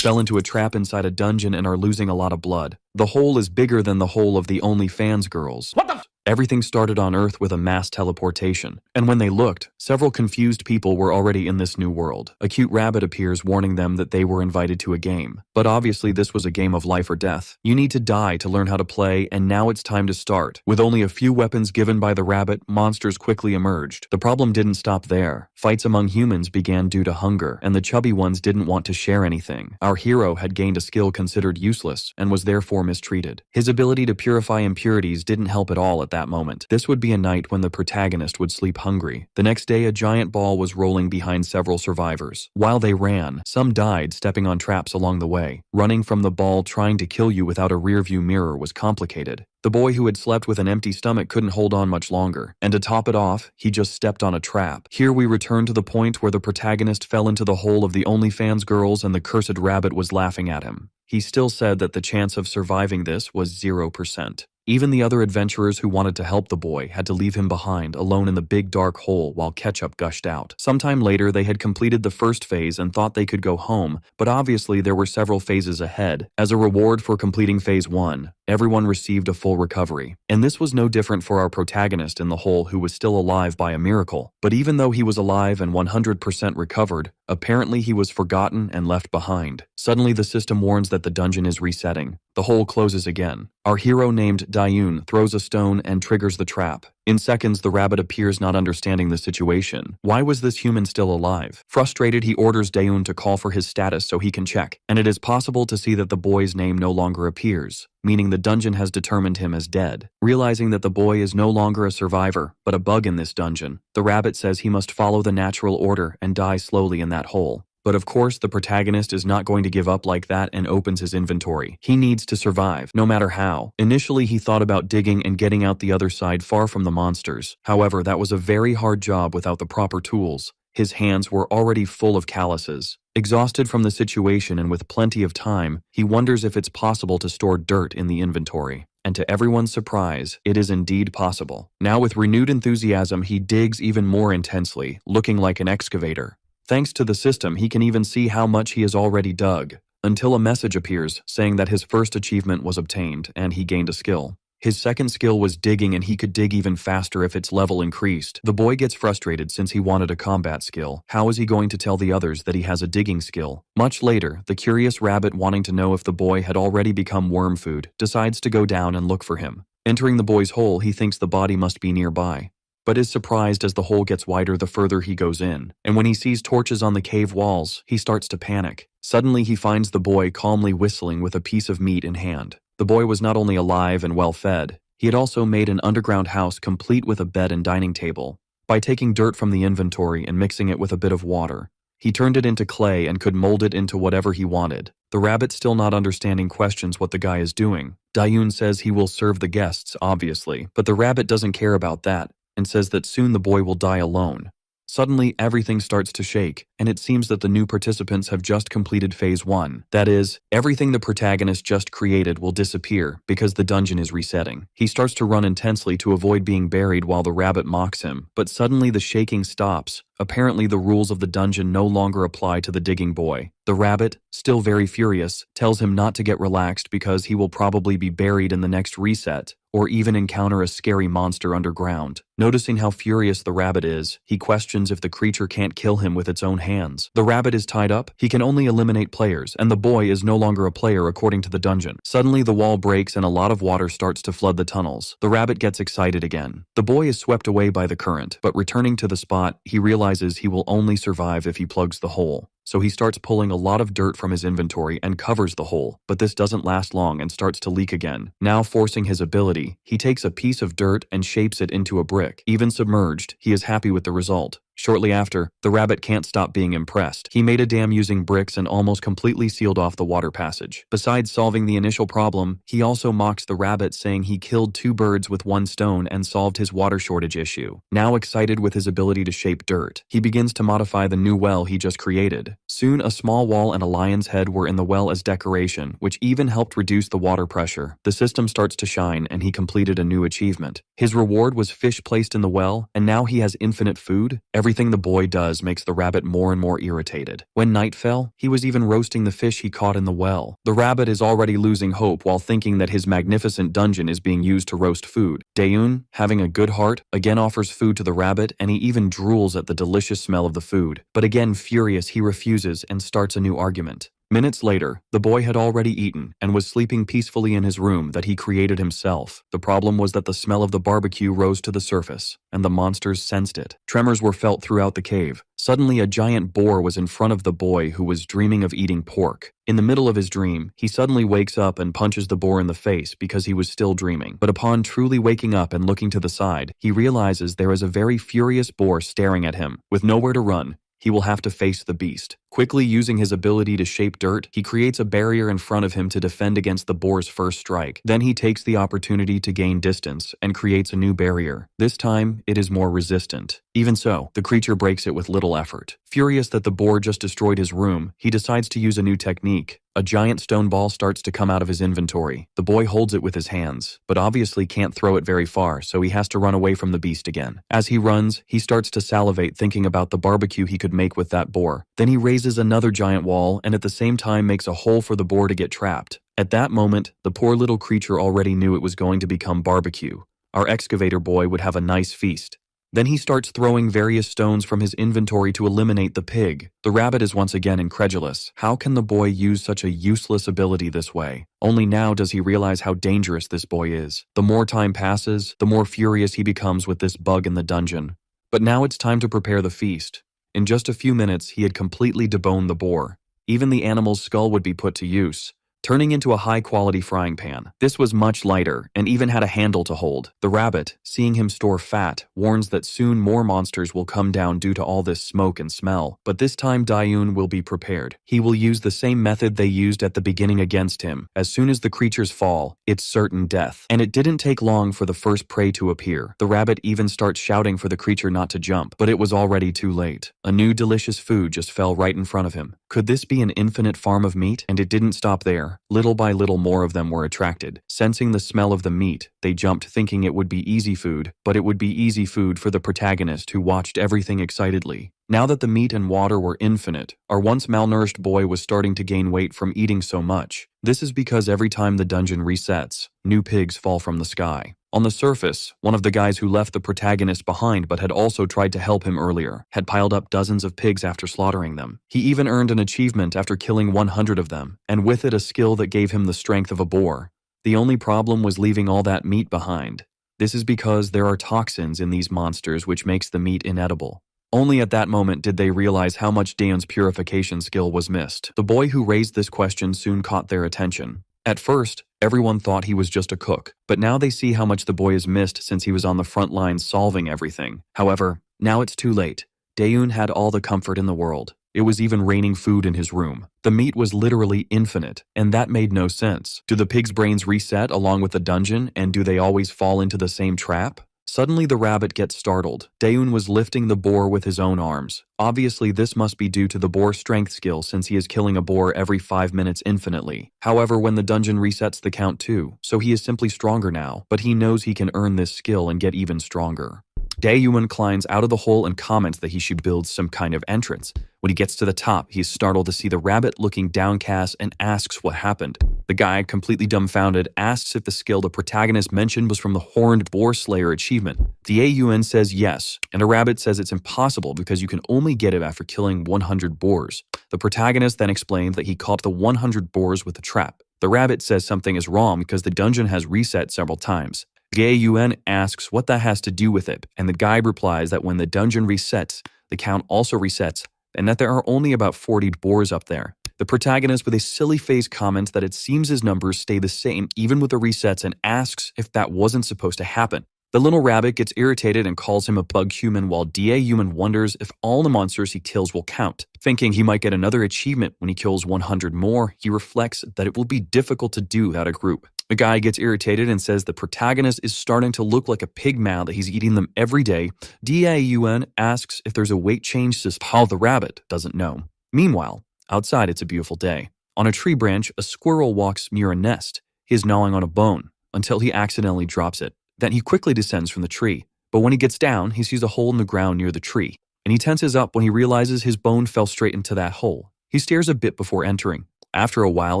fell into a trap inside a dungeon and are losing a lot of blood. The hole is bigger than the hole of the OnlyFans girls. What the Everything started on Earth with a mass teleportation, and when they looked, several confused people were already in this new world. A cute rabbit appears warning them that they were invited to a game. But obviously this was a game of life or death. You need to die to learn how to play, and now it's time to start. With only a few weapons given by the rabbit, monsters quickly emerged. The problem didn't stop there. Fights among humans began due to hunger, and the chubby ones didn't want to share anything. Our hero had gained a skill considered useless, and was therefore mistreated. His ability to purify impurities didn't help at all at that moment. This would be a night when the protagonist would sleep hungry. The next day, a giant ball was rolling behind several survivors. While they ran, some died stepping on traps along the way. Running from the ball trying to kill you without a rearview mirror was complicated. The boy who had slept with an empty stomach couldn't hold on much longer, and to top it off, he just stepped on a trap. Here we return to the point where the protagonist fell into the hole of the OnlyFans girls and the cursed rabbit was laughing at him. He still said that the chance of surviving this was 0%. Even the other adventurers who wanted to help the boy had to leave him behind alone in the big dark hole while ketchup gushed out. Sometime later, they had completed the first phase and thought they could go home, but obviously there were several phases ahead. As a reward for completing phase 1, everyone received a full recovery. And this was no different for our protagonist in the hole who was still alive by a miracle. But even though he was alive and 100% recovered, apparently he was forgotten and left behind. Suddenly the system warns that the dungeon is resetting. The hole closes again. Our hero named Dawoon throws a stone and triggers the trap. In seconds, the rabbit appears not understanding the situation. Why was this human still alive? Frustrated, he orders Dawoon to call for his status so he can check, and it is possible to see that the boy's name no longer appears, meaning the dungeon has determined him as dead. Realizing that the boy is no longer a survivor, but a bug in this dungeon, the rabbit says he must follow the natural order and die slowly in that hole. But of course, the protagonist is not going to give up like that and opens his inventory. He needs to survive, no matter how. Initially, he thought about digging and getting out the other side far from the monsters. However, that was a very hard job without the proper tools. His hands were already full of calluses. Exhausted from the situation and with plenty of time, he wonders if it's possible to store dirt in the inventory. And to everyone's surprise, it is indeed possible. Now with renewed enthusiasm, he digs even more intensely, looking like an excavator. Thanks to the system, he can even see how much he has already dug, until a message appears saying that his first achievement was obtained and he gained a skill. His second skill was digging, and he could dig even faster if its level increased. The boy gets frustrated since he wanted a combat skill. How is he going to tell the others that he has a digging skill? Much later, the curious rabbit, wanting to know if the boy had already become worm food, decides to go down and look for him. Entering the boy's hole, he thinks the body must be nearby, but is surprised as the hole gets wider the further he goes in. And when he sees torches on the cave walls, he starts to panic. Suddenly, he finds the boy calmly whistling with a piece of meat in hand. The boy was not only alive and well fed, he had also made an underground house complete with a bed and dining table. By taking dirt from the inventory and mixing it with a bit of water, he turned it into clay and could mold it into whatever he wanted. The rabbit, still not understanding, questions what the guy is doing. Dawoon says he will serve the guests, obviously, but the rabbit doesn't care about that and says that soon the boy will die alone. Suddenly, everything starts to shake, and it seems that the new participants have just completed phase 1. That is, everything the protagonist just created will disappear because the dungeon is resetting. He starts to run intensely to avoid being buried while the rabbit mocks him, but suddenly the shaking stops. Apparently, the rules of the dungeon no longer apply to the digging boy. The rabbit, still very furious, tells him not to get relaxed because he will probably be buried in the next reset, or even encounter a scary monster underground. Noticing how furious the rabbit is, he questions if the creature can't kill him with its own hands. The rabbit is tied up, he can only eliminate players, and the boy is no longer a player according to the dungeon. Suddenly, the wall breaks and a lot of water starts to flood the tunnels. The rabbit gets excited again. The boy is swept away by the current, but returning to the spot, he realizes he will only survive if he plugs the hole. So he starts pulling a lot of dirt from his inventory and covers the hole, but this doesn't last long and starts to leak again. Now forcing his ability, he takes a piece of dirt and shapes it into a brick. Even submerged, he is happy with the result. Shortly after, the rabbit can't stop being impressed. He made a dam using bricks and almost completely sealed off the water passage. Besides solving the initial problem, he also mocks the rabbit, saying he killed 2 birds with 1 stone and solved his water shortage issue. Now excited with his ability to shape dirt, he begins to modify the new well he just created. Soon, a small wall and a lion's head were in the well as decoration, which even helped reduce the water pressure. The system starts to shine, and he completed a new achievement. His reward was fish placed in the well, and now he has infinite food. Every Everything the boy does makes the rabbit more and more irritated. When night fell, he was even roasting the fish he caught in the well. The rabbit is already losing hope while thinking that his magnificent dungeon is being used to roast food. Dawoon, having a good heart, again offers food to the rabbit, and he even drools at the delicious smell of the food. But again furious, he refuses and starts a new argument. Minutes later, the boy had already eaten and was sleeping peacefully in his room that he created himself. The problem was that the smell of the barbecue rose to the surface, and the monsters sensed it. Tremors were felt throughout the cave. Suddenly, a giant boar was in front of the boy who was dreaming of eating pork. In the middle of his dream, he suddenly wakes up and punches the boar in the face because he was still dreaming. But upon truly waking up and looking to the side, he realizes there is a very furious boar staring at him. With nowhere to run, he will have to face the beast. Quickly using his ability to shape dirt, he creates a barrier in front of him to defend against the boar's first strike. Then he takes the opportunity to gain distance and creates a new barrier. This time, it is more resistant. Even so, the creature breaks it with little effort. Furious that the boar just destroyed his room, he decides to use a new technique. A giant stone ball starts to come out of his inventory. The boy holds it with his hands, but obviously can't throw it very far, so he has to run away from the beast again. As he runs, he starts to salivate thinking about the barbecue he could make with that boar. Then he raises another giant wall and at the same time makes a hole for the boar to get trapped. At that moment, the poor little creature already knew it was going to become barbecue. Our excavator boy would have a nice feast. Then he starts throwing various stones from his inventory to eliminate the pig. The rabbit is once again incredulous. How can the boy use such a useless ability this way? Only now does he realize how dangerous this boy is. The more time passes, the more furious he becomes with this bug in the dungeon. But now it's time to prepare the feast. In just a few minutes, he had completely deboned the boar. Even the animal's skull would be put to use, turning into a high-quality frying pan. This was much lighter and even had a handle to hold. The rabbit, seeing him store fat, warns that soon more monsters will come down due to all this smoke and smell. But this time Dawoon will be prepared. He will use the same method they used at the beginning against him. As soon as the creatures fall, it's certain death. And it didn't take long for the first prey to appear. The rabbit even starts shouting for the creature not to jump, but it was already too late. A new delicious food just fell right in front of him. Could this be an infinite farm of meat? And it didn't stop there. Little by little more of them were attracted. Sensing the smell of the meat, they jumped thinking it would be easy food, but it would be easy food for the protagonist who watched everything excitedly. Now that the meat and water were infinite, our once malnourished boy was starting to gain weight from eating so much. This is because every time the dungeon resets, new pigs fall from the sky. On the surface, one of the guys who left the protagonist behind but had also tried to help him earlier had piled up dozens of pigs after slaughtering them. He even earned an achievement after killing 100 of them, and with it a skill that gave him the strength of a boar. The only problem was leaving all that meat behind. This is because there are toxins in these monsters which makes the meat inedible. Only at that moment did they realize how much Dawoon's purification skill was missed. The boy who raised this question soon caught their attention. At first, everyone thought he was just a cook, but now they see how much the boy is missed since he was on the front lines solving everything. However, now it's too late. Dawoon had all the comfort in the world. It was even raining food in his room. The meat was literally infinite, and that made no sense. Do the pigs' brains reset along with the dungeon, and do they always fall into the same trap? Suddenly the rabbit gets startled. Dawoon was lifting the boar with his own arms. Obviously this must be due to the boar strength skill since he is killing a boar every 5 minutes infinitely. However, when the dungeon resets the count too, so he is simply stronger now, but he knows he can earn this skill and get even stronger. Dawoon climbs out of the hole and comments that he should build some kind of entrance. When he gets to the top, he is startled to see the rabbit looking downcast and asks what happened. The guy, completely dumbfounded, asks if the skill the protagonist mentioned was from the Horned Boar Slayer achievement. Dawoon says yes, and a rabbit says it's impossible because you can only get it after killing 100 boars. The protagonist then explains that he caught the 100 boars with a trap. The rabbit says something is wrong because the dungeon has reset several times. Dawoon asks what that has to do with it, and the guide replies that when the dungeon resets, the count also resets, and that there are only about 40 boars up there. The protagonist with a silly face comments that it seems his numbers stay the same even with the resets and asks if that wasn't supposed to happen. The little rabbit gets irritated and calls him a bug human while Dawoon wonders if all the monsters he kills will count. Thinking he might get another achievement when he kills 100 more, he reflects that it will be difficult to do without a group. The guy gets irritated and says the protagonist is starting to look like a pig now that he's eating them every day. Dawoon asks if there's a weight change system. How the rabbit doesn't know. Meanwhile, outside it's a beautiful day. On a tree branch, a squirrel walks near a nest. He is gnawing on a bone until he accidentally drops it. Then he quickly descends from the tree. But when he gets down, he sees a hole in the ground near the tree. and he tenses up when he realizes his bone fell straight into that hole. He stares a bit before entering. After a while,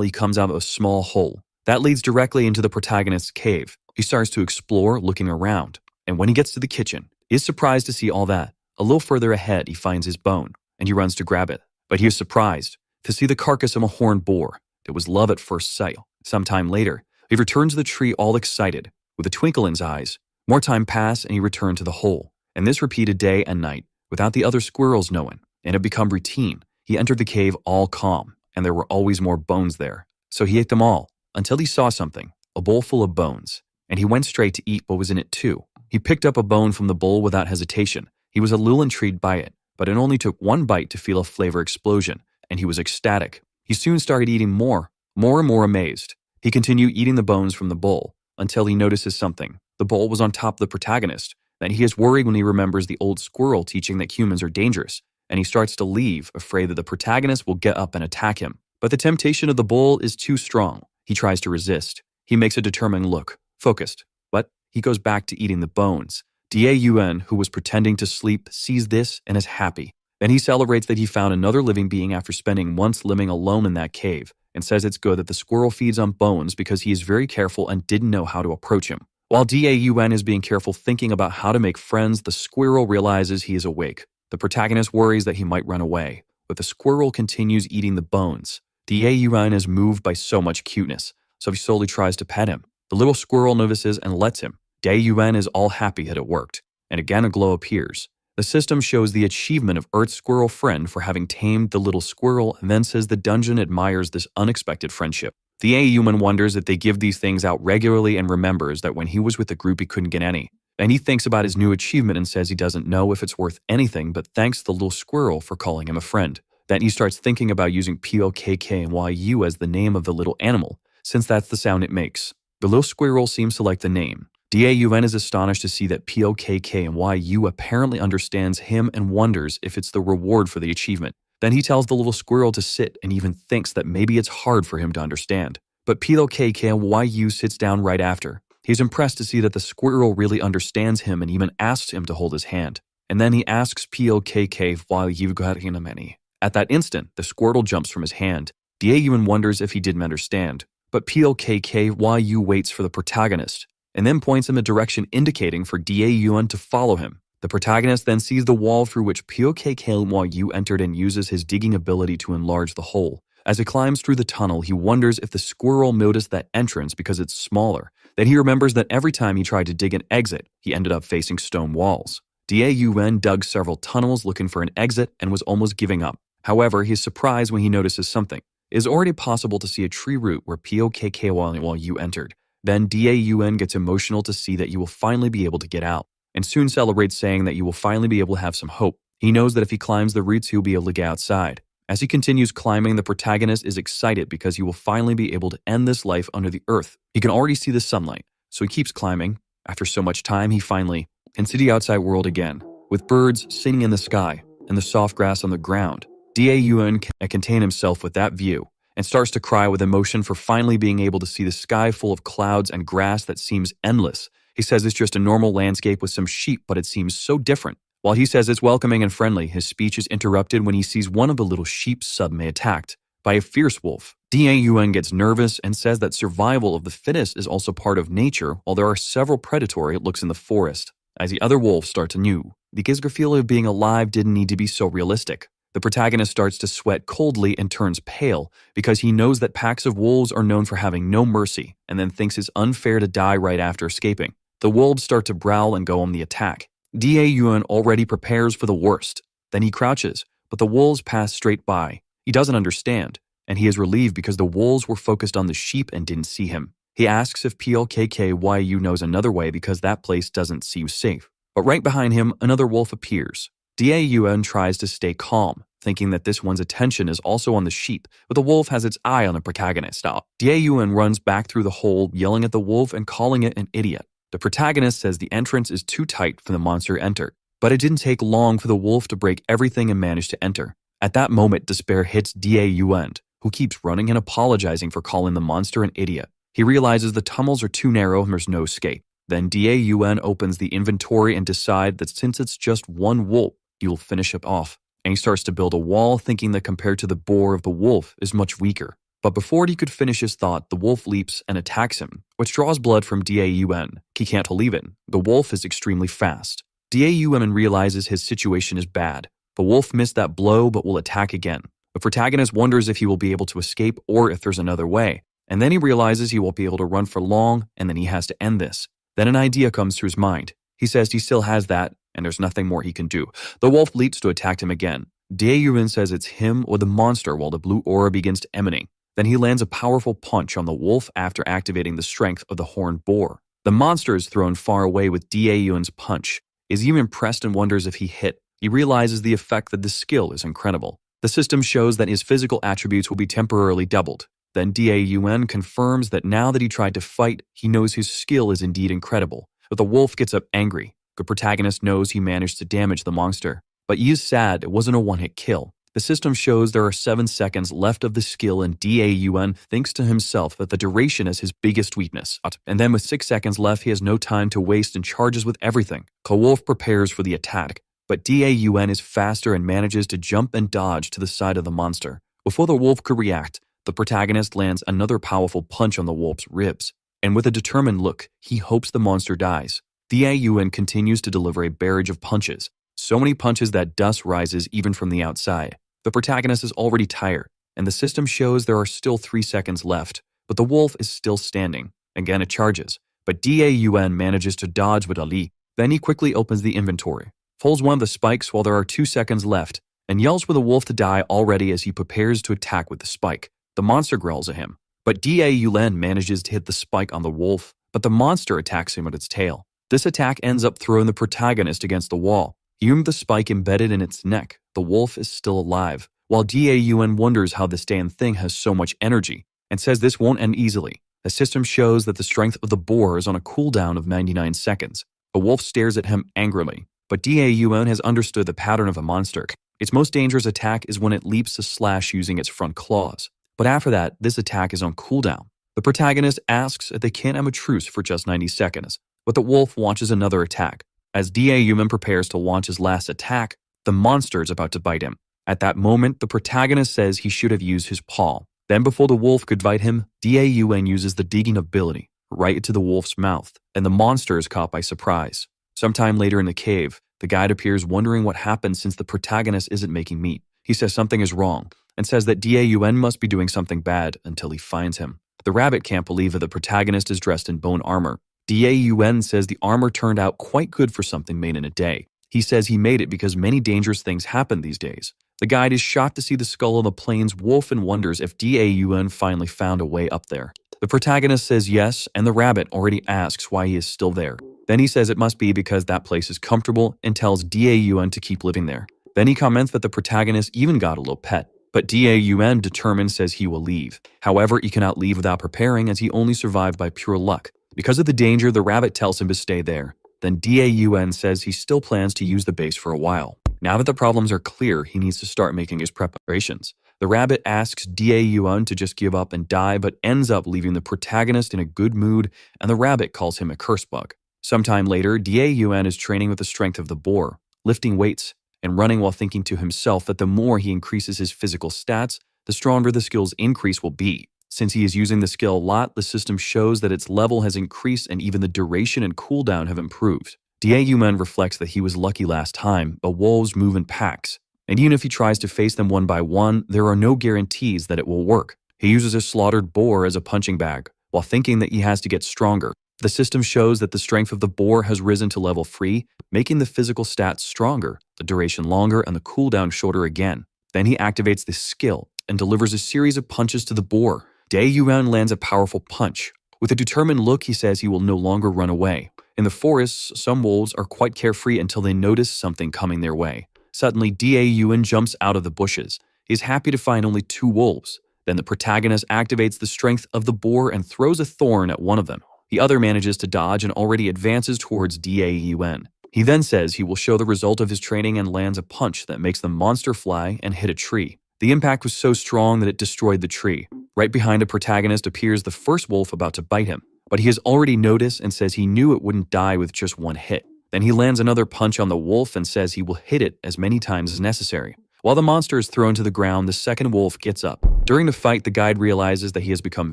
he comes out of a small hole. That leads directly into the protagonist's cave. He starts to explore, looking around. And when he gets to the kitchen, he is surprised to see all that. A little further ahead, he finds his bone, and he runs to grab it. But he is surprised to see the carcass of a horned boar. It was love at first sight. Sometime later, he returns to the tree all excited, with a twinkle in his eyes. More time passed, and he returned to the hole. And this repeated day and night, without the other squirrels knowing, and it had become routine. He entered the cave all calm, and there were always more bones there. So he ate them all, until he saw something, a bowl full of bones. And he went straight to eat what was in it too. He picked up a bone from the bowl without hesitation. He was a little intrigued by it, but it only took one bite to feel a flavor explosion, and he was ecstatic. He soon started eating more and more amazed. He continued eating the bones from the bowl, until he notices something. The bowl was on top of the protagonist. Then he is worried when he remembers the old squirrel teaching that humans are dangerous, and he starts to leave, afraid that the protagonist will get up and attack him. But the temptation of the bowl is too strong. He tries to resist. He makes a determined look, focused, but he goes back to eating the bones. Dawoon, who was pretending to sleep, sees this and is happy. Then he celebrates that he found another living being after spending months living alone in that cave, and says it's good that the squirrel feeds on bones because he is very careful and didn't know how to approach him. While Dawoon is being careful thinking about how to make friends, the squirrel realizes he is awake. The protagonist worries that he might run away, but the squirrel continues eating the bones. Dawoon is moved by so much cuteness, so he slowly tries to pet him. The little squirrel notices and lets him. Dawoon is all happy that it worked, and again a glow appears. The system shows the achievement of Earth's squirrel friend for having tamed the little squirrel, and then says the dungeon admires this unexpected friendship. Dawoon wonders if they give these things out regularly and remembers that when he was with the group he couldn't get any. And he thinks about his new achievement and says he doesn't know if it's worth anything, but thanks the little squirrel for calling him a friend. Then he starts thinking about using POKKYU as the name of the little animal, since that's the sound it makes. The little squirrel seems to like the name. Dawoon is astonished to see that POKKYU apparently understands him and wonders if it's the reward for the achievement. Then he tells the little squirrel to sit and even thinks that maybe it's hard for him to understand. But POKKYU sits down right after. He's impressed to see that the squirrel really understands him and even asks him to hold his hand. And then he asks POKKYU got him any. At that instant, the squirrel jumps from his hand. Dawoon wonders if he didn't understand. But POKKYU waits for the protagonist, and then points in the direction indicating for Dawoon to follow him. The protagonist then sees the wall through which POKKYU entered and uses his digging ability to enlarge the hole. As he climbs through the tunnel, he wonders if the squirrel noticed that entrance because it's smaller. Then he remembers that every time he tried to dig an exit, he ended up facing stone walls. Dawoon dug several tunnels looking for an exit and was almost giving up. However, he is surprised when he notices something. It is already possible to see a tree root where POKKYU entered. Then Dawoon gets emotional to see that you will finally be able to get out, and soon celebrates saying that you will finally be able to have some hope. He knows that if he climbs the roots, he will be able to get outside. As he continues climbing, the protagonist is excited because he will finally be able to end this life under the earth. He can already see the sunlight, so he keeps climbing. After so much time, he finally into the outside world again, with birds singing in the sky and the soft grass on the ground. Dawoon can't contain himself with that view, and starts to cry with emotion for finally being able to see the sky full of clouds and grass that seems endless. He says it's just a normal landscape with some sheep, but it seems so different. While he says it's welcoming and friendly, his speech is interrupted when he sees one of the little sheep suddenly attacked by a fierce wolf. Dawoon gets nervous and says that survival of the fittest is also part of nature, while there are several predatory looks in the forest. As the other wolves start to new, the feeling of being alive didn't need to be so realistic. The protagonist starts to sweat coldly and turns pale because he knows that packs of wolves are known for having no mercy, and then thinks it's unfair to die right after escaping. The wolves start to growl and go on the attack. Dawoon already prepares for the worst. Then he crouches, but the wolves pass straight by. He doesn't understand, and he is relieved because the wolves were focused on the sheep and didn't see him. He asks if POKKYU knows another way because that place doesn't seem safe. But right behind him, another wolf appears. Dawoon tries to stay calm, thinking that this one's attention is also on the sheep, but the wolf has its eye on the protagonist. Dawoon runs back through the hole, yelling at the wolf and calling it an idiot. The protagonist says the entrance is too tight for the monster to enter, but it didn't take long for the wolf to break everything and manage to enter. At that moment, despair hits Dawoon, who keeps running and apologizing for calling the monster an idiot. He realizes the tunnels are too narrow and there's no escape. Then Dawoon opens the inventory and decides that since it's just one wolf, you'll finish it off. And he starts to build a wall, thinking that compared to the boar of the wolf is much weaker. But before he could finish his thought, the wolf leaps and attacks him, which draws blood from Dawoon. He can't believe it. The wolf is extremely fast. Dawoon realizes his situation is bad. The wolf missed that blow but will attack again. The protagonist wonders if he will be able to escape or if there's another way. And then he realizes he won't be able to run for long, and then he has to end this. Then an idea comes to his mind. He says he still has that, and there's nothing more he can do. The wolf leaps to attack him again. Dawoon says it's him or the monster while the blue aura begins to emanate. Then he lands a powerful punch on the wolf after activating the strength of the horned boar. The monster is thrown far away with Dawoon's punch. Is even impressed and wonders if he hit. He realizes the effect that the skill is incredible. The system shows that his physical attributes will be temporarily doubled. Then Dawoon confirms that now that he tried to fight, he knows his skill is indeed incredible. But the wolf gets up angry. The protagonist knows he managed to damage the monster. But he is sad it wasn't a one-hit kill. The system shows there are 7 seconds left of the skill, and Dawoon thinks to himself that the duration is his biggest weakness. And then with 6 seconds left, he has no time to waste and charges with everything. The wolf prepares for the attack, but Dawoon is faster and manages to jump and dodge to the side of the monster. Before the wolf could react, the protagonist lands another powerful punch on the wolf's ribs. And with a determined look, he hopes the monster dies. Dawoon continues to deliver a barrage of punches. So many punches that dust rises even from the outside. The protagonist is already tired, and the system shows there are still 3 seconds left, but the wolf is still standing. Again, it charges, but Dawoon manages to dodge with Ali. Then he quickly opens the inventory, pulls one of the spikes while there are 2 seconds left, and yells for the wolf to die already as he prepares to attack with the spike. The monster growls at him, but Dawoon manages to hit the spike on the wolf, but the monster attacks him with its tail. This attack ends up throwing the protagonist against the wall. Even with the spike embedded in its neck, the wolf is still alive, while Dawoon wonders how this damn thing has so much energy, and says this won't end easily. The system shows that the strength of the boar is on a cooldown of 99 seconds. The wolf stares at him angrily, but Dawoon has understood the pattern of a monster. Its most dangerous attack is when it leaps to slash using its front claws. But after that, this attack is on cooldown. The protagonist asks if they can't have a truce for just 90 seconds, but the wolf launches another attack. As Dawoon prepares to launch his last attack, the monster is about to bite him. At that moment, the protagonist says he should have used his paw. Then before the wolf could bite him, Dawoon uses the digging ability right into the wolf's mouth, and the monster is caught by surprise. Sometime later in the cave, the guide appears wondering what happened since the protagonist isn't making meat. He says something is wrong, and says that Dawoon must be doing something bad until he finds him. The rabbit can't believe that the protagonist is dressed in bone armor. Dawoon says the armor turned out quite good for something made in a day. He says he made it because many dangerous things happen these days. The guide is shocked to see the skull on the plains wolf and wonders if Dawoon finally found a way up there. The protagonist says yes, and the rabbit already asks why he is still there. Then he says it must be because that place is comfortable and tells Dawoon to keep living there. Then he comments that the protagonist even got a little pet. But Dawoon determined says he will leave. However, he cannot leave without preparing as he only survived by pure luck. Because of the danger, the rabbit tells him to stay there. Then Dawoon says he still plans to use the base for a while. Now that the problems are clear, he needs to start making his preparations. The rabbit asks Dawoon to just give up and die, but ends up leaving the protagonist in a good mood, and the rabbit calls him a curse bug. Sometime later, Dawoon is training with the strength of the boar, lifting weights, and running while thinking to himself that the more he increases his physical stats, the stronger the skill's increase will be. Since he is using the skill a lot, the system shows that its level has increased and even the duration and cooldown have improved. Dawoon reflects that he was lucky last time, but wolves move in packs, and even if he tries to face them one by one, there are no guarantees that it will work. He uses a slaughtered boar as a punching bag, while thinking that he has to get stronger. The system shows that the strength of the boar has risen to level 3, making the physical stats stronger, the duration longer, and the cooldown shorter again. Then he activates this skill and delivers a series of punches to the boar. Dawoon lands a powerful punch. With a determined look, he says he will no longer run away. In the forests, some wolves are quite carefree until they notice something coming their way. Suddenly, Dawoon jumps out of the bushes. He is happy to find only 2 wolves. Then the protagonist activates the strength of the boar and throws a thorn at one of them. The other manages to dodge and already advances towards Dawoon. He then says he will show the result of his training and lands a punch that makes the monster fly and hit a tree. The impact was so strong that it destroyed the tree. Right behind the protagonist appears the first wolf about to bite him, but he has already noticed and says he knew it wouldn't die with just one hit. Then he lands another punch on the wolf and says he will hit it as many times as necessary. While the monster is thrown to the ground, the second wolf gets up. During the fight, the guide realizes that he has become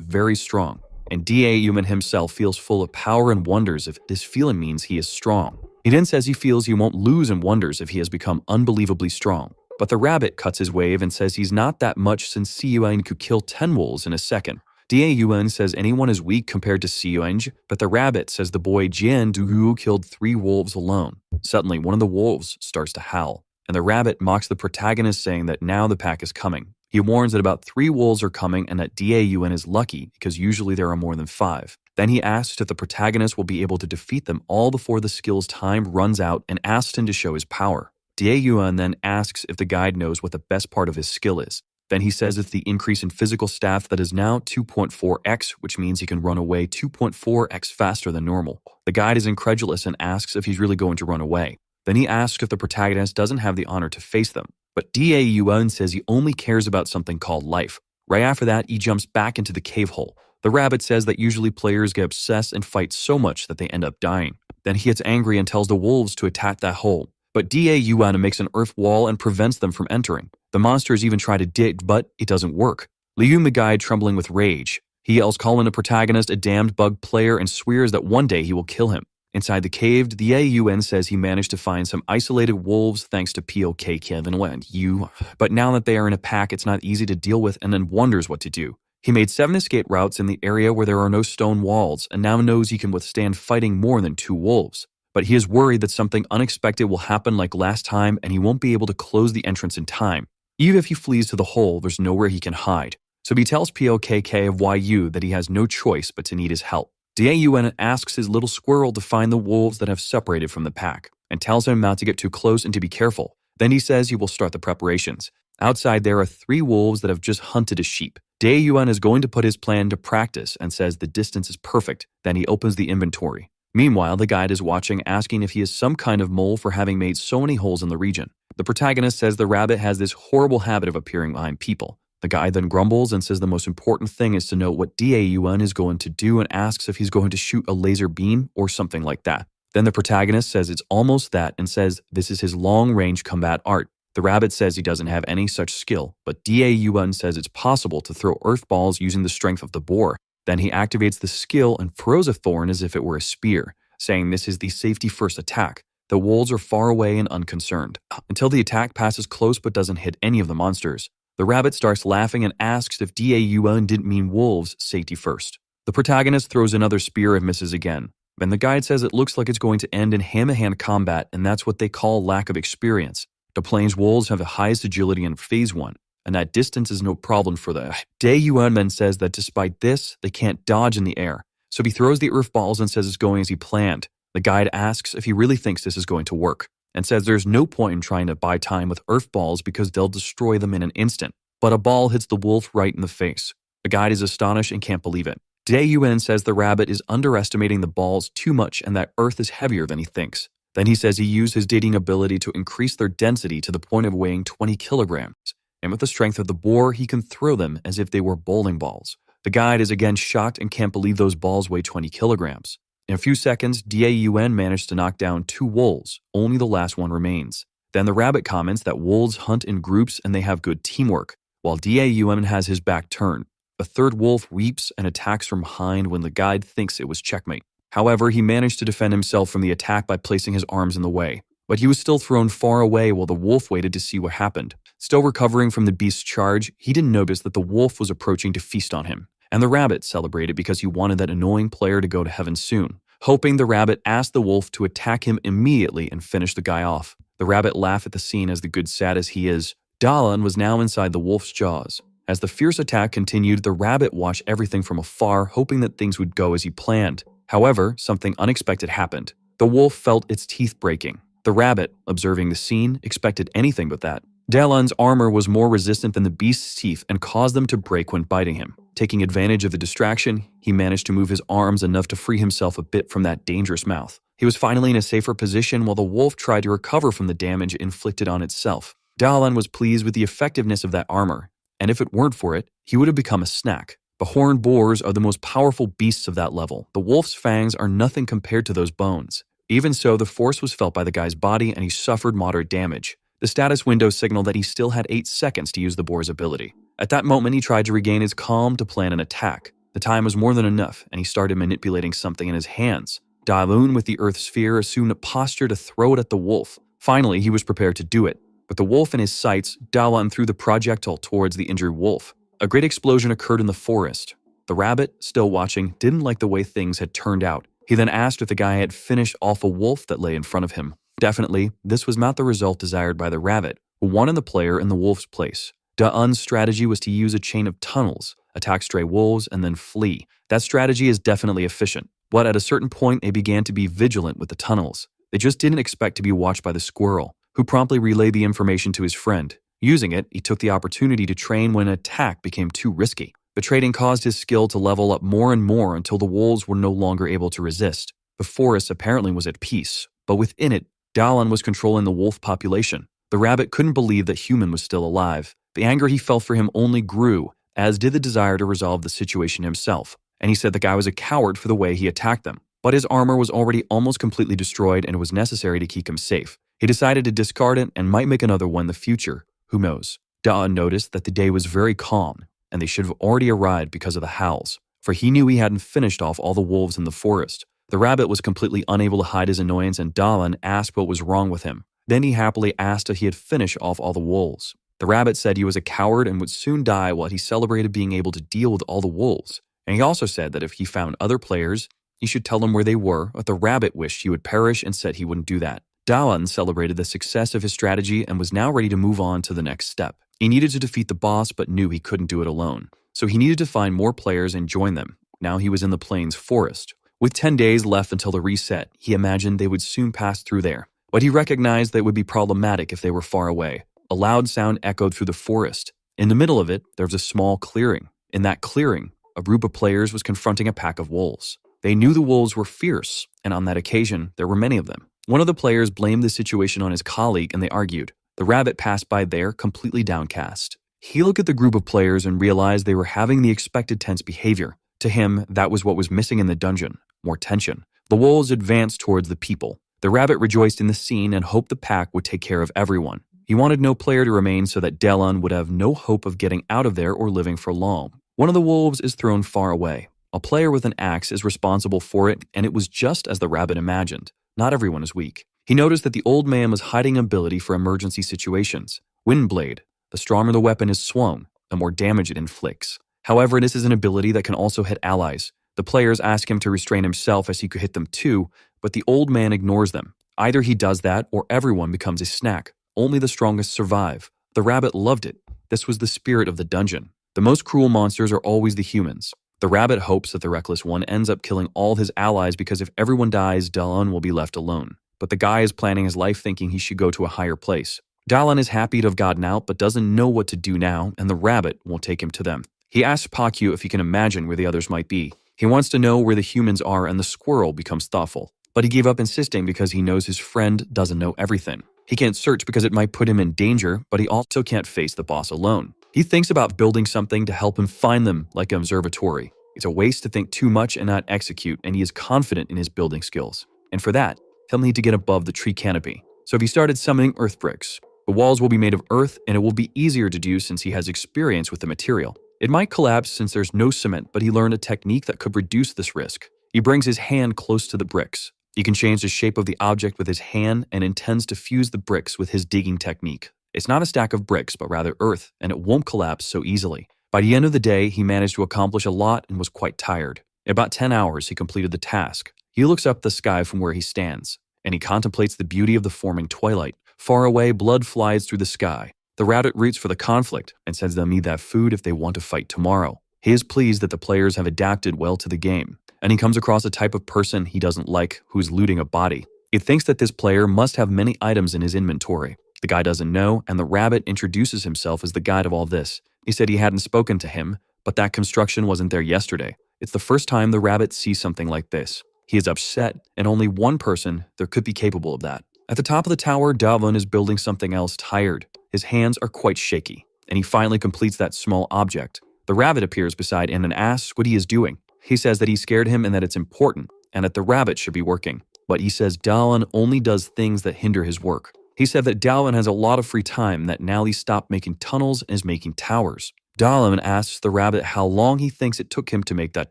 very strong, and Dawoon himself feels full of power and wonders if this feeling means he is strong. He then says he feels he won't lose and wonders if he has become unbelievably strong. But the rabbit cuts his wave and says he's not that much since Siyuan could kill 10 wolves in a second. Dawoon says anyone is weak compared to Siyuan, but the rabbit says the boy Jian Dugu killed 3 wolves alone. Suddenly, one of the wolves starts to howl, and the rabbit mocks the protagonist, saying that now the pack is coming. He warns that about 3 wolves are coming and that Dawoon is lucky because usually there are more than 5. Then he asks if the protagonist will be able to defeat them all before the skill's time runs out and asks him to show his power. Dawoon then asks if the guide knows what the best part of his skill is. Then he says it's the increase in physical stats that is now 2.4x, which means he can run away 2.4x faster than normal. The guide is incredulous and asks if he's really going to run away. Then he asks if the protagonist doesn't have the honor to face them. But Dawoon says he only cares about something called life. Right after that, he jumps back into the cave hole. The rabbit says that usually players get obsessed and fight so much that they end up dying. Then he gets angry and tells the wolves to attack that hole. But Dawoon makes an earth wall and prevents them from entering. The monsters even try to dig, but it doesn't work. Liu the guide trembling with rage. He yells calling the protagonist a damned bug player and swears that one day he will kill him. Inside the cave, Dawoon says he managed to find some isolated wolves thanks to POK Kevin and you. But now that they are in a pack, it's not easy to deal with and then wonders what to do. He made 7 escape routes in the area where there are no stone walls and now knows he can withstand fighting more than 2 wolves. But he is worried that something unexpected will happen like last time and he won't be able to close the entrance in time. Even if he flees to the hole, there's nowhere he can hide. So he tells POKK of YU that he has no choice but to need his help. Dawoon asks his little squirrel to find the wolves that have separated from the pack and tells him not to get too close and to be careful. Then he says he will start the preparations. Outside, there are 3 wolves that have just hunted a sheep. Dawoon is going to put his plan to practice and says the distance is perfect. Then he opens the inventory. Meanwhile, the guide is watching, asking if he is some kind of mole for having made so many holes in the region. The protagonist says the rabbit has this horrible habit of appearing behind people. The guide then grumbles and says the most important thing is to know what Dawoon is going to do and asks if he's going to shoot a laser beam or something like that. Then the protagonist says it's almost that and says this is his long-range combat art. The rabbit says he doesn't have any such skill, but Dawoon says it's possible to throw earth balls using the strength of the boar. Then he activates the skill and throws a thorn as if it were a spear, saying this is the safety-first attack. The wolves are far away and unconcerned, until the attack passes close but doesn't hit any of the monsters. The rabbit starts laughing and asks if Dawoon didn't mean wolves safety first. The protagonist throws another spear and misses again. Then the guide says it looks like it's going to end in hand-to-hand combat, and that's what they call lack of experience. The plains wolves have the highest agility in Phase 1, and that distance is no problem for them. Dawoon then says that despite this, they can't dodge in the air. So he throws the earth balls and says it's going as he planned. The guide asks if he really thinks this is going to work, and says there's no point in trying to buy time with earth balls because they'll destroy them in an instant. But a ball hits the wolf right in the face. The guide is astonished and can't believe it. Dawoon says the rabbit is underestimating the balls too much and that earth is heavier than he thinks. Then he says he used his dating ability to increase their density to the point of weighing 20 kilograms. And with the strength of the boar, he can throw them as if they were bowling balls. The guide is again shocked and can't believe those balls weigh 20 kilograms. In a few seconds, Dawoon managed to knock down 2 wolves. Only the last one remains. Then the rabbit comments that wolves hunt in groups and they have good teamwork, while Dawoon has his back turned. The third wolf weeps and attacks from behind when the guide thinks it was checkmate. However, he managed to defend himself from the attack by placing his arms in the way. But he was still thrown far away while the wolf waited to see what happened. Still recovering from the beast's charge, he didn't notice that the wolf was approaching to feast on him. And the rabbit celebrated because he wanted that annoying player to go to heaven soon. Hoping, the rabbit asked the wolf to attack him immediately and finish the guy off. The rabbit laughed at the scene as the good sadist he is. Dawoon was now inside the wolf's jaws. As the fierce attack continued, the rabbit watched everything from afar, hoping that things would go as he planned. However, something unexpected happened. The wolf felt its teeth breaking. The rabbit, observing the scene, expected anything but that. Dawoon's armor was more resistant than the beast's teeth and caused them to break when biting him. Taking advantage of the distraction, he managed to move his arms enough to free himself a bit from that dangerous mouth. He was finally in a safer position while the wolf tried to recover from the damage inflicted on itself. Dawoon was pleased with the effectiveness of that armor, and if it weren't for it, he would have become a snack. The horned boars are the most powerful beasts of that level. The wolf's fangs are nothing compared to those bones. Even so, the force was felt by the guy's body and he suffered moderate damage. The status window signaled that he still had 8 seconds to use the boar's ability. At that moment, he tried to regain his calm to plan an attack. The time was more than enough, and he started manipulating something in his hands. Dawoon, with the earth sphere, assumed a posture to throw it at the wolf. Finally, he was prepared to do it. With the wolf in his sights, Dawoon threw the projectile towards the injured wolf. A great explosion occurred in the forest. The rabbit, still watching, didn't like the way things had turned out. He then asked if the guy had finished off a wolf that lay in front of him. Definitely, this was not the result desired by the rabbit, who wanted the player in the wolf's place. Dawoon's strategy was to use a chain of tunnels, attack stray wolves, and then flee. That strategy is definitely efficient, but at a certain point they began to be vigilant with the tunnels. They just didn't expect to be watched by the squirrel, who promptly relayed the information to his friend. Using it, he took the opportunity to train when an attack became too risky. The trading caused his skill to level up more and more until the wolves were no longer able to resist. The forest apparently was at peace, but within it, Dawoon was controlling the wolf population. The rabbit couldn't believe that human was still alive. The anger he felt for him only grew, as did the desire to resolve the situation himself. And he said the guy was a coward for the way he attacked them. But his armor was already almost completely destroyed and it was necessary to keep him safe. He decided to discard it and might make another one in the future. Who knows? Dawoon noticed that the day was very calm, and they should have already arrived because of the howls, for he knew he hadn't finished off all the wolves in the forest. The rabbit was completely unable to hide his annoyance, and Dawoon asked what was wrong with him. Then he happily asked if he had finished off all the wolves. The rabbit said he was a coward and would soon die while he celebrated being able to deal with all the wolves. And he also said that if he found other players, he should tell them where they were, but the rabbit wished he would perish and said he wouldn't do that. Dawoon celebrated the success of his strategy and was now ready to move on to the next step. He needed to defeat the boss but knew he couldn't do it alone. So he needed to find more players and join them. Now he was in the plains forest. With 10 days left until the reset, he imagined they would soon pass through there. But he recognized that it would be problematic if they were far away. A loud sound echoed through the forest. In the middle of it, there was a small clearing. In that clearing, a group of players was confronting a pack of wolves. They knew the wolves were fierce, and on that occasion, there were many of them. One of the players blamed the situation on his colleague and they argued. The rabbit passed by there completely downcast. He looked at the group of players and realized they were having the expected tense behavior. To him, that was what was missing in the dungeon, more tension. The wolves advanced towards the people. The rabbit rejoiced in the scene and hoped the pack would take care of everyone. He wanted no player to remain so that Dawoon would have no hope of getting out of there or living for long. One of the wolves is thrown far away. A player with an axe is responsible for it, and it was just as the rabbit imagined. Not everyone is weak. He noticed that the old man was hiding an ability for emergency situations. Windblade. The stronger the weapon is swung, the more damage it inflicts. However, this is an ability that can also hit allies. The players ask him to restrain himself as he could hit them too, but the old man ignores them. Either he does that or everyone becomes a snack. Only the strongest survive. The rabbit loved it. This was the spirit of the dungeon. The most cruel monsters are always the humans. The rabbit hopes that the reckless one ends up killing all his allies because if everyone dies, Dawoon will be left alone. But the guy is planning his life thinking he should go to a higher place. Dawoon is happy to have gotten out but doesn't know what to do now, and the rabbit won't take him to them. He asks Pakyu if he can imagine where the others might be. He wants to know where the humans are and the squirrel becomes thoughtful. But he gave up insisting because he knows his friend doesn't know everything. He can't search because it might put him in danger, but he also can't face the boss alone. He thinks about building something to help him find them, like an observatory. It's a waste to think too much and not execute, and he is confident in his building skills. And for that, he'll need to get above the tree canopy. So if he started summoning earth bricks, the walls will be made of earth and it will be easier to do since he has experience with the material. It might collapse since there's no cement, but he learned a technique that could reduce this risk. He brings his hand close to the bricks. He can change the shape of the object with his hand and intends to fuse the bricks with his digging technique. It's not a stack of bricks, but rather earth, and it won't collapse so easily. By the end of the day, he managed to accomplish a lot and was quite tired. In about 10 hours, he completed the task. He looks up the sky from where he stands, and he contemplates the beauty of the forming twilight. Far away, blood flies through the sky. The rabbit roots for the conflict and says they'll need that food if they want to fight tomorrow. He is pleased that the players have adapted well to the game, and he comes across a type of person he doesn't like who's looting a body. He thinks that this player must have many items in his inventory. The guy doesn't know, and the rabbit introduces himself as the guide of all this. He said he hadn't spoken to him, but that construction wasn't there yesterday. It's the first time the rabbit sees something like this. He is upset, and only one person there could be capable of that. At the top of the tower, Dawoon is building something else tired. His hands are quite shaky, and he finally completes that small object. The rabbit appears beside him and asks what he is doing. He says that he scared him and that it's important, and that the rabbit should be working. but he says Dawoon only does things that hinder his work. He said that Dawoon has a lot of free time, that now he stopped making tunnels and is making towers. Dawoon asks the rabbit how long he thinks it took him to make that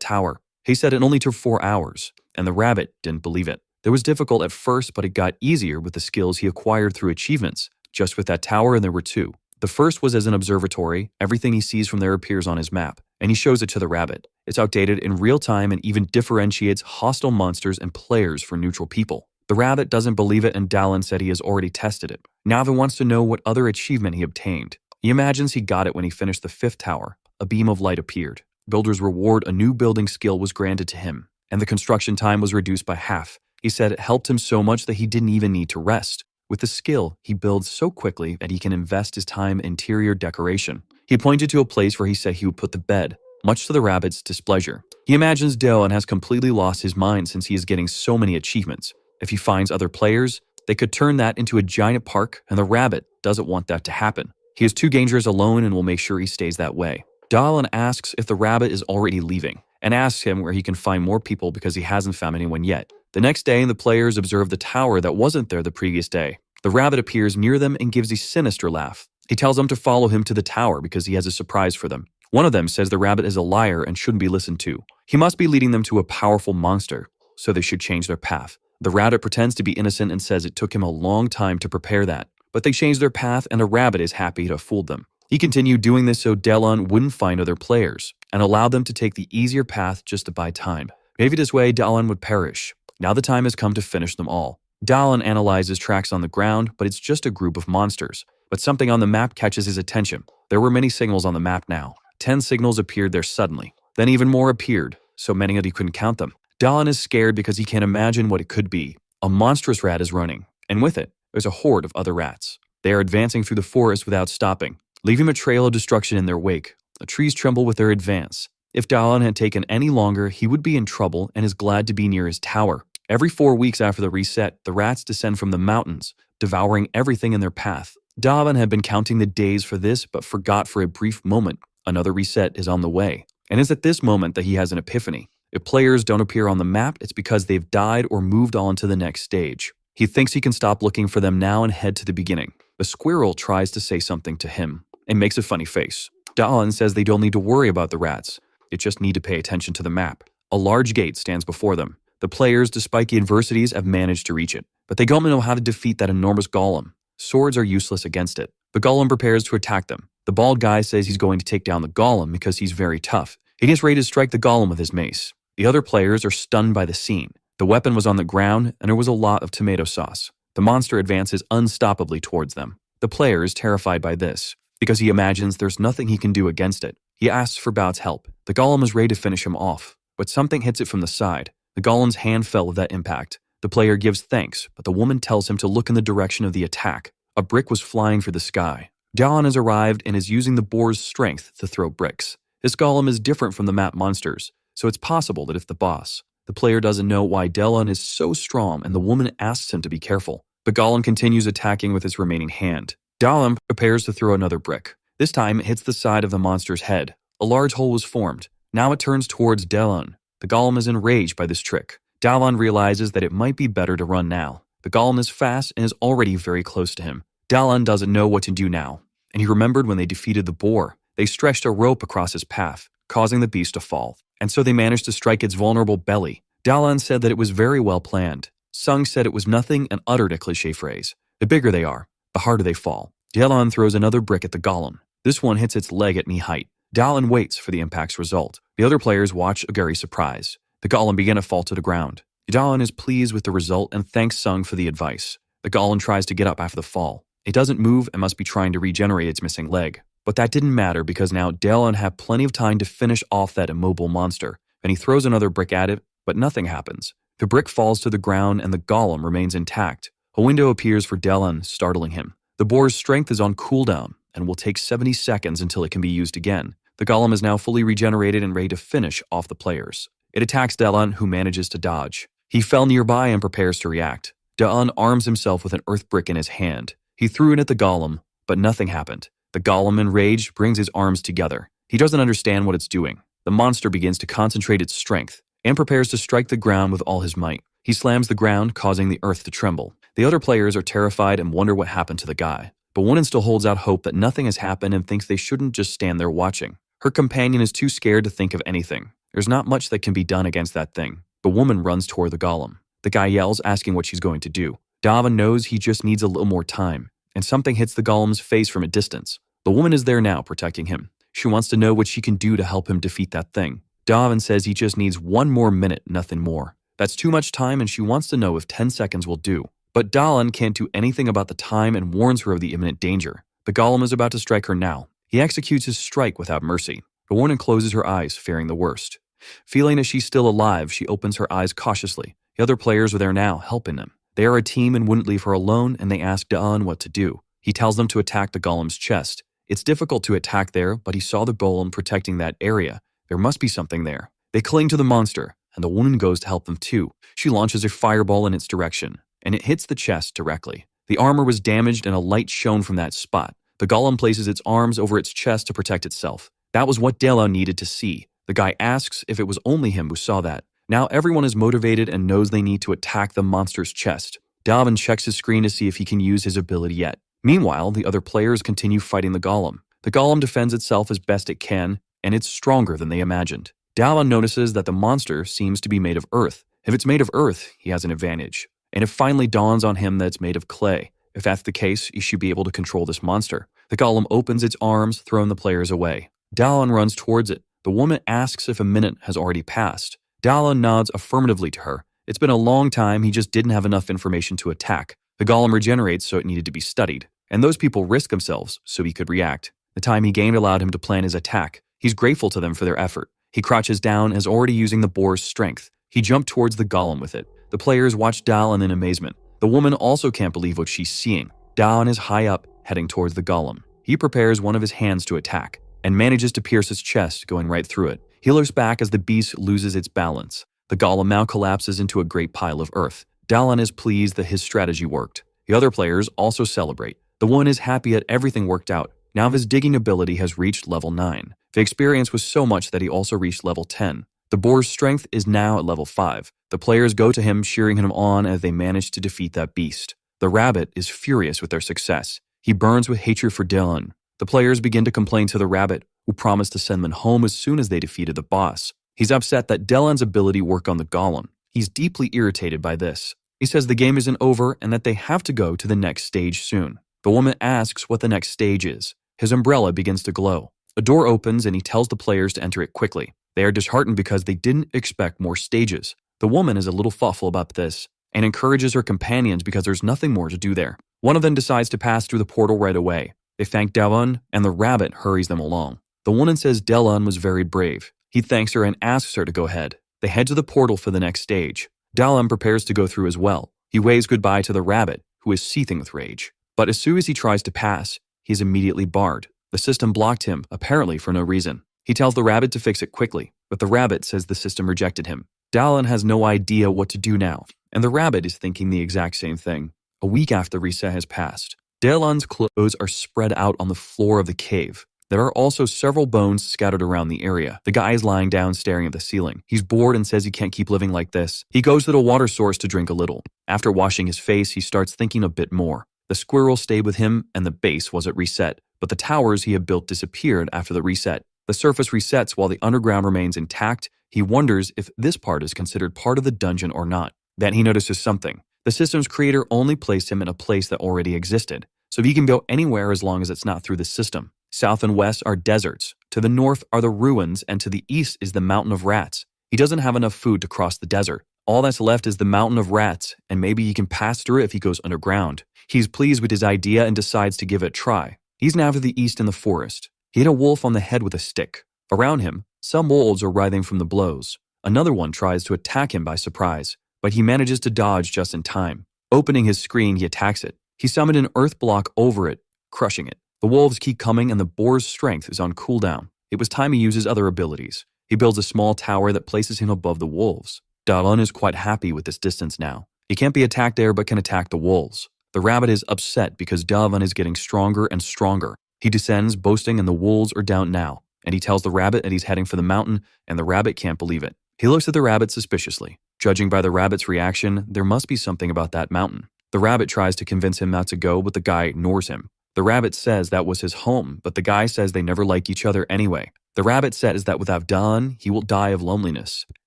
tower. He said it only took 4 hours, and the rabbit didn't believe it. It was difficult at first, but it got easier with the skills he acquired through achievements. Just with that tower, and there were 2. The first was as an observatory. Everything he sees from there appears on his map, and he shows it to the rabbit. It's outdated in real time and even differentiates hostile monsters and players for neutral people. The rabbit doesn't believe it, and Dawoon said he has already tested it. Now he wants to know what other achievement he obtained. He imagines he got it when he finished the 5th tower. A beam of light appeared. Builder's reward, a new building skill, was granted to him, and the construction time was reduced by half. He said it helped him so much that he didn't even need to rest. With the skill, he builds so quickly that he can invest his time in interior decoration. He pointed to a place where he said he would put the bed, much to the rabbit's displeasure. He imagines Dawoon has completely lost his mind since he is getting so many achievements. If he finds other players, they could turn that into a giant park, and the rabbit doesn't want that to happen. He is too dangerous alone and will make sure he stays that way. Dawoon asks if the rabbit is already leaving, and asks him where he can find more people because he hasn't found anyone yet. The next day, the players observe the tower that wasn't there the previous day. The rabbit appears near them and gives a sinister laugh. He tells them to follow him to the tower because he has a surprise for them. One of them says the rabbit is a liar and shouldn't be listened to. He must be leading them to a powerful monster, so they should change their path. The rabbit pretends to be innocent and says it took him a long time to prepare that. But they change their path, and the rabbit is happy to have fooled them. He continued doing this so Dawoon wouldn't find other players, and allowed them to take the easier path just to buy time. Maybe this way Dawoon would perish. Now the time has come to finish them all. Dawoon analyzes tracks on the ground, but it's just a group of monsters. But something on the map catches his attention. There were many signals on the map now. 10 signals appeared there suddenly. Then even more appeared, so many that he couldn't count them. Dawoon is scared because he can't imagine what it could be. A monstrous rat is running, and with it, there's a horde of other rats. They are advancing through the forest without stopping, leaving a trail of destruction in their wake. The trees tremble with their advance. If Dawoon had taken any longer, he would be in trouble and is glad to be near his tower. Every 4 weeks after the reset, the rats descend from the mountains, devouring everything in their path. Dawoon had been counting the days for this, but forgot for a brief moment. Another reset is on the way, and it's at this moment that he has an epiphany. If players don't appear on the map, it's because they've died or moved on to the next stage. He thinks he can stop looking for them now and head to the beginning. The squirrel tries to say something to him and makes a funny face. Dawoon says they don't need to worry about the rats. They just need to pay attention to the map. A large gate stands before them. The players, despite the adversities, have managed to reach it, but they don't know how to defeat that enormous golem. Swords are useless against it. The golem prepares to attack them. The bald guy says he's going to take down the golem because he's very tough. He gets ready to strike the golem with his mace. The other players are stunned by the scene. The weapon was on the ground, and there was a lot of tomato sauce. The monster advances unstoppably towards them. The player is terrified by this, because he imagines there's nothing he can do against it. He asks for Bao's help. The golem is ready to finish him off, but something hits it from the side. The golem's hand fell with that impact. The player gives thanks, but the woman tells him to look in the direction of the attack. A brick was flying through the sky. Dawoon has arrived and is using the boar's strength to throw bricks. This golem is different from the map monsters, so it's possible that if the boss, the player doesn't know why Dawoon is so strong and the woman asks him to be careful. The golem continues attacking with his remaining hand. Dawoon prepares to throw another brick. This time it hits the side of the monster's head. A large hole was formed. Now it turns towards Dawoon. The golem is enraged by this trick. Dawoon realizes that it might be better to run now. The golem is fast and is already very close to him. Dawoon doesn't know what to do now, and he remembered when they defeated the boar. They stretched a rope across his path, causing the beast to fall, and so they managed to strike its vulnerable belly. Dawoon said that it was very well planned. Sung said it was nothing and uttered a cliché phrase. The bigger they are, the harder they fall. Dawoon throws another brick at the golem. This one hits its leg at knee height. Dawoon waits for the impact's result. The other players watch very surprised. The golem began to fall to the ground. Dawoon is pleased with the result and thanks Sung for the advice. The golem tries to get up after the fall. It doesn't move and must be trying to regenerate its missing leg. But that didn't matter because now Dawoon had plenty of time to finish off that immobile monster. And he throws another brick at it, but nothing happens. The brick falls to the ground and the golem remains intact. A window appears for Dawoon, startling him. The boar's strength is on cooldown and will take 70 seconds until it can be used again. The golem is now fully regenerated and ready to finish off the players. It attacks Dawoon, who manages to dodge. He fell nearby and prepares to react. Dawoon arms himself with an earth brick in his hand. He threw it at the golem, but nothing happened. The golem, enraged, brings his arms together. He doesn't understand what it's doing. The monster begins to concentrate its strength and prepares to strike the ground with all his might. He slams the ground, causing the earth to tremble. The other players are terrified and wonder what happened to the guy. But Dawoon still holds out hope that nothing has happened and thinks they shouldn't just stand there watching. Her companion is too scared to think of anything. There's not much that can be done against that thing. The woman runs toward the golem. The guy yells, asking what she's going to do. Dawoon knows he just needs a little more time, and something hits the golem's face from a distance. The woman is there now, protecting him. She wants to know what she can do to help him defeat that thing. Dawoon says he just needs 1 more minute, nothing more. That's too much time, and she wants to know if 10 seconds will do. But Dawoon can't do anything about the time and warns her of the imminent danger. The golem is about to strike her now. He executes his strike without mercy. Dawoon closes her eyes, fearing the worst. Feeling that she's still alive, she opens her eyes cautiously. The other players are there now, helping them. They are a team and wouldn't leave her alone, and they ask Dawoon what to do. He tells them to attack the golem's chest. It's difficult to attack there, but he saw the golem protecting that area. There must be something there. They cling to the monster, and the woman goes to help them too. She launches a fireball in its direction, and it hits the chest directly. The armor was damaged and a light shone from that spot. The golem places its arms over its chest to protect itself. That was what Dawoon needed to see. The guy asks if it was only him who saw that. Now everyone is motivated and knows they need to attack the monster's chest. Dawoon checks his screen to see if he can use his ability yet. Meanwhile, the other players continue fighting the golem. The golem defends itself as best it can, and it's stronger than they imagined. Dawoon notices that the monster seems to be made of earth. If it's made of earth, he has an advantage. And it finally dawns on him that it's made of clay. If that's the case, he should be able to control this monster. The golem opens its arms, throwing the players away. Dawoon runs towards it. The woman asks if a minute has already passed. Dawoon nods affirmatively to her. It's been a long time, he just didn't have enough information to attack. The golem regenerates, so it needed to be studied. And those people risk themselves, so he could react. The time he gained allowed him to plan his attack. He's grateful to them for their effort. He crouches down as already using the boar's strength. He jumped towards the golem with it. The players watch Dawoon in amazement. The woman also can't believe what she's seeing. Dawoon is high up, heading towards the golem. He prepares one of his hands to attack, and manages to pierce its chest, going right through it. He looks back as the beast loses its balance. The golem now collapses into a great pile of earth. Dawoon is pleased that his strategy worked. The other players also celebrate. The one is happy that everything worked out. Now his digging ability has reached level 9. The experience was so much that he also reached level 10. The boar's strength is now at level 5. The players go to him, cheering him on as they manage to defeat that beast. The rabbit is furious with their success. He burns with hatred for Dawoon. The players begin to complain to the rabbit, who promised to send them home as soon as they defeated the boss. He's upset that Dawoon's ability worked on the golem. He's deeply irritated by this. He says the game isn't over and that they have to go to the next stage soon. The woman asks what the next stage is. His umbrella begins to glow. A door opens and he tells the players to enter it quickly. They are disheartened because they didn't expect more stages. The woman is a little thoughtful about this and encourages her companions because there's nothing more to do there. One of them decides to pass through the portal right away. They thank Dawoon, and the rabbit hurries them along. The woman says Dawoon was very brave. He thanks her and asks her to go ahead. They head to the portal for the next stage. Dawoon prepares to go through as well. He waves goodbye to the rabbit, who is seething with rage. But as soon as he tries to pass, he is immediately barred. The system blocked him, apparently for no reason. He tells the rabbit to fix it quickly, but the rabbit says the system rejected him. Dawoon has no idea what to do now, and the rabbit is thinking the exact same thing. A week after the reset has passed, Dawoon's clothes are spread out on the floor of the cave. There are also several bones scattered around the area. The guy is lying down staring at the ceiling. He's bored and says he can't keep living like this. He goes to the water source to drink a little. After washing his face, he starts thinking a bit more. The squirrel stayed with him and the base wasn't reset, but the towers he had built disappeared after the reset. The surface resets while the underground remains intact. He wonders if this part is considered part of the dungeon or not. Then he notices something. The system's creator only placed him in a place that already existed, so he can go anywhere as long as it's not through the system. South and west are deserts. To the north are the ruins, and to the east is the mountain of rats. He doesn't have enough food to cross the desert. All that's left is the mountain of rats, and maybe he can pass through it if he goes underground. He's pleased with his idea and decides to give it a try. He's now to the east in the forest. He hit a wolf on the head with a stick. Around him, some wolves are writhing from the blows. Another one tries to attack him by surprise, but he manages to dodge just in time. Opening his screen, he attacks it. He summoned an earth block over it, crushing it. The wolves keep coming and the boar's strength is on cooldown. It was time he used his other abilities. He builds a small tower that places him above the wolves. Dawoon is quite happy with this distance now. He can't be attacked there but can attack the wolves. The rabbit is upset because Dawoon is getting stronger and stronger. He descends, boasting, and the wolves are down now. And he tells the rabbit that he's heading for the mountain, and the rabbit can't believe it. He looks at the rabbit suspiciously. Judging by the rabbit's reaction, there must be something about that mountain. The rabbit tries to convince him not to go, but the guy ignores him. The rabbit says that was his home, but the guy says they never like each other anyway. The rabbit says that without Dawoon, he will die of loneliness.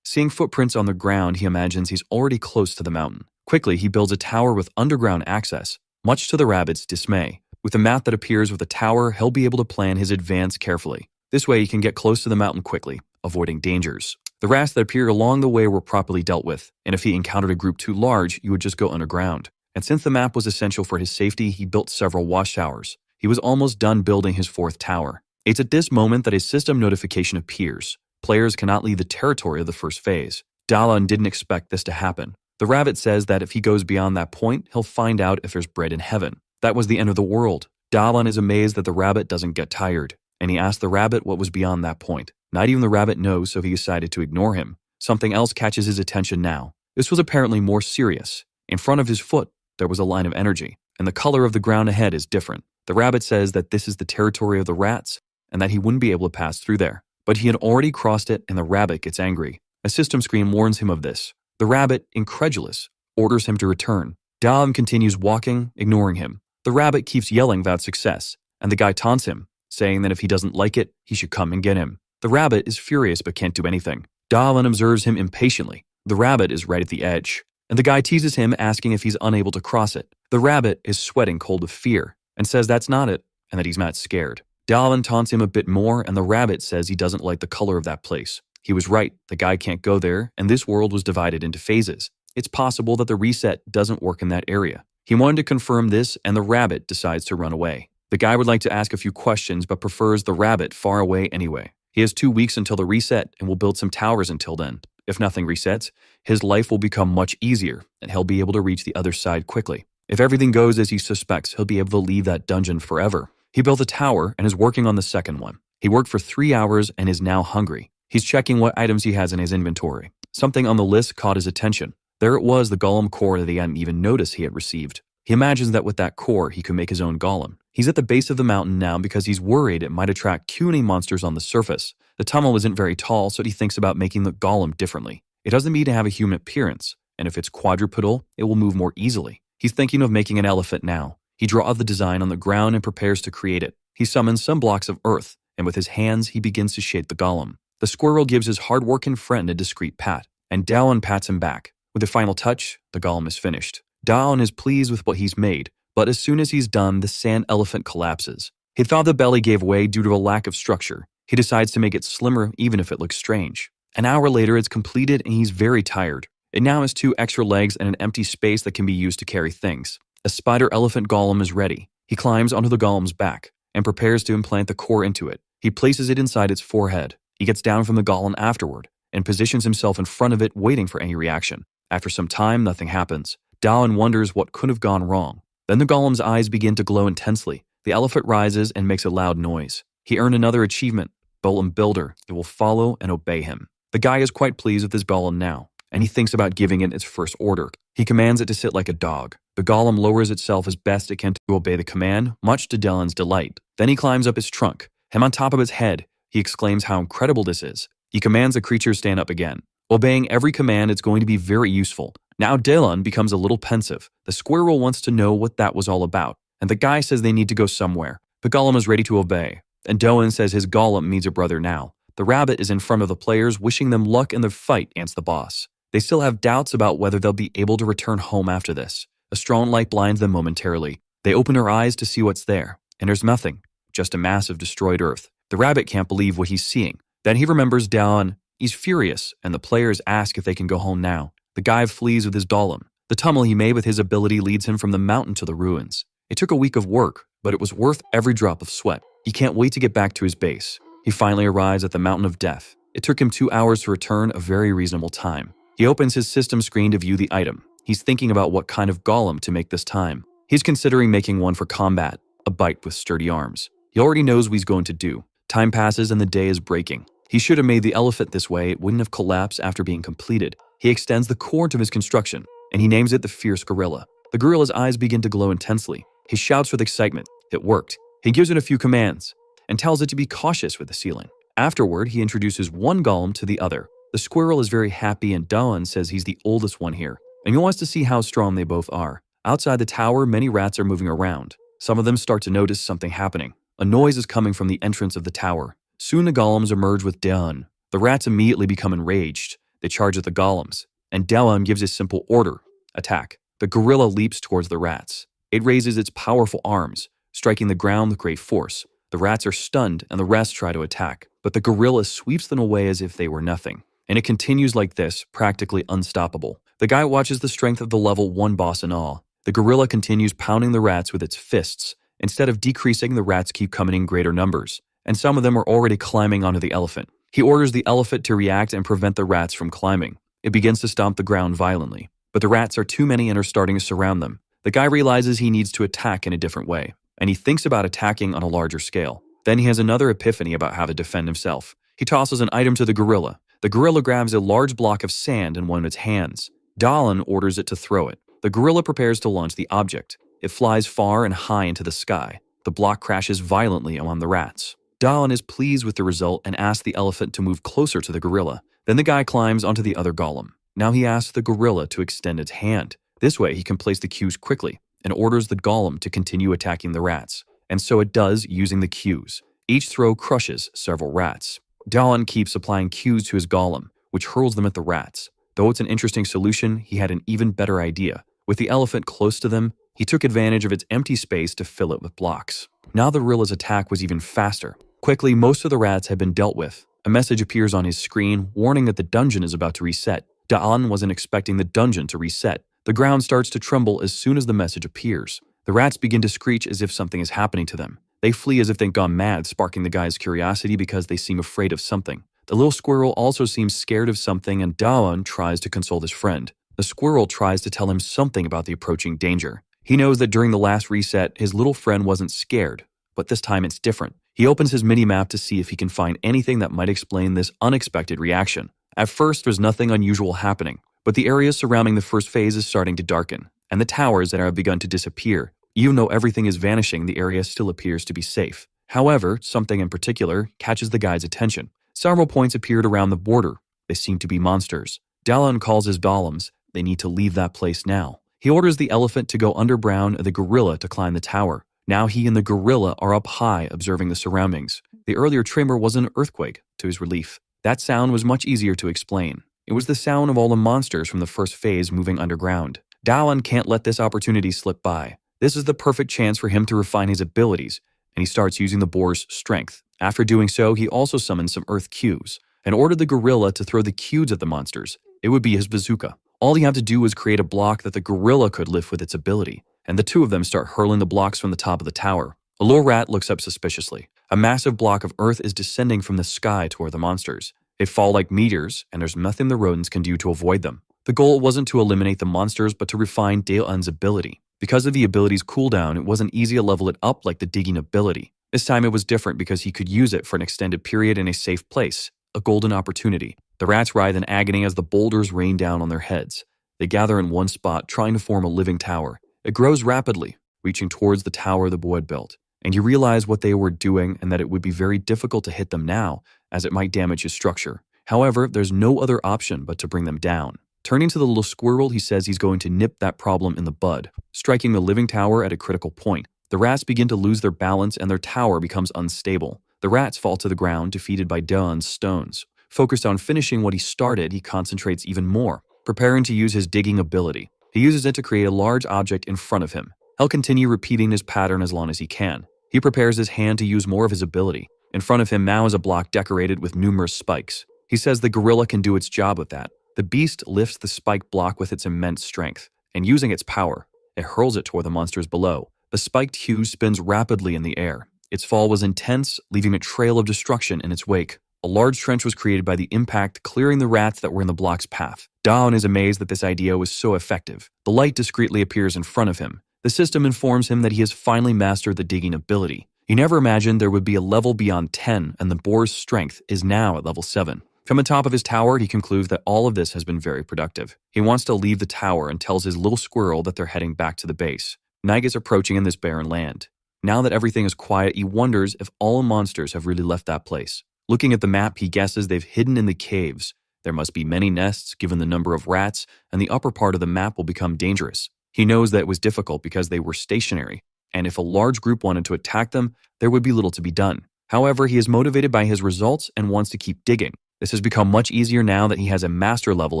Seeing footprints on the ground, he imagines he's already close to the mountain. Quickly, he builds a tower with underground access, much to the rabbit's dismay. With a map that appears with a tower, he'll be able to plan his advance carefully. This way, he can get close to the mountain quickly, avoiding dangers. The rats that appeared along the way were properly dealt with, and if he encountered a group too large, you would just go underground. And since the map was essential for his safety, he built several watchtowers. He was almost done building his 4th tower. It's at this moment that a system notification appears. Players cannot leave the territory of the first phase. Dawoon didn't expect this to happen. The rabbit says that if he goes beyond that point, he'll find out if there's bread in heaven. That was the end of the world. Dawoon is amazed that the rabbit doesn't get tired, and he asks the rabbit what was beyond that point. Not even the rabbit knows, so he decided to ignore him. Something else catches his attention now. This was apparently more serious. In front of his foot, there was a line of energy, and the color of the ground ahead is different. The rabbit says that this is the territory of the rats, and that he wouldn't be able to pass through there. But he had already crossed it, and the rabbit gets angry. A system screen warns him of this. The rabbit, incredulous, orders him to return. Dawoon continues walking, ignoring him. The rabbit keeps yelling without success, and the guy taunts him, saying that if he doesn't like it, he should come and get him. The rabbit is furious but can't do anything. Dawoon observes him impatiently. The rabbit is right at the edge, and the guy teases him, asking if he's unable to cross it. The rabbit is sweating cold with fear, and says that's not it, and that he's not scared. Dawoon taunts him a bit more, and the rabbit says he doesn't like the color of that place. He was right, the guy can't go there, and this world was divided into phases. It's possible that the reset doesn't work in that area. He wanted to confirm this, and the rabbit decides to run away. The guy would like to ask a few questions, but prefers the rabbit far away anyway. He has 2 weeks until the reset, and will build some towers until then. If nothing resets, his life will become much easier, and he'll be able to reach the other side quickly. If everything goes as he suspects, he'll be able to leave that dungeon forever. He built a tower and is working on the second one. He worked for 3 hours and is now hungry. He's checking what items he has in his inventory. Something on the list caught his attention. There it was, the golem core that he hadn't even noticed he had received. He imagines that with that core, he could make his own golem. He's at the base of the mountain now because he's worried it might attract puny monsters on the surface. The tunnel isn't very tall, so he thinks about making the golem differently. It doesn't need to have a human appearance, and if it's quadrupedal, it will move more easily. He's thinking of making an elephant now. He draws the design on the ground and prepares to create it. He summons some blocks of earth, and with his hands, he begins to shape the golem. The squirrel gives his hard-working friend a discreet pat, and Dawoon pats him back. With the final touch, the golem is finished. Dawoon is pleased with what he's made, but as soon as he's done, the sand elephant collapses. He thought the belly gave way due to a lack of structure. He decides to make it slimmer even if it looks strange. An hour later, it's completed and he's very tired. It now has 2 extra legs and an empty space that can be used to carry things. A spider elephant golem is ready. He climbs onto the golem's back and prepares to implant the core into it. He places it inside its forehead. He gets down from the golem afterward and positions himself in front of it, waiting for any reaction. After some time, nothing happens. Dawoon wonders what could have gone wrong. Then the golem's eyes begin to glow intensely. The elephant rises and makes a loud noise. He earned another achievement, Golem Builder. It will follow and obey him. The guy is quite pleased with his golem now, and he thinks about giving it its first order. He commands it to sit like a dog. The golem lowers itself as best it can to obey the command, much to Dawoon's delight. Then he climbs up his trunk. Him on top of his head, he exclaims how incredible this is. He commands the creature to stand up again. Obeying every command, it's going to be very useful. Now Dawoon becomes a little pensive. The squirrel wants to know what that was all about, and the guy says they need to go somewhere. The golem is ready to obey, and Dawoon says his golem needs a brother now. The rabbit is in front of the players, wishing them luck in their fight against the boss. They still have doubts about whether they'll be able to return home after this. A strong light blinds them momentarily. They open their eyes to see what's there, and there's nothing, just a mass of destroyed earth. The rabbit can't believe what he's seeing. Then he remembers Dawoon. He's furious, and the players ask if they can go home now. The guy flees with his golem. The tunnel he made with his ability leads him from the mountain to the ruins. It took a week of work, but it was worth every drop of sweat. He can't wait to get back to his base. He finally arrives at the Mountain of Death. It took him 2 hours to return, a very reasonable time. He opens his system screen to view the item. He's thinking about what kind of golem to make this time. He's considering making one for combat, a bite with sturdy arms. He already knows what he's going to do. Time passes and the day is breaking. He should have made the elephant this way, it wouldn't have collapsed after being completed. He extends the core to his construction, and he names it the Fierce Gorilla. The gorilla's eyes begin to glow intensely. He shouts with excitement. It worked. He gives it a few commands, and tells it to be cautious with the ceiling. Afterward, he introduces one golem to the other. The squirrel is very happy and Dawoon says he's the oldest one here, and he wants to see how strong they both are. Outside the tower, many rats are moving around. Some of them start to notice something happening. A noise is coming from the entrance of the tower. Soon the golems emerge with Dawoon. The rats immediately become enraged. They charge at the golems, and Dawoon gives a simple order: attack. The gorilla leaps towards the rats. It raises its powerful arms, striking the ground with great force. The rats are stunned and the rest try to attack, but the gorilla sweeps them away as if they were nothing. And it continues like this, practically unstoppable. The guy watches the strength of the level 1 boss in awe. The gorilla continues pounding the rats with its fists. Instead of decreasing, the rats keep coming in greater numbers, and some of them are already climbing onto the elephant. He orders the elephant to react and prevent the rats from climbing. It begins to stomp the ground violently, but the rats are too many and are starting to surround them. The guy realizes he needs to attack in a different way, and he thinks about attacking on a larger scale. Then he has another epiphany about how to defend himself. He tosses an item to the gorilla. The gorilla grabs a large block of sand in one of its hands. Dawoon orders it to throw it. The gorilla prepares to launch the object. It flies far and high into the sky. The block crashes violently among the rats. Dawoon is pleased with the result and asks the elephant to move closer to the gorilla. Then the guy climbs onto the other golem. Now he asks the gorilla to extend its hand. This way he can place the cues quickly and orders the golem to continue attacking the rats. And so it does, using the cues. Each throw crushes several rats. Dawoon keeps applying cues to his golem, which hurls them at the rats. Though it's an interesting solution, he had an even better idea. With the elephant close to them, he took advantage of its empty space to fill it with blocks. Now the gorilla's attack was even faster. Quickly, most of the rats had been dealt with. A message appears on his screen, warning that the dungeon is about to reset. Dawoon wasn't expecting the dungeon to reset. The ground starts to tremble as soon as the message appears. The rats begin to screech as if something is happening to them. They flee as if they've gone mad, sparking the guy's curiosity because they seem afraid of something. The little squirrel also seems scared of something, and Dawoon tries to console his friend. The squirrel tries to tell him something about the approaching danger. He knows that during the last reset, his little friend wasn't scared, but this time it's different. He opens his mini-map to see if he can find anything that might explain this unexpected reaction. At first, there's nothing unusual happening, but the area surrounding the first phase is starting to darken, and the towers that have begun to disappear. Even though everything is vanishing, the area still appears to be safe. However, something in particular catches the guy's attention. Several points appeared around the border. They seem to be monsters. Dawoon calls his golems. They need to leave that place now. He orders the elephant to go underground and the gorilla to climb the tower. Now he and the gorilla are up high observing the surroundings. The earlier tremor was an earthquake, to his relief. That sound was much easier to explain. It was the sound of all the monsters from the first phase moving underground. Dawoon can't let this opportunity slip by. This is the perfect chance for him to refine his abilities, and he starts using the boar's strength. After doing so, he also summons some earth cues and ordered the gorilla to throw the cues at the monsters. It would be his bazooka. All he had to do was create a block that the gorilla could lift with its ability, and the two of them start hurling the blocks from the top of the tower. A little rat looks up suspiciously. A massive block of earth is descending from the sky toward the monsters. They fall like meteors, and there's nothing the rodents can do to avoid them. The goal wasn't to eliminate the monsters, but to refine Dawoon's ability. Because of the ability's cooldown, it wasn't easy to level it up like the digging ability. This time it was different because he could use it for an extended period in a safe place, a golden opportunity. The rats writhe in agony as the boulders rain down on their heads. They gather in one spot, trying to form a living tower. It grows rapidly, reaching towards the tower the boy had built. And you realize what they were doing and that it would be very difficult to hit them now, as it might damage his structure. However, there's no other option but to bring them down. Turning to the little squirrel, he says he's going to nip that problem in the bud, striking the living tower at a critical point. The rats begin to lose their balance and their tower becomes unstable. The rats fall to the ground, defeated by Dawoon's stones. Focused on finishing what he started, he concentrates even more, preparing to use his digging ability. He uses it to create a large object in front of him. He'll continue repeating his pattern as long as he can. He prepares his hand to use more of his ability. In front of him now is a block decorated with numerous spikes. He says the gorilla can do its job with that. The beast lifts the spiked block with its immense strength, and using its power, it hurls it toward the monsters below. The spiked hue spins rapidly in the air. Its fall was intense, leaving a trail of destruction in its wake. A large trench was created by the impact, clearing the rats that were in the block's path. Dawoon is amazed that this idea was so effective. The light discreetly appears in front of him. The system informs him that he has finally mastered the digging ability. He never imagined there would be a level beyond 10, and the boar's strength is now at level 7. From the top of his tower, he concludes that all of this has been very productive. He wants to leave the tower and tells his little squirrel that they're heading back to the base. Night is approaching in this barren land. Now that everything is quiet, he wonders if all monsters have really left that place. Looking at the map, he guesses they've hidden in the caves. There must be many nests given the number of rats, and the upper part of the map will become dangerous. He knows that it was difficult because they were stationary, and if a large group wanted to attack them, there would be little to be done. However, he is motivated by his results and wants to keep digging. This has become much easier now that he has a master level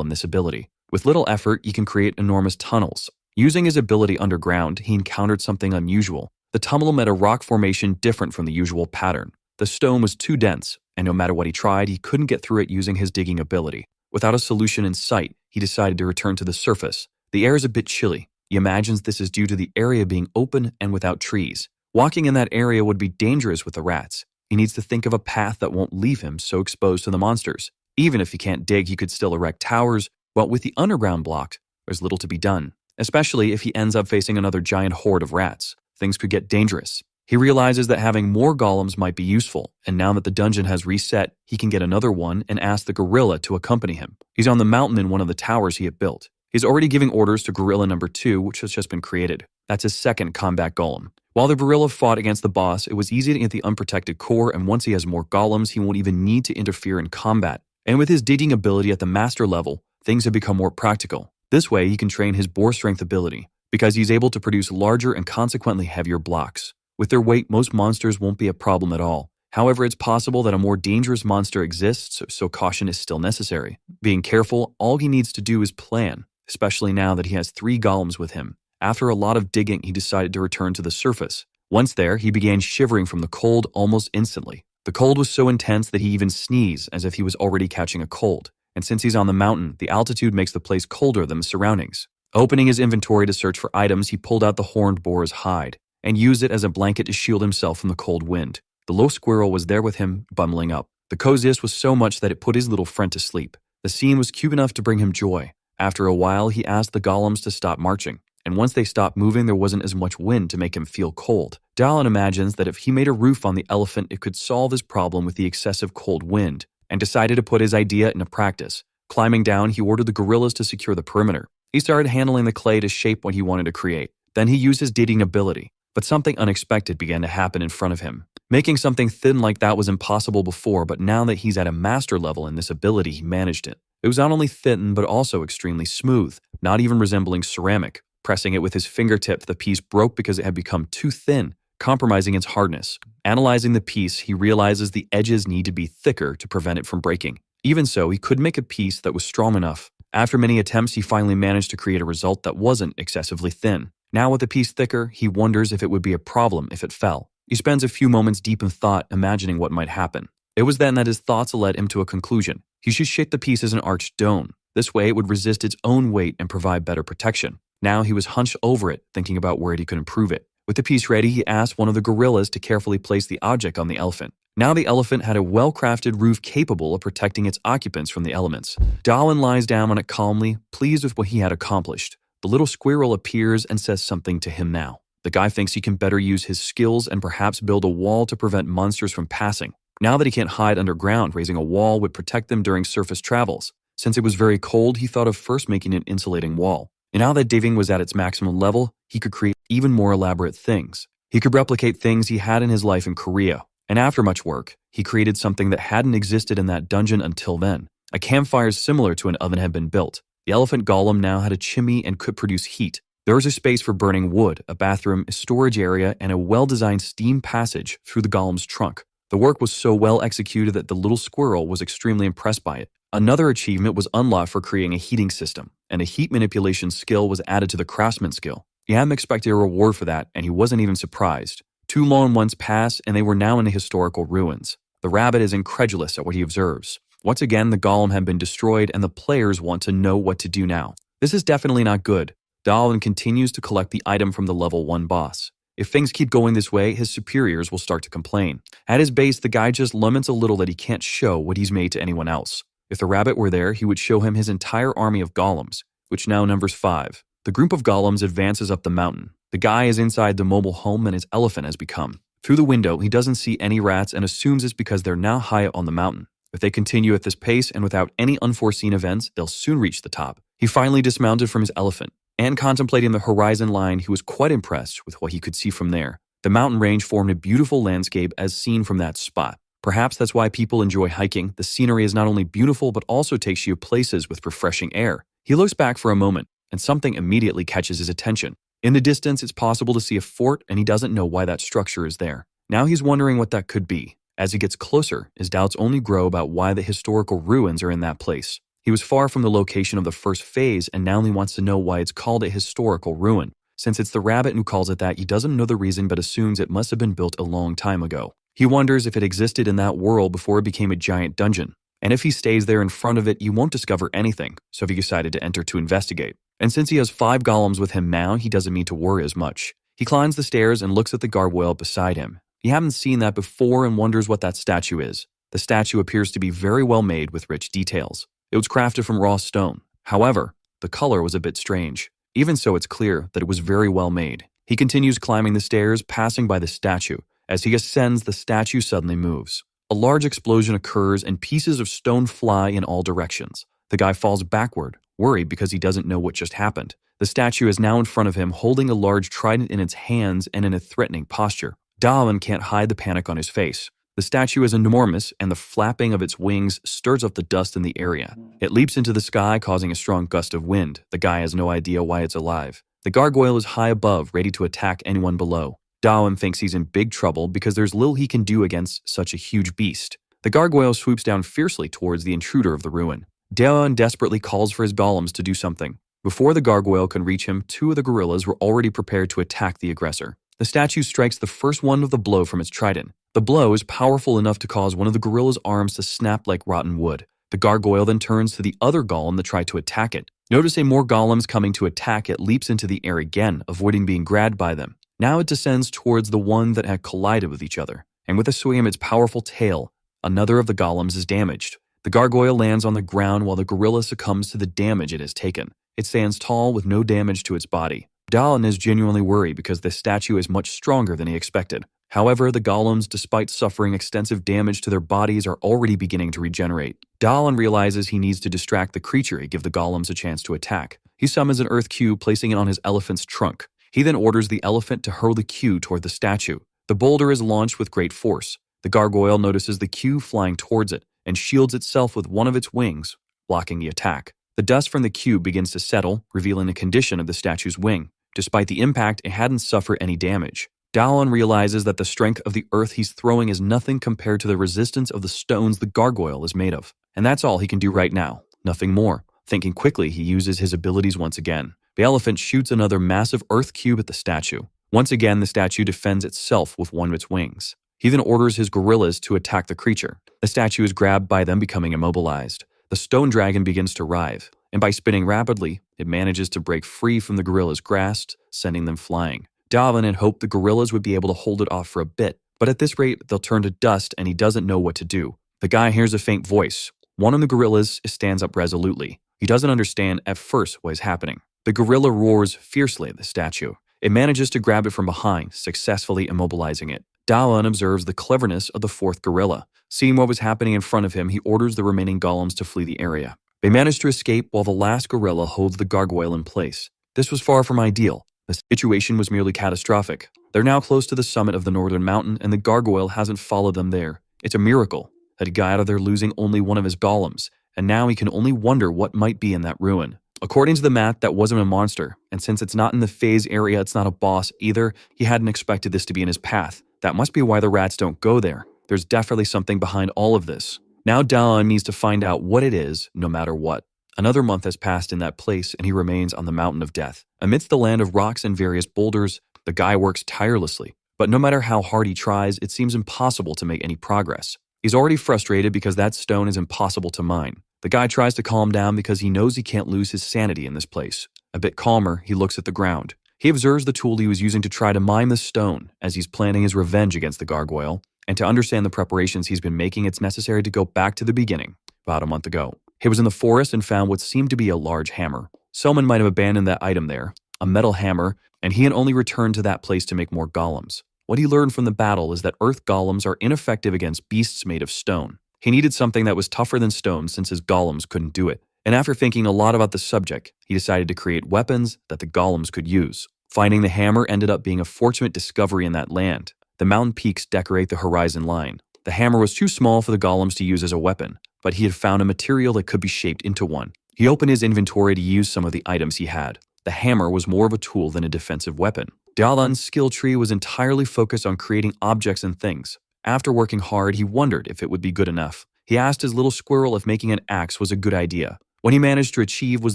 in this ability. With little effort, he can create enormous tunnels. Using his ability underground, he encountered something unusual. The tunnel met a rock formation different from the usual pattern. The stone was too dense, and no matter what he tried, he couldn't get through it using his digging ability. Without a solution in sight, he decided to return to the surface. The air is a bit chilly. He imagines this is due to the area being open and without trees. Walking in that area would be dangerous with the rats. He needs to think of a path that won't leave him so exposed to the monsters. Even if he can't dig, he could still erect towers, but with the underground blocked, there's little to be done. Especially if he ends up facing another giant horde of rats. Things could get dangerous. He realizes that having more golems might be useful, and now that the dungeon has reset, he can get another one and ask the gorilla to accompany him. He's on the mountain in one of the towers he had built. He's already giving orders to gorilla number 2, which has just been created. That's his second combat golem. While the gorilla fought against the boss, it was easy to get the unprotected core, and once he has more golems, he won't even need to interfere in combat. And with his digging ability at the master level, things have become more practical. This way, he can train his bore strength ability, because he's able to produce larger and consequently heavier blocks. With their weight, most monsters won't be a problem at all. However, it's possible that a more dangerous monster exists, so caution is still necessary. Being careful, all he needs to do is plan, especially now that he has 3 golems with him. After a lot of digging, he decided to return to the surface. Once there, he began shivering from the cold almost instantly. The cold was so intense that he even sneezed as if he was already catching a cold. And since he's on the mountain, the altitude makes the place colder than the surroundings. Opening his inventory to search for items, he pulled out the horned boar's hide and used it as a blanket to shield himself from the cold wind. The little squirrel was there with him, bundling up. The coziness was so much that it put his little friend to sleep. The scene was cute enough to bring him joy. After a while, he asked the golems to stop marching, and once they stopped moving, there wasn't as much wind to make him feel cold. Dawoon imagines that if he made a roof on the elephant, it could solve his problem with the excessive cold wind, and decided to put his idea into practice. Climbing down, he ordered the gorillas to secure the perimeter. He started handling the clay to shape what he wanted to create. Then he used his digging ability, but something unexpected began to happen in front of him. Making something thin like that was impossible before, but now that he's at a master level in this ability, he managed it. It was not only thin, but also extremely smooth, not even resembling ceramic. Pressing it with his fingertip, the piece broke because it had become too thin, compromising its hardness. Analyzing the piece, he realizes the edges need to be thicker to prevent it from breaking. Even so, he could make a piece that was strong enough. After many attempts, he finally managed to create a result that wasn't excessively thin. Now with the piece thicker, he wonders if it would be a problem if it fell. He spends a few moments deep in thought, imagining what might happen. It was then that his thoughts led him to a conclusion. He should shape the piece as an arched dome. This way, it would resist its own weight and provide better protection. Now he was hunched over it, thinking about where he could improve it. With the piece ready, he asked one of the gorillas to carefully place the object on the elephant. Now the elephant had a well-crafted roof capable of protecting its occupants from the elements. Dawoon lies down on it calmly, pleased with what he had accomplished. The little squirrel appears and says something to him now. The guy thinks he can better use his skills and perhaps build a wall to prevent monsters from passing. Now that he can't hide underground, raising a wall would protect them during surface travels. Since it was very cold, he thought of first making an insulating wall. And now that digging was at its maximum level, he could create even more elaborate things. He could replicate things he had in his life in Korea. And after much work, he created something that hadn't existed in that dungeon until then. A campfire similar to an oven had been built. The elephant golem now had a chimney and could produce heat. There was a space for burning wood, a bathroom, a storage area, and a well-designed steam passage through the golem's trunk. The work was so well executed that the little squirrel was extremely impressed by it. Another achievement was unlocked for creating a heating system, and a heat manipulation skill was added to the craftsman skill. He hadn't expected a reward for that, and he wasn't even surprised. 2 long months passed, and they were now in the historical ruins. The rabbit is incredulous at what he observes. Once again, the golem had been destroyed, and the players want to know what to do now. This is definitely not good. Dawoon continues to collect the item from the level 1 boss. If things keep going this way, his superiors will start to complain. At his base, the guy just laments a little that he can't show what he's made to anyone else. If the rabbit were there, he would show him his entire army of golems, which now numbers 5. The group of golems advances up the mountain. The guy is inside the mobile home and his elephant has become. Through the window, he doesn't see any rats and assumes it's because they're now high on the mountain. If they continue at this pace and without any unforeseen events, they'll soon reach the top. He finally dismounted from his elephant, and contemplating the horizon line, he was quite impressed with what he could see from there. The mountain range formed a beautiful landscape as seen from that spot. Perhaps that's why people enjoy hiking. The scenery is not only beautiful but also takes you places with refreshing air. He looks back for a moment, and something immediately catches his attention. In the distance, it's possible to see a fort, and he doesn't know why that structure is there. Now he's wondering what that could be. As he gets closer, his doubts only grow about why the historical ruins are in that place. He was far from the location of the first phase, and now he wants to know why it's called a historical ruin. Since it's the rabbit who calls it that, he doesn't know the reason but assumes it must have been built a long time ago. He wonders if it existed in that world before it became a giant dungeon. And if he stays there in front of it, he won't discover anything, so he decided to enter to investigate. And since he has 5 golems with him now, he doesn't need to worry as much. He climbs the stairs and looks at the gargoyle beside him. He hasn't seen that before and wonders what that statue is. The statue appears to be very well made with rich details. It was crafted from raw stone. However, the color was a bit strange. Even so, it's clear that it was very well made. He continues climbing the stairs, passing by the statue. As he ascends, the statue suddenly moves. A large explosion occurs and pieces of stone fly in all directions. The guy falls backward, worried because he doesn't know what just happened. The statue is now in front of him, holding a large trident in its hands and in a threatening posture. Dawoon can't hide the panic on his face. The statue is enormous, and the flapping of its wings stirs up the dust in the area. It leaps into the sky, causing a strong gust of wind. The guy has no idea why it's alive. The gargoyle is high above, ready to attack anyone below. Dawoon thinks he's in big trouble because there's little he can do against such a huge beast. The gargoyle swoops down fiercely towards the intruder of the ruin. Dawoon desperately calls for his golems to do something. Before the gargoyle can reach him, 2 of the gorillas were already prepared to attack the aggressor. The statue strikes the first one with a blow from its trident. The blow is powerful enough to cause one of the gorilla's arms to snap like rotten wood. The gargoyle then turns to the other golem that tried to attack it. Noticing more golems coming to attack it, leaps into the air again, avoiding being grabbed by them. Now it descends towards the one that had collided with each other, and with a swing of its powerful tail, another of the golems is damaged. The gargoyle lands on the ground while the gorilla succumbs to the damage it has taken. It stands tall with no damage to its body. Dawoon is genuinely worried because the statue is much stronger than he expected. However, the golems, despite suffering extensive damage to their bodies, are already beginning to regenerate. Dawoon realizes he needs to distract the creature and give the golems a chance to attack. He summons an earth cube, placing it on his elephant's trunk. He then orders the elephant to hurl the cube toward the statue. The boulder is launched with great force. The gargoyle notices the cube flying towards it and shields itself with one of its wings, blocking the attack. The dust from the cube begins to settle, revealing the condition of the statue's wing. Despite the impact, it hadn't suffered any damage. Dawoon realizes that the strength of the earth he's throwing is nothing compared to the resistance of the stones the gargoyle is made of. And that's all he can do right now, nothing more. Thinking quickly, he uses his abilities once again. The elephant shoots another massive earth cube at the statue. Once again, the statue defends itself with one of its wings. He then orders his gorillas to attack the creature. The statue is grabbed by them, becoming immobilized. The stone dragon begins to writhe, and by spinning rapidly, it manages to break free from the gorilla's grasp, sending them flying. Dawoon had hoped the gorillas would be able to hold it off for a bit, but at this rate, they'll turn to dust and he doesn't know what to do. The guy hears a faint voice. One of the gorillas stands up resolutely. He doesn't understand at first what is happening. The gorilla roars fiercely at the statue. It manages to grab it from behind, successfully immobilizing it. Dawoon observes the cleverness of the 4th gorilla. Seeing what was happening in front of him, he orders the remaining golems to flee the area. They manage to escape while the last gorilla holds the gargoyle in place. This was far from ideal. The situation was merely catastrophic. They're now close to the summit of the northern mountain, and the gargoyle hasn't followed them there. It's a miracle that he got out of there losing only one of his golems, and now he can only wonder what might be in that ruin. According to the map, that wasn't a monster, and since it's not in the phase area, it's not a boss either. He hadn't expected this to be in his path. That must be why the rats don't go there. There's definitely something behind all of this. Now Dawoon needs to find out what it is, no matter what. Another month has passed in that place, and he remains on the mountain of death. Amidst the land of rocks and various boulders, the guy works tirelessly. But no matter how hard he tries, it seems impossible to make any progress. He's already frustrated because that stone is impossible to mine. The guy tries to calm down because he knows he can't lose his sanity in this place. A bit calmer, he looks at the ground. He observes the tool he was using to try to mine the stone as he's planning his revenge against the gargoyle. And to understand the preparations he's been making, it's necessary to go back to the beginning, about a month ago. He was in the forest and found what seemed to be a large hammer. Someone might have abandoned that item there, a metal hammer, and he had only returned to that place to make more golems. What he learned from the battle is that earth golems are ineffective against beasts made of stone. He needed something that was tougher than stone since his golems couldn't do it. And after thinking a lot about the subject, he decided to create weapons that the golems could use. Finding the hammer ended up being a fortunate discovery in that land. The mountain peaks decorate the horizon line. The hammer was too small for the golems to use as a weapon, but he had found a material that could be shaped into one. He opened his inventory to use some of the items he had. The hammer was more of a tool than a defensive weapon. Dawoon's skill tree was entirely focused on creating objects and things. After working hard, he wondered if it would be good enough. He asked his little squirrel if making an axe was a good idea. What he managed to achieve was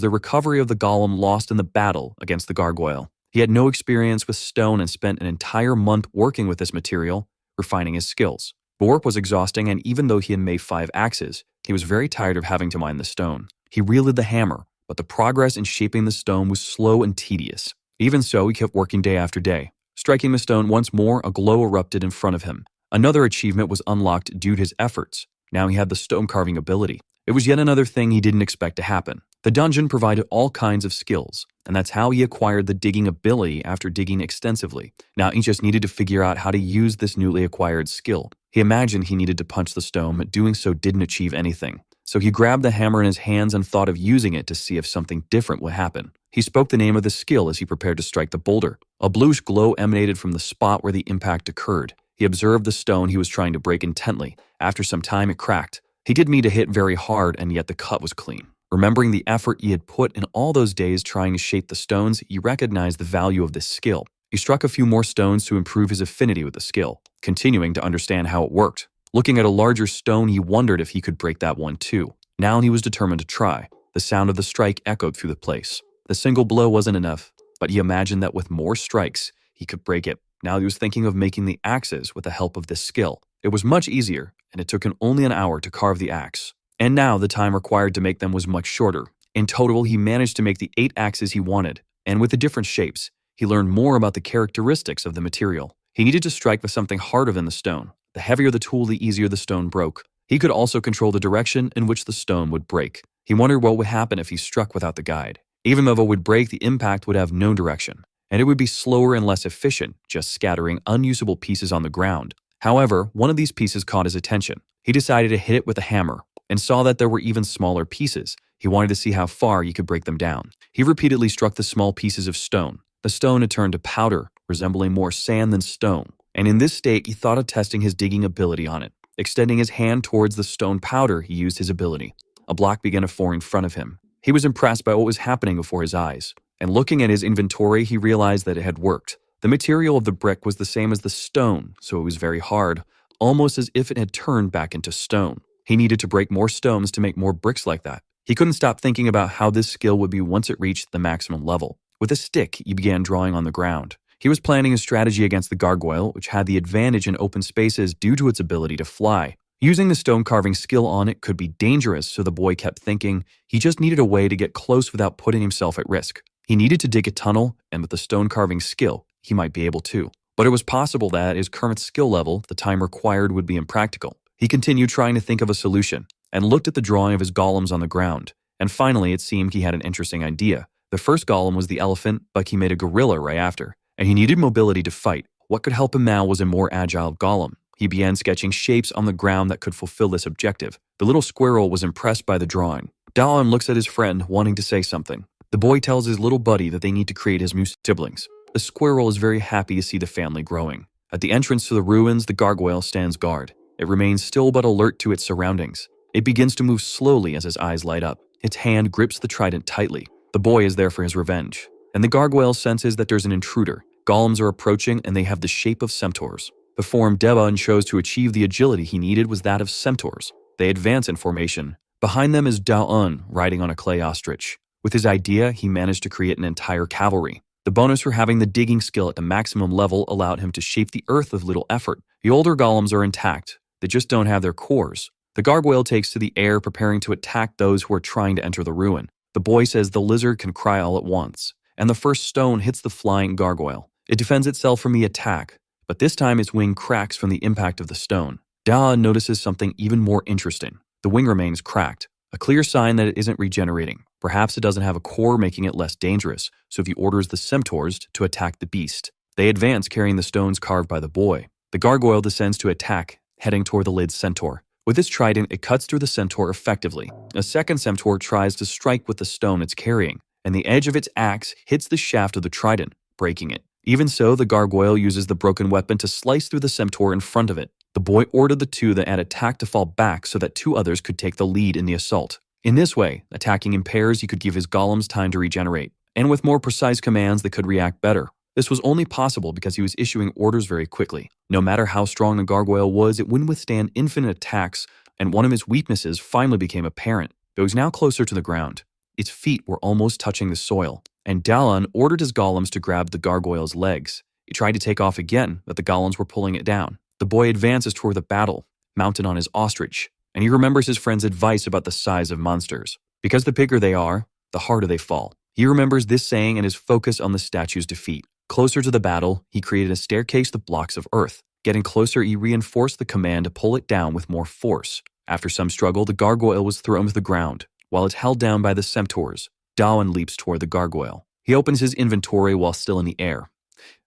the recovery of the golem lost in the battle against the gargoyle. He had no experience with stone and spent an entire month working with this material, refining his skills. The work was exhausting, and even though he had made 5 axes, he was very tired of having to mine the stone. He wielded the hammer, but the progress in shaping the stone was slow and tedious. Even so, he kept working day after day. Striking the stone once more, a glow erupted in front of him. Another achievement was unlocked due to his efforts. Now he had the stone carving ability. It was yet another thing he didn't expect to happen. The dungeon provided all kinds of skills, and that's how he acquired the digging ability after digging extensively. Now he just needed to figure out how to use this newly acquired skill. He imagined he needed to punch the stone, but doing so didn't achieve anything. So he grabbed the hammer in his hands and thought of using it to see if something different would happen. He spoke the name of the skill as he prepared to strike the boulder. A bluish glow emanated from the spot where the impact occurred. He observed the stone he was trying to break intently. After some time, it cracked. He didn't mean to hit very hard, and yet the cut was clean. Remembering the effort he had put in all those days trying to shape the stones, he recognized the value of this skill. He struck a few more stones to improve his affinity with the skill, continuing to understand how it worked. Looking at a larger stone, he wondered if he could break that one too. Now he was determined to try. The sound of the strike echoed through the place. The single blow wasn't enough, but he imagined that with more strikes, he could break it. Now he was thinking of making the axes with the help of this skill. It was much easier, and it took him only an hour to carve the axe. And now the time required to make them was much shorter. In total, he managed to make the 8 axes he wanted, and with the different shapes, he learned more about the characteristics of the material. He needed to strike with something harder than the stone. The heavier the tool, the easier the stone broke. He could also control the direction in which the stone would break. He wondered what would happen if he struck without the guide. Even though it would break, the impact would have no direction, and it would be slower and less efficient, just scattering unusable pieces on the ground. However, one of these pieces caught his attention. He decided to hit it with a hammer, and saw that there were even smaller pieces. He wanted to see how far he could break them down. He repeatedly struck the small pieces of stone. The stone had turned to powder, resembling more sand than stone, and in this state he thought of testing his digging ability on it. Extending his hand towards the stone powder, he used his ability. A block began to form in front of him. He was impressed by what was happening before his eyes, and looking at his inventory, he realized that it had worked. The material of the brick was the same as the stone, so it was very hard, almost as if it had turned back into stone. He needed to break more stones to make more bricks like that. He couldn't stop thinking about how this skill would be once it reached the maximum level. With a stick, he began drawing on the ground. He was planning a strategy against the gargoyle, which had the advantage in open spaces due to its ability to fly. Using the stone carving skill on it could be dangerous, so the boy kept thinking he just needed a way to get close without putting himself at risk. He needed to dig a tunnel, and with the stone carving skill, he might be able to. But it was possible that at his current skill level, the time required would be impractical. He continued trying to think of a solution, and looked at the drawing of his golems on the ground. And finally, it seemed he had an interesting idea. The first golem was the elephant, but he made a gorilla right after, and he needed mobility to fight. What could help him now was a more agile golem. He began sketching shapes on the ground that could fulfill this objective. The little squirrel was impressed by the drawing. Dawoon looks at his friend, wanting to say something. The boy tells his little buddy that they need to create his new siblings. The squirrel is very happy to see the family growing. At the entrance to the ruins, the gargoyle stands guard. It remains still but alert to its surroundings. It begins to move slowly as his eyes light up. Its hand grips the trident tightly. The boy is there for his revenge. And the gargoyle senses that there's an intruder. Golems are approaching, and they have the shape of centaurs. The form Dawoon chose to achieve the agility he needed was that of centaurs. They advance in formation. Behind them is Dawoon riding on a clay ostrich. With his idea, he managed to create an entire cavalry. The bonus for having the digging skill at the maximum level allowed him to shape the earth with little effort. The older golems are intact. They just don't have their cores. The gargoyle takes to the air, preparing to attack those who are trying to enter the ruin. The boy says the lizard can cry all at once, and the first stone hits the flying gargoyle. It defends itself from the attack, but this time its wing cracks from the impact of the stone. Dawoon notices something even more interesting. The wing remains cracked, a clear sign that it isn't regenerating. Perhaps it doesn't have a core, making it less dangerous, so he orders the centaurs to attack the beast. They advance, carrying the stones carved by the boy. The gargoyle descends to attack, heading toward the lead centaur. With its trident, it cuts through the centaur effectively. A second centaur tries to strike with the stone it's carrying, and the edge of its axe hits the shaft of the trident, breaking it. Even so, the gargoyle uses the broken weapon to slice through the centaur in front of it. The boy ordered the two that had attacked to fall back so that two others could take the lead in the assault. In this way, attacking in pairs, he could give his golems time to regenerate, and with more precise commands, they could react better. This was only possible because he was issuing orders very quickly. No matter how strong the gargoyle was, it wouldn't withstand infinite attacks, and one of its weaknesses finally became apparent. It was now closer to the ground. Its feet were almost touching the soil, and Dawoon ordered his golems to grab the gargoyle's legs. He tried to take off again, but the golems were pulling it down. The boy advances toward the battle, mounted on his ostrich, and he remembers his friend's advice about the size of monsters. Because the bigger they are, the harder they fall. He remembers this saying and is focused on the statue's defeat. Closer to the battle, he created a staircase with blocks of earth. Getting closer, he reinforced the command to pull it down with more force. After some struggle, the gargoyle was thrown to the ground. While it's held down by the centaurs, Dawoon leaps toward the gargoyle. He opens his inventory while still in the air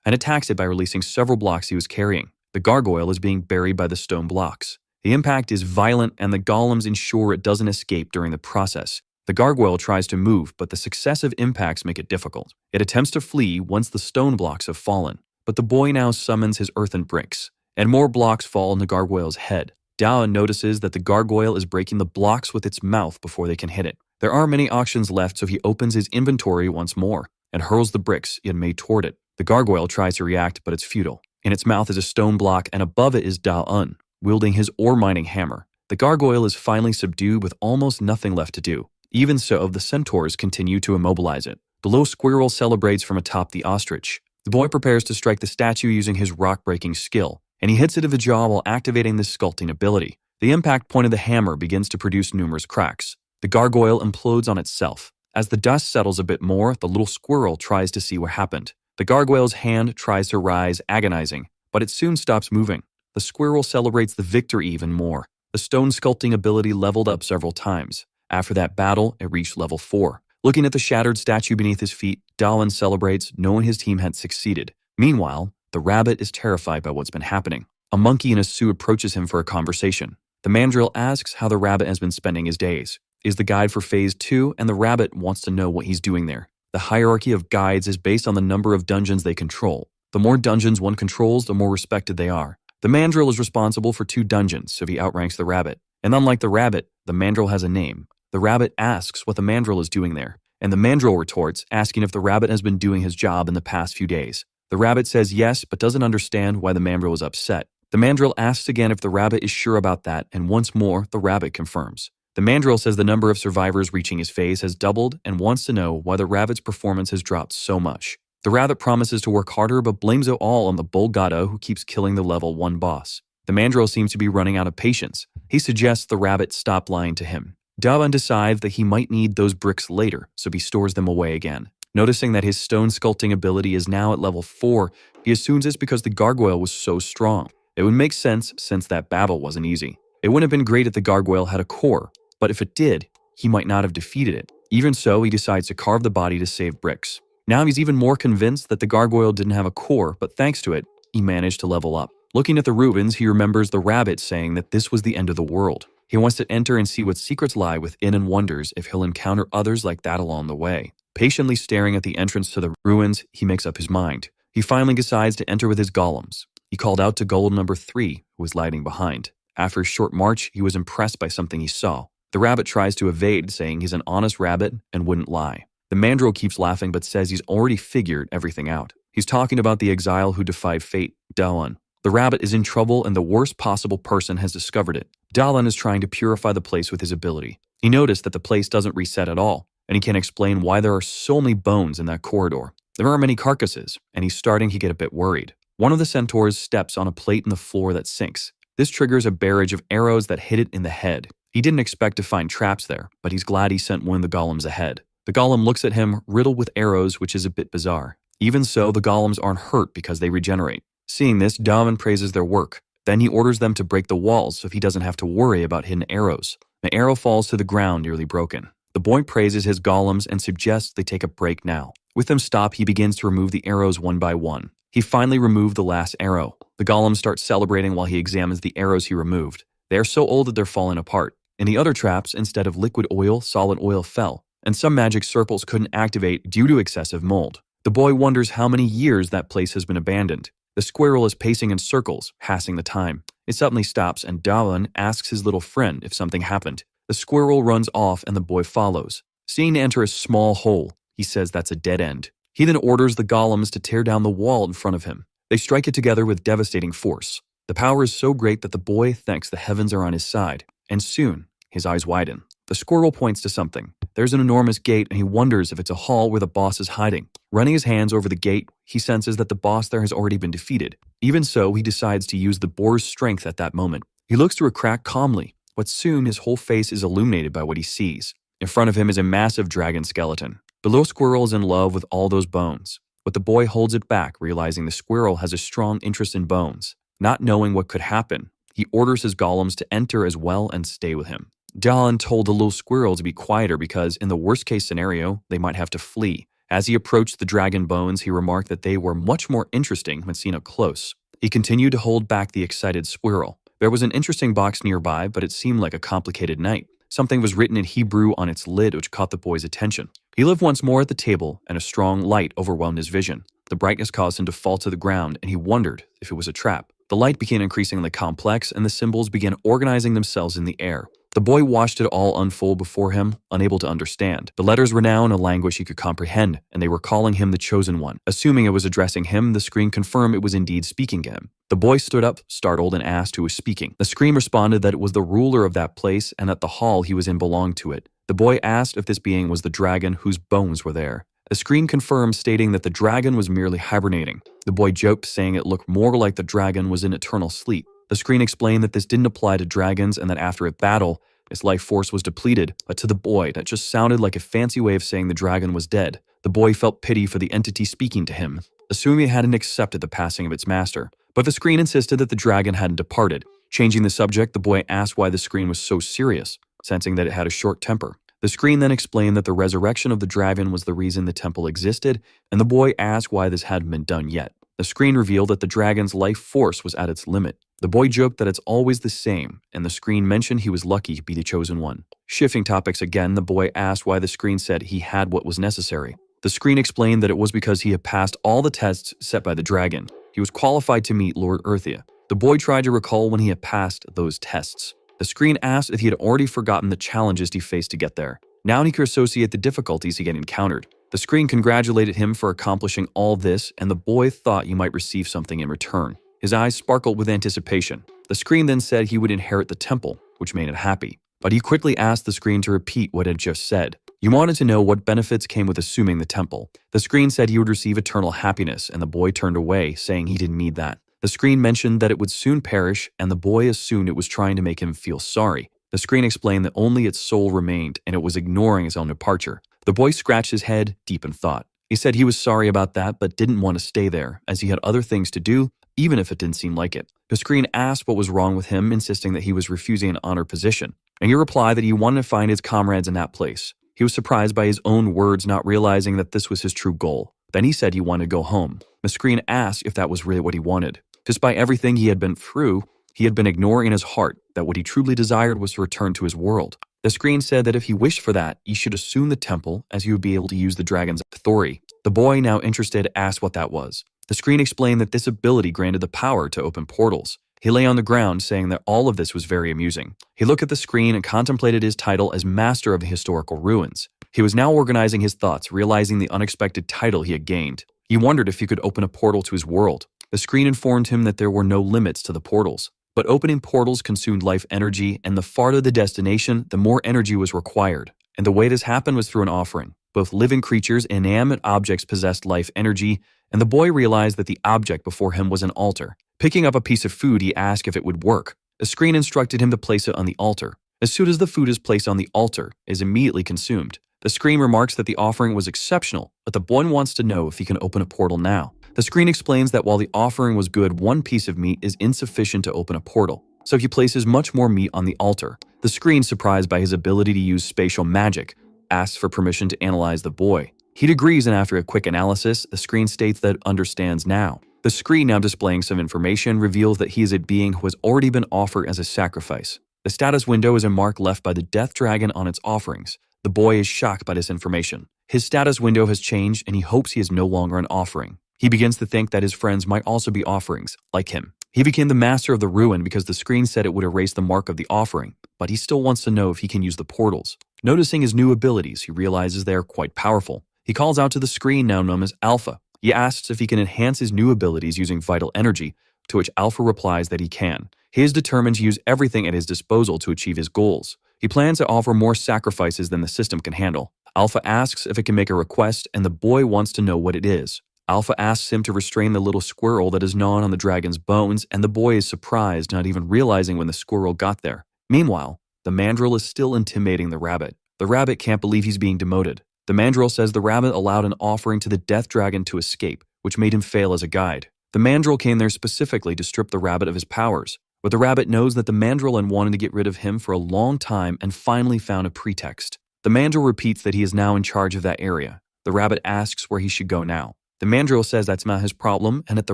and attacks it by releasing several blocks he was carrying. The gargoyle is being buried by the stone blocks. The impact is violent, and the golems ensure it doesn't escape during the process. The gargoyle tries to move, but the successive impacts make it difficult. It attempts to flee once the stone blocks have fallen, but the boy now summons his earthen bricks, and more blocks fall on the gargoyle's head. Dawoon notices that the gargoyle is breaking the blocks with its mouth before they can hit it. There aren't many auctions left, so he opens his inventory once more and hurls the bricks he had made toward it. The gargoyle tries to react, but it's futile. In its mouth is a stone block, and above it is Dawoon, wielding his ore-mining hammer. The gargoyle is finally subdued with almost nothing left to do. Even so, the centaurs continue to immobilize it. The little squirrel celebrates from atop the ostrich. The boy prepares to strike the statue using his rock-breaking skill, and he hits it in the jaw while activating this sculpting ability. The impact point of the hammer begins to produce numerous cracks. The gargoyle implodes on itself. As the dust settles a bit more, the little squirrel tries to see what happened. The gargoyle's hand tries to rise, agonizing, but it soon stops moving. The squirrel celebrates the victory even more. The stone sculpting ability leveled up several times. After that battle, it reached level 4. Looking at the shattered statue beneath his feet, Dawoon celebrates, knowing his team had succeeded. Meanwhile, the rabbit is terrified by what's been happening. A monkey in a suit approaches him for a conversation. The mandrill asks how the rabbit has been spending his days, is the guide for Phase 2, and the rabbit wants to know what he's doing there. The hierarchy of guides is based on the number of dungeons they control. The more dungeons one controls, the more respected they are. The mandrill is responsible for 2 dungeons, so he outranks the rabbit. And unlike the rabbit, the mandrill has a name. The rabbit asks what the mandrill is doing there, and the mandrill retorts, asking if the rabbit has been doing his job in the past few days. The rabbit says yes, but doesn't understand why the mandrill is upset. The mandrill asks again if the rabbit is sure about that, and once more, the rabbit confirms. The mandrill says the number of survivors reaching his phase has doubled and wants to know why the rabbit's performance has dropped so much. The rabbit promises to work harder but blames it all on the Bolgado who keeps killing the level 1 boss. The mandrill seems to be running out of patience. He suggests the rabbit stop lying to him. Dawoon decides that he might need those bricks later, so he stores them away again. Noticing that his stone sculpting ability is now at level 4, he assumes it's because the gargoyle was so strong. It would make sense since that battle wasn't easy. It wouldn't have been great if the gargoyle had a core, but if it did, he might not have defeated it. Even so, he decides to carve the body to save bricks. Now he's even more convinced that the gargoyle didn't have a core, but thanks to it, he managed to level up. Looking at the ruins, he remembers the rabbit saying that this was the end of the world. He wants to enter and see what secrets lie within and wonders if he'll encounter others like that along the way. Patiently staring at the entrance to the ruins, he makes up his mind. He finally decides to enter with his golems. He called out to golem number 3, who was lagging behind. After a short march, he was impressed by something he saw. The rabbit tries to evade, saying he's an honest rabbit and wouldn't lie. The mandrill keeps laughing but says he's already figured everything out. He's talking about the exile who defied fate, Dawoon. The rabbit is in trouble and the worst possible person has discovered it. Dawoon is trying to purify the place with his ability. He noticed that the place doesn't reset at all, and he can't explain why there are so many bones in that corridor. There are many carcasses, and he's starting to get a bit worried. One of the centaurs steps on a plate in the floor that sinks. This triggers a barrage of arrows that hit it in the head. He didn't expect to find traps there, but he's glad he sent one of the golems ahead. The golem looks at him, riddled with arrows, which is a bit bizarre. Even so, the golems aren't hurt because they regenerate. Seeing this, Dawoon praises their work. Then he orders them to break the walls so he doesn't have to worry about hidden arrows. The arrow falls to the ground, nearly broken. The boy praises his golems and suggests they take a break now. With them stopped, he begins to remove the arrows one by one. He finally removed the last arrow. The golems start celebrating while he examines the arrows he removed. They are so old that they're falling apart. In the other traps, instead of liquid oil, solid oil fell, and some magic circles couldn't activate due to excessive mold. The boy wonders how many years that place has been abandoned. The squirrel is pacing in circles, passing the time. It suddenly stops and Dawoon asks his little friend if something happened. The squirrel runs off and the boy follows. Seeing to enter a small hole, he says that's a dead end. He then orders the golems to tear down the wall in front of him. They strike it together with devastating force. The power is so great that the boy thinks the heavens are on his side, and soon his eyes widen. The squirrel points to something. There's an enormous gate and he wonders if it's a hall where the boss is hiding. Running his hands over the gate, he senses that the boss there has already been defeated. Even so, he decides to use the boar's strength at that moment. He looks through a crack calmly, but soon his whole face is illuminated by what he sees. In front of him is a massive dragon skeleton. The little squirrel is in love with all those bones, but the boy holds it back, realizing the squirrel has a strong interest in bones. Not knowing what could happen, he orders his golems to enter as well and stay with him. Dawoon told the little squirrel to be quieter because, in the worst-case scenario, they might have to flee. As he approached the dragon bones, he remarked that they were much more interesting when seen up close. He continued to hold back the excited squirrel. There was an interesting box nearby, but it seemed like a complicated night. Something was written in Hebrew on its lid which caught the boy's attention. He lived once more at the table, and a strong light overwhelmed his vision. The brightness caused him to fall to the ground, and he wondered if it was a trap. The light became increasingly complex, and the symbols began organizing themselves in the air. The boy watched it all unfold before him, unable to understand. The letters were now in a language he could comprehend, and they were calling him the Chosen One. Assuming it was addressing him, the screen confirmed it was indeed speaking to him. The boy stood up, startled, and asked who was speaking. The screen responded that it was the ruler of that place and that the hall he was in belonged to it. The boy asked if this being was the dragon whose bones were there. The screen confirmed, stating that the dragon was merely hibernating. The boy joked, saying it looked more like the dragon was in eternal sleep. The screen explained that this didn't apply to dragons and that after a battle, its life force was depleted, but to the boy, that just sounded like a fancy way of saying the dragon was dead. The boy felt pity for the entity speaking to him, assuming it hadn't accepted the passing of its master. But the screen insisted that the dragon hadn't departed. Changing the subject, the boy asked why the screen was so serious, sensing that it had a short temper. The screen then explained that the resurrection of the dragon was the reason the temple existed, and the boy asked why this hadn't been done yet. The screen revealed that the dragon's life force was at its limit. The boy joked that it's always the same, and the screen mentioned he was lucky to be the chosen one. Shifting topics again, the boy asked why the screen said he had what was necessary. The screen explained that it was because he had passed all the tests set by the dragon. He was qualified to meet Lord Earthia. The boy tried to recall when he had passed those tests. The screen asked if he had already forgotten the challenges he faced to get there. Now he could associate the difficulties he had encountered. The screen congratulated him for accomplishing all this, and the boy thought he might receive something in return. His eyes sparkled with anticipation. The screen then said he would inherit the temple, which made him happy. But he quickly asked the screen to repeat what it had just said. He wanted to know what benefits came with assuming the temple. The screen said he would receive eternal happiness, and the boy turned away, saying he didn't need that. The screen mentioned that it would soon perish, and the boy assumed it was trying to make him feel sorry. The screen explained that only its soul remained, and it was ignoring its own departure. The boy scratched his head, deep in thought. He said he was sorry about that, but didn't want to stay there, as he had other things to do, even if it didn't seem like it. The screen asked what was wrong with him, insisting that he was refusing an honored position, and he replied that he wanted to find his comrades in that place. He was surprised by his own words, not realizing that this was his true goal. Then he said he wanted to go home. The screen asked if that was really what he wanted. Despite everything he had been through, he had been ignoring in his heart that what he truly desired was to return to his world. The screen said that if he wished for that, he should assume the temple, as he would be able to use the dragon's authority. The boy, now interested, asked what that was. The screen explained that this ability granted the power to open portals. He lay on the ground, saying that all of this was very amusing. He looked at the screen and contemplated his title as Master of the Historical Ruins. He was now organizing his thoughts, realizing the unexpected title he had gained. He wondered if he could open a portal to his world. The screen informed him that there were no limits to the portals. But opening portals consumed life energy, and the farther the destination, the more energy was required. And the way this happened was through an offering. Both living creatures and inanimate objects possessed life energy, and the boy realized that the object before him was an altar. Picking up a piece of food, he asked if it would work. The screen instructed him to place it on the altar. As soon as the food is placed on the altar, it is immediately consumed. The screen remarks that the offering was exceptional, but the boy wants to know if he can open a portal now. The screen explains that while the offering was good, one piece of meat is insufficient to open a portal, so he places much more meat on the altar. The screen, surprised by his ability to use spatial magic, asks for permission to analyze the boy. He agrees, and after a quick analysis, the screen states that it understands now. The screen, now displaying some information, reveals that he is a being who has already been offered as a sacrifice. The status window is a mark left by the death dragon on its offerings. The boy is shocked by this information. His status window has changed, and he hopes he is no longer an offering. He begins to think that his friends might also be offerings, like him. He became the master of the ruin because the screen said it would erase the mark of the offering, but he still wants to know if he can use the portals. Noticing his new abilities, he realizes they are quite powerful. He calls out to the screen now known as Alpha. He asks if he can enhance his new abilities using vital energy, to which Alpha replies that he can. He is determined to use everything at his disposal to achieve his goals. He plans to offer more sacrifices than the system can handle. Alpha asks if it can make a request, and the boy wants to know what it is. Alpha asks him to restrain the little squirrel that is gnawing on the dragon's bones, and the boy is surprised, not even realizing when the squirrel got there. Meanwhile, the mandrill is still intimidating the rabbit. The rabbit can't believe he's being demoted. The mandrill says the rabbit allowed an offering to the death dragon to escape, which made him fail as a guide. The mandrill came there specifically to strip the rabbit of his powers, but the rabbit knows that the mandrill had wanted to get rid of him for a long time and finally found a pretext. The mandrill repeats that he is now in charge of that area. The rabbit asks where he should go now. The mandrill says that's not his problem and that the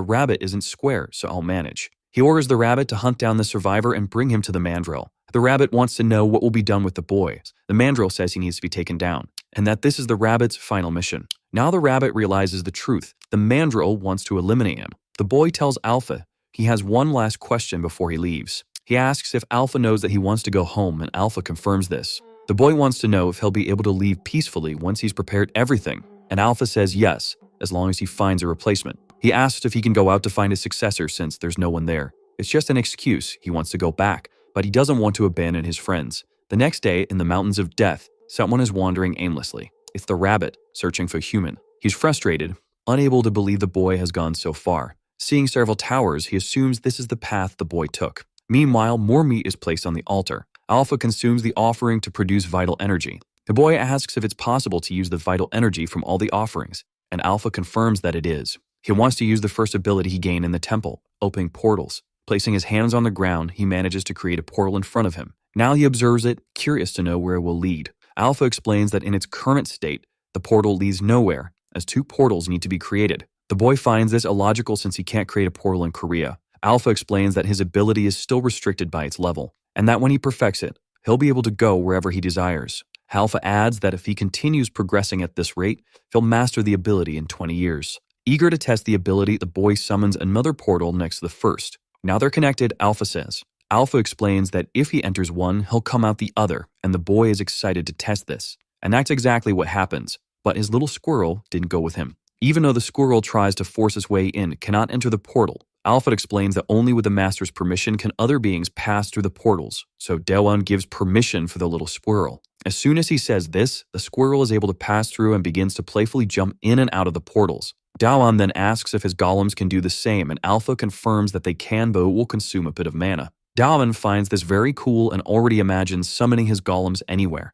rabbit isn't square, so I'll manage. He orders the rabbit to hunt down the survivor and bring him to the mandrill. The rabbit wants to know what will be done with the boy. The mandrill says he needs to be taken down, and that this is the rabbit's final mission. Now the rabbit realizes the truth. The mandrill wants to eliminate him. The boy tells Alpha he has one last question before he leaves. He asks if Alpha knows that he wants to go home, and Alpha confirms this. The boy wants to know if he'll be able to leave peacefully once he's prepared everything, and Alpha says yes, as long as he finds a replacement. He asks if he can go out to find his successor since there's no one there. It's just an excuse. He wants to go back, but he doesn't want to abandon his friends. The next day, in the Mountains of Death, someone is wandering aimlessly. It's the rabbit, searching for human. He's frustrated, unable to believe the boy has gone so far. Seeing several towers, he assumes this is the path the boy took. Meanwhile, more meat is placed on the altar. Alpha consumes the offering to produce vital energy. The boy asks if it's possible to use the vital energy from all the offerings, and Alpha confirms that it is. He wants to use the first ability he gained in the temple, opening portals. Placing his hands on the ground, he manages to create a portal in front of him. Now he observes it, curious to know where it will lead. Alpha explains that in its current state, the portal leads nowhere, as 2 portals need to be created. The boy finds this illogical since he can't create a portal in Korea. Alpha explains that his ability is still restricted by its level, and that when he perfects it, he'll be able to go wherever he desires. Alpha adds that if he continues progressing at this rate, he'll master the ability in 20 years. Eager to test the ability, the boy summons another portal next to the first. Now they're connected, Alpha says. Alpha explains that if he enters one, he'll come out the other, and the boy is excited to test this. And that's exactly what happens, but his little squirrel didn't go with him. Even though the squirrel tries to force his way in, cannot enter the portal. Alpha explains that only with the master's permission can other beings pass through the portals, so Dawoon gives permission for the little squirrel. As soon as he says this, the squirrel is able to pass through and begins to playfully jump in and out of the portals. Dawoon then asks if his golems can do the same, and Alpha confirms that they can, but it will consume a bit of mana. Dawoon finds this very cool and already imagines summoning his golems anywhere.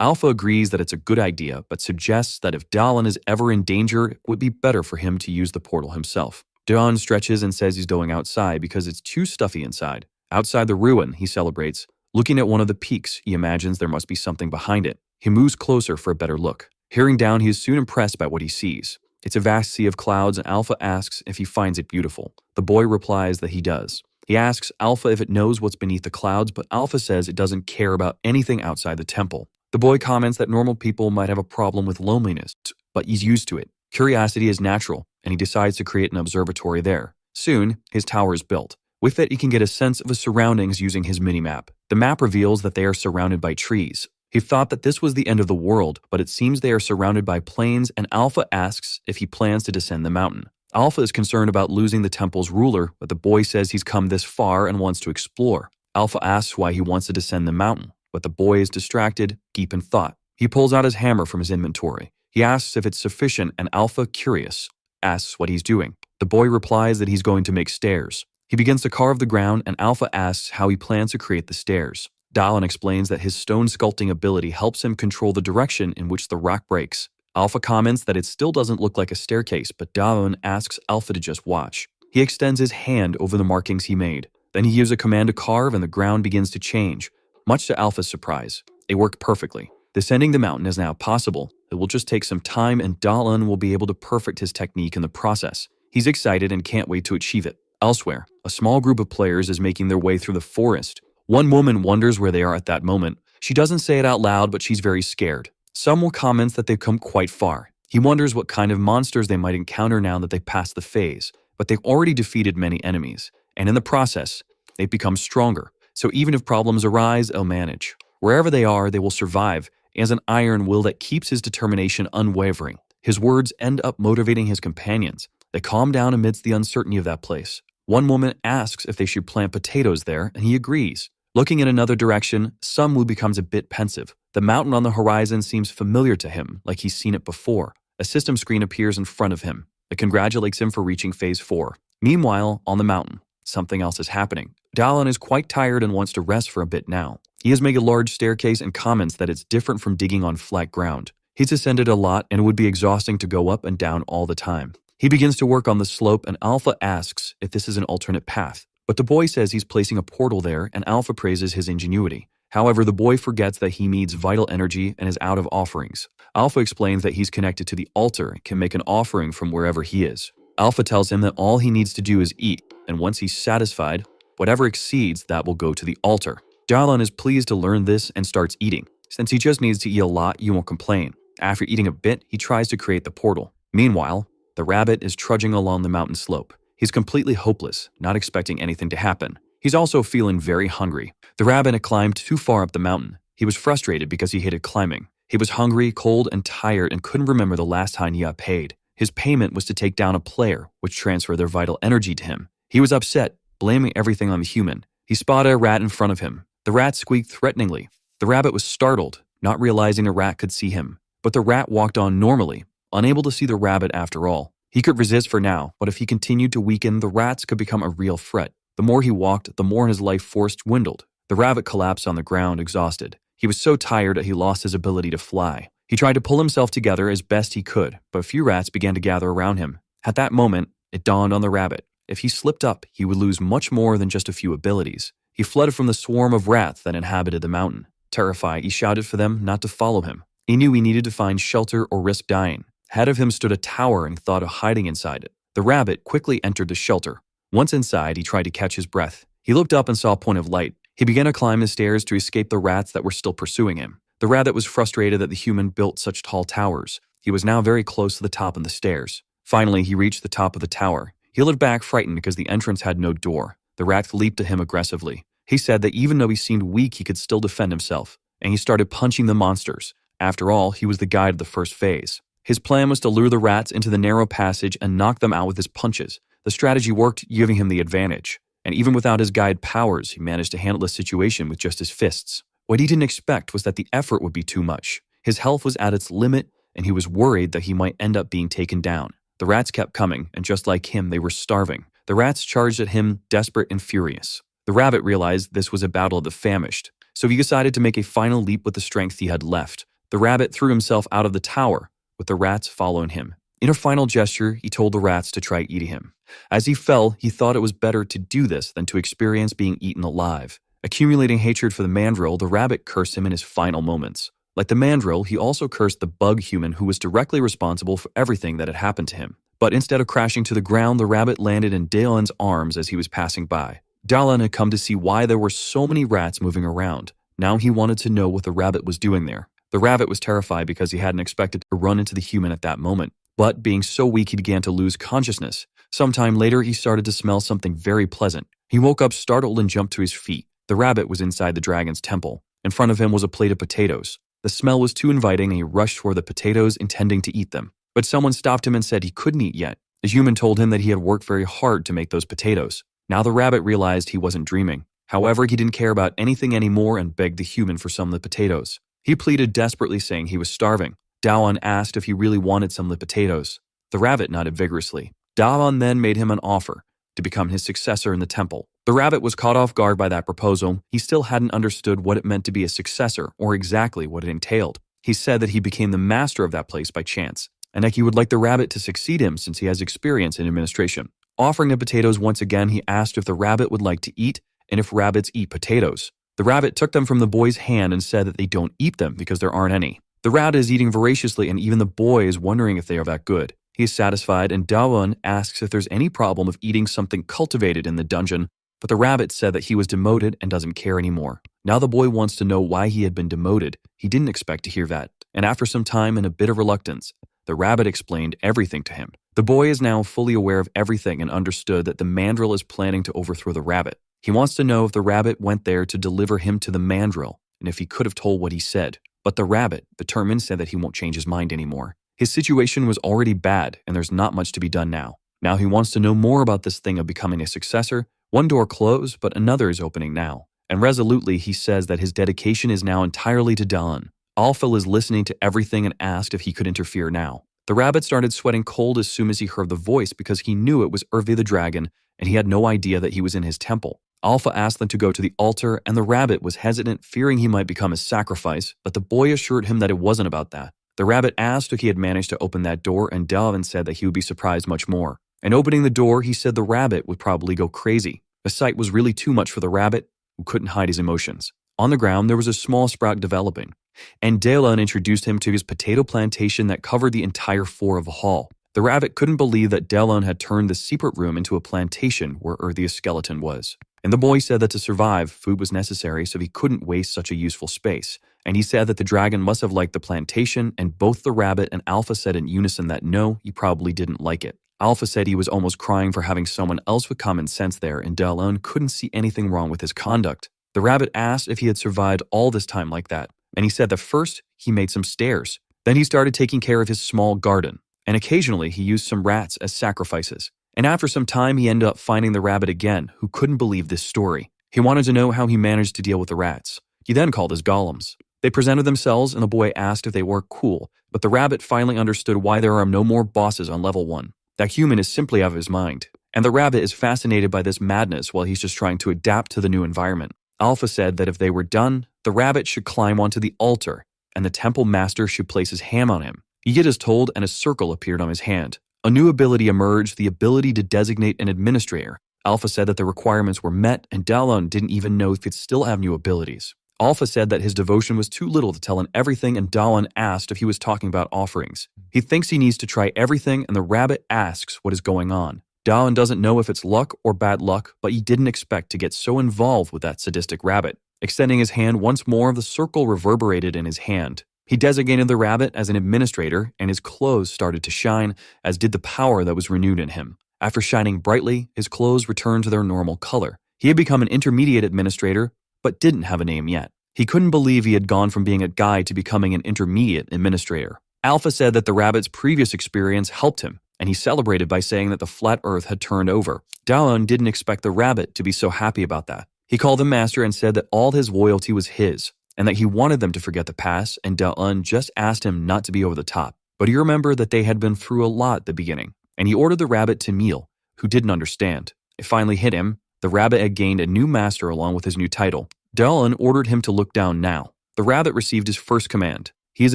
Alpha agrees that it's a good idea, but suggests that if Dawoon is ever in danger, it would be better for him to use the portal himself. Dawoon stretches and says he's going outside because it's too stuffy inside. Outside the ruin, he celebrates. Looking at one of the peaks, he imagines there must be something behind it. He moves closer for a better look. Peering down, he is soon impressed by what he sees. It's a vast sea of clouds, and Alpha asks if he finds it beautiful. The boy replies that he does. He asks Alpha if it knows what's beneath the clouds, but Alpha says it doesn't care about anything outside the temple. The boy comments that normal people might have a problem with loneliness, but he's used to it. Curiosity is natural, and he decides to create an observatory there. Soon, his tower is built. With it, he can get a sense of his surroundings using his mini-map. The map reveals that they are surrounded by trees. He thought that this was the end of the world, but it seems they are surrounded by plains, and Alpha asks if he plans to descend the mountain. Alpha is concerned about losing the temple's ruler, but the boy says he's come this far and wants to explore. Alpha asks why he wants to descend the mountain, but the boy is distracted, deep in thought. He pulls out his hammer from his inventory. He asks if it's sufficient, and Alpha, curious, asks what he's doing. The boy replies that he's going to make stairs. He begins to carve the ground, and Alpha asks how he plans to create the stairs. Dawoon explains that his stone sculpting ability helps him control the direction in which the rock breaks. Alpha comments that it still doesn't look like a staircase, but Dawoon asks Alpha to just watch. He extends his hand over the markings he made. Then he gives a command to carve and the ground begins to change. Much to Alpha's surprise, it worked perfectly. Descending the mountain is now possible. It will just take some time and Dawoon will be able to perfect his technique in the process. He's excited and can't wait to achieve it. Elsewhere, a small group of players is making their way through the forest. One woman wonders where they are at that moment. She doesn't say it out loud, but she's very scared. Some will comment that they've come quite far. He wonders what kind of monsters they might encounter now that they've passed the phase, but they've already defeated many enemies. And in the process, they become stronger. So even if problems arise, they'll manage. Wherever they are, they will survive. He has an iron will that keeps his determination unwavering. His words end up motivating his companions. They calm down amidst the uncertainty of that place. One woman asks if they should plant potatoes there, and he agrees. Looking in another direction, Sunwoo becomes a bit pensive. The mountain on the horizon seems familiar to him, like he's seen it before. A system screen appears in front of him. It congratulates him for reaching Phase 4. Meanwhile, on the mountain, something else is happening. Dawoon is quite tired and wants to rest for a bit now. He has made a large staircase and comments that it's different from digging on flat ground. He's ascended a lot and it would be exhausting to go up and down all the time. He begins to work on the slope and Alpha asks if this is an alternate path. But the boy says he's placing a portal there and Alpha praises his ingenuity. However, the boy forgets that he needs vital energy and is out of offerings. Alpha explains that he's connected to the altar and can make an offering from wherever he is. Alpha tells him that all he needs to do is eat, and once he's satisfied, whatever exceeds that will go to the altar. Dawoon is pleased to learn this and starts eating. Since he just needs to eat a lot, he won't complain. After eating a bit, he tries to create the portal. Meanwhile, the rabbit is trudging along the mountain slope. He's completely hopeless, not expecting anything to happen. He's also feeling very hungry. The rabbit had climbed too far up the mountain. He was frustrated because he hated climbing. He was hungry, cold, and tired and couldn't remember the last time he got paid. His payment was to take down a player, which transferred their vital energy to him. He was upset, blaming everything on the human. He spotted a rat in front of him. The rat squeaked threateningly. The rabbit was startled, not realizing the rat could see him. But the rat walked on normally, unable to see the rabbit after all. He could resist for now, but if he continued to weaken, the rats could become a real threat. The more he walked, the more his life force dwindled. The rabbit collapsed on the ground, exhausted. He was so tired that he lost his ability to fly. He tried to pull himself together as best he could, but a few rats began to gather around him. At that moment, it dawned on the rabbit. If he slipped up, he would lose much more than just a few abilities. He fled from the swarm of rats that inhabited the mountain. Terrified, he shouted for them not to follow him. He knew he needed to find shelter or risk dying. Ahead of him stood a tower and he thought of hiding inside it. The rabbit quickly entered the shelter. Once inside, he tried to catch his breath. He looked up and saw a point of light. He began to climb the stairs to escape the rats that were still pursuing him. The rabbit was frustrated that the human built such tall towers. He was now very close to the top of the stairs. Finally, he reached the top of the tower. He looked back frightened because the entrance had no door. The rat leaped to him aggressively. He said that even though he seemed weak, he could still defend himself. And he started punching the monsters. After all, he was the guide of the first phase. His plan was to lure the rats into the narrow passage and knock them out with his punches. The strategy worked, giving him the advantage. And even without his guide powers, he managed to handle the situation with just his fists. What he didn't expect was that the effort would be too much. His health was at its limit, and he was worried that he might end up being taken down. The rats kept coming, and just like him, they were starving. The rats charged at him, desperate and furious. The rabbit realized this was a battle of the famished, so he decided to make a final leap with the strength he had left. The rabbit threw himself out of the tower, with the rats following him. In a final gesture, he told the rats to try eating him. As he fell, he thought it was better to do this than to experience being eaten alive. Accumulating hatred for the mandrill, the rabbit cursed him in his final moments. Like the mandrill, he also cursed the bug human who was directly responsible for everything that had happened to him. But instead of crashing to the ground, the rabbit landed in Dawoon's arms as he was passing by. Dawoon had come to see why there were so many rats moving around. Now he wanted to know what the rabbit was doing there. The rabbit was terrified because he hadn't expected to run into the human at that moment. But being so weak, he began to lose consciousness. Sometime later, he started to smell something very pleasant. He woke up startled and jumped to his feet. The rabbit was inside the dragon's temple. In front of him was a plate of potatoes. The smell was too inviting and he rushed toward the potatoes, intending to eat them. But someone stopped him and said he couldn't eat yet. The human told him that he had worked very hard to make those potatoes. Now the rabbit realized he wasn't dreaming. However, he didn't care about anything anymore and begged the human for some of the potatoes. He pleaded desperately, saying he was starving. Dawoon asked if he really wanted some of the potatoes. The rabbit nodded vigorously. Dawoon then made him an offer to become his successor in the temple. The rabbit was caught off guard by that proposal. He still hadn't understood what it meant to be a successor or exactly what it entailed. He said that he became the master of that place by chance, and that he would like the rabbit to succeed him since he has experience in administration. Offering the potatoes once again, he asked if the rabbit would like to eat and if rabbits eat potatoes. The rabbit took them from the boy's hand and said that they don't eat them because there aren't any. The rat is eating voraciously and even the boy is wondering if they are that good. He is satisfied and Dawoon asks if there's any problem of eating something cultivated in the dungeon, but the rabbit said that he was demoted and doesn't care anymore. Now the boy wants to know why he had been demoted. He didn't expect to hear that. And after some time and a bit of reluctance, the rabbit explained everything to him. The boy is now fully aware of everything and understood that the mandrill is planning to overthrow the rabbit. He wants to know if the rabbit went there to deliver him to the mandrill, and if he could have told what he said. But the rabbit, determined, said that he won't change his mind anymore. His situation was already bad, and there's not much to be done now. Now he wants to know more about this thing of becoming a successor. One door closed, but another is opening now. And resolutely, he says that his dedication is now entirely to Dawoon. Alpha is listening to everything and asked if he could interfere now. The rabbit started sweating cold as soon as he heard the voice because he knew it was Urvi the dragon, and he had no idea that he was in his temple. Alpha asked them to go to the altar, and the rabbit was hesitant, fearing he might become a sacrifice, but the boy assured him that it wasn't about that. The rabbit asked if he had managed to open that door, and Dawoon said that he would be surprised much more. And opening the door, he said the rabbit would probably go crazy. The sight was really too much for the rabbit, who couldn't hide his emotions. On the ground, there was a small sprout developing, and Dawoon introduced him to his potato plantation that covered the entire floor of the hall. The rabbit couldn't believe that Dawoon had turned the secret room into a plantation where Urthia's skeleton was. And the boy said that to survive, food was necessary, so he couldn't waste such a useful space. And he said that the dragon must have liked the plantation, and both the rabbit and Alpha said in unison that no, he probably didn't like it. Alpha said he was almost crying for having someone else with common sense there, and Dawoon couldn't see anything wrong with his conduct. The rabbit asked if he had survived all this time like that, and he said that first he made some stairs. Then he started taking care of his small garden, and occasionally he used some rats as sacrifices. And after some time, he ended up finding the rabbit again, who couldn't believe this story. He wanted to know how he managed to deal with the rats. He then called his golems. They presented themselves, and the boy asked if they were cool, but the rabbit finally understood why there are no more bosses on level 1. That human is simply out of his mind. And the rabbit is fascinated by this madness while he's just trying to adapt to the new environment. Alpha said that if they were done, the rabbit should climb onto the altar, and the temple master should place his hand on him. He did as told, and a circle appeared on his hand. A new ability emerged, the ability to designate an administrator. Alpha said that the requirements were met, and Dawoon didn't even know if he'd still have new abilities. Alpha said that his devotion was too little to tell him everything, and Dawoon asked if he was talking about offerings. He thinks he needs to try everything, and the rabbit asks what is going on. Dawoon doesn't know if it's luck or bad luck, but he didn't expect to get so involved with that sadistic rabbit. Extending his hand once more, the circle reverberated in his hand. He designated the rabbit as an administrator, and his clothes started to shine, as did the power that was renewed in him. After shining brightly, his clothes returned to their normal color. He had become an intermediate administrator, but didn't have a name yet. He couldn't believe he had gone from being a guy to becoming an intermediate administrator. Alpha said that the rabbit's previous experience helped him, and he celebrated by saying that the flat earth had turned over. Dawoon didn't expect the rabbit to be so happy about that. He called him master and said that all his loyalty was his, and that he wanted them to forget the past, and Dawoon just asked him not to be over the top. But he remembered that they had been through a lot at the beginning, and he ordered the rabbit to kneel, who didn't understand. It finally hit him. The rabbit had gained a new master along with his new title. Dawoon ordered him to look down now. The rabbit received his first command. He is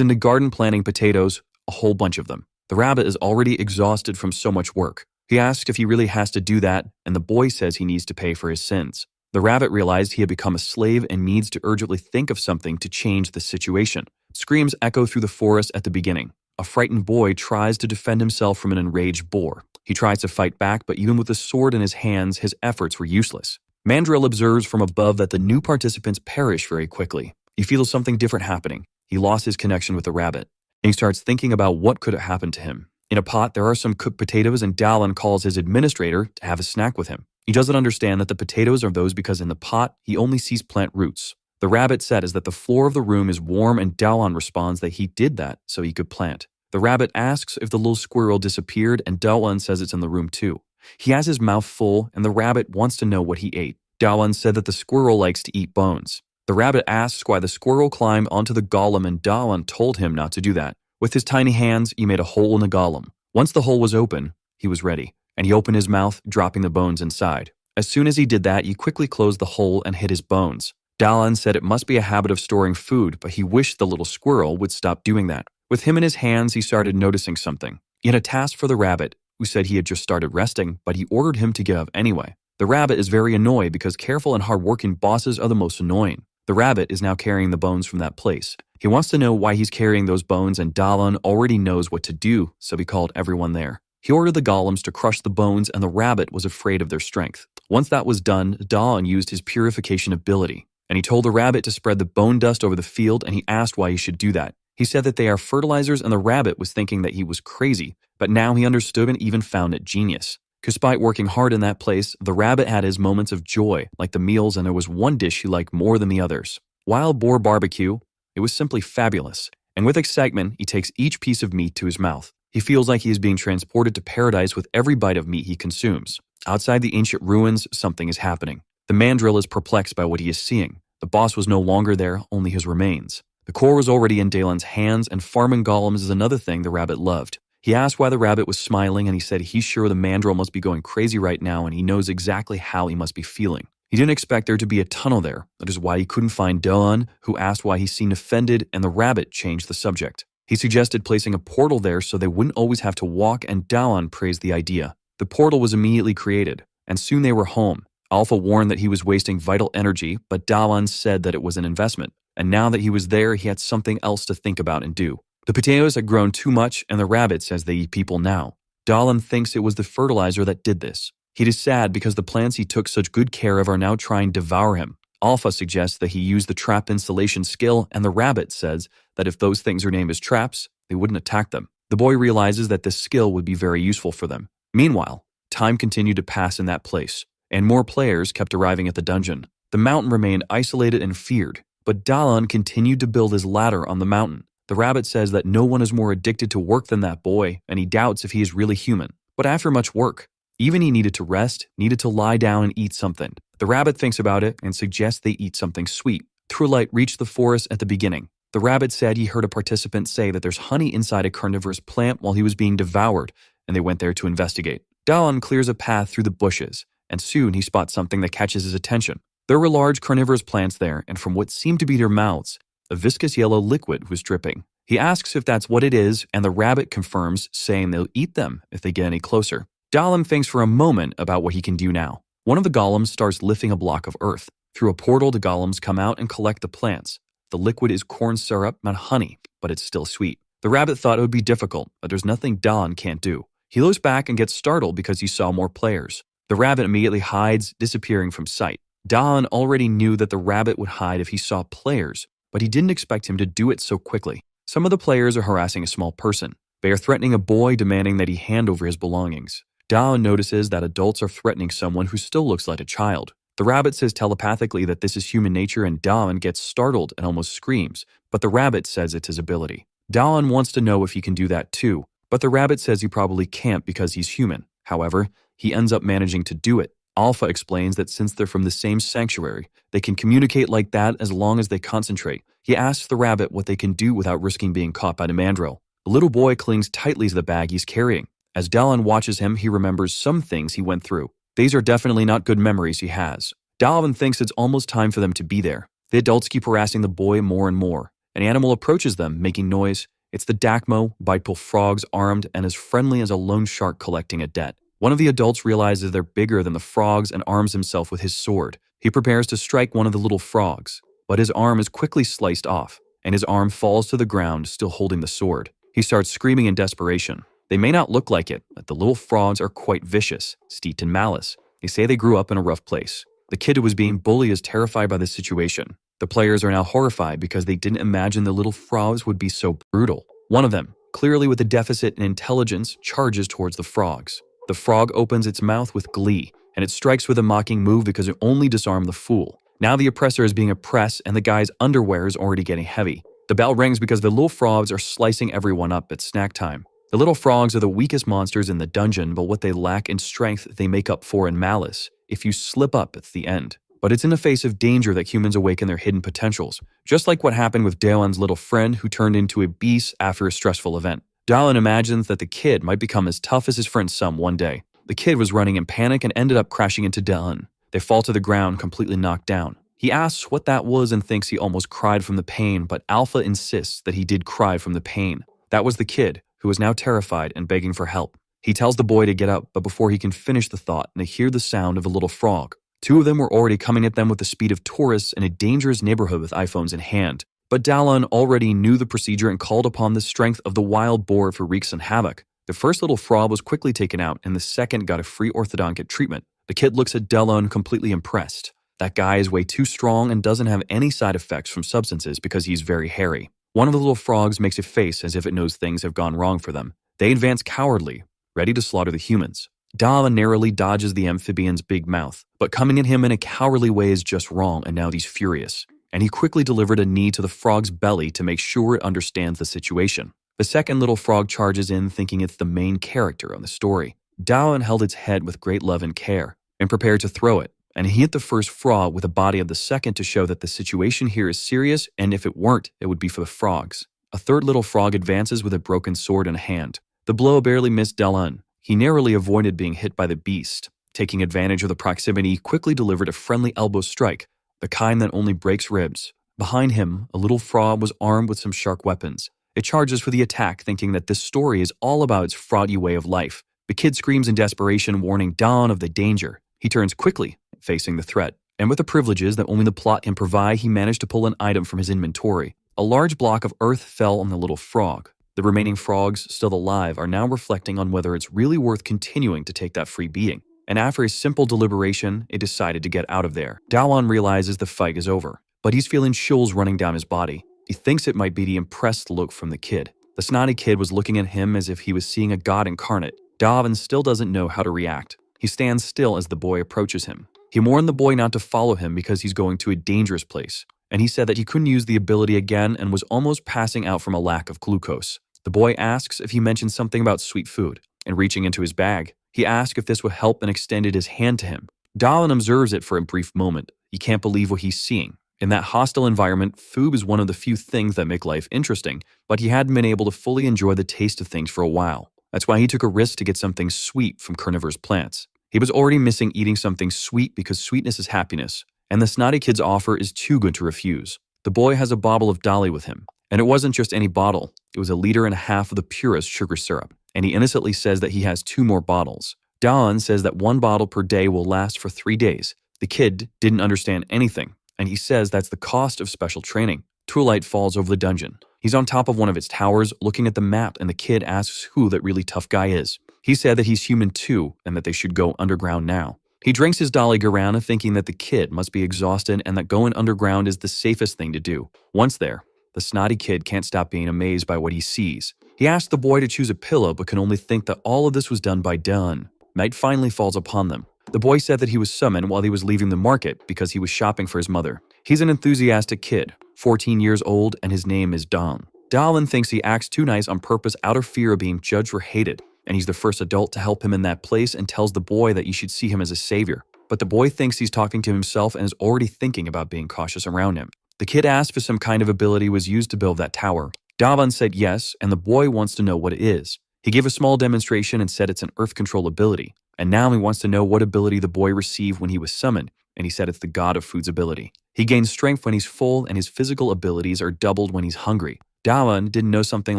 in the garden planting potatoes, a whole bunch of them. The rabbit is already exhausted from so much work. He asks if he really has to do that, and the boy says he needs to pay for his sins. The rabbit realized he had become a slave and needs to urgently think of something to change the situation. Screams echo through the forest at the beginning. A frightened boy tries to defend himself from an enraged boar. He tries to fight back, but even with the sword in his hands, his efforts were useless. Mandrill observes from above that the new participants perish very quickly. He feels something different happening. He lost his connection with the rabbit, and he starts thinking about what could have happened to him. In a pot, there are some cooked potatoes, and Dawoon calls his administrator to have a snack with him. He doesn't understand that the potatoes are those because in the pot, he only sees plant roots. The rabbit said is that the floor of the room is warm, and Dawoon responds that he did that so he could plant. The rabbit asks if the little squirrel disappeared, and Dawoon says it's in the room too. He has his mouth full, and the rabbit wants to know what he ate. Dawoon said that the squirrel likes to eat bones. The rabbit asks why the squirrel climbed onto the golem, and Dawoon told him not to do that. With his tiny hands, he made a hole in the golem. Once the hole was open, he was ready, and he opened his mouth, dropping the bones inside. As soon as he did that, he quickly closed the hole and hid his bones. Dawoon said it must be a habit of storing food, but he wished the little squirrel would stop doing that. With him in his hands, he started noticing something. He had a task for the rabbit, who said he had just started resting, but he ordered him to get up anyway. The rabbit is very annoyed because careful and hardworking bosses are the most annoying. The rabbit is now carrying the bones from that place. He wants to know why he's carrying those bones, and Dawoon already knows what to do, so he called everyone there. He ordered the golems to crush the bones, and the rabbit was afraid of their strength. Once that was done, Dawoon used his purification ability, and he told the rabbit to spread the bone dust over the field, and he asked why he should do that. He said that they are fertilizers and the rabbit was thinking that he was crazy, but now he understood and even found it genius. Despite working hard in that place, the rabbit had his moments of joy, like the meals, and there was one dish he liked more than the others. Wild boar barbecue, it was simply fabulous. And with excitement, he takes each piece of meat to his mouth. He feels like he is being transported to paradise with every bite of meat he consumes. Outside the ancient ruins, something is happening. The mandrill is perplexed by what he is seeing. The boss was no longer there, only his remains. The core was already in Dawoon's hands, and farming golems is another thing the rabbit loved. He asked why the rabbit was smiling, and he said he's sure the mandrill must be going crazy right now, and he knows exactly how he must be feeling. He didn't expect there to be a tunnel there. That is why he couldn't find Dawoon, who asked why he seemed offended, and the rabbit changed the subject. He suggested placing a portal there so they wouldn't always have to walk, and Dawoon praised the idea. The portal was immediately created, and soon they were home. Alpha warned that he was wasting vital energy, but Dawoon said that it was an investment. And now that he was there, he had something else to think about and do. The potatoes had grown too much, and the rabbit says they eat people now. Dawoon thinks it was the fertilizer that did this. He is sad because the plants he took such good care of are now trying to devour him. Alpha suggests that he used the trap installation skill, and the rabbit says that if those things are named as traps, they wouldn't attack them. The boy realizes that this skill would be very useful for them. Meanwhile, time continued to pass in that place, and more players kept arriving at the dungeon. The mountain remained isolated and feared, but Dawoon continued to build his ladder on the mountain. The rabbit says that no one is more addicted to work than that boy, and he doubts if he is really human. But after much work, even he needed to rest, needed to lie down and eat something. The rabbit thinks about it and suggests they eat something sweet. Truelight reached the forest at the beginning. The rabbit said he heard a participant say that there's honey inside a carnivorous plant while he was being devoured, and they went there to investigate. Dawoon clears a path through the bushes, and soon he spots something that catches his attention. There were large carnivorous plants there, and from what seemed to be their mouths, a viscous yellow liquid was dripping. He asks if that's what it is, and the rabbit confirms, saying they'll eat them if they get any closer. Dawoon thinks for a moment about what he can do now. One of the golems starts lifting a block of earth. Through a portal, the golems come out and collect the plants. The liquid is corn syrup, not honey, but it's still sweet. The rabbit thought it would be difficult, but there's nothing Dawoon can't do. He looks back and gets startled because he saw more players. The rabbit immediately hides, disappearing from sight. Dawoon already knew that the rabbit would hide if he saw players, but he didn't expect him to do it so quickly. Some of the players are harassing a small person. They are threatening a boy, demanding that he hand over his belongings. Dawoon notices that adults are threatening someone who still looks like a child. The rabbit says telepathically that this is human nature, and Dawoon gets startled and almost screams, but the rabbit says it's his ability. Dawoon wants to know if he can do that too, but the rabbit says he probably can't because he's human. However, he ends up managing to do it. Alpha explains that since they're from the same sanctuary, they can communicate like that as long as they concentrate. He asks the rabbit what they can do without risking being caught by the mandrill. The little boy clings tightly to the bag he's carrying. As Dawoon watches him, he remembers some things he went through. These are definitely not good memories he has. Dawoon thinks it's almost time for them to be there. The adults keep harassing the boy more and more. An animal approaches them, making noise. It's the Dakmo, bipedal frogs, armed and as friendly as a loan shark collecting a debt. One of the adults realizes they're bigger than the frogs and arms himself with his sword. He prepares to strike one of the little frogs, but his arm is quickly sliced off, and his arm falls to the ground, still holding the sword. He starts screaming in desperation. They may not look like it, but the little frogs are quite vicious, steeped in malice. They say they grew up in a rough place. The kid who was being bullied is terrified by the situation. The players are now horrified because they didn't imagine the little frogs would be so brutal. One of them, clearly with a deficit in intelligence, charges towards the frogs. The frog opens its mouth with glee, and it strikes with a mocking move because it only disarmed the fool. Now the oppressor is being oppressed, and the guy's underwear is already getting heavy. The bell rings because the little frogs are slicing everyone up at snack time. The little frogs are the weakest monsters in the dungeon, but what they lack in strength they make up for in malice. If you slip up, it's the end. But it's in the face of danger that humans awaken their hidden potentials, just like what happened with Dawoon's little friend who turned into a beast after a stressful event. Dawoon imagines that the kid might become as tough as his friend Sum one day. The kid was running in panic and ended up crashing into Dawoon. They fall to the ground, completely knocked down. He asks what that was and thinks he almost cried from the pain, but Alpha insists that he did cry from the pain. That was the kid, who is now terrified and begging for help. He tells the boy to get up, but before he can finish the thought, they hear the sound of a little frog. Two of them were already coming at them with the speed of tourists in a dangerous neighborhood with iPhones in hand. But Dawoon already knew the procedure and called upon the strength of the wild boar for wreak some havoc. The first little frog was quickly taken out, and the second got a free orthodontic treatment. The kid looks at Dawoon completely impressed. That guy is way too strong and doesn't have any side effects from substances because he's very hairy. One of the little frogs makes a face as if it knows things have gone wrong for them. They advance cowardly, ready to slaughter the humans. Dawoon narrowly dodges the amphibian's big mouth, but coming at him in a cowardly way is just wrong, and now he's furious. And he quickly delivered a knee to the frog's belly to make sure it understands the situation. The second little frog charges in, thinking it's the main character of the story. Dawoon held its head with great love and care, and prepared to throw it, and he hit the first frog with the body of the second to show that the situation here is serious, and if it weren't, it would be for the frogs. A third little frog advances with a broken sword in hand. The blow barely missed Dawoon. He narrowly avoided being hit by the beast. Taking advantage of the proximity, he quickly delivered a friendly elbow strike, the kind that only breaks ribs. Behind him, a little frog was armed with some sharp weapons. It charges for the attack, thinking that this story is all about its froggy way of life. The kid screams in desperation, warning Dawoon of the danger. He turns quickly, facing the threat. And with the privileges that only the plot can provide, he managed to pull an item from his inventory. A large block of earth fell on the little frog. The remaining frogs, still alive, are now reflecting on whether it's really worth continuing to take that free beating. And after a simple deliberation, it decided to get out of there. Dawoon realizes the fight is over, but he's feeling chills running down his body. He thinks it might be the impressed look from the kid. The snotty kid was looking at him as if he was seeing a god incarnate. Dawoon still doesn't know how to react. He stands still as the boy approaches him. He warned the boy not to follow him because he's going to a dangerous place, and he said that he couldn't use the ability again and was almost passing out from a lack of glucose. The boy asks if he mentioned something about sweet food, and reaching into his bag, he asked if this would help and extended his hand to him. Dawoon observes it for a brief moment. He can't believe what he's seeing. In that hostile environment, food is one of the few things that make life interesting, but he hadn't been able to fully enjoy the taste of things for a while. That's why he took a risk to get something sweet from carnivorous plants. He was already missing eating something sweet because sweetness is happiness, and the snotty kid's offer is too good to refuse. The boy has a bottle of Dolly with him, and it wasn't just any bottle. It was 1.5 liters of the purest sugar syrup, and he innocently says that he has 2 more bottles. Dawoon says that 1 bottle per day will last for 3 days. The kid didn't understand anything, and he says that's the cost of special training. Twilight falls over the dungeon. He's on top of one of its towers, looking at the map, and the kid asks who that really tough guy is. He said that he's human too, and that they should go underground now. He drinks his Dolly Guarana, thinking that the kid must be exhausted and that going underground is the safest thing to do. Once there, the snotty kid can't stop being amazed by what he sees. He asks the boy to choose a pillow, but can only think that all of this was done by Dawoon. Night finally falls upon them. The boy said that he was summoned while he was leaving the market because he was shopping for his mother. He's an enthusiastic kid, 14 years old, and his name is Dawoon. Dawoon thinks he acts too nice on purpose out of fear of being judged or hated, and he's the first adult to help him in that place and tells the boy that you should see him as a savior. But the boy thinks he's talking to himself and is already thinking about being cautious around him. The kid asked if some kind of ability was used to build that tower. Dawoon said yes, and the boy wants to know what it is. He gave a small demonstration and said it's an earth control ability, and now he wants to know what ability the boy received when he was summoned, and he said it's the god of food's ability. He gains strength when he's full, and his physical abilities are doubled when he's hungry. Dawoon didn't know something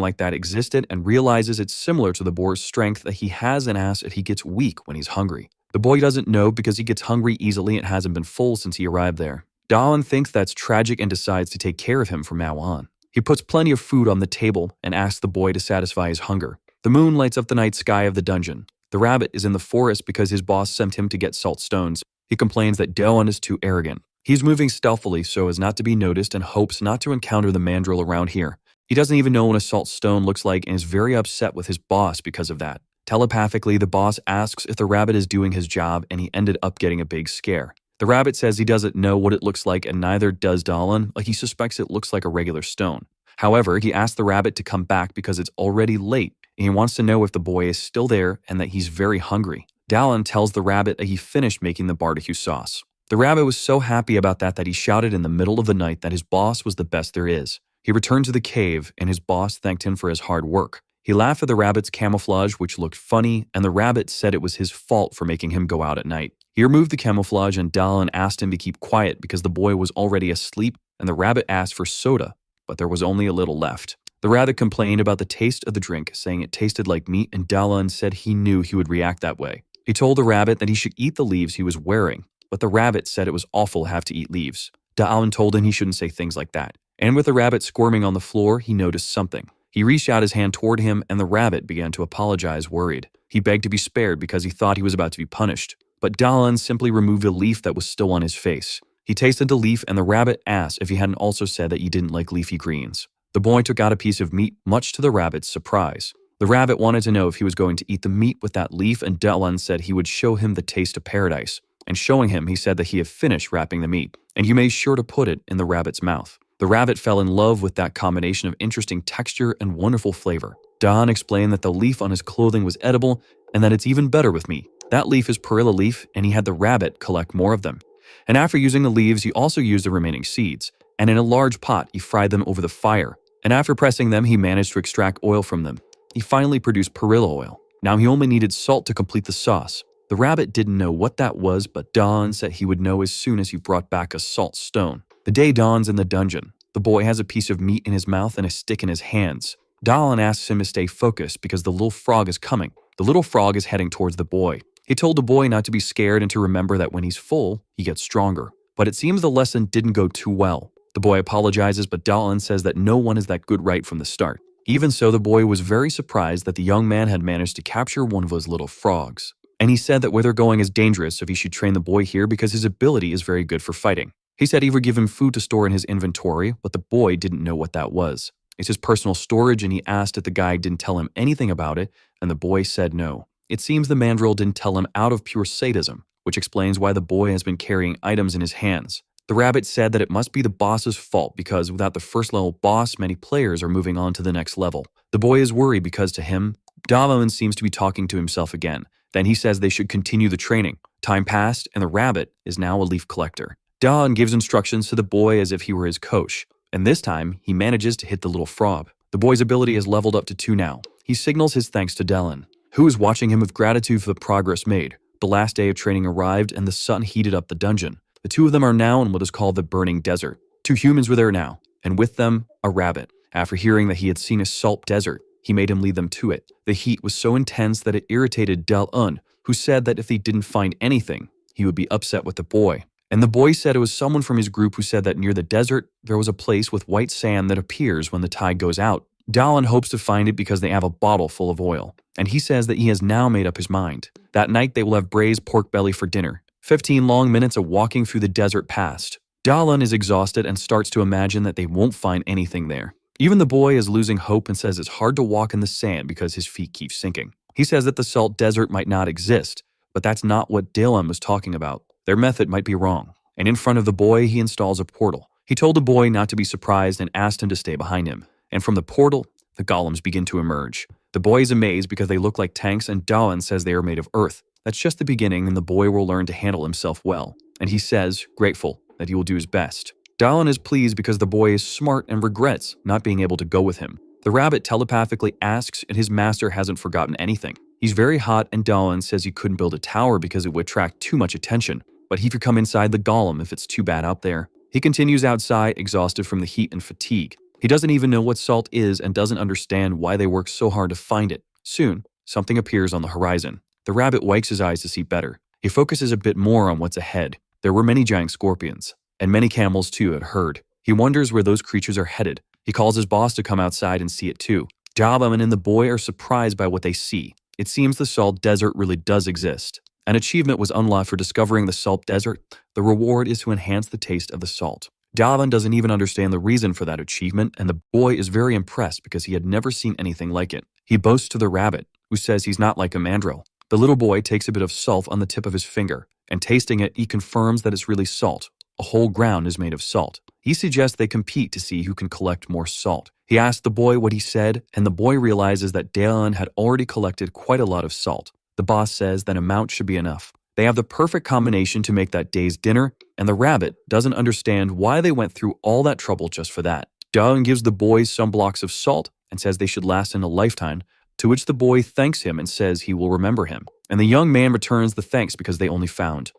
like that existed and realizes it's similar to the boar's strength that he has and asks if he gets weak when he's hungry. The boy doesn't know because he gets hungry easily and hasn't been full since he arrived there. Dawoon thinks that's tragic and decides to take care of him from now on. He puts plenty of food on the table and asks the boy to satisfy his hunger. The moon lights up the night sky of the dungeon. The rabbit is in the forest because his boss sent him to get salt stones. He complains that Dawoon is too arrogant. He's moving stealthily so as not to be noticed and hopes not to encounter the mandrill around here. He doesn't even know what a salt stone looks like and is very upset with his boss because of that. Telepathically, the boss asks if the rabbit is doing his job, and he ended up getting a big scare. The rabbit says he doesn't know what it looks like, and neither does Dawoon, like he suspects it looks like a regular stone. However, he asks the rabbit to come back because it's already late, and he wants to know if the boy is still there and that he's very hungry. Dawoon tells the rabbit that he finished making the barbecue sauce. The rabbit was so happy about that he shouted in the middle of the night that his boss was the best there is. He returned to the cave, and his boss thanked him for his hard work. He laughed at the rabbit's camouflage, which looked funny, and the rabbit said it was his fault for making him go out at night. He removed the camouflage, and Dawoon asked him to keep quiet because the boy was already asleep, and the rabbit asked for soda, but there was only a little left. The rabbit complained about the taste of the drink, saying it tasted like meat, and Dawoon said he knew he would react that way. He told the rabbit that he should eat the leaves he was wearing, but the rabbit said it was awful to have to eat leaves. Dawoon told him he shouldn't say things like that. And with the rabbit squirming on the floor, he noticed something. He reached out his hand toward him, and the rabbit began to apologize, worried. He begged to be spared because he thought he was about to be punished. But Dawoon simply removed a leaf that was still on his face. He tasted the leaf, and the rabbit asked if he hadn't also said that he didn't like leafy greens. The boy took out a piece of meat, much to the rabbit's surprise. The rabbit wanted to know if he was going to eat the meat with that leaf, and Dawoon said he would show him the taste of paradise. And showing him, he said that he had finished wrapping the meat, and he made sure to put it in the rabbit's mouth. The rabbit fell in love with that combination of interesting texture and wonderful flavor. Dawoon explained that the leaf on his clothing was edible, and that it's even better with me. That leaf is perilla leaf, and he had the rabbit collect more of them. And after using the leaves, he also used the remaining seeds, and in a large pot, he fried them over the fire. And after pressing them, he managed to extract oil from them. He finally produced perilla oil. Now he only needed salt to complete the sauce. The rabbit didn't know what that was, but Dawoon said he would know as soon as he brought back a salt stone. The day dawns in the dungeon. The boy has a piece of meat in his mouth and a stick in his hands. Dawoon asks him to stay focused because the little frog is coming. The little frog is heading towards the boy. He told the boy not to be scared and to remember that when he's full, he gets stronger. But it seems the lesson didn't go too well. The boy apologizes, but Dawoon says that no one is that good right from the start. Even so, the boy was very surprised that the young man had managed to capture one of those little frogs. And he said that where they're going is dangerous, so he should train the boy here because his ability is very good for fighting. He said he would give him food to store in his inventory, but the boy didn't know what that was. It's his personal storage, and he asked if the guy didn't tell him anything about it, and the boy said no. It seems the mandrill didn't tell him out of pure sadism, which explains why the boy has been carrying items in his hands. The rabbit said that it must be the boss's fault because without the first level boss, many players are moving on to the next level. The boy is worried because to him, Dawoon seems to be talking to himself again. Then he says they should continue the training. Time passed, and the rabbit is now a leaf collector. Dawoon gives instructions to the boy as if he were his coach, and this time, he manages to hit the little frog. The boy's ability has leveled up to 2 now. He signals his thanks to Dawoon, who is watching him with gratitude for the progress made. The last day of training arrived, and the sun heated up the dungeon. The 2 of them are now in what is called the burning desert. 2 humans were there now, and with them, a rabbit. After hearing that he had seen a salt desert, he made him lead them to it. The heat was so intense that it irritated Dawoon, who said that if he didn't find anything, he would be upset with the boy. And the boy said it was someone from his group who said that near the desert, there was a place with white sand that appears when the tide goes out. Dawoon hopes to find it because they have a bottle full of oil, and he says that he has now made up his mind. That night, they will have braised pork belly for dinner. 15 long minutes of walking through the desert passed. Dawoon is exhausted and starts to imagine that they won't find anything there. Even the boy is losing hope and says it's hard to walk in the sand because his feet keep sinking. He says that the salt desert might not exist, but that's not what Dawoon was talking about. Their method might be wrong. And in front of the boy, he installs a portal. He told the boy not to be surprised and asked him to stay behind him. And from the portal, the golems begin to emerge. The boy is amazed because they look like tanks, and Dawoon says they are made of earth. That's just the beginning, and the boy will learn to handle himself well. And he says, grateful, that he will do his best. Dawoon is pleased because the boy is smart and regrets not being able to go with him. The rabbit telepathically asks, and his master hasn't forgotten anything. He's very hot, and Dawoon says he couldn't build a tower because it would attract too much attention. But he could come inside the golem if it's too bad out there. He continues outside, exhausted from the heat and fatigue. He doesn't even know what salt is and doesn't understand why they work so hard to find it. Soon, something appears on the horizon. The rabbit wipes his eyes to see better. He focuses a bit more on what's ahead. There were many giant scorpions, and many camels too had herd. He wonders where those creatures are headed. He calls his boss to come outside and see it too. Dawoon and the boy are surprised by what they see. It seems the salt desert really does exist. An achievement was unlocked for discovering the salt desert. The reward is to enhance the taste of the salt. Dawoon doesn't even understand the reason for that achievement, and the boy is very impressed because he had never seen anything like it. He boasts to the rabbit, who says he's not like a mandrill. The little boy takes a bit of salt on the tip of his finger, and tasting it, he confirms that it's really salt. A whole ground is made of salt. He suggests they compete to see who can collect more salt. He asks the boy what he said, and the boy realizes that Dawoon had already collected quite a lot of salt. The boss says that amount should be enough. They have the perfect combination to make that day's dinner, and the rabbit doesn't understand why they went through all that trouble just for that. Dawoon gives the boys some blocks of salt and says they should last in a lifetime, to which the boy thanks him and says he will remember him. And the young man returns the thanks because they only found.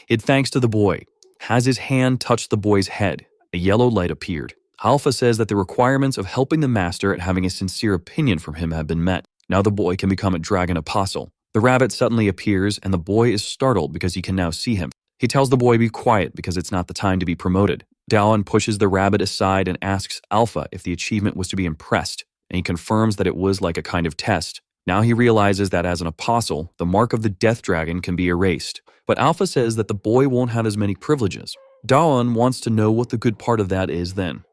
It thanks to the boy. Has his hand touched the boy's head, a yellow light appeared. Alpha says that the requirements of helping the master and having a sincere opinion from him have been met. Now the boy can become a dragon apostle. The rabbit suddenly appears, and the boy is startled because he can now see him. He tells the boy to be quiet because it's not the time to be promoted. Dawoon pushes the rabbit aside and asks Alpha if the achievement was to be impressed, and he confirms that it was like a kind of test. Now he realizes that as an apostle, the mark of the death dragon can be erased. But Alpha says that the boy won't have as many privileges. Dawoon wants to know what the good part of that is then.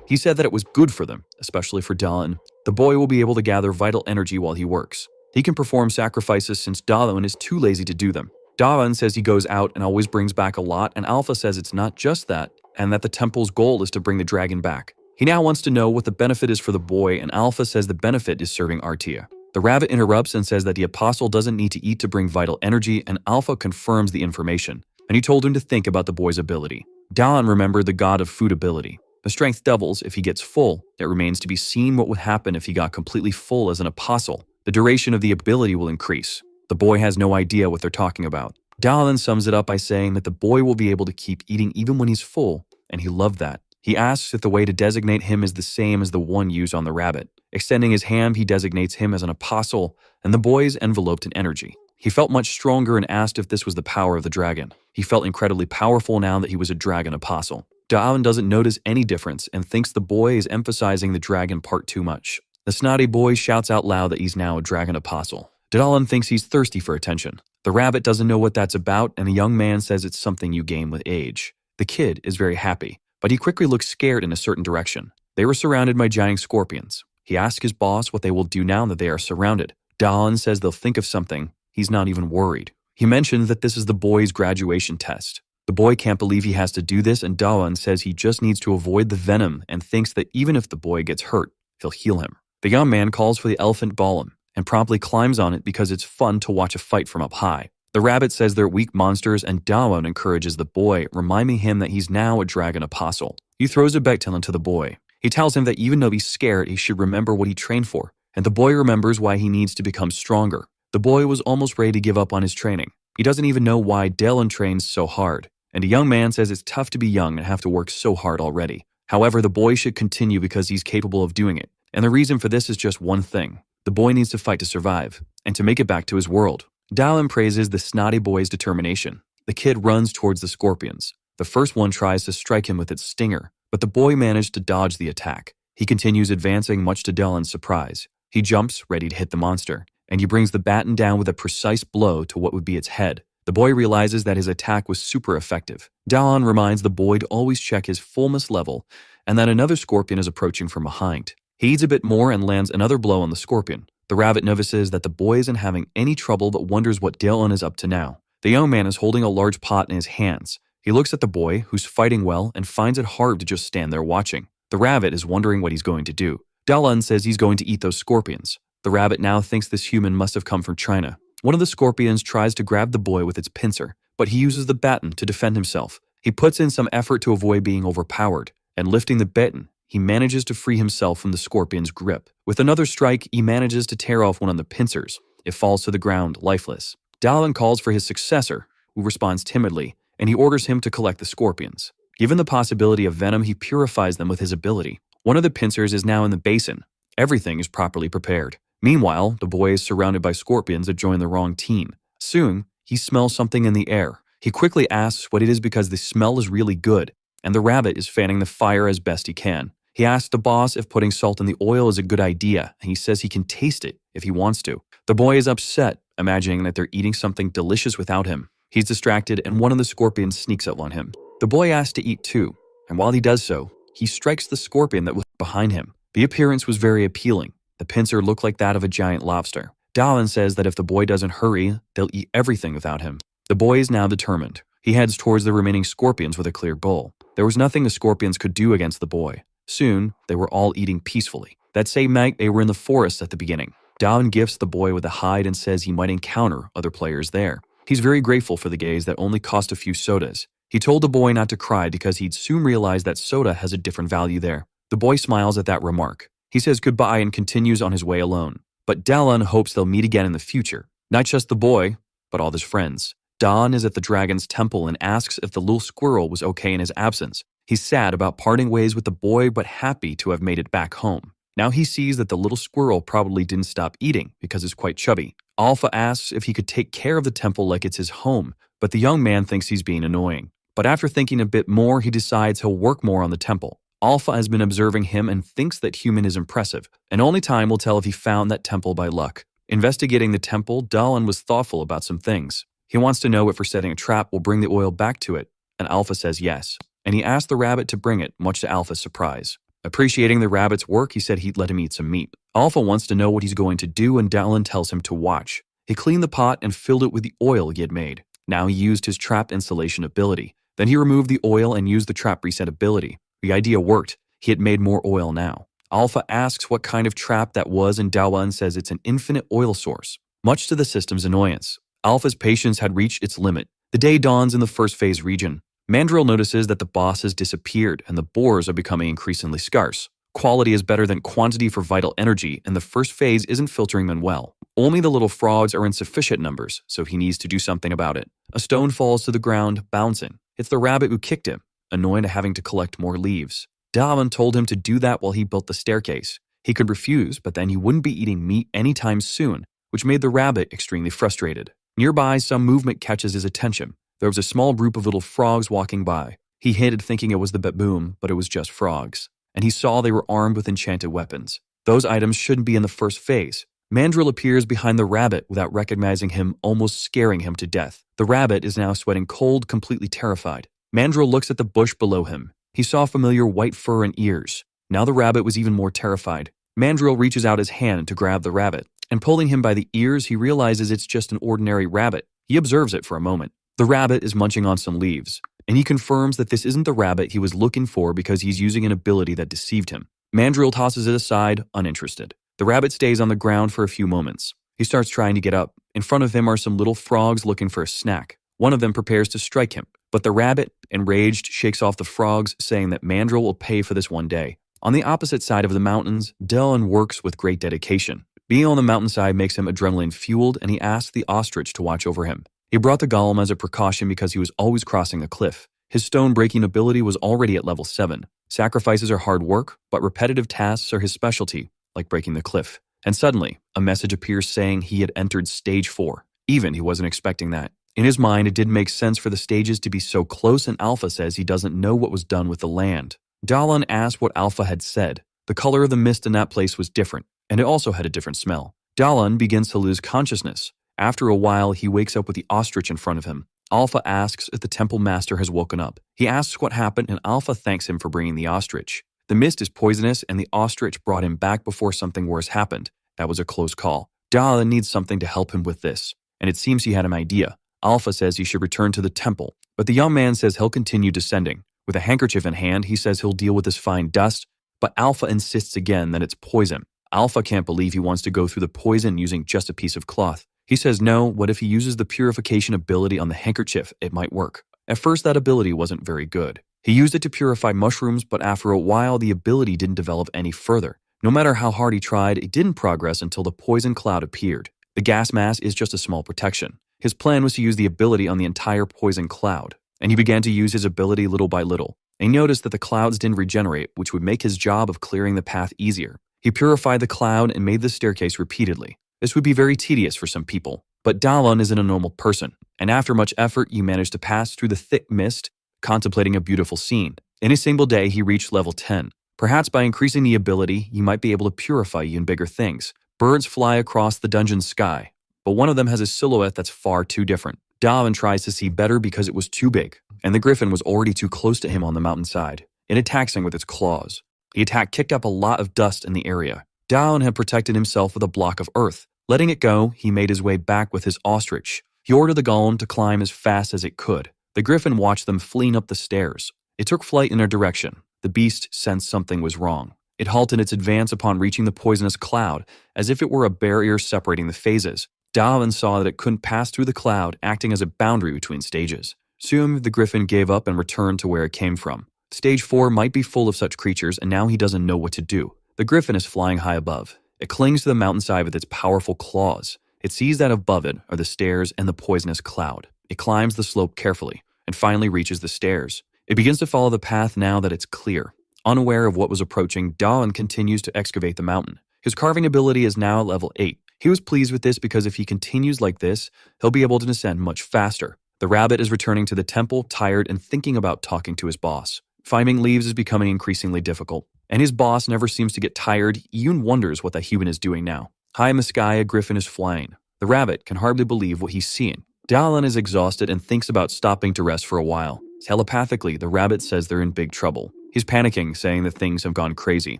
He said that it was good for them, especially for Dawoon. The boy will be able to gather vital energy while he works. He can perform sacrifices since Dawoon is too lazy to do them. Dawoon says he goes out and always brings back a lot, and Alpha says it's not just that, and that the temple's goal is to bring the dragon back. He now wants to know what the benefit is for the boy, and Alpha says the benefit is serving Artia. The rabbit interrupts and says that the apostle doesn't need to eat to bring vital energy, and Alpha confirms the information, and he told him to think about the boy's ability. Dawoon remembered the god of food ability. The strength doubles if he gets full. It remains to be seen what would happen if he got completely full as an apostle. The duration of the ability will increase. The boy has no idea what they're talking about. Dawoon sums it up by saying that the boy will be able to keep eating even when he's full, and he loved that. He asks if the way to designate him is the same as the one used on the rabbit. Extending his hand, he designates him as an apostle, and the boy is enveloped in energy. He felt much stronger and asked if this was the power of the dragon. He felt incredibly powerful now that he was a dragon apostle. Dawoon doesn't notice any difference and thinks the boy is emphasizing the dragon part too much. The snotty boy shouts out loud that he's now a dragon apostle. Dawoon thinks he's thirsty for attention. The rabbit doesn't know what that's about, and the young man says it's something you gain with age. The kid is very happy, but he quickly looks scared in a certain direction. They were surrounded by giant scorpions. He asks his boss what they will do now that they are surrounded. Dawoon says they'll think of something. He's not even worried. He mentions that this is the boy's graduation test. The boy can't believe he has to do this, and Dawoon says he just needs to avoid the venom and thinks that even if the boy gets hurt, he'll heal him. The young man calls for the elephant golem and promptly climbs on it because it's fun to watch a fight from up high. The rabbit says they're weak monsters, and Dawoon encourages the boy, reminding him that he's now a dragon apostle. He throws a Bechtel into the boy. He tells him that even though he's scared, he should remember what he trained for, and the boy remembers why he needs to become stronger. The boy was almost ready to give up on his training. He doesn't even know why Dawoon trains so hard. And a young man says it's tough to be young and have to work so hard already. However, the boy should continue because he's capable of doing it. And the reason for this is just one thing. The boy needs to fight to survive and to make it back to his world. Dawoon praises the snotty boy's determination. The kid runs towards the scorpions. The first one tries to strike him with its stinger, but the boy managed to dodge the attack. He continues advancing, much to Dawoon's surprise. He jumps, ready to hit the monster, and he brings the baton down with a precise blow to what would be its head. The boy realizes that his attack was super effective. Dawoon reminds the boy to always check his fullness level and that another scorpion is approaching from behind. He eats a bit more and lands another blow on the scorpion. The rabbit notices that the boy isn't having any trouble but wonders what Dawoon is up to now. The young man is holding a large pot in his hands. He looks at the boy, who's fighting well, and finds it hard to just stand there watching. The rabbit is wondering what he's going to do. Dawoon says he's going to eat those scorpions. The rabbit now thinks this human must have come from China. One of the scorpions tries to grab the boy with its pincer, but he uses the baton to defend himself. He puts in some effort to avoid being overpowered, and lifting the baton, he manages to free himself from the scorpion's grip. With another strike, he manages to tear off one of the pincers. It falls to the ground, lifeless. Dawoon calls for his successor, who responds timidly, and he orders him to collect the scorpions. Given the possibility of venom, he purifies them with his ability. One of the pincers is now in the basin. Everything is properly prepared. Meanwhile, the boy is surrounded by scorpions that join the wrong team. Soon, he smells something in the air. He quickly asks what it is because the smell is really good, and the rabbit is fanning the fire as best he can. He asks the boss if putting salt in the oil is a good idea, and he says he can taste it if he wants to. The boy is upset, imagining that they're eating something delicious without him. He's distracted, and one of the scorpions sneaks up on him. The boy asks to eat too, and while he does so, he strikes the scorpion that was behind him. The appearance was very appealing. The pincer looked like that of a giant lobster. Dawoon says that if the boy doesn't hurry, they'll eat everything without him. The boy is now determined. He heads towards the remaining scorpions with a clear bowl. There was nothing the scorpions could do against the boy. Soon, they were all eating peacefully. That same night, they were in the forest at the beginning. Dawoon gifts the boy with a hide and says he might encounter other players there. He's very grateful for the gaze that only cost a few sodas. He told the boy not to cry because he'd soon realize that soda has a different value there. The boy smiles at that remark. He says goodbye and continues on his way alone. But Dawoon hopes they'll meet again in the future. Not just the boy, but all his friends. Dawoon is at the dragon's temple and asks if the little squirrel was okay in his absence. He's sad about parting ways with the boy, but happy to have made it back home. Now he sees that the little squirrel probably didn't stop eating because it's quite chubby. Alpha asks if he could take care of the temple like it's his home, but the young man thinks he's being annoying. But after thinking a bit more, he decides he'll work more on the temple. Alpha has been observing him and thinks that human is impressive, and only time will tell if he found that temple by luck. Investigating the temple, Dawoon was thoughtful about some things. He wants to know if for setting a trap will bring the oil back to it, and Alpha says yes. And he asks the rabbit to bring it, much to Alpha's surprise. Appreciating the rabbit's work, he said he'd let him eat some meat. Alpha wants to know what he's going to do, and Dawoon tells him to watch. He cleaned the pot and filled it with the oil he had made. Now he used his trap installation ability. Then he removed the oil and used the trap reset ability. The idea worked. He had made more oil now. Alpha asks what kind of trap that was, and Dawoon says it's an infinite oil source. Much to the system's annoyance, Alpha's patience had reached its limit. The day dawns in the first phase region. Mandrill notices that the boss has disappeared and the boars are becoming increasingly scarce. Quality is better than quantity for vital energy, and the first phase isn't filtering them well. Only the little frogs are in sufficient numbers, so he needs to do something about it. A stone falls to the ground, bouncing. It's the rabbit who kicked him, annoyed at having to collect more leaves. Dawoon told him to do that while he built the staircase. He could refuse, but then he wouldn't be eating meat anytime soon, which made the rabbit extremely frustrated. Nearby, some movement catches his attention. There was a small group of little frogs walking by. He hid, thinking it was the baboon, but it was just frogs. And he saw they were armed with enchanted weapons. Those items shouldn't be in the first phase. Mandrill appears behind the rabbit without recognizing him, almost scaring him to death. The rabbit is now sweating cold, completely terrified. Mandrill looks at the bush below him. He saw familiar white fur and ears. Now the rabbit was even more terrified. Mandrill reaches out his hand to grab the rabbit, and pulling him by the ears, he realizes it's just an ordinary rabbit. He observes it for a moment. The rabbit is munching on some leaves, and he confirms that this isn't the rabbit he was looking for because he's using an ability that deceived him. Mandrill tosses it aside, uninterested. The rabbit stays on the ground for a few moments. He starts trying to get up. In front of him are some little frogs looking for a snack. One of them prepares to strike him, but the rabbit, enraged, shakes off the frogs, saying that Mandrill will pay for this one day. On the opposite side of the mountains, Dawoon works with great dedication. Being on the mountainside makes him adrenaline-fueled, and he asks the ostrich to watch over him. He brought the golem as a precaution because he was always crossing a cliff. His stone-breaking ability was already at level 7. Sacrifices are hard work, but repetitive tasks are his specialty, like breaking the cliff. And suddenly, a message appears saying he had entered stage 4. Even he wasn't expecting that. In his mind, it didn't make sense for the stages to be so close, and Alpha says he doesn't know what was done with the land. Dawoon asked what Alpha had said. The color of the mist in that place was different, and it also had a different smell. Dawoon begins to lose consciousness. After a while, he wakes up with the ostrich in front of him. Alpha asks if the temple master has woken up. He asks what happened, and Alpha thanks him for bringing the ostrich. The mist is poisonous, and the ostrich brought him back before something worse happened. That was a close call. Dawoon needs something to help him with this, and it seems he had an idea. Alpha says he should return to the temple, but the young man says he'll continue descending. With a handkerchief in hand, he says he'll deal with this fine dust, but Alpha insists again that it's poison. Alpha can't believe he wants to go through the poison using just a piece of cloth. He says no, what if he uses the purification ability on the handkerchief? It might work. At first, that ability wasn't very good. He used it to purify mushrooms, but after a while, the ability didn't develop any further. No matter how hard he tried, it didn't progress until the poison cloud appeared. The gas mask is just a small protection. His plan was to use the ability on the entire poison cloud, and he began to use his ability little by little. He noticed that the clouds didn't regenerate, which would make his job of clearing the path easier. He purified the cloud and made the staircase repeatedly. This would be very tedious for some people, but Dawoon isn't a normal person, and after much effort, you managed to pass through the thick mist, contemplating a beautiful scene. In a single day, he reached level 10. Perhaps by increasing the ability, you might be able to purify you in bigger things. Birds fly across the dungeon sky, but one of them has a silhouette that's far too different. Dawoon tries to see better because it was too big, and the griffin was already too close to him on the mountainside. It attacks him with its claws. The attack kicked up a lot of dust in the area. Dawoon had protected himself with a block of earth. Letting it go, he made his way back with his ostrich. He ordered the golem to climb as fast as it could. The griffin watched them fleeing up the stairs. It took flight in their direction. The beast sensed something was wrong. It halted its advance upon reaching the poisonous cloud, as if it were a barrier separating the phases. Dawoon saw that it couldn't pass through the cloud, acting as a boundary between stages. Soon, the griffin gave up and returned to where it came from. Stage 4 might be full of such creatures, and now he doesn't know what to do. The griffin is flying high above. It clings to the mountainside with its powerful claws. It sees that above it are the stairs and the poisonous cloud. It climbs the slope carefully, and finally reaches the stairs. It begins to follow the path now that it's clear. Unaware of what was approaching, Dawoon continues to excavate the mountain. His carving ability is now at level 8. He was pleased with this because if he continues like this, he'll be able to descend much faster. The rabbit is returning to the temple, tired and thinking about talking to his boss. Finding leaves is becoming increasingly difficult, and his boss never seems to get tired. He even wonders what the human is doing now. High in the sky, a griffin is flying. The rabbit can hardly believe what he's seeing. Dawoon is exhausted and thinks about stopping to rest for a while. Telepathically, the rabbit says they're in big trouble. He's panicking, saying that things have gone crazy.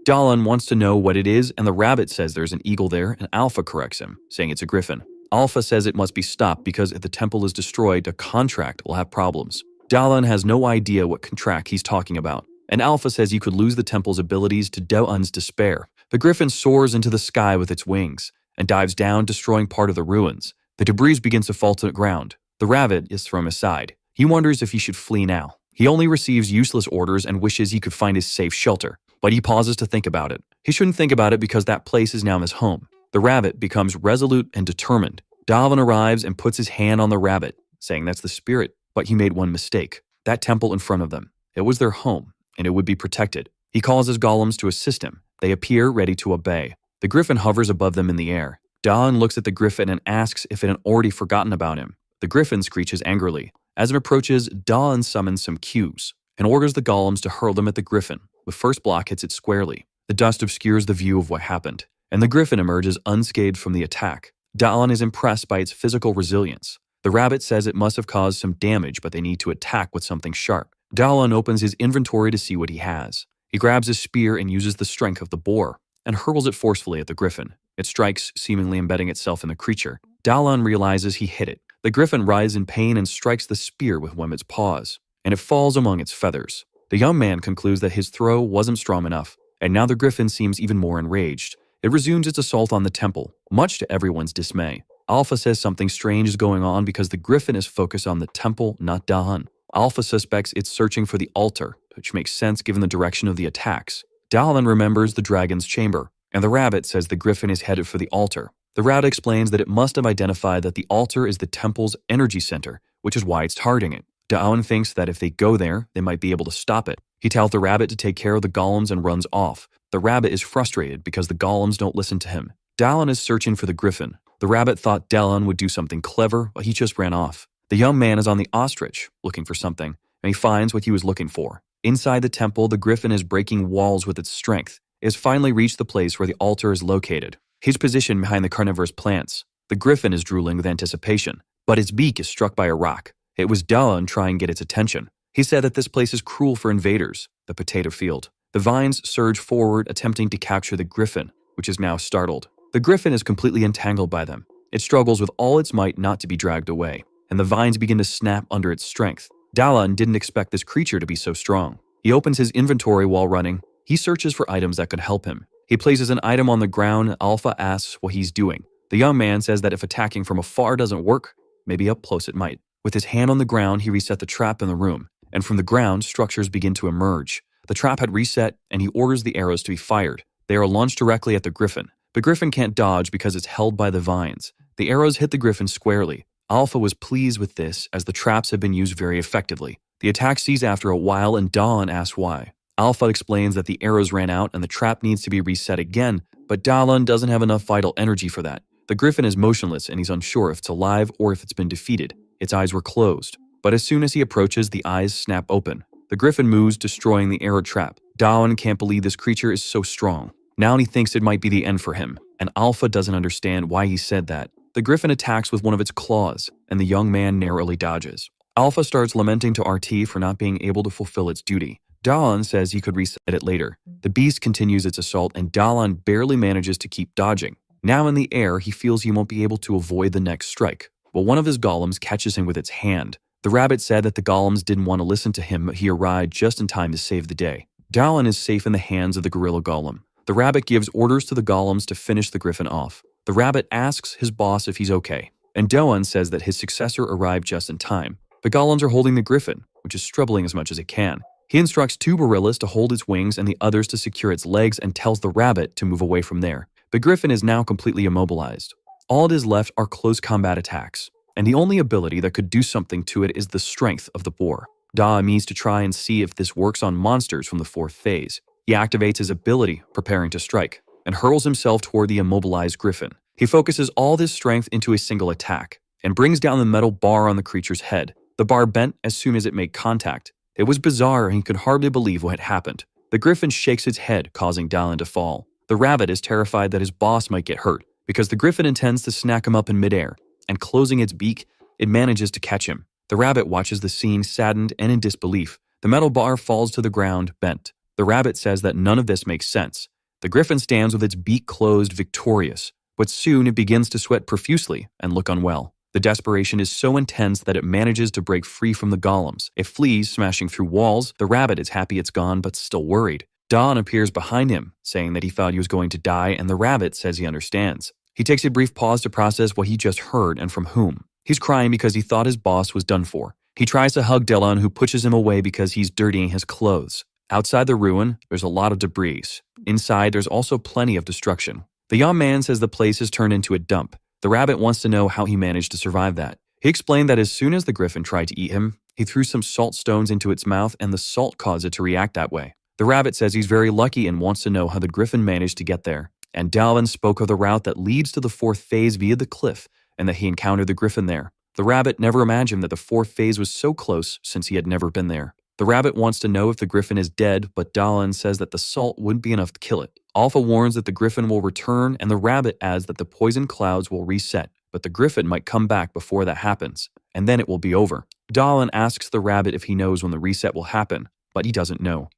Dawoon wants to know what it is, and the rabbit says there's an eagle there, and Alpha corrects him, saying it's a griffin. Alpha says it must be stopped because if the temple is destroyed, a contract will have problems. Dawoon has no idea what contract he's talking about, and Alpha says he could lose the temple's abilities to Dawoon's despair. The griffin soars into the sky with its wings and dives down, destroying part of the ruins. The debris begins to fall to the ground. The rabbit is thrown aside. He wonders if he should flee now. He only receives useless orders and wishes he could find his safe shelter, but he pauses to think about it. He shouldn't think about it because that place is now his home. The rabbit becomes resolute and determined. Dawoon arrives and puts his hand on the rabbit, saying that's the spirit, but he made one mistake. That temple in front of them. It was their home, and it would be protected. He calls his golems to assist him. They appear ready to obey. The griffin hovers above them in the air. Dawoon looks at the griffin and asks if it had already forgotten about him. The griffin screeches angrily. As it approaches, Dawoon summons some cues and orders the golems to hurl them at the griffin. The first block hits it squarely. The dust obscures the view of what happened, and the griffin emerges unscathed from the attack. Dawoon is impressed by its physical resilience. The rabbit says it must have caused some damage, but they need to attack with something sharp. Dawoon opens his inventory to see what he has. He grabs his spear and uses the strength of the boar and hurls it forcefully at the griffin. It strikes, seemingly embedding itself in the creature. Dawoon realizes he hit it. The griffin writhes in pain and strikes the spear with one of its paws, and it falls among its feathers. The young man concludes that his throw wasn't strong enough, and now the griffin seems even more enraged. It resumes its assault on the temple, much to everyone's dismay. Alpha says something strange is going on because the griffin is focused on the temple, not Dawoon. Alpha suspects it's searching for the altar, which makes sense given the direction of the attacks. Dawoon remembers the dragon's chamber, and the rabbit says the griffin is headed for the altar. The rabbit explains that it must have identified that the altar is the temple's energy center, which is why it's targeting it. Dawoon thinks that if they go there, they might be able to stop it. He tells the rabbit to take care of the golems and runs off. The rabbit is frustrated because the golems don't listen to him. Dawoon is searching for the griffin. The rabbit thought Dawoon would do something clever, but he just ran off. The young man is on the ostrich, looking for something, and he finds what he was looking for. Inside the temple, the griffin is breaking walls with its strength. It has finally reached the place where the altar is located. He's positioned behind the carnivorous plants. The griffin is drooling with anticipation, but its beak is struck by a rock. It was Dawoon trying to get its attention. He said that this place is cruel for invaders, the potato field. The vines surge forward, attempting to capture the griffin, which is now startled. The griffin is completely entangled by them. It struggles with all its might not to be dragged away, and the vines begin to snap under its strength. Dawoon didn't expect this creature to be so strong. He opens his inventory while running. He searches for items that could help him. He places an item on the ground. Alpha asks what he's doing. The young man says that if attacking from afar doesn't work, maybe up close it might. With his hand on the ground, he reset the trap in the room, and from the ground, structures begin to emerge. The trap had reset, and he orders the arrows to be fired. They are launched directly at the griffin. The griffin can't dodge because it's held by the vines. The arrows hit the griffin squarely. Alpha was pleased with this, as the traps had been used very effectively. The attack ceased after a while, and Dawoon asks why. Alpha explains that the arrows ran out and the trap needs to be reset again, but Dawoon doesn't have enough vital energy for that. The griffin is motionless and he's unsure if it's alive or if it's been defeated. Its eyes were closed, but as soon as he approaches, the eyes snap open. The griffin moves, destroying the arrow trap. Dawoon can't believe this creature is so strong. Now he thinks it might be the end for him, and Alpha doesn't understand why he said that. The griffin attacks with one of its claws, and the young man narrowly dodges. Alpha starts lamenting to RT for not being able to fulfill its duty. Dawoon says he could reset it later. The beast continues its assault, and Dawoon barely manages to keep dodging. Now in the air, he feels he won't be able to avoid the next strike, but one of his golems catches him with its hand. The rabbit said that the golems didn't want to listen to him, but he arrived just in time to save the day. Dawoon is safe in the hands of the gorilla golem. The rabbit gives orders to the golems to finish the griffin off. The rabbit asks his boss if he's okay, and Dawoon says that his successor arrived just in time. The golems are holding the griffin, which is struggling as much as it can. He instructs 2 gorillas to hold its wings and the others to secure its legs and tells the rabbit to move away from there. The griffin is now completely immobilized. All it is left are close combat attacks, and the only ability that could do something to it is the strength of the boar. Dawoon needs to try and see if this works on monsters from the 4th phase. He activates his ability, preparing to strike, and hurls himself toward the immobilized griffin. He focuses all his strength into a single attack, and brings down the metal bar on the creature's head. The bar bent as soon as it made contact. It was bizarre, and he could hardly believe what had happened. The griffin shakes its head, causing Dawoon to fall. The rabbit is terrified that his boss might get hurt, because the griffin intends to snack him up in midair, and closing its beak, it manages to catch him. The rabbit watches the scene, saddened and in disbelief. The metal bar falls to the ground, bent. The rabbit says that none of this makes sense. The griffin stands with its beak closed, victorious, but soon it begins to sweat profusely and look unwell. The desperation is so intense that it manages to break free from the golems. It flees, smashing through walls. The rabbit is happy it's gone, but still worried. Dawoon appears behind him, saying that he thought he was going to die, and the rabbit says he understands. He takes a brief pause to process what he just heard and from whom. He's crying because he thought his boss was done for. He tries to hug Dawoon, who pushes him away because he's dirtying his clothes. Outside the ruin, there's a lot of debris. Inside, there's also plenty of destruction. The young man says the place is turned into a dump. The rabbit wants to know how he managed to survive that. He explained that as soon as the griffin tried to eat him, he threw some salt stones into its mouth and the salt caused it to react that way. The rabbit says he's very lucky and wants to know how the griffin managed to get there. And Dawoon spoke of the route that leads to the fourth phase via the cliff and that he encountered the griffin there. The rabbit never imagined that the fourth phase was so close since he had never been there. The rabbit wants to know if the griffin is dead, but Dawoon says that the salt wouldn't be enough to kill it. Alpha warns that the griffin will return, and the rabbit adds that the poison clouds will reset, but the griffin might come back before that happens, and then it will be over. Dawoon asks the rabbit if he knows when the reset will happen, but he doesn't know.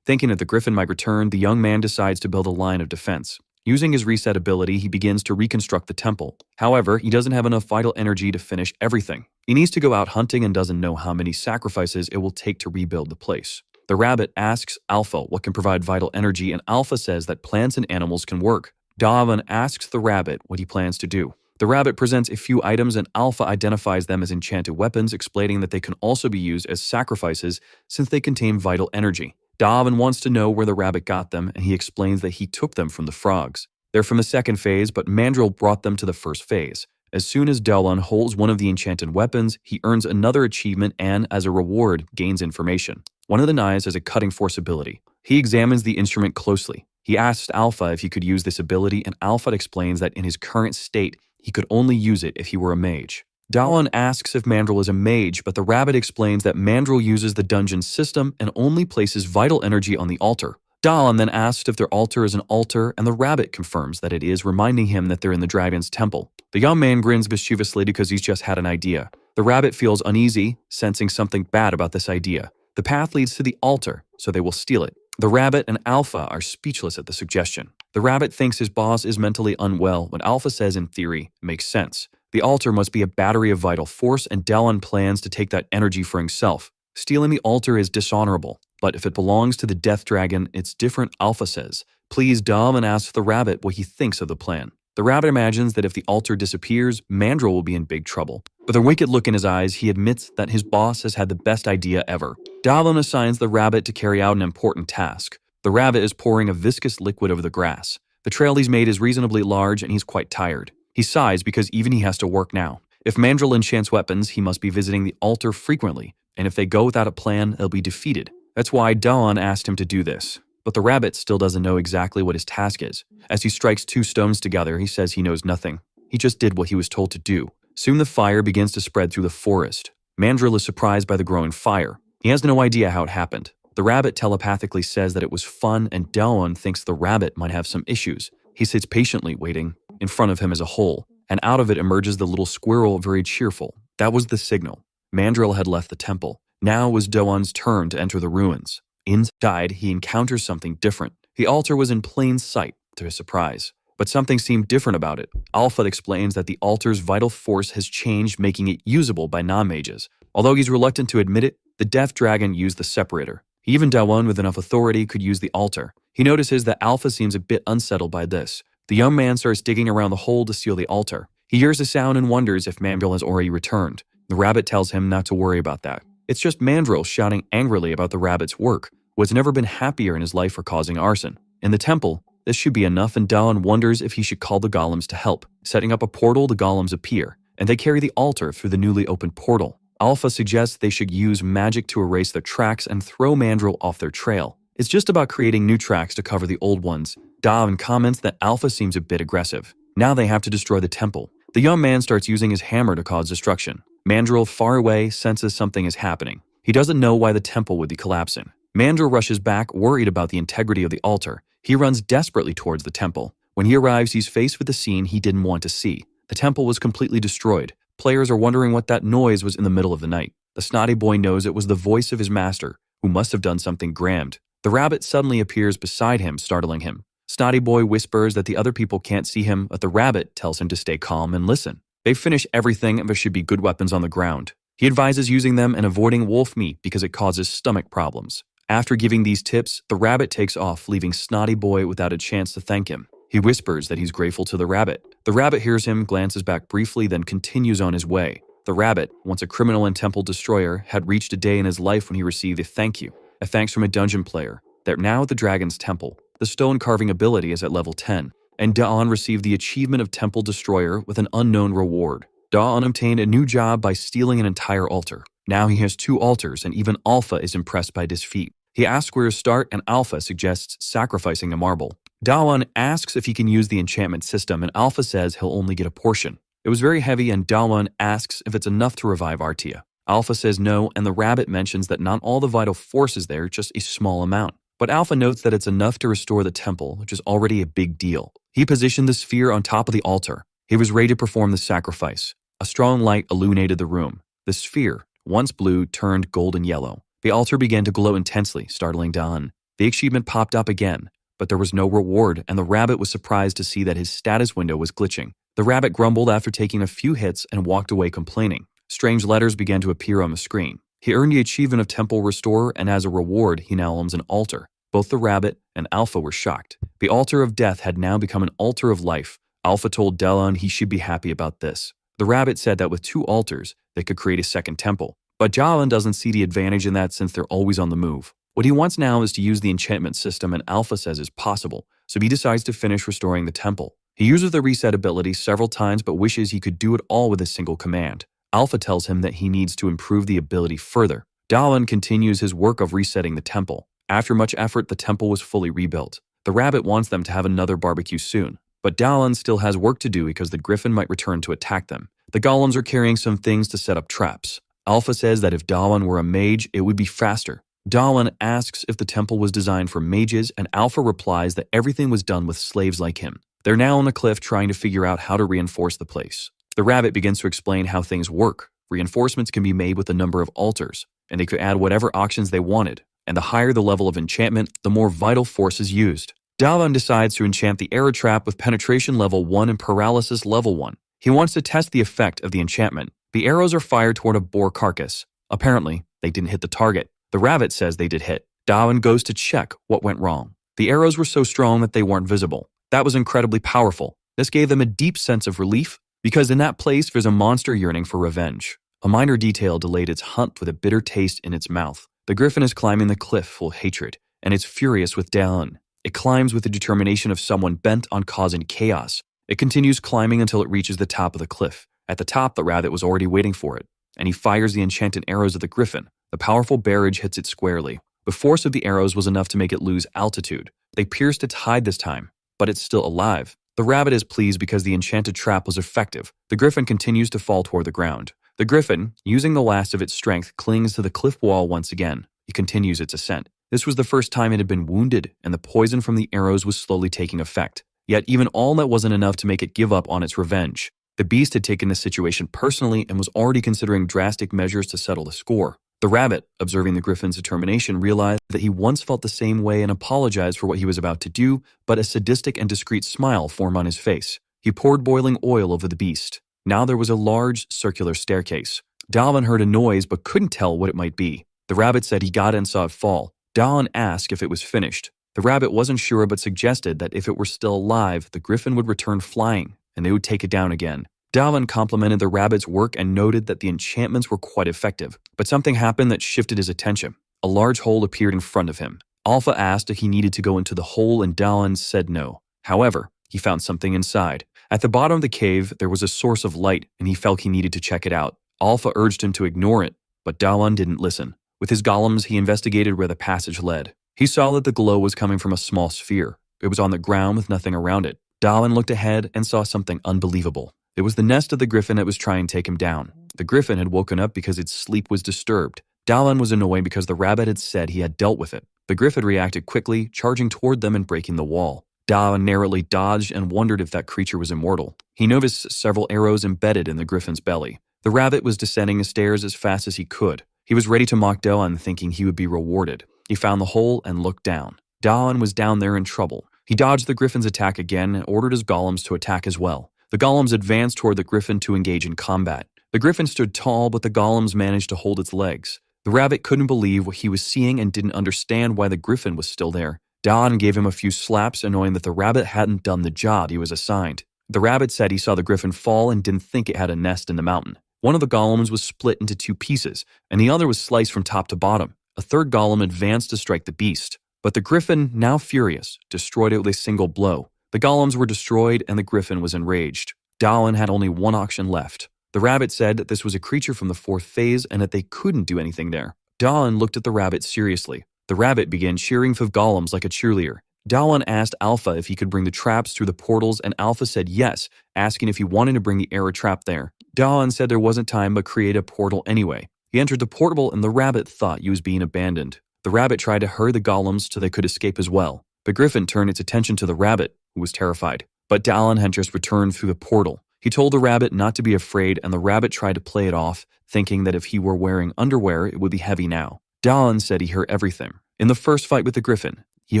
Thinking that the griffin might return, the young man decides to build a line of defense. Using his reset ability, he begins to reconstruct the temple. However, he doesn't have enough vital energy to finish everything. He needs to go out hunting and doesn't know how many sacrifices it will take to rebuild the place. The rabbit asks Alpha what can provide vital energy, and Alpha says that plants and animals can work. Dawoon asks the rabbit what he plans to do. The rabbit presents a few items and Alpha identifies them as enchanted weapons, explaining that they can also be used as sacrifices since they contain vital energy. Dawoon wants to know where the rabbit got them, and he explains that he took them from the frogs. They're from the second phase, but Mandrill brought them to the first phase. As soon as Dawoon holds one of the enchanted weapons, he earns another achievement and, as a reward, gains information. One of the knives has a cutting force ability. He examines the instrument closely. He asks Alpha if he could use this ability, and Alpha explains that in his current state, he could only use it if he were a mage. Dawoon asks if Mandrill is a mage, but the rabbit explains that Mandrill uses the dungeon system and only places vital energy on the altar. Dawoon then asks if their altar is an altar, and the rabbit confirms that it is, reminding him that they're in the dragon's temple. The young man grins mischievously because he's just had an idea. The rabbit feels uneasy, sensing something bad about this idea. The path leads to the altar, so they will steal it. The rabbit and Alpha are speechless at the suggestion. The rabbit thinks his boss is mentally unwell, but Alpha says in theory, makes sense. The altar must be a battery of vital force, and Dawoon plans to take that energy for himself. Stealing the altar is dishonorable, but if it belongs to the death dragon, it's different, Alpha says. Please, Dawoon asks the rabbit what he thinks of the plan. The rabbit imagines that if the altar disappears, Mandrill will be in big trouble. With a wicked look in his eyes, he admits that his boss has had the best idea ever. Dawoon assigns the rabbit to carry out an important task. The rabbit is pouring a viscous liquid over the grass. The trail he's made is reasonably large and he's quite tired. He sighs because even he has to work now. If Mandrill enchants weapons, he must be visiting the altar frequently, and if they go without a plan, they'll be defeated. That's why Dawoon asked him to do this. But the rabbit still doesn't know exactly what his task is. As he strikes two stones together, he says he knows nothing. He just did what he was told to do. Soon the fire begins to spread through the forest. Mandrill is surprised by the growing fire. He has no idea how it happened. The rabbit telepathically says that it was fun, and Dawoon thinks the rabbit might have some issues. He sits patiently waiting. In front of him is a hole, and out of it emerges the little squirrel, very cheerful. That was the signal. Mandrill had left the temple. Now it was Dawoon's turn to enter the ruins. Inside, he encounters something different. The altar was in plain sight, to his surprise. But something seemed different about it. Alpha explains that the altar's vital force has changed, making it usable by non-mages. Although he's reluctant to admit it, the death dragon used the separator. Even Dawoon with enough authority could use the altar. He notices that Alpha seems a bit unsettled by this. The young man starts digging around the hole to seal the altar. He hears a sound and wonders if Mandrill has already returned. The rabbit tells him not to worry about that. It's just Mandrill shouting angrily about the rabbit's work, who has never been happier in his life for causing arson. In the temple, this should be enough, and Dawoon wonders if he should call the golems to help. Setting up a portal, the golems appear, and they carry the altar through the newly opened portal. Alpha suggests they should use magic to erase their tracks and throw Mandrill off their trail. It's just about creating new tracks to cover the old ones. Dawoon comments that Alpha seems a bit aggressive. Now they have to destroy the temple. The young man starts using his hammer to cause destruction. Mandrill, far away, senses something is happening. He doesn't know why the temple would be collapsing. Mandrill rushes back, worried about the integrity of the altar. He runs desperately towards the temple. When he arrives, he's faced with the scene he didn't want to see. The temple was completely destroyed. Players are wondering what that noise was in the middle of the night. The snotty boy knows it was the voice of his master, who must have done something grand. The rabbit suddenly appears beside him, startling him. Snotty Boy whispers that the other people can't see him, but the rabbit tells him to stay calm and listen. They finish everything and there should be good weapons on the ground. He advises using them and avoiding wolf meat because it causes stomach problems. After giving these tips, the rabbit takes off, leaving Snotty Boy without a chance to thank him. He whispers that he's grateful to the rabbit. The rabbit hears him, glances back briefly, then continues on his way. The rabbit, once a criminal and temple destroyer, had reached a day in his life when he received a thanks from a dungeon player. They're now at the dragon's temple. The stone carving ability is at level 10, and Dawoon received the achievement of Temple Destroyer with an unknown reward. Dawoon obtained a new job by stealing an entire altar. Now he has 2 altars, and even Alpha is impressed by this feat. He asks where to start, and Alpha suggests sacrificing a marble. Dawoon asks if he can use the enchantment system, and Alpha says he'll only get a portion. It was very heavy, and Dawoon asks if it's enough to revive Artia. Alpha says no, and the rabbit mentions that not all the vital force is there, just a small amount. But Alpha notes that it's enough to restore the temple, which is already a big deal. He positioned the sphere on top of the altar. He was ready to perform the sacrifice. A strong light illuminated the room. The sphere, once blue, turned golden yellow. The altar began to glow intensely, startling Dawoon. The achievement popped up again, but there was no reward, and the rabbit was surprised to see that his status window was glitching. The rabbit grumbled after taking a few hits and walked away complaining. Strange letters began to appear on the screen. He earned the achievement of Temple Restorer, and as a reward, he now owns an altar. Both the rabbit and Alpha were shocked. The altar of death had now become an altar of life. Alpha told Dawoon he should be happy about this. The rabbit said that with 2 altars, they could create a second temple. But Dawoon doesn't see the advantage in that since they're always on the move. What he wants now is to use the enchantment system, and Alpha says is possible, so he decides to finish restoring the temple. He uses the reset ability several times but wishes he could do it all with a single command. Alpha tells him that he needs to improve the ability further. Dawoon continues his work of resetting the temple. After much effort, the temple was fully rebuilt. The rabbit wants them to have another barbecue soon, but Dawoon still has work to do because the griffin might return to attack them. The golems are carrying some things to set up traps. Alpha says that if Dawoon were a mage, it would be faster. Dawoon asks if the temple was designed for mages, and Alpha replies that everything was done with slaves like him. They're now on a cliff trying to figure out how to reinforce the place. The rabbit begins to explain how things work. Reinforcements can be made with a number of altars, and they could add whatever auctions they wanted. And the higher the level of enchantment, the more vital force is used. Dawoon decides to enchant the arrow trap with penetration level 1 and paralysis level 1. He wants to test the effect of the enchantment. The arrows are fired toward a boar carcass. Apparently, they didn't hit the target. The rabbit says they did hit. Dawoon goes to check what went wrong. The arrows were so strong that they weren't visible. That was incredibly powerful. This gave them a deep sense of relief, because in that place there's a monster yearning for revenge. A minor detail delayed its hunt with a bitter taste in its mouth. The griffin is climbing the cliff full of hatred, and it's furious with Dawoon. It climbs with the determination of someone bent on causing chaos. It continues climbing until it reaches the top of the cliff. At the top, the rabbit was already waiting for it, and he fires the enchanted arrows at the griffin. The powerful barrage hits it squarely. The force of the arrows was enough to make it lose altitude. They pierced its hide this time, but it's still alive. The rabbit is pleased because the enchanted trap was effective. The griffin continues to fall toward the ground. The griffin, using the last of its strength, clings to the cliff wall once again. It continues its ascent. This was the first time it had been wounded, and the poison from the arrows was slowly taking effect. Yet even all that wasn't enough to make it give up on its revenge. The beast had taken the situation personally and was already considering drastic measures to settle the score. The rabbit, observing the griffin's determination, realized that he once felt the same way and apologized for what he was about to do, but a sadistic and discreet smile formed on his face. He poured boiling oil over the beast. Now there was a large, circular staircase. Dawoon heard a noise but couldn't tell what it might be. The rabbit said he got it and saw it fall. Dawoon asked if it was finished. The rabbit wasn't sure but suggested that if it were still alive, the griffin would return flying, and they would take it down again. Dawoon complimented the rabbit's work and noted that the enchantments were quite effective. But something happened that shifted his attention. A large hole appeared in front of him. Alpha asked if he needed to go into the hole, and Dawoon said no. However, he found something inside. At the bottom of the cave, there was a source of light, and he felt he needed to check it out. Alpha urged him to ignore it, but Dawoon didn't listen. With his golems, he investigated where the passage led. He saw that the glow was coming from a small sphere. It was on the ground with nothing around it. Dawoon looked ahead and saw something unbelievable. It was the nest of the griffin that was trying to take him down. The griffin had woken up because its sleep was disturbed. Dawoon was annoyed because the rabbit had said he had dealt with it. The griffin reacted quickly, charging toward them and breaking the wall. Dawoon narrowly dodged and wondered if that creature was immortal. He noticed several arrows embedded in the griffin's belly. The rabbit was descending the stairs as fast as he could. He was ready to mock Dawoon, thinking he would be rewarded. He found the hole and looked down. Dawoon was down there in trouble. He dodged the griffin's attack again and ordered his golems to attack as well. The golems advanced toward the griffin to engage in combat. The griffin stood tall, but the golems managed to hold its legs. The rabbit couldn't believe what he was seeing and didn't understand why the griffin was still there. Dawoon gave him a few slaps, annoying that the rabbit hadn't done the job he was assigned. The rabbit said he saw the griffin fall and didn't think it had a nest in the mountain. One of the golems was split into 2 pieces, and the other was sliced from top to bottom. A third golem advanced to strike the beast, but the griffin, now furious, destroyed it with a single blow. The golems were destroyed and the griffin was enraged. Dawoon had only 1 auction left. The rabbit said that this was a creature from the 4th phase and that they couldn't do anything there. Dawoon looked at the rabbit seriously. The rabbit began cheering for golems like a cheerleader. Dawoon asked Alpha if he could bring the traps through the portals, and Alpha said yes, asking if he wanted to bring the arrow trap there. Dawoon said there wasn't time but create a portal anyway. He entered the portal and the rabbit thought he was being abandoned. The rabbit tried to hurry the golems so they could escape as well. The griffin turned its attention to the rabbit, who was terrified. But Dawoon had just returned through the portal. He told the rabbit not to be afraid, and the rabbit tried to play it off, thinking that if he were wearing underwear, it would be heavy now. Dawoon said he heard everything. In the first fight with the griffin, he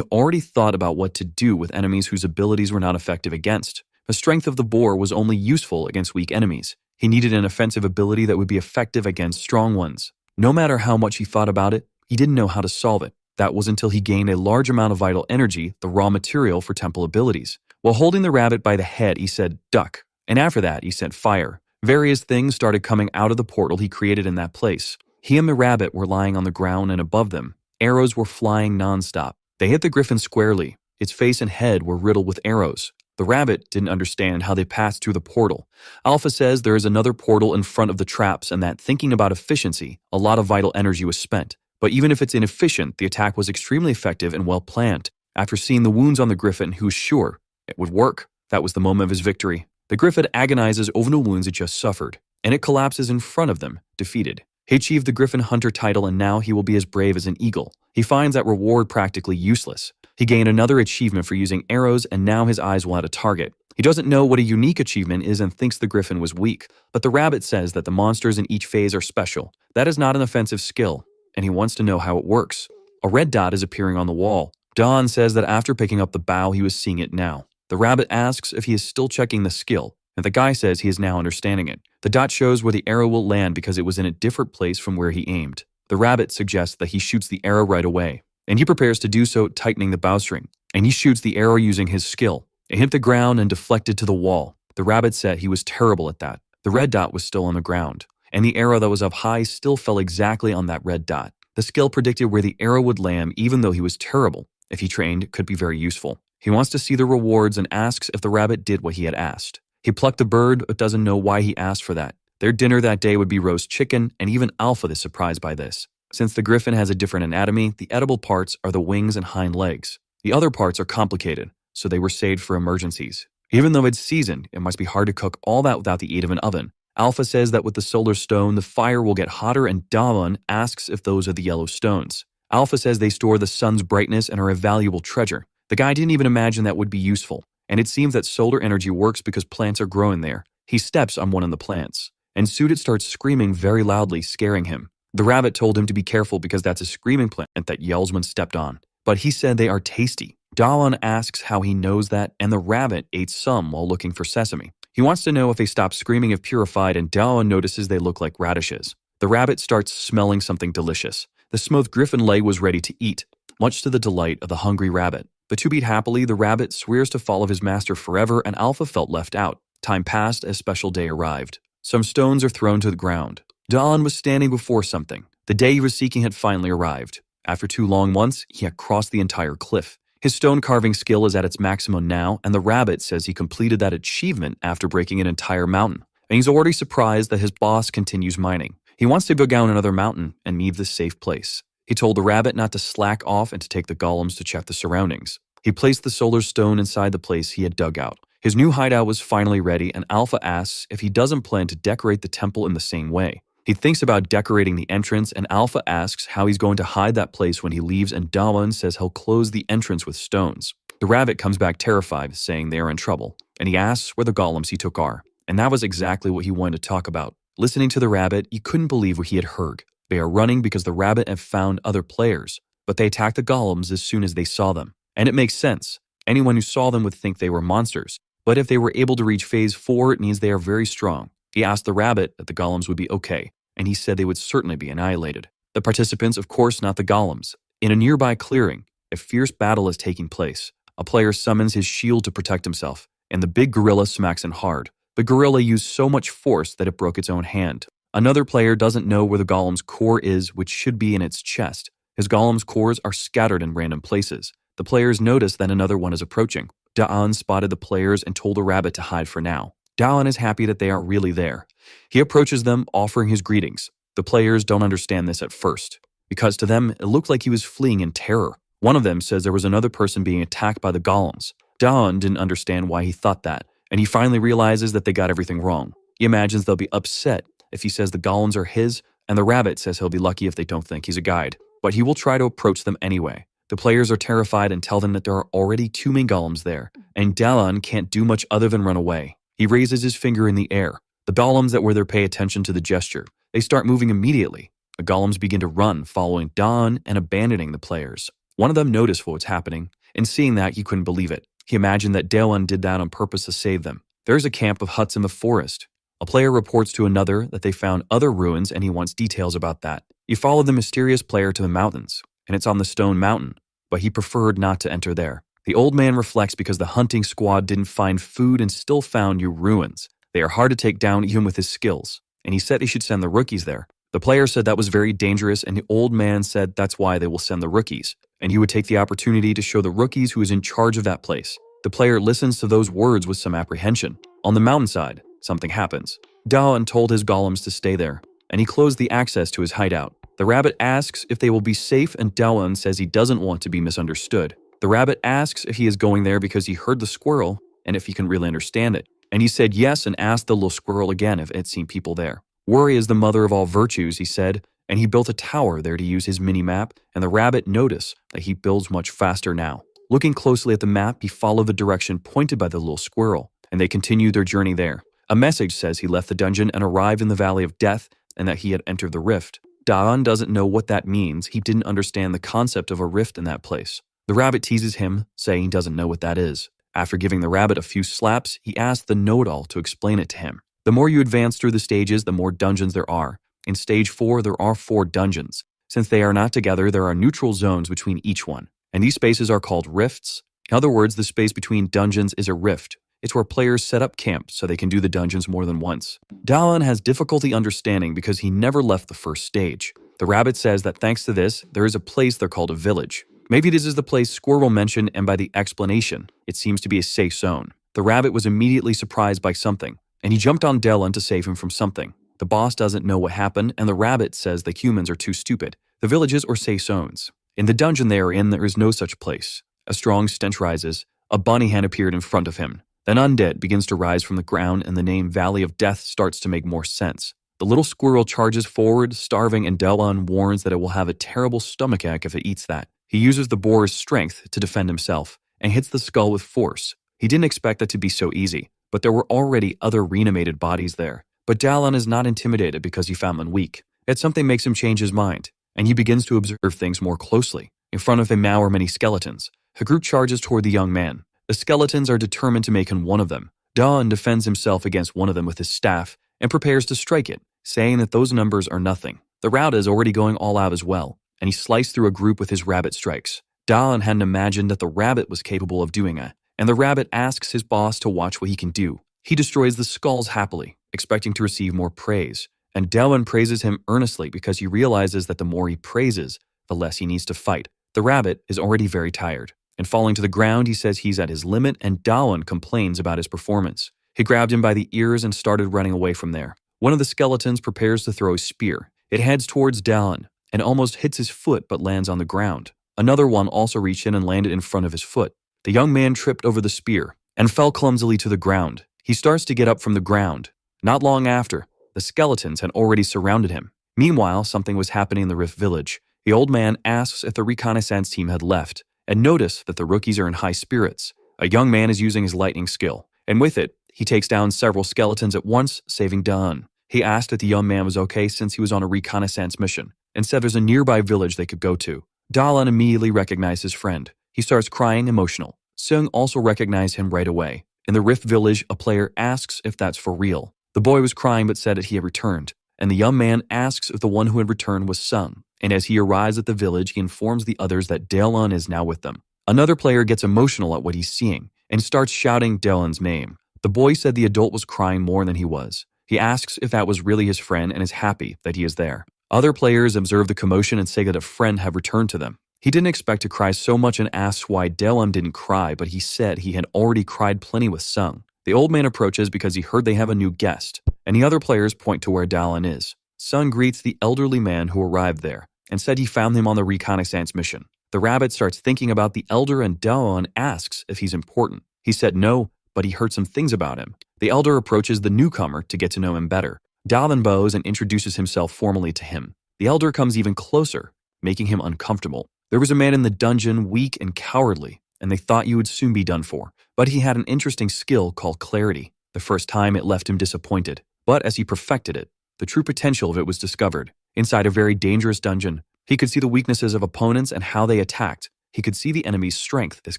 already thought about what to do with enemies whose abilities were not effective against. The strength of the boar was only useful against weak enemies. He needed an offensive ability that would be effective against strong ones. No matter how much he thought about it, he didn't know how to solve it. That was until he gained a large amount of vital energy, the raw material for temple abilities. While holding the rabbit by the head, he said, "Duck." And after that, he said, "Fire." Various things started coming out of the portal he created in that place. He and the rabbit were lying on the ground, and above them, arrows were flying nonstop. They hit the griffin squarely. Its face and head were riddled with arrows. The rabbit didn't understand how they passed through the portal. Alpha says there is another portal in front of the traps, and that, thinking about efficiency, a lot of vital energy was spent. But even if it's inefficient, the attack was extremely effective and well planned. After seeing the wounds on the griffin, he was sure it would work. That was the moment of his victory. The griffin agonizes over the wounds it just suffered, and it collapses in front of them, defeated. He achieved the Griffin Hunter title, and now he will be as brave as an eagle. He finds that reward practically useless. He gained another achievement for using arrows, and now his eyes will have a target. He doesn't know what a unique achievement is and thinks the griffin was weak, but the rabbit says that the monsters in each phase are special. That is not an offensive skill, and he wants to know how it works. A red dot is appearing on the wall. Dawoon says that after picking up the bow, he was seeing it now. The rabbit asks if he is still checking the skill, and the guy says he is now understanding it. The dot shows where the arrow will land because it was in a different place from where he aimed. The rabbit suggests that he shoots the arrow right away, and he prepares to do so, tightening the bowstring. And he shoots the arrow using his skill. It hit the ground and deflected to the wall. The rabbit said he was terrible at that. The red dot was still on the ground, and the arrow that was up high still fell exactly on that red dot. The skill predicted where the arrow would land, even though he was terrible. If he trained, it could be very useful. He wants to see the rewards and asks if the rabbit did what he had asked. He plucked the bird, but doesn't know why he asked for that. Their dinner that day would be roast chicken, and even Alpha is surprised by this. Since the griffin has a different anatomy, the edible parts are the wings and hind legs. The other parts are complicated, so they were saved for emergencies. Even though it's seasoned, it must be hard to cook all that without the aid of an oven. Alpha says that with the solar stone, the fire will get hotter, and Dawoon asks if those are the yellow stones. Alpha says they store the sun's brightness and are a valuable treasure. The guy didn't even imagine that would be useful, and it seems that solar energy works because plants are growing there. He steps on one of the plants, and Sudit starts screaming very loudly, scaring him. The rabbit told him to be careful because that's a screaming plant that yells when stepped on. But he said they are tasty. Dawoon asks how he knows that, and the rabbit ate some while looking for sesame. He wants to know if they stop screaming if purified, and Dawoon notices they look like radishes. The rabbit starts smelling something delicious. The smoked griffin leg was ready to eat, much to the delight of the hungry rabbit. The two eat happily. The rabbit swears to follow his master forever, and Alpha felt left out. Time passed as special day arrived. Some stones are thrown to the ground. Dawoon was standing before something. The day he was seeking had finally arrived. After 2 long months, he had crossed the entire cliff. His stone carving skill is at its maximum now, and the rabbit says he completed that achievement after breaking an entire mountain. And he's already surprised that his boss continues mining. He wants to go down another mountain and leave this safe place. He told the rabbit not to slack off and to take the golems to check the surroundings. He placed the solar stone inside the place he had dug out. His new hideout was finally ready, and Alpha asks if he doesn't plan to decorate the temple in the same way. He thinks about decorating the entrance, and Alpha asks how he's going to hide that place when he leaves, and Dawoon says he'll close the entrance with stones. The rabbit comes back terrified, saying they are in trouble, and he asks where the golems he took are. And that was exactly what he wanted to talk about. Listening to the rabbit, he couldn't believe what he had heard. They are running because the rabbit have found other players, but they attack the golems as soon as they saw them. And it makes sense. Anyone who saw them would think they were monsters. But if they were able to reach phase 4, it means they are very strong. He asked the rabbit that the golems would be okay, and he said they would certainly be annihilated. The participants, of course, not the golems. In a nearby clearing, a fierce battle is taking place. A player summons his shield to protect himself, and the big gorilla smacks him hard. The gorilla used so much force that it broke its own hand. Another player doesn't know where the golem's core is, which should be in its chest. His golem's cores are scattered in random places. The players notice that another one is approaching. Dawoon spotted the players and told the rabbit to hide for now. Dawoon is happy that they aren't really there. He approaches them, offering his greetings. The players don't understand this at first, because to them, it looked like he was fleeing in terror. One of them says there was another person being attacked by the golems. Dawoon didn't understand why he thought that, and he finally realizes that they got everything wrong. He imagines they'll be upset if he says the golems are his, and the rabbit says he'll be lucky if they don't think he's a guide. But he will try to approach them anyway. The players are terrified and tell them that there are already too many golems there, and Dawoon can't do much other than run away. He raises his finger in the air. The golems that were there pay attention to the gesture. They start moving immediately. The golems begin to run, following Dawoon and abandoning the players. One of them noticed what's happening, and seeing that, he couldn't believe it. He imagined that Dawoon did that on purpose to save them. There's a camp of huts in the forest. A player reports to another that they found other ruins and he wants details about that. He followed the mysterious player to the mountains, and it's on the stone mountain, but he preferred not to enter there. The old man reflects because the hunting squad didn't find food and still found new ruins. They are hard to take down even with his skills, and he said he should send the rookies there. The player said that was very dangerous, and the old man said that's why they will send the rookies, and he would take the opportunity to show the rookies who is in charge of that place. The player listens to those words with some apprehension. On the mountainside, something happens. Dawoon told his golems to stay there, and he closed the access to his hideout. The rabbit asks if they will be safe, and Dawoon says he doesn't want to be misunderstood. The rabbit asks if he is going there because he heard the squirrel and if he can really understand it. And he said yes and asked the little squirrel again if it had seen people there. Worry is the mother of all virtues, he said, and he built a tower there to use his mini-map, and the rabbit noticed that he builds much faster now. Looking closely at the map, he followed the direction pointed by the little squirrel, and they continued their journey there. A message says he left the dungeon and arrived in the Valley of Death, and that he had entered the rift. Dawoon doesn't know what that means. He didn't understand the concept of a rift in that place. The rabbit teases him, saying he doesn't know what that is. After giving the rabbit a few slaps, he asked the know-it-all to explain it to him. The more you advance through the stages, the more dungeons there are. In stage 4, there are 4 dungeons. Since they are not together, there are neutral zones between each one, and these spaces are called rifts. In other words, the space between dungeons is a rift. It's where players set up camp so they can do the dungeons more than once. Dawoon has difficulty understanding because he never left the first stage. The rabbit says that thanks to this, there is a place they're called a village. Maybe this is the place Squirrel mentioned, and by the explanation, it seems to be a safe zone. The rabbit was immediately surprised by something, and he jumped on Dawoon to save him from something. The boss doesn't know what happened, and the rabbit says the humans are too stupid. The villages or safe zones. In the dungeon they are in, there is no such place. A strong stench rises. A bunny hand appeared in front of him. Then undead begins to rise from the ground, and the name Valley of Death starts to make more sense. The little squirrel charges forward, starving, and Dawoon warns that it will have a terrible stomachache if it eats that. He uses the boar's strength to defend himself, and hits the skull with force. He didn't expect that to be so easy, but there were already other reanimated bodies there. But Dawoon is not intimidated because he found them weak. Yet something makes him change his mind, and he begins to observe things more closely. In front of him now are many skeletons. A group charges toward the young man. The skeletons are determined to make him one of them. Dawoon defends himself against one of them with his staff and prepares to strike it, saying that those numbers are nothing. The rabbit is already going all out as well, and he sliced through a group with his rabbit strikes. Dawoon hadn't imagined that the rabbit was capable of doing it, and the rabbit asks his boss to watch what he can do. He destroys the skulls happily, expecting to receive more praise, and Dawoon praises him earnestly because he realizes that the more he praises, the less he needs to fight. The rabbit is already very tired, and falling to the ground, he says he's at his limit, and Dawoon complains about his performance. He grabbed him by the ears and started running away from there. One of the skeletons prepares to throw a spear. It heads towards Dawoon and almost hits his foot but lands on the ground. Another one also reached in and landed in front of his foot. The young man tripped over the spear and fell clumsily to the ground. He starts to get up from the ground. Not long after, the skeletons had already surrounded him. Meanwhile, something was happening in the Rift Village. The old man asks if the reconnaissance team had left and notice that the rookies are in high spirits. A young man is using his lightning skill, and with it, he takes down several skeletons at once, saving Dawoon. He asked if the young man was okay since he was on a reconnaissance mission. and said there's a nearby village they could go to. Dawoon immediately recognized his friend. He starts crying emotional. Seung also recognized him right away. In the Rift village, a player asks if that's for real. The boy was crying but said that he had returned, and the young man asks if the one who had returned was Seung. And as he arrives at the village, he informs the others that Dawoon is now with them. Another player gets emotional at what he's seeing and starts shouting Dawoon's name. The boy said the adult was crying more than he was. He asks if that was really his friend and is happy that he is there. Other players observe the commotion and say that a friend had returned to them. He didn't expect to cry so much and asks why Dawoon didn't cry, but he said he had already cried plenty with Seung. The old man approaches because he heard they have a new guest, and the other players point to where Dawoon is. Seung greets the elderly man who arrived there and said he found him on the reconnaissance mission. The rabbit starts thinking about the elder and Dawoon asks if he's important. He said no, but he heard some things about him. The elder approaches the newcomer to get to know him better. Dawoon bows and introduces himself formally to him. The elder comes even closer, making him uncomfortable. There was a man in the dungeon, weak and cowardly, and they thought you would soon be done for. But he had an interesting skill called clarity. The first time it left him disappointed, but as he perfected it, the true potential of it was discovered. Inside a very dangerous dungeon, he could see the weaknesses of opponents and how they attacked. He could see the enemy's strength, this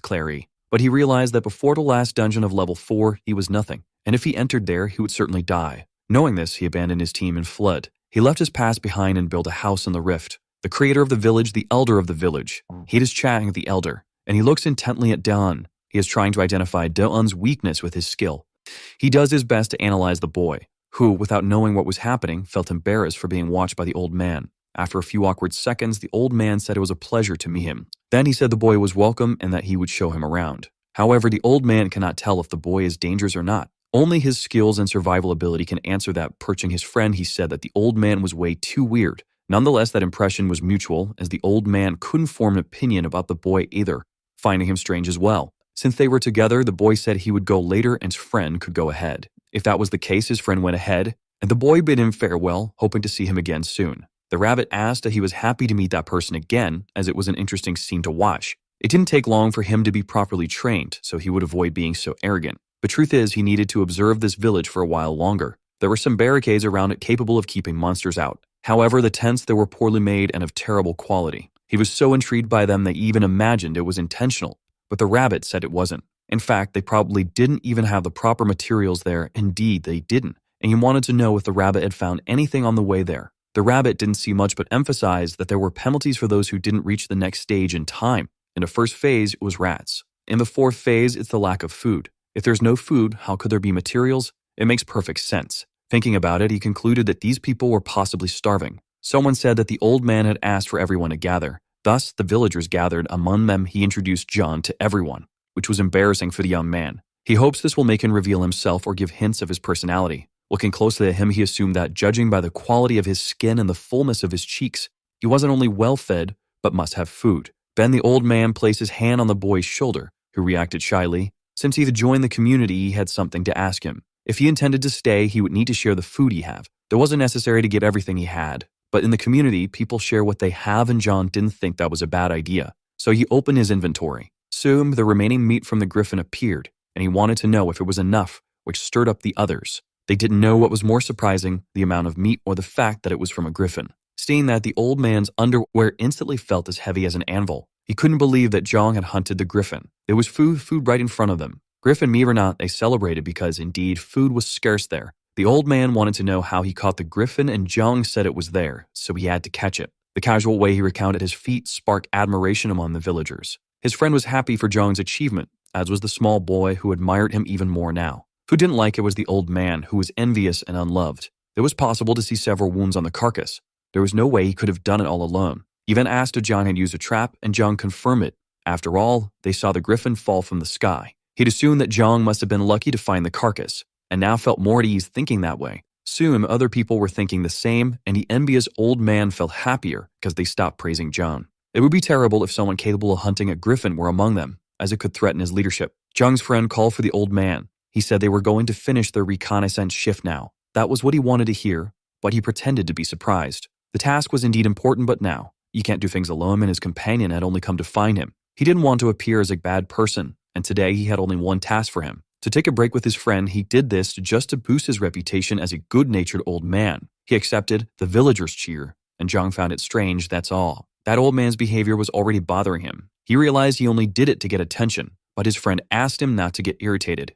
clarity. But he realized that before the last dungeon of level 4, he was nothing, and if he entered there, he would certainly die. Knowing this, he abandoned his team and fled. He left his past behind and built a house in the rift. The creator of the village, the elder of the village. He is chatting with the elder, and he looks intently at Dawoon. He is trying to identify Dawoon's weakness with his skill. He does his best to analyze the boy, who, without knowing what was happening, felt embarrassed for being watched by the old man. After a few awkward seconds, the old man said it was a pleasure to meet him. Then he said the boy was welcome and that he would show him around. However, the old man cannot tell if the boy is dangerous or not. Only his skills and survival ability can answer that. Perching his friend, he said that the old man was way too weird. Nonetheless, that impression was mutual, as the old man couldn't form an opinion about the boy either, finding him strange as well. Since they were together, the boy said he would go later and his friend could go ahead. If that was the case, his friend went ahead, and the boy bid him farewell, hoping to see him again soon. The rabbit asked that he was happy to meet that person again, as it was an interesting scene to watch. It didn't take long for him to be properly trained, so he would avoid being so arrogant. The truth is, he needed to observe this village for a while longer. There were some barricades around it capable of keeping monsters out. However, the tents there were poorly made and of terrible quality. He was so intrigued by them they even imagined it was intentional, but the rabbit said it wasn't. In fact, they probably didn't even have the proper materials there. Indeed, they didn't, and he wanted to know if the rabbit had found anything on the way there. The rabbit didn't see much but emphasized that there were penalties for those who didn't reach the next stage in time. In the first phase, it was rats. In the fourth phase, it's the lack of food. If there's no food, how could there be materials? It makes perfect sense. Thinking about it, he concluded that these people were possibly starving. Someone said that the old man had asked for everyone to gather. Thus, the villagers gathered. Among them, he introduced John to everyone, which was embarrassing for the young man. He hopes this will make him reveal himself or give hints of his personality. Looking closely at him, he assumed that, judging by the quality of his skin and the fullness of his cheeks, he wasn't only well-fed, but must have food. Then the old man placed his hand on the boy's shoulder, who reacted shyly. Since he had joined the community, he had something to ask him. If he intended to stay, he would need to share the food he had. It wasn't necessary to give everything he had, but in the community, people share what they have, and John didn't think that was a bad idea. So he opened his inventory. Soon, the remaining meat from the griffin appeared, and he wanted to know if it was enough, which stirred up the others. They didn't know what was more surprising, the amount of meat or the fact that it was from a griffin. Seeing that, the old man's underwear instantly felt as heavy as an anvil. He couldn't believe that Jong had hunted the griffin. There was food right in front of them. Griffin meat or not, they celebrated because, indeed, food was scarce there. The old man wanted to know how he caught the griffin, and Jong said it was there, so he had to catch it. The casual way he recounted his feat sparked admiration among the villagers. His friend was happy for Jong's achievement, as was the small boy who admired him even more now. Who didn't like it was the old man, who was envious and unloved. It was possible to see several wounds on the carcass. There was no way he could have done it all alone. He then asked if Jong had used a trap, and Jong confirmed it. After all, they saw the griffin fall from the sky. He'd assumed that Jong must have been lucky to find the carcass, and now felt more at ease thinking that way. Soon, other people were thinking the same, and the envious old man felt happier because they stopped praising Jong. It would be terrible if someone capable of hunting a griffin were among them, as it could threaten his leadership. Jong's friend called for the old man. He said they were going to finish their reconnaissance shift now. That was what he wanted to hear, but he pretended to be surprised. The task was indeed important, but now, you can't do things alone, and his companion had only come to find him. He didn't want to appear as a bad person, and today he had only one task for him. To take a break with his friend, he did this just to boost his reputation as a good-natured old man. He accepted the villagers' cheer and Zhang found it strange, that's all. That old man's behavior was already bothering him. He realized he only did it to get attention, but his friend asked him not to get irritated.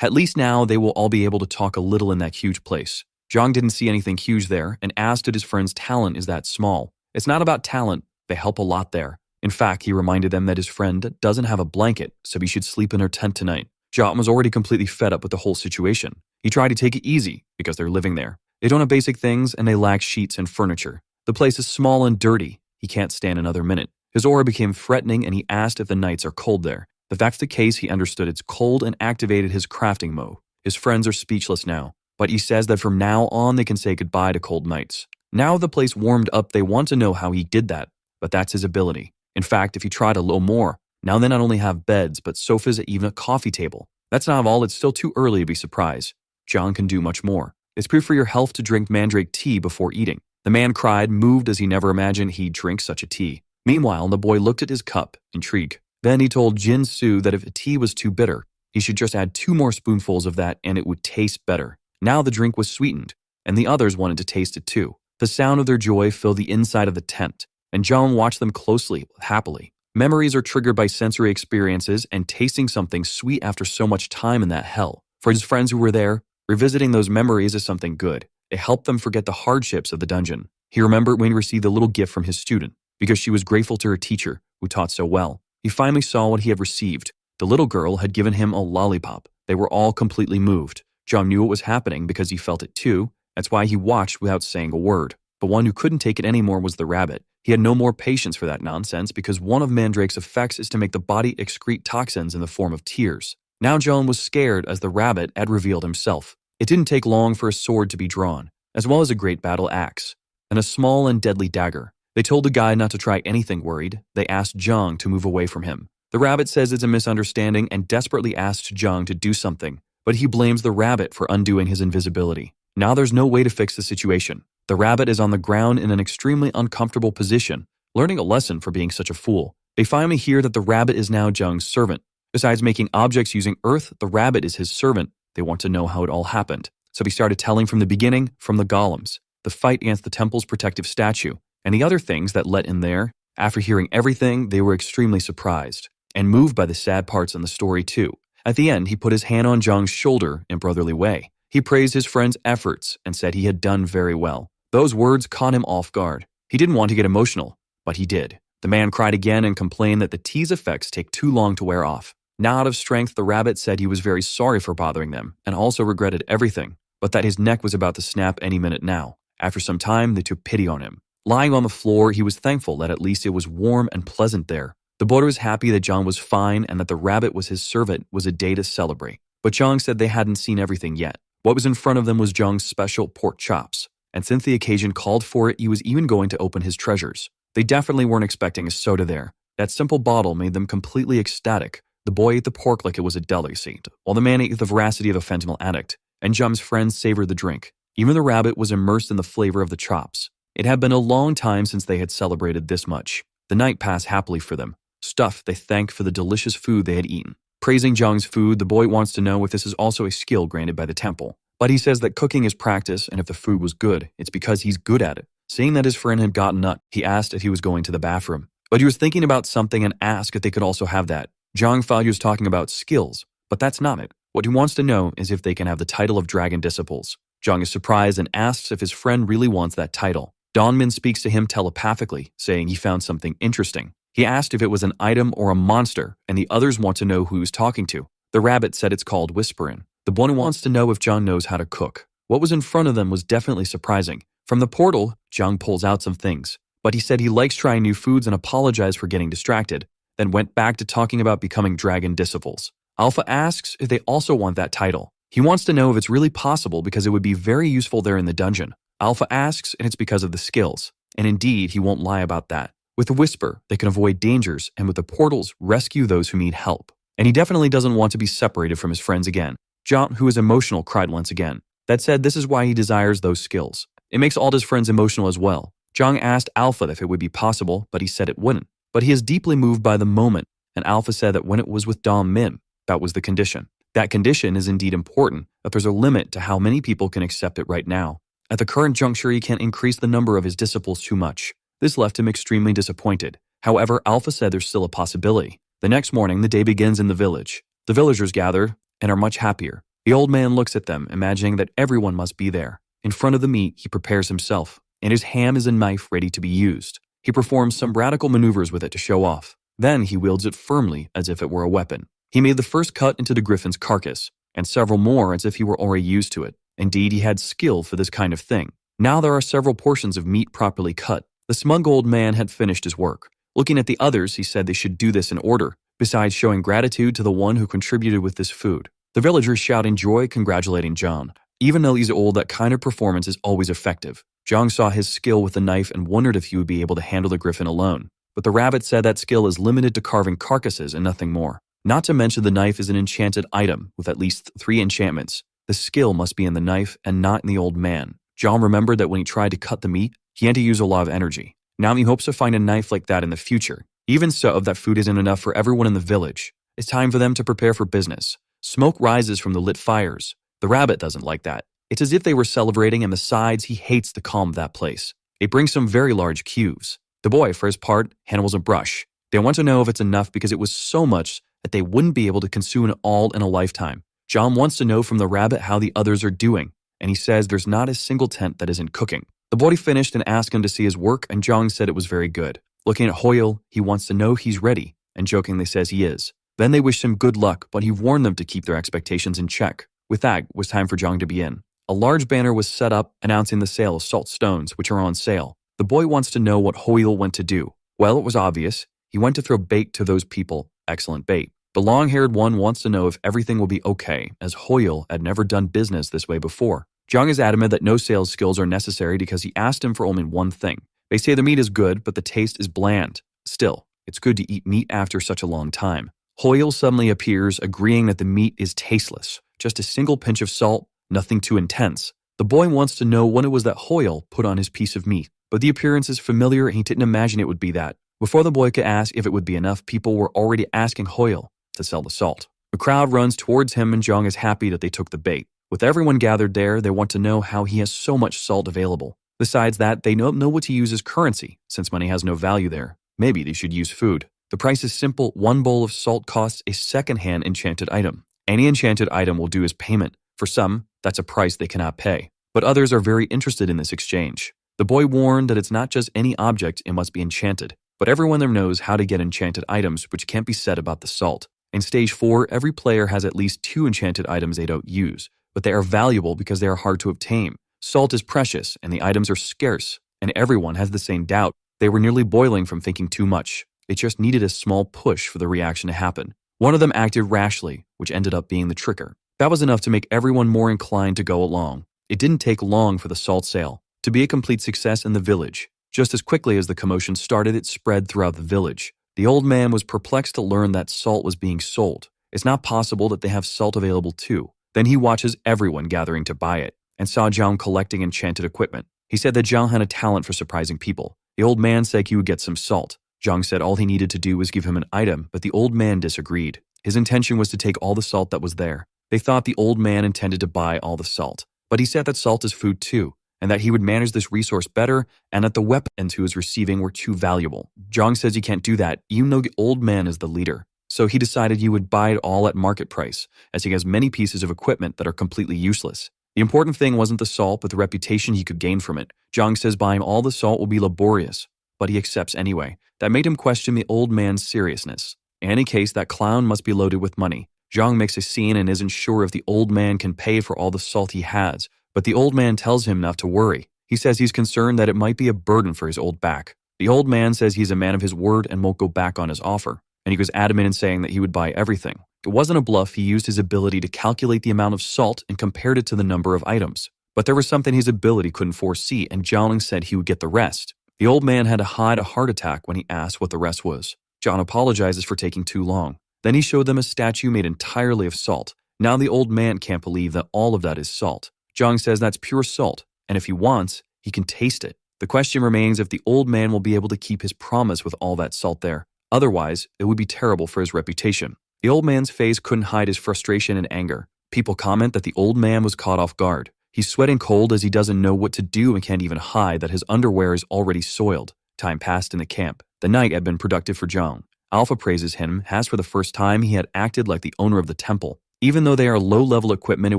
At least now they will all be able to talk a little in that huge place. Zhang didn't see anything huge there and asked if his friend's talent is that small. It's not about talent, they help a lot there. In fact, he reminded them that his friend doesn't have a blanket, so he should sleep in her tent tonight. Zhang was already completely fed up with the whole situation. He tried to take it easy because they're living there. They don't have basic things and they lack sheets and furniture. The place is small and dirty. He can't stand another minute. His aura became threatening and he asked if the nights are cold there. If that's the case, he understood it's cold and activated his crafting mode. His friends are speechless now, but he says that from now on they can say goodbye to cold nights. Now the place warmed up, they want to know how he did that, but that's his ability. In fact, if he tried a little more, now they not only have beds, but sofas and even a coffee table. That's not all, it's still too early to be surprised. John can do much more. It's proof for your health to drink mandrake tea before eating. The man cried, moved as he never imagined he'd drink such a tea. Meanwhile, the boy looked at his cup, intrigued. Then he told Jin Su that if a tea was too bitter, he should just add 2 more spoonfuls of that and it would taste better. Now the drink was sweetened, and the others wanted to taste it too. The sound of their joy filled the inside of the tent, and John watched them closely, happily. Memories are triggered by sensory experiences, and tasting something sweet after so much time in that hell. For his friends who were there, revisiting those memories is something good. It helped them forget the hardships of the dungeon. He remembered when he received the little gift from his student, because she was grateful to her teacher, who taught so well. He finally saw what he had received. The little girl had given him a lollipop. They were all completely moved. John knew what was happening because he felt it too. That's why he watched without saying a word. But one who couldn't take it anymore was the rabbit. He had no more patience for that nonsense because one of Mandrake's effects is to make the body excrete toxins in the form of tears. Now John was scared as the rabbit had revealed himself. It didn't take long for a sword to be drawn, as well as a great battle axe, and a small and deadly dagger. They told the guy not to try anything worried. They asked Zhang to move away from him. The rabbit says it's a misunderstanding and desperately asks Zhang to do something, but he blames the rabbit for undoing his invisibility. Now there's no way to fix the situation. The rabbit is on the ground in an extremely uncomfortable position, learning a lesson for being such a fool. They finally hear that the rabbit is now Zhang's servant. Besides making objects using earth, the rabbit is his servant. They want to know how it all happened. So he started telling from the beginning, from the golems, the fight against the temple's protective statue, and the other things that let in there. After hearing everything, they were extremely surprised, and moved by the sad parts in the story too. At the end, he put his hand on Zhang's shoulder in brotherly way. He praised his friend's efforts and said he had done very well. Those words caught him off guard. He didn't want to get emotional, but he did. The man cried again and complained that the tea's effects take too long to wear off. Now out of strength, the rabbit said he was very sorry for bothering them and also regretted everything, but that his neck was about to snap any minute now. After some time, they took pity on him. Lying on the floor, he was thankful that at least it was warm and pleasant there. The boy was happy that Zhang was fine and that the rabbit was his servant was a day to celebrate. But Zhang said they hadn't seen everything yet. What was in front of them was Zhang's special pork chops, and since the occasion called for it, he was even going to open his treasures. They definitely weren't expecting a soda there. That simple bottle made them completely ecstatic. The boy ate the pork like it was a delicacy, while the man ate with the voracity of a fentanyl addict, and Zhang's friends savored the drink. Even the rabbit was immersed in the flavor of the chops. It had been a long time since they had celebrated this much. The night passed happily for them. Stuffed, they thanked for the delicious food they had eaten. Praising Zhang's food, the boy wants to know if this is also a skill granted by the temple. But he says that cooking is practice, and if the food was good, it's because he's good at it. Seeing that his friend had gotten up, he asked if he was going to the bathroom. But he was thinking about something and asked if they could also have that. Zhang thought he was talking about skills, but that's not it. What he wants to know is if they can have the title of Dragon Disciples. Zhang is surprised and asks if his friend really wants that title. Donmin speaks to him telepathically, saying he found something interesting. He asked if it was an item or a monster, and the others want to know who he was talking to. The rabbit said it's called Whisperin'. The boy wants to know if Zhang knows how to cook. What was in front of them was definitely surprising. From the portal, Zhang pulls out some things, but he said he likes trying new foods and apologized for getting distracted, then went back to talking about becoming Dragon Disciples. Alpha asks if they also want that title. He wants to know if it's really possible because it would be very useful there in the dungeon. Alpha asks, and it's because of the skills. And indeed, he won't lie about that. With the Whisper, they can avoid dangers, and with the portals, rescue those who need help. And he definitely doesn't want to be separated from his friends again. Zhang, who is emotional, cried once again. That said, this is why he desires those skills. It makes all his friends emotional as well. Zhang asked Alpha if it would be possible, but he said it wouldn't. But he is deeply moved by the moment, and Alpha said that when it was with Dom Min, that was the condition. That condition is indeed important, but there's a limit to how many people can accept it right now. At the current juncture, he can't increase the number of his disciples too much. This left him extremely disappointed. However, Alpha said there's still a possibility. The next morning, the day begins in the village. The villagers gather and are much happier. The old man looks at them, imagining that everyone must be there. In front of the meat, he prepares himself, and his ham is a knife ready to be used. He performs some radical maneuvers with it to show off. Then he wields it firmly as if it were a weapon. He made the first cut into the griffin's carcass, and several more as if he were already used to it. Indeed, he had skill for this kind of thing. Now there are several portions of meat properly cut. The smug old man had finished his work. Looking at the others, he said they should do this in order, besides showing gratitude to the one who contributed with this food. The villagers shout in joy, congratulating John. Even though he's old, that kind of performance is always effective. Zhang saw his skill with the knife and wondered if he would be able to handle the griffin alone. But the rabbit said that skill is limited to carving carcasses and nothing more. Not to mention the knife is an enchanted item with at least 3 enchantments. The skill must be in the knife and not in the old man. Zhang remembered that when he tried to cut the meat, he had to use a lot of energy. Now he hopes to find a knife like that in the future. Even so, that food isn't enough for everyone in the village. It's time for them to prepare for business. Smoke rises from the lit fires. The rabbit doesn't like that. It's as if they were celebrating, and besides, he hates the calm of that place. It brings some very large cues. The boy, for his part, handles a brush. They want to know if it's enough because it was so much that they wouldn't be able to consume it all in a lifetime. John wants to know from the rabbit how the others are doing, and he says there's not a single tent that isn't cooking. The boy finished and asked him to see his work, and Zhang said it was very good. Looking at Hoyle, he wants to know he's ready, and jokingly says he is. Then they wished him good luck, but he warned them to keep their expectations in check. With that, it was time for Zhang to be in. A large banner was set up announcing the sale of salt stones, which are on sale. The boy wants to know what Hoyle went to do. Well, it was obvious. He went to throw bait to those people. Excellent bait. The long-haired one wants to know if everything will be okay, as Hoyle had never done business this way before. Zhang is adamant that no sales skills are necessary because he asked him for only one thing. They say the meat is good, but the taste is bland. Still, it's good to eat meat after such a long time. Hoyle suddenly appears, agreeing that the meat is tasteless. Just a single pinch of salt, nothing too intense. The boy wants to know what it was that Hoyle put on his piece of meat, but the appearance is familiar and he didn't imagine it would be that. Before the boy could ask if it would be enough, people were already asking Hoyle to sell the salt. The crowd runs towards him and Zhang is happy that they took the bait. With everyone gathered there, they want to know how he has so much salt available. Besides that, they don't know what to use as currency, since money has no value there. Maybe they should use food. The price is simple. 1 bowl of salt costs a second-hand enchanted item. Any enchanted item will do as payment. For some, that's a price they cannot pay. But others are very interested in this exchange. The boy warned that it's not just any object, it must be enchanted. But everyone there knows how to get enchanted items, which can't be said about the salt. In Stage 4, every player has at least 2 enchanted items they don't use, but they are valuable because they are hard to obtain. Salt is precious, and the items are scarce, and everyone has the same doubt. They were nearly boiling from thinking too much. It just needed a small push for the reaction to happen. One of them acted rashly, which ended up being the trigger. That was enough to make everyone more inclined to go along. It didn't take long for the salt sale to be a complete success in the village. Just as quickly as the commotion started, it spread throughout the village. The old man was perplexed to learn that salt was being sold. It's not possible that they have salt available too. Then he watches everyone gathering to buy it, and saw Zhang collecting enchanted equipment. He said that Zhang had a talent for surprising people. The old man said he would get some salt. Zhang said all he needed to do was give him an item, but the old man disagreed. His intention was to take all the salt that was there. They thought the old man intended to buy all the salt, but he said that salt is food too, and that he would manage this resource better, and that the weapons he was receiving were too valuable. Zhang says he can't do that, even though the old man is the leader. So he decided he would buy it all at market price, as he has many pieces of equipment that are completely useless. The important thing wasn't the salt, but the reputation he could gain from it. Zhang says buying all the salt will be laborious, but he accepts anyway. That made him question the old man's seriousness. In any case, that clown must be loaded with money. Zhang makes a scene and isn't sure if the old man can pay for all the salt he has, but the old man tells him not to worry. He says he's concerned that it might be a burden for his old back. The old man says he's a man of his word and won't go back on his offer, and he goes adamant in saying that he would buy everything. It wasn't a bluff. He used his ability to calculate the amount of salt and compared it to the number of items. But there was something his ability couldn't foresee, and Zhang said he would get the rest. The old man had to hide a heart attack when he asked what the rest was. Zhang apologizes for taking too long. Then he showed them a statue made entirely of salt. Now the old man can't believe that all of that is salt. Zhang says that's pure salt, and if he wants, he can taste it. The question remains if the old man will be able to keep his promise with all that salt there. Otherwise, it would be terrible for his reputation. The old man's face couldn't hide his frustration and anger. People comment that the old man was caught off guard. He's sweating cold as he doesn't know what to do and can't even hide that his underwear is already soiled. Time passed in the camp. The night had been productive for Jong. Alpha praises him, as for the first time he had acted like the owner of the temple. Even though they are low-level equipment, it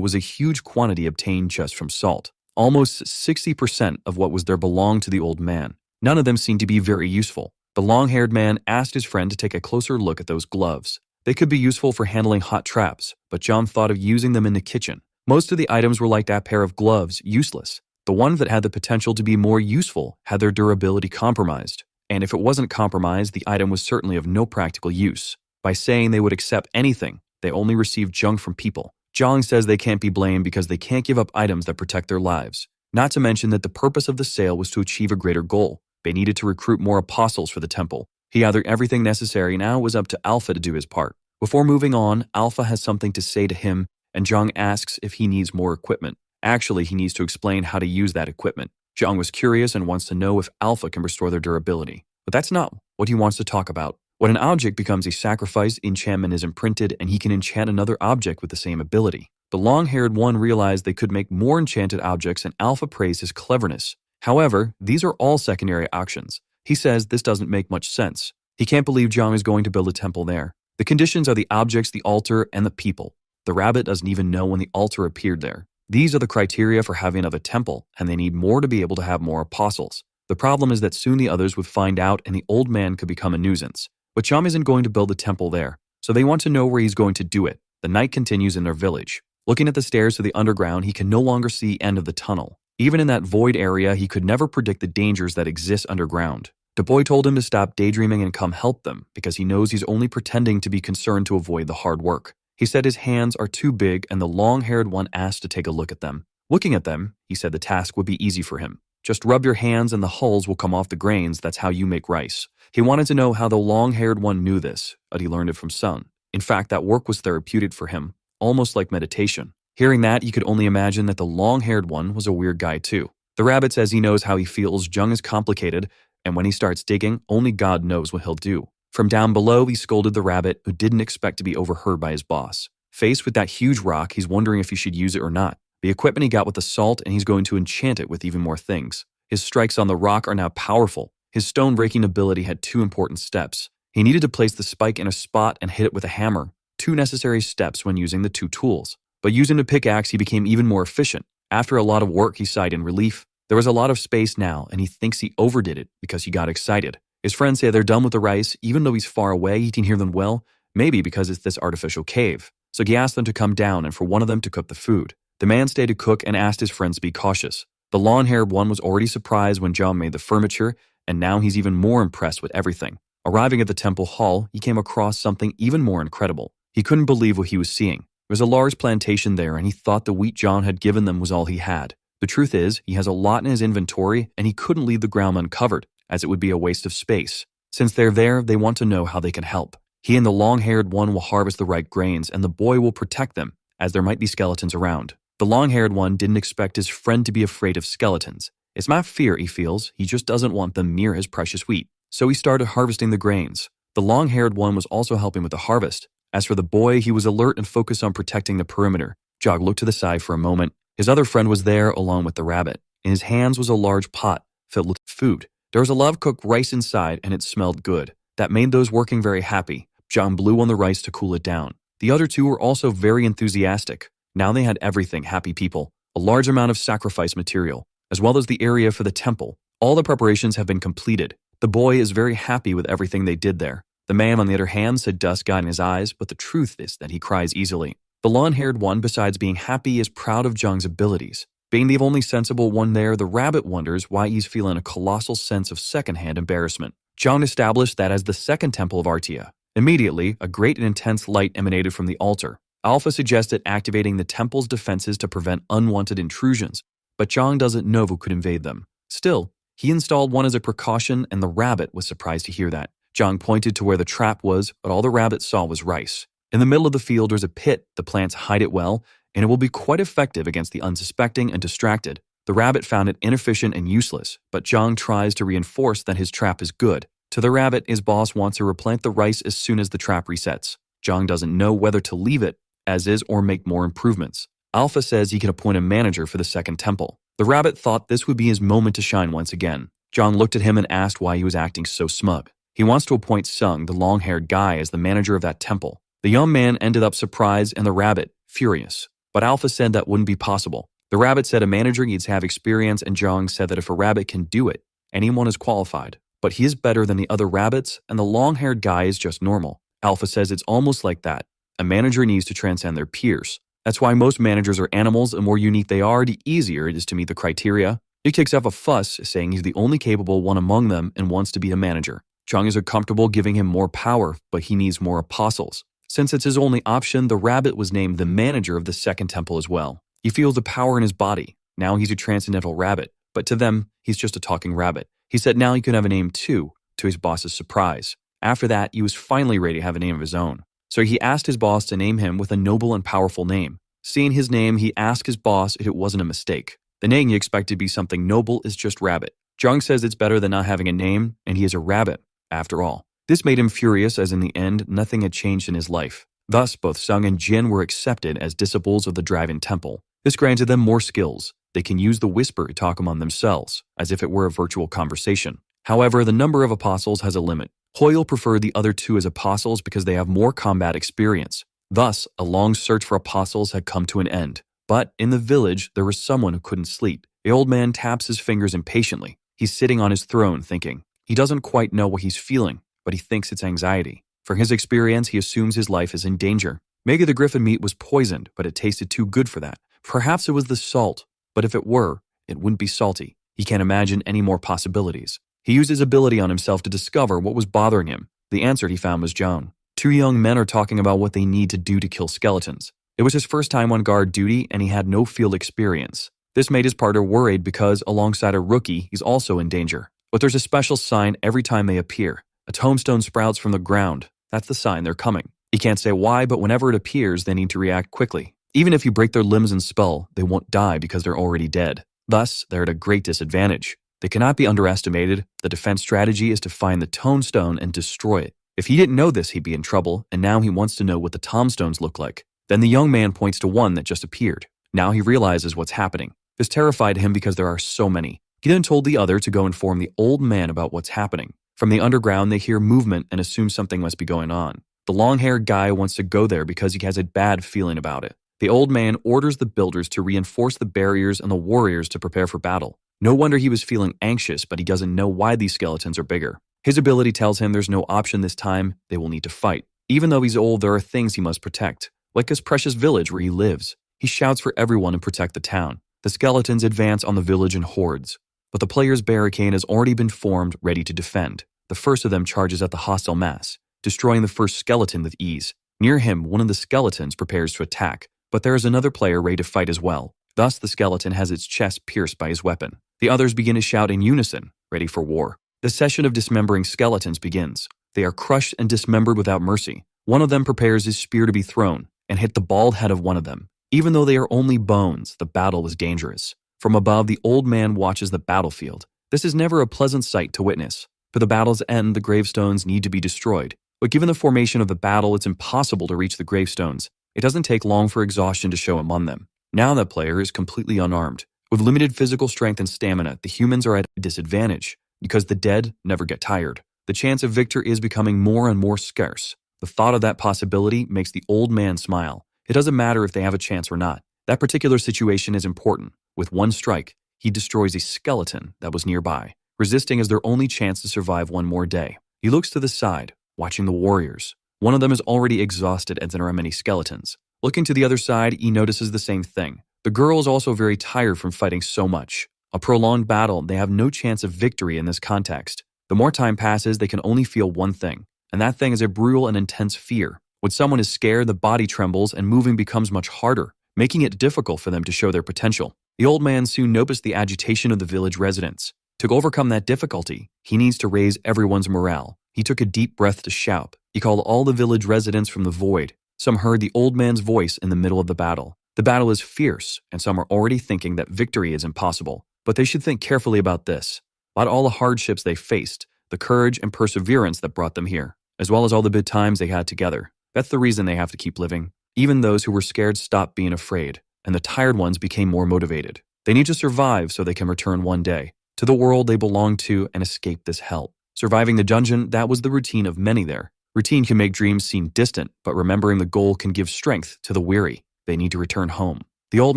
was a huge quantity obtained just from salt. Almost 60% of what was there belonged to the old man. None of them seemed to be very useful. The long-haired man asked his friend to take a closer look at those gloves. They could be useful for handling hot traps, but John thought of using them in the kitchen. Most of the items were like that pair of gloves, useless. The ones that had the potential to be more useful had their durability compromised. And if it wasn't compromised, the item was certainly of no practical use. By saying they would accept anything, they only received junk from people. Jong says they can't be blamed because they can't give up items that protect their lives. Not to mention that the purpose of the sale was to achieve a greater goal. They needed to recruit more apostles for the temple. He gathered everything necessary, now it was up to Alpha to do his part. Before moving on, Alpha has something to say to him, and Jong asks if he needs more equipment. Actually, he needs to explain how to use that equipment. Jong was curious and wants to know if Alpha can restore their durability. But that's not what he wants to talk about. When an object becomes a sacrifice, enchantment is imprinted and he can enchant another object with the same ability. The long-haired one realized they could make more enchanted objects and Alpha praised his cleverness. However, these are all secondary actions. He says this doesn't make much sense. He can't believe Jong is going to build a temple there. The conditions are the objects, the altar, and the people. The rabbit doesn't even know when the altar appeared there. These are the criteria for having another temple, and they need more to be able to have more apostles. The problem is that soon the others would find out and the old man could become a nuisance. But Chum isn't going to build a temple there, so they want to know where he's going to do it. The night continues in their village. Looking at the stairs to the underground, he can no longer see end of the tunnel. Even in that void area, he could never predict the dangers that exist underground. The boy told him to stop daydreaming and come help them, because he knows he's only pretending to be concerned to avoid the hard work. He said his hands are too big, and the long-haired one asked to take a look at them. Looking at them, he said the task would be easy for him. Just rub your hands and the hulls will come off the grains, that's how you make rice. He wanted to know how the long-haired one knew this, but he learned it from Sun. In fact, that work was therapeutic for him, almost like meditation. Hearing that, he could only imagine that the long-haired one was a weird guy too. The rabbit says he knows how he feels. Jung is complicated, and when he starts digging, only God knows what he'll do. From down below, he scolded the rabbit, who didn't expect to be overheard by his boss. Faced with that huge rock, he's wondering if he should use it or not. The equipment he got with the salt, and he's going to enchant it with even more things. His strikes on the rock are now powerful. His stone-breaking ability had 2 important steps. He needed to place the spike in a spot and hit it with a hammer, 2 necessary steps when using the 2 tools. But using the pickaxe, he became even more efficient. After a lot of work, he sighed in relief. There was a lot of space now, and he thinks he overdid it because he got excited. His friends say they're done with the rice. Even though he's far away, he can hear them well, maybe because it's this artificial cave. So he asked them to come down and for one of them to cook the food. The man stayed to cook and asked his friends to be cautious. The long-haired one was already surprised when John made the furniture, and now he's even more impressed with everything. Arriving at the temple hall, he came across something even more incredible. He couldn't believe what he was seeing. There was a large plantation there, and he thought the wheat John had given them was all he had. The truth is, he has a lot in his inventory, and he couldn't leave the ground uncovered, as it would be a waste of space. Since they're there, they want to know how they can help. He and the long-haired one will harvest the right grains, and the boy will protect them, as there might be skeletons around. The long-haired one didn't expect his friend to be afraid of skeletons. It's not fear, he feels, he just doesn't want them near his precious wheat. So he started harvesting the grains. The long-haired one was also helping with the harvest. As for the boy, he was alert and focused on protecting the perimeter. Jog looked to the side for a moment. His other friend was there along with the rabbit. In his hands was a large pot filled with food. There was a lot of cooked rice inside, and it smelled good. That made those working very happy. John blew on the rice to cool it down. The other 2 were also very enthusiastic. Now they had everything, happy people. A large amount of sacrifice material, as well as the area for the temple. All the preparations have been completed. The boy is very happy with everything they did there. The man, on the other hand, said dust got in his eyes, but the truth is that he cries easily. The long-haired one, besides being happy, is proud of Jung's abilities. Being the only sensible one there, the rabbit wonders why he's feeling a colossal sense of secondhand embarrassment. Jung established that as the second temple of Artia. Immediately, a great and intense light emanated from the altar. Alpha suggested activating the temple's defenses to prevent unwanted intrusions, but Jung doesn't know who could invade them. Still, he installed one as a precaution, and the rabbit was surprised to hear that. Jung pointed to where the trap was, but all the rabbit saw was rice. In the middle of the field there's a pit. The plants hide it well, and it will be quite effective against the unsuspecting and distracted. The rabbit found it inefficient and useless, but Jung tries to reinforce that his trap is good. To the rabbit, his boss wants to replant the rice as soon as the trap resets. Jung doesn't know whether to leave it as is or make more improvements. Alpha says he can appoint a manager for the second temple. The rabbit thought this would be his moment to shine once again. John looked at him and asked why he was acting so smug. He wants to appoint Sung, the long-haired guy, as the manager of that temple. The young man ended up surprised and the rabbit furious. But Alpha said that wouldn't be possible. The rabbit said a manager needs to have experience, and Zhang said that if a rabbit can do it, anyone is qualified. But he is better than the other rabbits, and the long-haired guy is just normal. Alpha says it's almost like that. A manager needs to transcend their peers. That's why most managers are animals. The more unique they are, the easier it is to meet the criteria. He kicks up a fuss, saying he's the only capable one among them and wants to be a manager. Zhang is comfortable giving him more power, but he needs more apostles. Since it's his only option, the rabbit was named the manager of the second temple as well. He feels the power in his body. Now he's a transcendental rabbit, but to them, he's just a talking rabbit. He said now he could have a name too, to his boss's surprise. After that, he was finally ready to have a name of his own. So he asked his boss to name him with a noble and powerful name. Seeing his name, he asked his boss if it wasn't a mistake. The name he expected to be something noble is just rabbit. Zhang says it's better than not having a name, and he is a rabbit, after all. This made him furious, as in the end, nothing had changed in his life. Thus, both Sung and Jin were accepted as disciples of the Dragon Temple. This granted them more skills. They can use the whisper to talk among themselves, as if it were a virtual conversation. However, the number of apostles has a limit. Hoyle preferred the other two as apostles because they have more combat experience. Thus, a long search for apostles had come to an end. But in the village, there was someone who couldn't sleep. The old man taps his fingers impatiently. He's sitting on his throne thinking. He doesn't quite know what he's feeling, but he thinks it's anxiety. From his experience, he assumes his life is in danger. Maybe the griffin meat was poisoned, but it tasted too good for that. Perhaps it was the salt, but if it were, it wouldn't be salty. He can't imagine any more possibilities. He used his ability on himself to discover what was bothering him. The answer he found was Joan. Two young men are talking about what they need to do to kill skeletons. It was his first time on guard duty, and he had no field experience. This made his partner worried because, alongside a rookie, he's also in danger. But there's a special sign every time they appear. A tombstone sprouts from the ground. That's the sign they're coming. He can't say why, but whenever it appears, they need to react quickly. Even if you break their limbs and spell, they won't die because they're already dead. Thus, they're at a great disadvantage. They cannot be underestimated. The defense strategy is to find the tombstone and destroy it. If he didn't know this, he'd be in trouble, and now he wants to know what the tombstones look like. Then the young man points to one that just appeared. Now he realizes what's happening. This terrified him because there are so many. He then told the other to go inform the old man about what's happening. From the underground, they hear movement and assume something must be going on. The long-haired guy wants to go there because he has a bad feeling about it. The old man orders the builders to reinforce the barriers and the warriors to prepare for battle. No wonder he was feeling anxious, but he doesn't know why these skeletons are bigger. His ability tells him there's no option this time. They will need to fight. Even though he's old, there are things he must protect, like his precious village where he lives. He shouts for everyone to protect the town. The skeletons advance on the village in hordes, but the player's barricade has already been formed, ready to defend. The first of them charges at the hostile mass, destroying the first skeleton with ease. Near him, one of the skeletons prepares to attack, but there is another player ready to fight as well. Thus, the skeleton has its chest pierced by his weapon. The others begin to shout in unison, ready for war. The session of dismembering skeletons begins. They are crushed and dismembered without mercy. One of them prepares his spear to be thrown and hit the bald head of one of them. Even though they are only bones, the battle was dangerous. From above, the old man watches the battlefield. This is never a pleasant sight to witness. For the battle's end, the gravestones need to be destroyed. But given the formation of the battle, it's impossible to reach the gravestones. It doesn't take long for exhaustion to show among them. Now that player is completely unarmed. With limited physical strength and stamina, the humans are at a disadvantage because the dead never get tired. The chance of victory is becoming more and more scarce. The thought of that possibility makes the old man smile. It doesn't matter if they have a chance or not. That particular situation is important. With one strike, he destroys a skeleton that was nearby. Resisting is their only chance to survive one more day. He looks to the side, watching the warriors. One of them is already exhausted as there are many skeletons. Looking to the other side, he notices the same thing. The girl is also very tired from fighting so much. A prolonged battle, they have no chance of victory in this context. The more time passes, they can only feel one thing, and that thing is a brutal and intense fear. When someone is scared, the body trembles and moving becomes much harder, making it difficult for them to show their potential. The old man soon noticed the agitation of the village residents. To overcome that difficulty, he needs to raise everyone's morale. He took a deep breath to shout. He called all the village residents from the void. Some heard the old man's voice in the middle of the battle. The battle is fierce, and some are already thinking that victory is impossible. But they should think carefully about this. About all the hardships they faced, the courage and perseverance that brought them here, as well as all the good times they had together. That's the reason they have to keep living. Even those who were scared stopped being afraid. and the tired ones became more motivated. They need to survive so they can return one day to the world they belong to and escape this hell. Surviving the dungeon, that was the routine of many there. Routine can make dreams seem distant, but remembering the goal can give strength to the weary. They need to return home. The old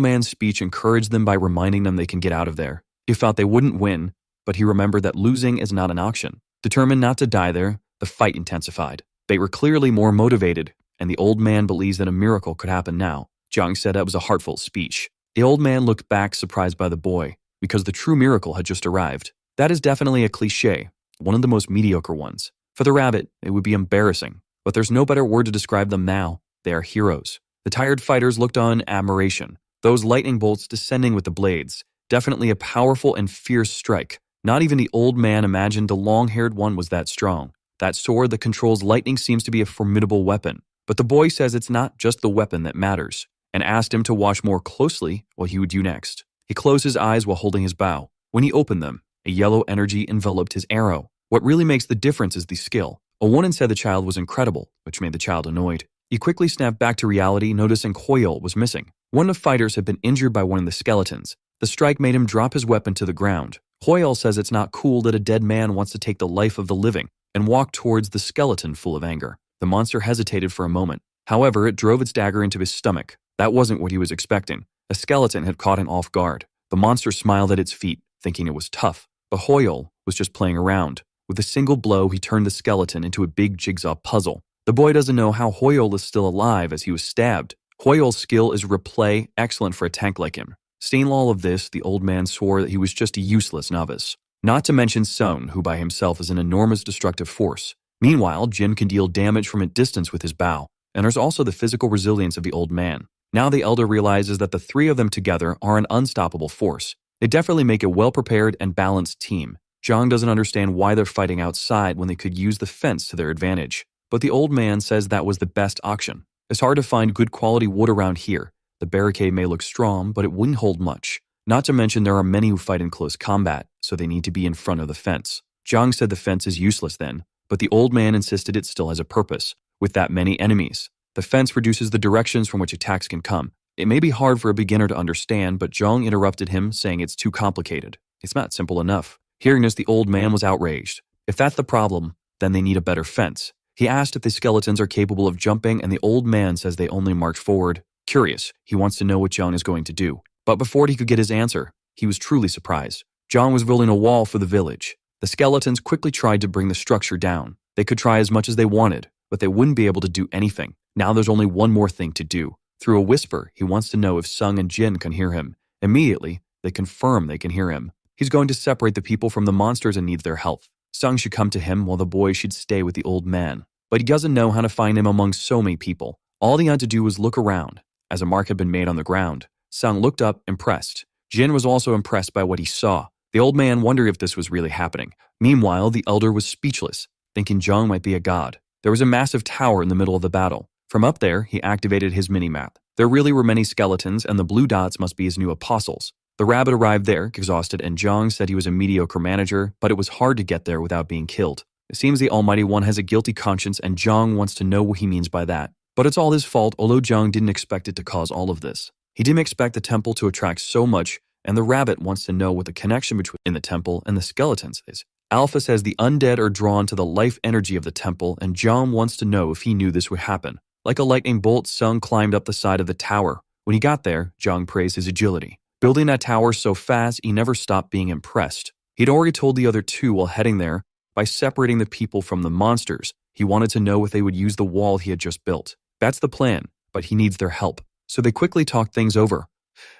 man's speech encouraged them by reminding them they can get out of there. He thought they wouldn't win, but he remembered that losing is not an option. Determined not to die there, the fight intensified. They were clearly more motivated, and the old man believes that a miracle could happen now. Jiang said that was a heartfelt speech. The old man looked back surprised by the boy, because the true miracle had just arrived. That is definitely a cliché, one of the most mediocre ones. For the rabbit, it would be embarrassing, but there's no better word to describe them now. They are heroes. The tired fighters looked on in admiration. Those lightning bolts descending with the blades, definitely a powerful and fierce strike. Not even the old man imagined the long-haired one was that strong. That sword that controls lightning seems to be a formidable weapon. But the boy says it's not just the weapon that matters, and asked him to watch more closely what he would do next. He closed his eyes while holding his bow. When he opened them, a yellow energy enveloped his arrow. What really makes the difference is the skill. A woman said the child was incredible, which made the child annoyed. He quickly snapped back to reality, noticing Hoyle was missing. One of the fighters had been injured by one of the skeletons. The strike made him drop his weapon to the ground. Hoyle says it's not cool that a dead man wants to take the life of the living, and walked towards the skeleton full of anger. The monster hesitated for a moment. However, it drove its dagger into his stomach. That wasn't what he was expecting. A skeleton had caught him off guard. The monster smiled at its feet, thinking it was tough. But Hoyle was just playing around. With a single blow, he turned the skeleton into a big jigsaw puzzle. The boy doesn't know how Hoyle is still alive as he was stabbed. Hoyle's skill is replay, excellent for a tank like him. Seeing all of this, the old man swore that he was just a useless novice. Not to mention Sung, who by himself is an enormous destructive force. Meanwhile, Jin can deal damage from a distance with his bow, and there's also the physical resilience of the old man. Now the elder realizes that the three of them together are an unstoppable force. They definitely make a well-prepared and balanced team. Zhang doesn't understand why they're fighting outside when they could use the fence to their advantage. But the old man says that was the best option. It's hard to find good quality wood around here. The barricade may look strong, but it wouldn't hold much. Not to mention there are many who fight in close combat, so they need to be in front of the fence. Zhang said the fence is useless then, but the old man insisted it still has a purpose. With that many enemies, the fence reduces the directions from which attacks can come. It may be hard for a beginner to understand, but Zhang interrupted him, saying it's too complicated. It's not simple enough. Hearing this, the old man was outraged. If that's the problem, then they need a better fence. He asked if the skeletons are capable of jumping, and the old man says they only march forward. Curious, he wants to know what Zhang is going to do. But before he could get his answer, he was truly surprised. Zhang was building a wall for the village. The skeletons quickly tried to bring the structure down. They could try as much as they wanted, but they wouldn't be able to do anything. Now there's only one more thing to do. Through a whisper, he wants to know if Sung and Jin can hear him. Immediately, they confirm they can hear him. He's going to separate the people from the monsters and needs their help. Sung should come to him while the boy should stay with the old man. But he doesn't know how to find him among so many people. All he had to do was look around. As a mark had been made on the ground, Sung looked up, impressed. Jin was also impressed by what he saw. The old man wondered if this was really happening. Meanwhile, the elder was speechless, thinking Zhang might be a god. There was a massive tower in the middle of the battle. From up there, he activated his mini-map. There really were many skeletons, and the blue dots must be his new apostles. The rabbit arrived there, exhausted, and Zhang said he was a mediocre manager, but it was hard to get there without being killed. It seems the Almighty One has a guilty conscience, and Zhang wants to know what he means by that. But it's all his fault, although Zhang didn't expect it to cause all of this. He didn't expect the temple to attract so much, and the rabbit wants to know what the connection between the temple and the skeletons is. Alpha says the undead are drawn to the life energy of the temple, and Zhang wants to know if he knew this would happen. Like a lightning bolt, Sung climbed up the side of the tower. When he got there, Zhang praised his agility. Building that tower so fast, he never stopped being impressed. He'd already told the other two while heading there, by separating the people from the monsters, he wanted to know if they would use the wall he had just built. That's the plan, but he needs their help. So they quickly talked things over.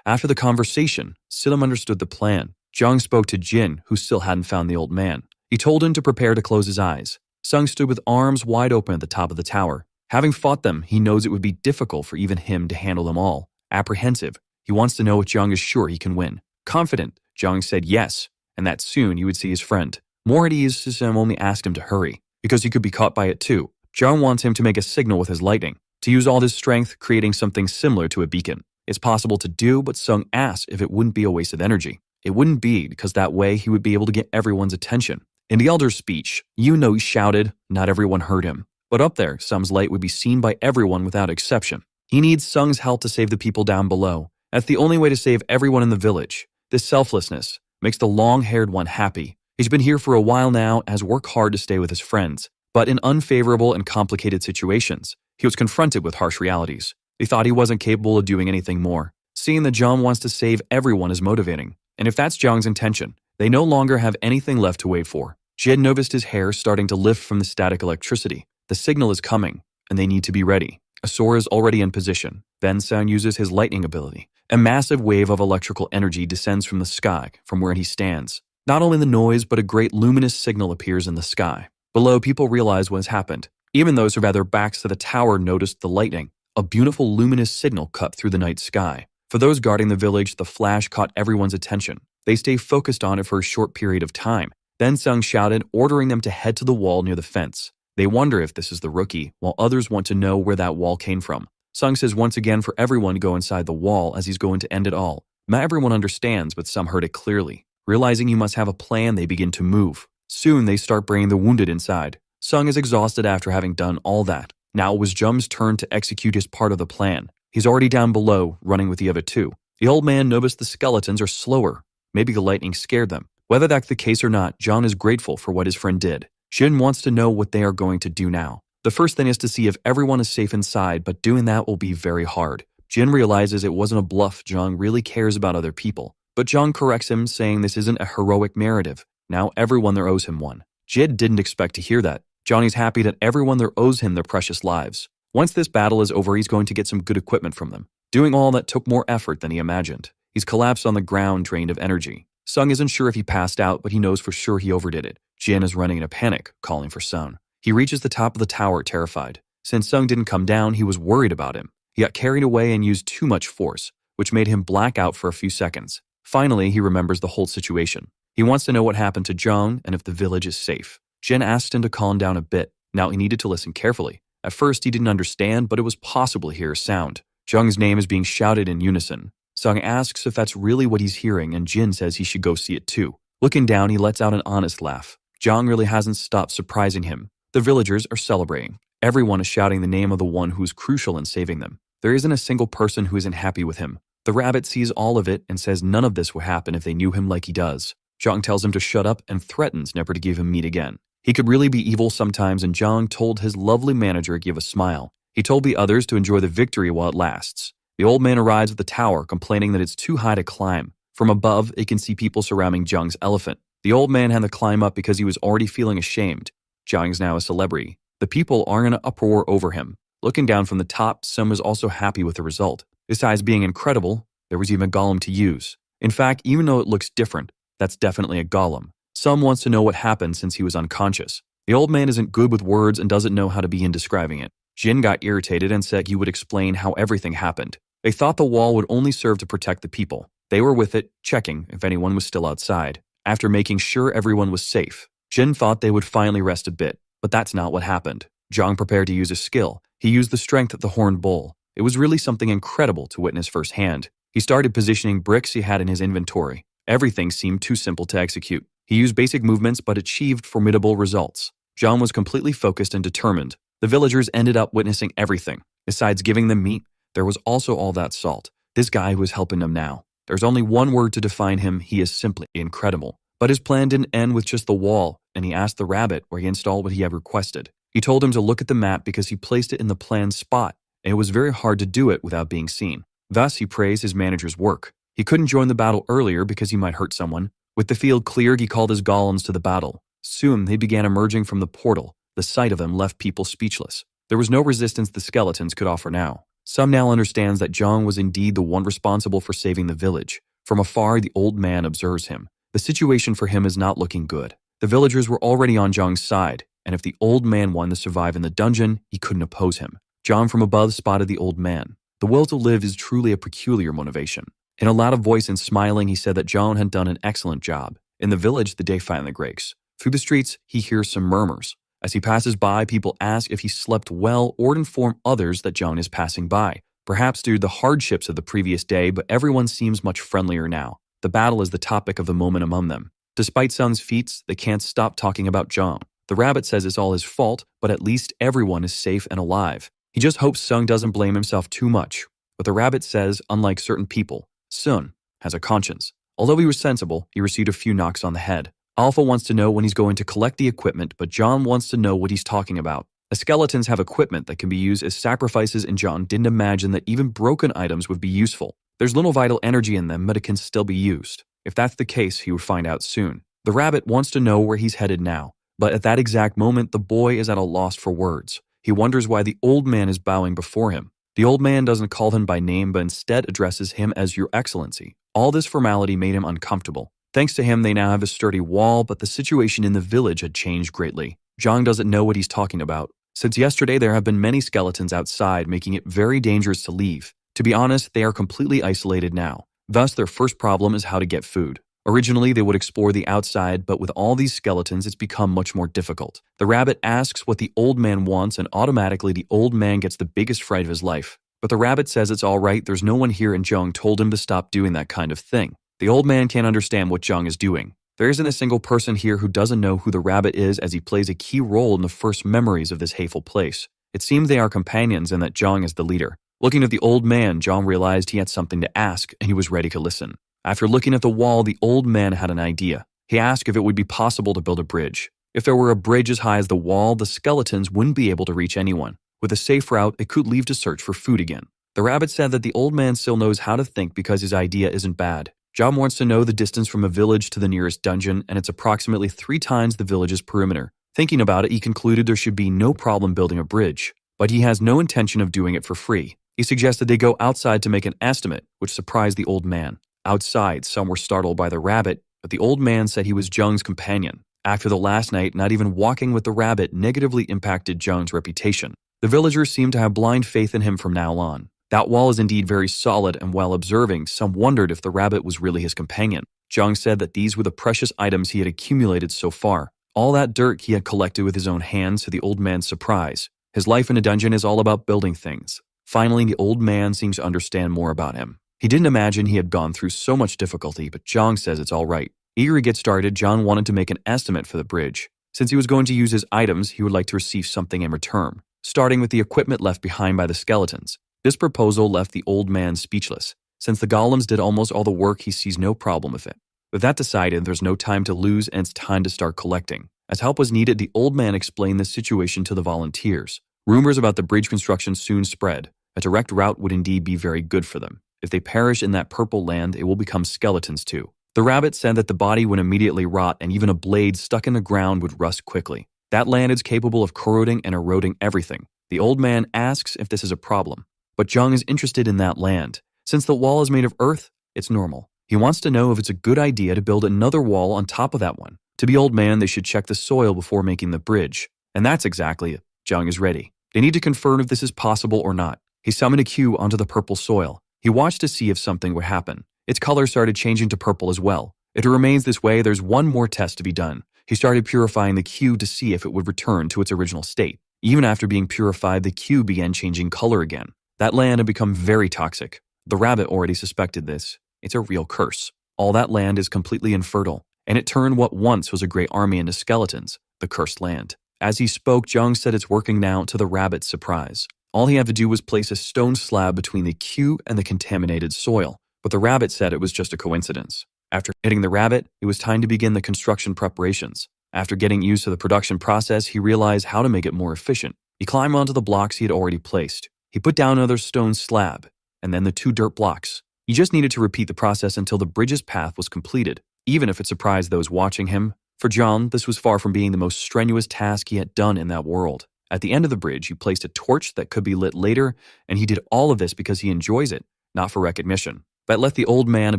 After the conversation, Silam understood the plan. Zhang spoke to Jin, who still hadn't found the old man. He told him to prepare to close his eyes. Sung stood with arms wide open at the top of the tower. Having fought them, he knows it would be difficult for even him to handle them all. Apprehensive, he wants to know if Zhang is sure he can win. Confident, Zhang said yes, and that soon he would see his friend. More at ease, Silam only asked him to hurry, because he could be caught by it too. Zhang wants him to make a signal with his lightning, to use all his strength, creating something similar to a beacon. It's possible to do, but Sung asked if it wouldn't be a waste of energy. It wouldn't be, because that way he would be able to get everyone's attention. In the elder's speech, he shouted, not everyone heard him. But up there, Sung's light would be seen by everyone without exception. He needs Sung's help to save the people down below. That's the only way to save everyone in the village. This selflessness makes the long-haired one happy. He's been here for a while now and has worked hard to stay with his friends. But in unfavorable and complicated situations, he was confronted with harsh realities. He thought he wasn't capable of doing anything more. Seeing that Zhang wants to save everyone is motivating. And if that's Zhang's intention, they no longer have anything left to wait for. Jin noticed his hair starting to lift from the static electricity. The signal is coming, and they need to be ready. Asura is already in position. Ben Sang uses his lightning ability. A massive wave of electrical energy descends from the sky, from where he stands. Not only the noise, but a great luminous signal appears in the sky. Below, people realize what has happened. Even those who have their backs to the tower noticed the lightning. A beautiful luminous signal cut through the night sky. For those guarding the village, the flash caught everyone's attention. They stay focused on it for a short period of time. Then Sung shouted, ordering them to head to the wall near the fence. They wonder if this is the rookie, while others want to know where that wall came from. Sung says once again for everyone to go inside the wall as he's going to end it all. Not everyone understands, but some heard it clearly. Realizing you must have a plan, they begin to move. Soon they start bringing the wounded inside. Sung is exhausted after having done all that. Now it was Jum's turn to execute his part of the plan. He's already down below, running with the other two. The old man noticed the skeletons are slower. Maybe the lightning scared them. Whether that's the case or not, John is grateful for what his friend did. Jin wants to know what they are going to do now. The first thing is to see if everyone is safe inside, but doing that will be very hard. Jin realizes it wasn't a bluff. Zhang really cares about other people. But Zhang corrects him, saying this isn't a heroic narrative. Now everyone there owes him one. Jid didn't expect to hear that. Johnny's happy that everyone there owes him their precious lives. Once this battle is over, he's going to get some good equipment from them. Doing all that took more effort than he imagined. He's collapsed on the ground, drained of energy. Sung isn't sure if he passed out, but he knows for sure he overdid it. Jin is running in a panic, calling for Sung. He reaches the top of the tower, terrified. Since Sung didn't come down, he was worried about him. He got carried away and used too much force, which made him black out for a few seconds. Finally, he remembers the whole situation. He wants to know what happened to Zhang and if the village is safe. Jin asked him to calm down a bit. Now he needed to listen carefully. At first, he didn't understand, but it was possible to hear a sound. Zhang's name is being shouted in unison. Sung asks if that's really what he's hearing, and Jin says he should go see it too. Looking down, he lets out an honest laugh. Zhang really hasn't stopped surprising him. The villagers are celebrating. Everyone is shouting the name of the one who's crucial in saving them. There isn't a single person who isn't happy with him. The rabbit sees all of it and says none of this would happen if they knew him like he does. Zhang tells him to shut up and threatens never to give him meat again. He could really be evil sometimes, and Zhang told his lovely manager to give a smile. He told the others to enjoy the victory while it lasts. The old man arrives at the tower, complaining that it's too high to climb. From above, they can see people surrounding Zhang's elephant. The old man had to climb up because he was already feeling ashamed. Zhang's now a celebrity. The people are in an uproar over him. Looking down from the top, Sum was also happy with the result. Besides being incredible, there was even a golem to use. In fact, even though it looks different, that's definitely a golem. Sum wants to know what happened since he was unconscious. The old man isn't good with words and doesn't know how to begin describing it. Jin got irritated and said he would explain how everything happened. They thought the wall would only serve to protect the people. They were with it, checking if anyone was still outside. After making sure everyone was safe, Jin thought they would finally rest a bit, but that's not what happened. Zhang prepared to use his skill. He used the strength of the horned bull. It was really something incredible to witness firsthand. He started positioning bricks he had in his inventory. Everything seemed too simple to execute. He used basic movements but achieved formidable results. Zhang was completely focused and determined. The villagers ended up witnessing everything. Besides giving them meat, there was also all that salt. This guy who was helping them now. There's only one word to define him. He is simply incredible. But his plan didn't end with just the wall, and he asked the rabbit where he installed what he had requested. He told him to look at the map because he placed it in the planned spot, and it was very hard to do it without being seen. Thus, he praised his manager's work. He couldn't join the battle earlier because he might hurt someone. With the field cleared, he called his golems to the battle. Soon, they began emerging from the portal. The sight of them left people speechless. There was no resistance the skeletons could offer now. Some now understands that Zhang was indeed the one responsible for saving the village. From afar, the old man observes him. The situation for him is not looking good. The villagers were already on Zhang's side, and if the old man wanted to survive in the dungeon, he couldn't oppose him. Zhang from above spotted the old man. The will to live is truly a peculiar motivation. In a loud voice and smiling, he said that Zhang had done an excellent job. In the village, the day finally breaks. Through the streets, he hears some murmurs. As he passes by, people ask if he slept well or inform others that Zhang is passing by. Perhaps due to the hardships of the previous day, but everyone seems much friendlier now. The battle is the topic of the moment among them. Despite Sung's feats, they can't stop talking about Zhang. The rabbit says it's all his fault, but at least everyone is safe and alive. He just hopes Sung doesn't blame himself too much. But the rabbit says, unlike certain people, Sun has a conscience. Although he was sensible, he received a few knocks on the head. Alpha wants to know when he's going to collect the equipment, but John wants to know what he's talking about. The skeletons have equipment that can be used as sacrifices, and John didn't imagine that even broken items would be useful. There's little vital energy in them, but it can still be used. If that's the case, he would find out soon. The rabbit wants to know where he's headed now, but at that exact moment, the boy is at a loss for words. He wonders why the old man is bowing before him. The old man doesn't call him by name, but instead addresses him as Your Excellency. All this formality made him uncomfortable. Thanks to him, they now have a sturdy wall, but the situation in the village had changed greatly. Zhang doesn't know what he's talking about. Since yesterday, there have been many skeletons outside, making it very dangerous to leave. To be honest, they are completely isolated now. Thus, their first problem is how to get food. Originally, they would explore the outside, but with all these skeletons, it's become much more difficult. The rabbit asks what the old man wants, and automatically the old man gets the biggest fright of his life. But the rabbit says it's all right, there's no one here, and Zhang told him to stop doing that kind of thing. The old man can't understand what Zhang is doing. There isn't a single person here who doesn't know who the rabbit is, as he plays a key role in the first memories of this hateful place. It seemed they are companions and that Zhang is the leader. Looking at the old man, Zhang realized he had something to ask, and he was ready to listen. After looking at the wall, the old man had an idea. He asked if it would be possible to build a bridge. If there were a bridge as high as the wall, the skeletons wouldn't be able to reach anyone. With a safe route, it could leave to search for food again. The rabbit said that the old man still knows how to think because his idea isn't bad. Zhang wants to know the distance from a village to the nearest dungeon, and it's approximately 3 times the village's perimeter. Thinking about it, he concluded there should be no problem building a bridge, but he has no intention of doing it for free. He suggested they go outside to make an estimate, which surprised the old man. Outside, some were startled by the rabbit, but the old man said he was Zhang's companion. After the last night, not even walking with the rabbit negatively impacted Zhang's reputation. The villagers seemed to have blind faith in him from now on. That wall is indeed very solid, and while observing, some wondered if the rabbit was really his companion. Zhang said that these were the precious items he had accumulated so far. All that dirt he had collected with his own hands, to the old man's surprise. His life in a dungeon is all about building things. Finally, the old man seems to understand more about him. He didn't imagine he had gone through so much difficulty, but Zhang says it's all right. Eager to get started, Zhang wanted to make an estimate for the bridge. Since he was going to use his items, he would like to receive something in return, starting with the equipment left behind by the skeletons. This proposal left the old man speechless. Since the golems did almost all the work, he sees no problem with it. With that decided, there's no time to lose, and it's time to start collecting. As help was needed, the old man explained the situation to the volunteers. Rumors about the bridge construction soon spread. A direct route would indeed be very good for them. If they perish in that purple land, it will become skeletons too. The rabbit said that the body would immediately rot, and even a blade stuck in the ground would rust quickly. That land is capable of corroding and eroding everything. The old man asks if this is a problem. But Zhang is interested in that land. Since the wall is made of earth, it's normal. He wants to know if it's a good idea to build another wall on top of that one. To the old man, they should check the soil before making the bridge. And that's exactly it. Zhang is ready. They need to confirm if this is possible or not. He summoned a cue onto the purple soil. He watched to see if something would happen. Its color started changing to purple as well. If it remains this way, there's one more test to be done. He started purifying the cue to see if it would return to its original state. Even after being purified, the cue began changing color again. That land had become very toxic. The rabbit already suspected this. It's a real curse. All that land is completely infertile, and it turned what once was a great army into skeletons, the cursed land. As he spoke, Zhang said it's working now, to the rabbit's surprise. All he had to do was place a stone slab between the cue and the contaminated soil, but the rabbit said it was just a coincidence. After hitting the rabbit, it was time to begin the construction preparations. After getting used to the production process, he realized how to make it more efficient. He climbed onto the blocks he had already placed. He put down another stone slab, and then the 2 dirt blocks. He just needed to repeat the process until the bridge's path was completed, even if it surprised those watching him. For John, this was far from being the most strenuous task he had done in that world. At the end of the bridge, he placed a torch that could be lit later, and he did all of this because he enjoys it, not for recognition. That left the old man a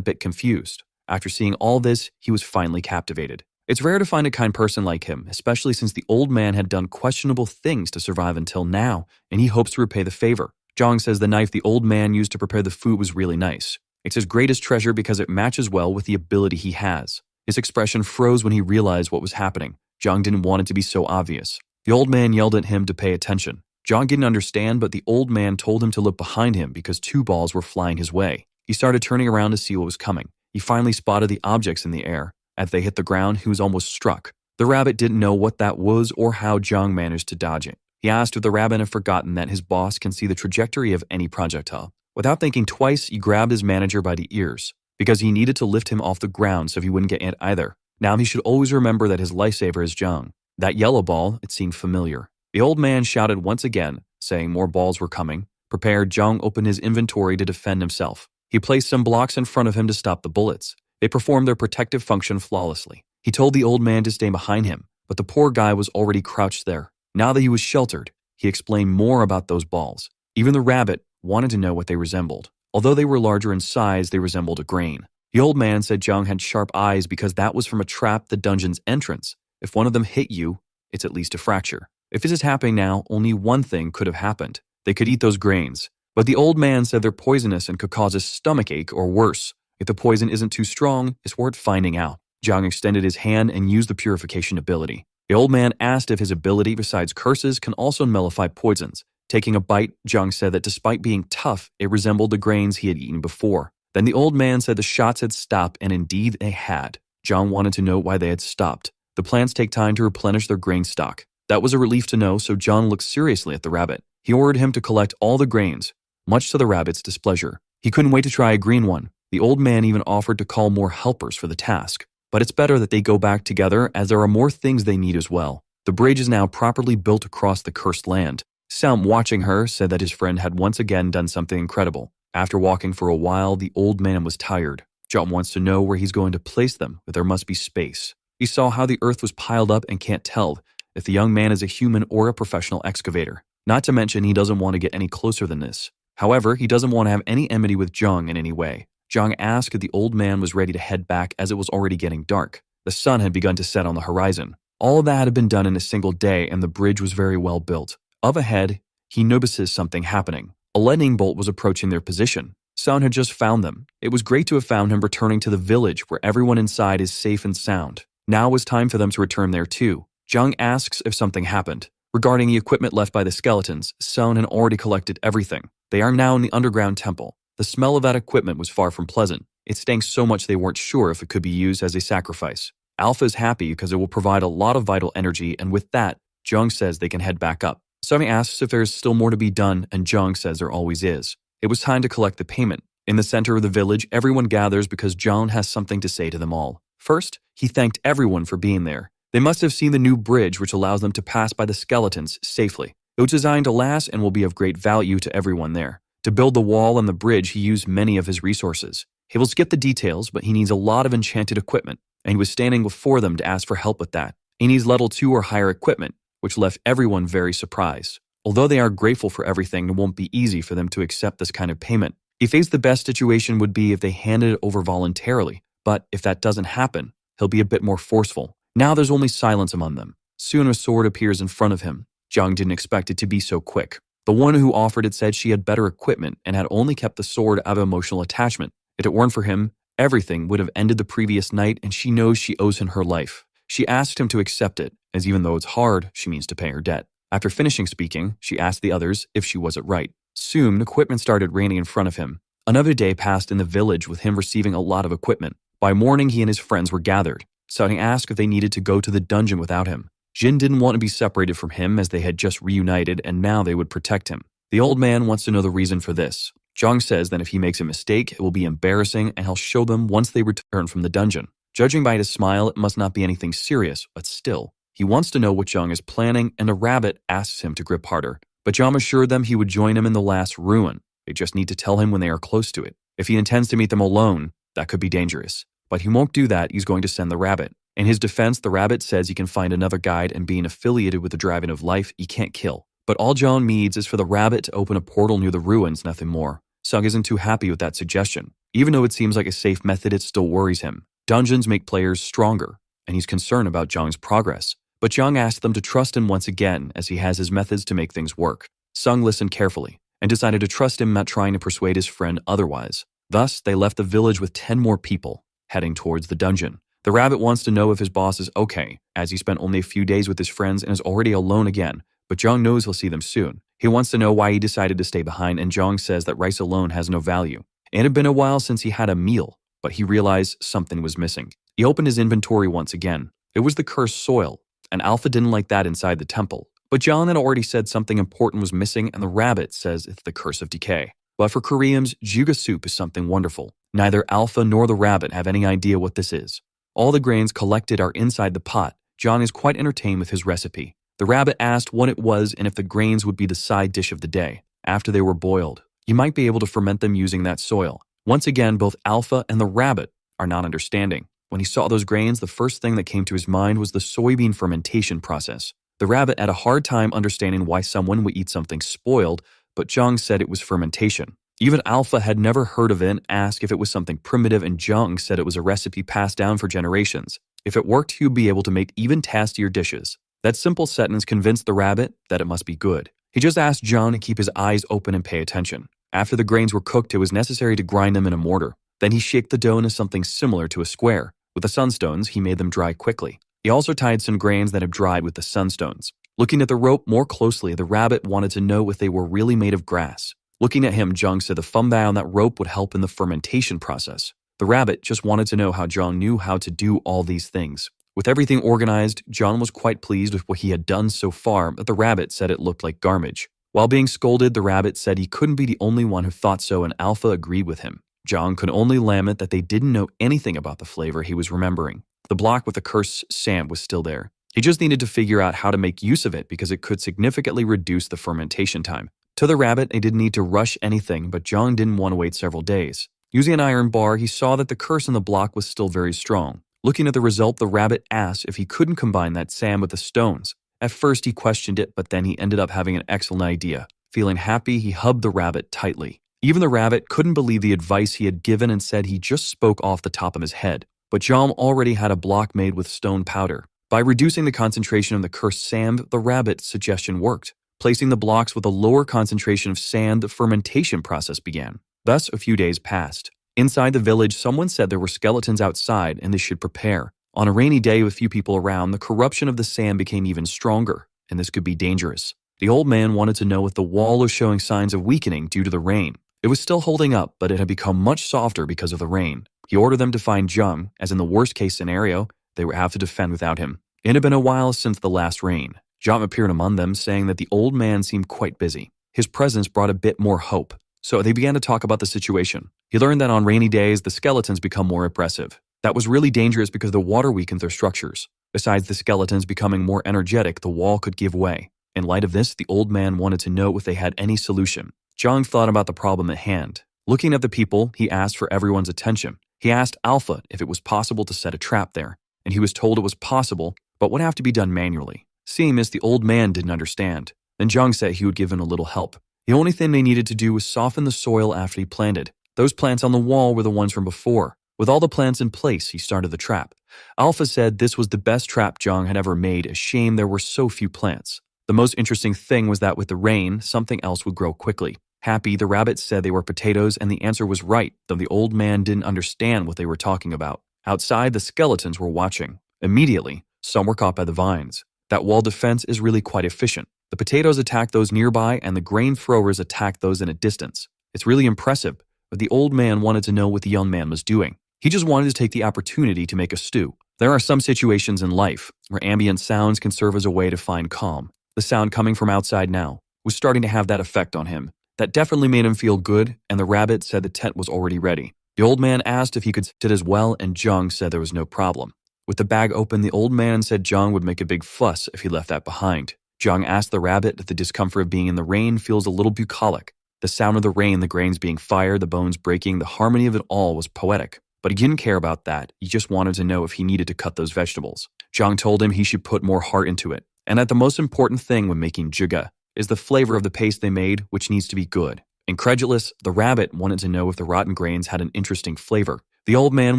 bit confused. After seeing all this, he was finally captivated. It's rare to find a kind person like him, especially since the old man had done questionable things to survive until now, and he hopes to repay the favor. Zhang says the knife the old man used to prepare the food was really nice. It's his greatest treasure because it matches well with the ability he has. His expression froze when he realized what was happening. Zhang didn't want it to be so obvious. The old man yelled at him to pay attention. Zhang didn't understand, but the old man told him to look behind him because 2 balls were flying his way. He started turning around to see what was coming. He finally spotted the objects in the air. As they hit the ground, he was almost struck. The rabbit didn't know what that was or how Zhang managed to dodge it. He asked if the rabbit had forgotten that his boss can see the trajectory of any projectile. Without thinking twice, he grabbed his manager by the ears, because he needed to lift him off the ground so he wouldn't get hit either. Now he should always remember that his lifesaver is Jung. That yellow ball, it seemed familiar. The old man shouted once again, saying more balls were coming. Prepared, Jung opened his inventory to defend himself. He placed some blocks in front of him to stop the bullets. They performed their protective function flawlessly. He told the old man to stay behind him, but the poor guy was already crouched there. Now that he was sheltered, he explained more about those balls. Even the rabbit wanted to know what they resembled. Although they were larger in size, they resembled a grain. The old man said Jung had sharp eyes because that was from a trap at the dungeon's entrance. If one of them hit you, it's at least a fracture. If this is happening now, only one thing could have happened. They could eat those grains. But the old man said they're poisonous and could cause a stomachache or worse. If the poison isn't too strong, it's worth finding out. Jung extended his hand and used the purification ability. The old man asked if his ability, besides curses, can also nullify poisons. Taking a bite, Jung said that despite being tough, it resembled the grains he had eaten before. Then the old man said the shots had stopped, and indeed they had. Jung wanted to know why they had stopped. The plants take time to replenish their grain stock. That was a relief to know, so Jung looked seriously at the rabbit. He ordered him to collect all the grains, much to the rabbit's displeasure. He couldn't wait to try a green one. The old man even offered to call more helpers for the task. But it's better that they go back together, as there are more things they need as well. The bridge is now properly built across the cursed land. Sam, watching her, said that his friend had once again done something incredible. After walking for a while, the old man was tired. John wants to know where he's going to place them, but there must be space. He saw how the earth was piled up and can't tell if the young man is a human or a professional excavator. Not to mention, he doesn't want to get any closer than this. However, he doesn't want to have any enmity with Jung in any way. Jung asked if the old man was ready to head back as it was already getting dark. The sun had begun to set on the horizon. All of that had been done in a single day, and the bridge was very well built. Up ahead, he notices something happening. A lightning bolt was approaching their position. Sun had just found them. It was great to have found him returning to the village where everyone inside is safe and sound. Now it was time for them to return there too. Jung asks if something happened. Regarding the equipment left by the skeletons, Sun had already collected everything. They are now in the underground temple. The smell of that equipment was far from pleasant. It stank so much they weren't sure if it could be used as a sacrifice. Alpha is happy because it will provide a lot of vital energy, and with that, Jung says they can head back up. Sunny asks if there is still more to be done, and Jung says there always is. It was time to collect the payment. In the center of the village, everyone gathers because Jung has something to say to them all. First, he thanked everyone for being there. They must have seen the new bridge which allows them to pass by the skeletons safely. It was designed to last and will be of great value to everyone there. To build the wall and the bridge, he used many of his resources. He will skip the details, but he needs a lot of enchanted equipment, and he was standing before them to ask for help with that. He needs level 2 or higher equipment, which left everyone very surprised. Although they are grateful for everything, it won't be easy for them to accept this kind of payment. He thinks the best situation would be if they handed it over voluntarily, but if that doesn't happen, he'll be a bit more forceful. Now there's only silence among them. Soon a sword appears in front of him. Jung didn't expect it to be so quick. The one who offered it said she had better equipment and had only kept the sword out of emotional attachment. If it weren't for him, everything would have ended the previous night, and she knows she owes him her life. She asked him to accept it, as even though it's hard, she means to pay her debt. After finishing speaking, she asked the others if she was it right. Soon, equipment started raining in front of him. Another day passed in the village with him receiving a lot of equipment. By morning, he and his friends were gathered. Sunny asked if they needed to go to the dungeon without him. Jin didn't want to be separated from him as they had just reunited and now they would protect him. The old man wants to know the reason for this. Jung says that if he makes a mistake, it will be embarrassing and he'll show them once they return from the dungeon. Judging by his smile, it must not be anything serious, but still. He wants to know what Jung is planning, and the rabbit asks him to grip harder. But Jung assured them he would join him in the last ruin. They just need to tell him when they are close to it. If he intends to meet them alone, that could be dangerous. But he won't do that, he's going to send the rabbit. In his defense, the rabbit says he can find another guide, and being affiliated with the Dragon of Life, he can't kill. But all Jung needs is for the rabbit to open a portal near the ruins, nothing more. Sung isn't too happy with that suggestion. Even though it seems like a safe method, it still worries him. Dungeons make players stronger, and he's concerned about Jung's progress. But Jung asked them to trust him once again, as he has his methods to make things work. Sung listened carefully, and decided to trust him, not trying to persuade his friend otherwise. Thus, they left the village with 10 more people, heading towards the dungeon. The rabbit wants to know if his boss is okay, as he spent only a few days with his friends and is already alone again, but Jung knows he'll see them soon. He wants to know why he decided to stay behind, and Jung says that rice alone has no value. It had been a while since he had a meal, but he realized something was missing. He opened his inventory once again. It was the cursed soil, and Alpha didn't like that inside the temple. But John had already said something important was missing, and the rabbit says it's the curse of decay. But for Koreans, juga soup is something wonderful. Neither Alpha nor the rabbit have any idea what this is. All the grains collected are inside the pot. John is quite entertained with his recipe. The rabbit asked what it was and if the grains would be the side dish of the day. After they were boiled, you might be able to ferment them using that soil. Once again, both Alpha and the rabbit are not understanding. When he saw those grains, the first thing that came to his mind was the soybean fermentation process. The rabbit had a hard time understanding why someone would eat something spoiled, but Jung said it was fermentation. Even Alpha had never heard of it and asked if it was something primitive, and Jung said it was a recipe passed down for generations. If it worked, he would be able to make even tastier dishes. That simple sentence convinced the rabbit that it must be good. He just asked John to keep his eyes open and pay attention. After the grains were cooked, it was necessary to grind them in a mortar. Then he shaped the dough into something similar to a square. With the sunstones, he made them dry quickly. He also tied some grains that had dried with the sunstones. Looking at the rope more closely, the rabbit wanted to know if they were really made of grass. Looking at him, Jung said the thumb on that rope would help in the fermentation process. The rabbit just wanted to know how Jung knew how to do all these things. With everything organized, John was quite pleased with what he had done so far, but the rabbit said it looked like garbage. While being scolded, the rabbit said he couldn't be the only one who thought so, and Alpha agreed with him. John could only lament that they didn't know anything about the flavor he was remembering. The block with the cursed sand was still there. He just needed to figure out how to make use of it because it could significantly reduce the fermentation time. To the rabbit, they didn't need to rush anything, but John didn't want to wait several days. Using an iron bar, he saw that the curse in the block was still very strong. Looking at the result, the rabbit asked if he couldn't combine that sand with the stones. At first, he questioned it, but then he ended up having an excellent idea. Feeling happy, he hugged the rabbit tightly. Even the rabbit couldn't believe the advice he had given and said he just spoke off the top of his head. But John already had a block made with stone powder. By reducing the concentration of the cursed sand, the rabbit's suggestion worked. Placing the blocks with a lower concentration of sand, the fermentation process began. Thus, a few days passed. Inside the village, someone said there were skeletons outside and they should prepare. On a rainy day with few people around, the corruption of the sand became even stronger, and this could be dangerous. The old man wanted to know if the wall was showing signs of weakening due to the rain. It was still holding up, but it had become much softer because of the rain. He ordered them to find Jung, as in the worst-case scenario, they would have to defend without him. It had been a while since the last rain. Jung appeared among them, saying that the old man seemed quite busy. His presence brought a bit more hope. So they began to talk about the situation. He learned that on rainy days, the skeletons become more oppressive. That was really dangerous because the water weakened their structures. Besides the skeletons becoming more energetic, the wall could give way. In light of this, the old man wanted to know if they had any solution. Jung thought about the problem at hand. Looking at the people, he asked for everyone's attention. He asked Alpha if it was possible to set a trap there, and he was told it was possible, but would have to be done manually. Seeing this, the old man didn't understand. Then Jung said he would give him a little help. The only thing they needed to do was soften the soil after he planted. Those plants on the wall were the ones from before. With all the plants in place, he started the trap. Alpha said this was the best trap Jung had ever made, a shame there were so few plants. The most interesting thing was that with the rain, something else would grow quickly. Happy, the rabbit said they were potatoes, and the answer was right, though the old man didn't understand what they were talking about. Outside, the skeletons were watching. Immediately, some were caught by the vines. That wall defense is really quite efficient. The potatoes attack those nearby, and the grain throwers attack those in a distance. It's really impressive, but the old man wanted to know what the young man was doing. He just wanted to take the opportunity to make a stew. There are some situations in life where ambient sounds can serve as a way to find calm. The sound coming from outside now was starting to have that effect on him. That definitely made him feel good, and the rabbit said the tent was already ready. The old man asked if he could sit as well, and Jung said there was no problem. With the bag open, the old man said Jung would make a big fuss if he left that behind. Jung asked the rabbit if the discomfort of being in the rain feels a little bucolic. The sound of the rain, the grains being fired, the bones breaking, the harmony of it all was poetic. But he didn't care about that. He just wanted to know if he needed to cut those vegetables. Jung told him he should put more heart into it, and that the most important thing when making juga is the flavor of the paste they made, which needs to be good. Incredulous, the rabbit wanted to know if the rotten grains had an interesting flavor. The old man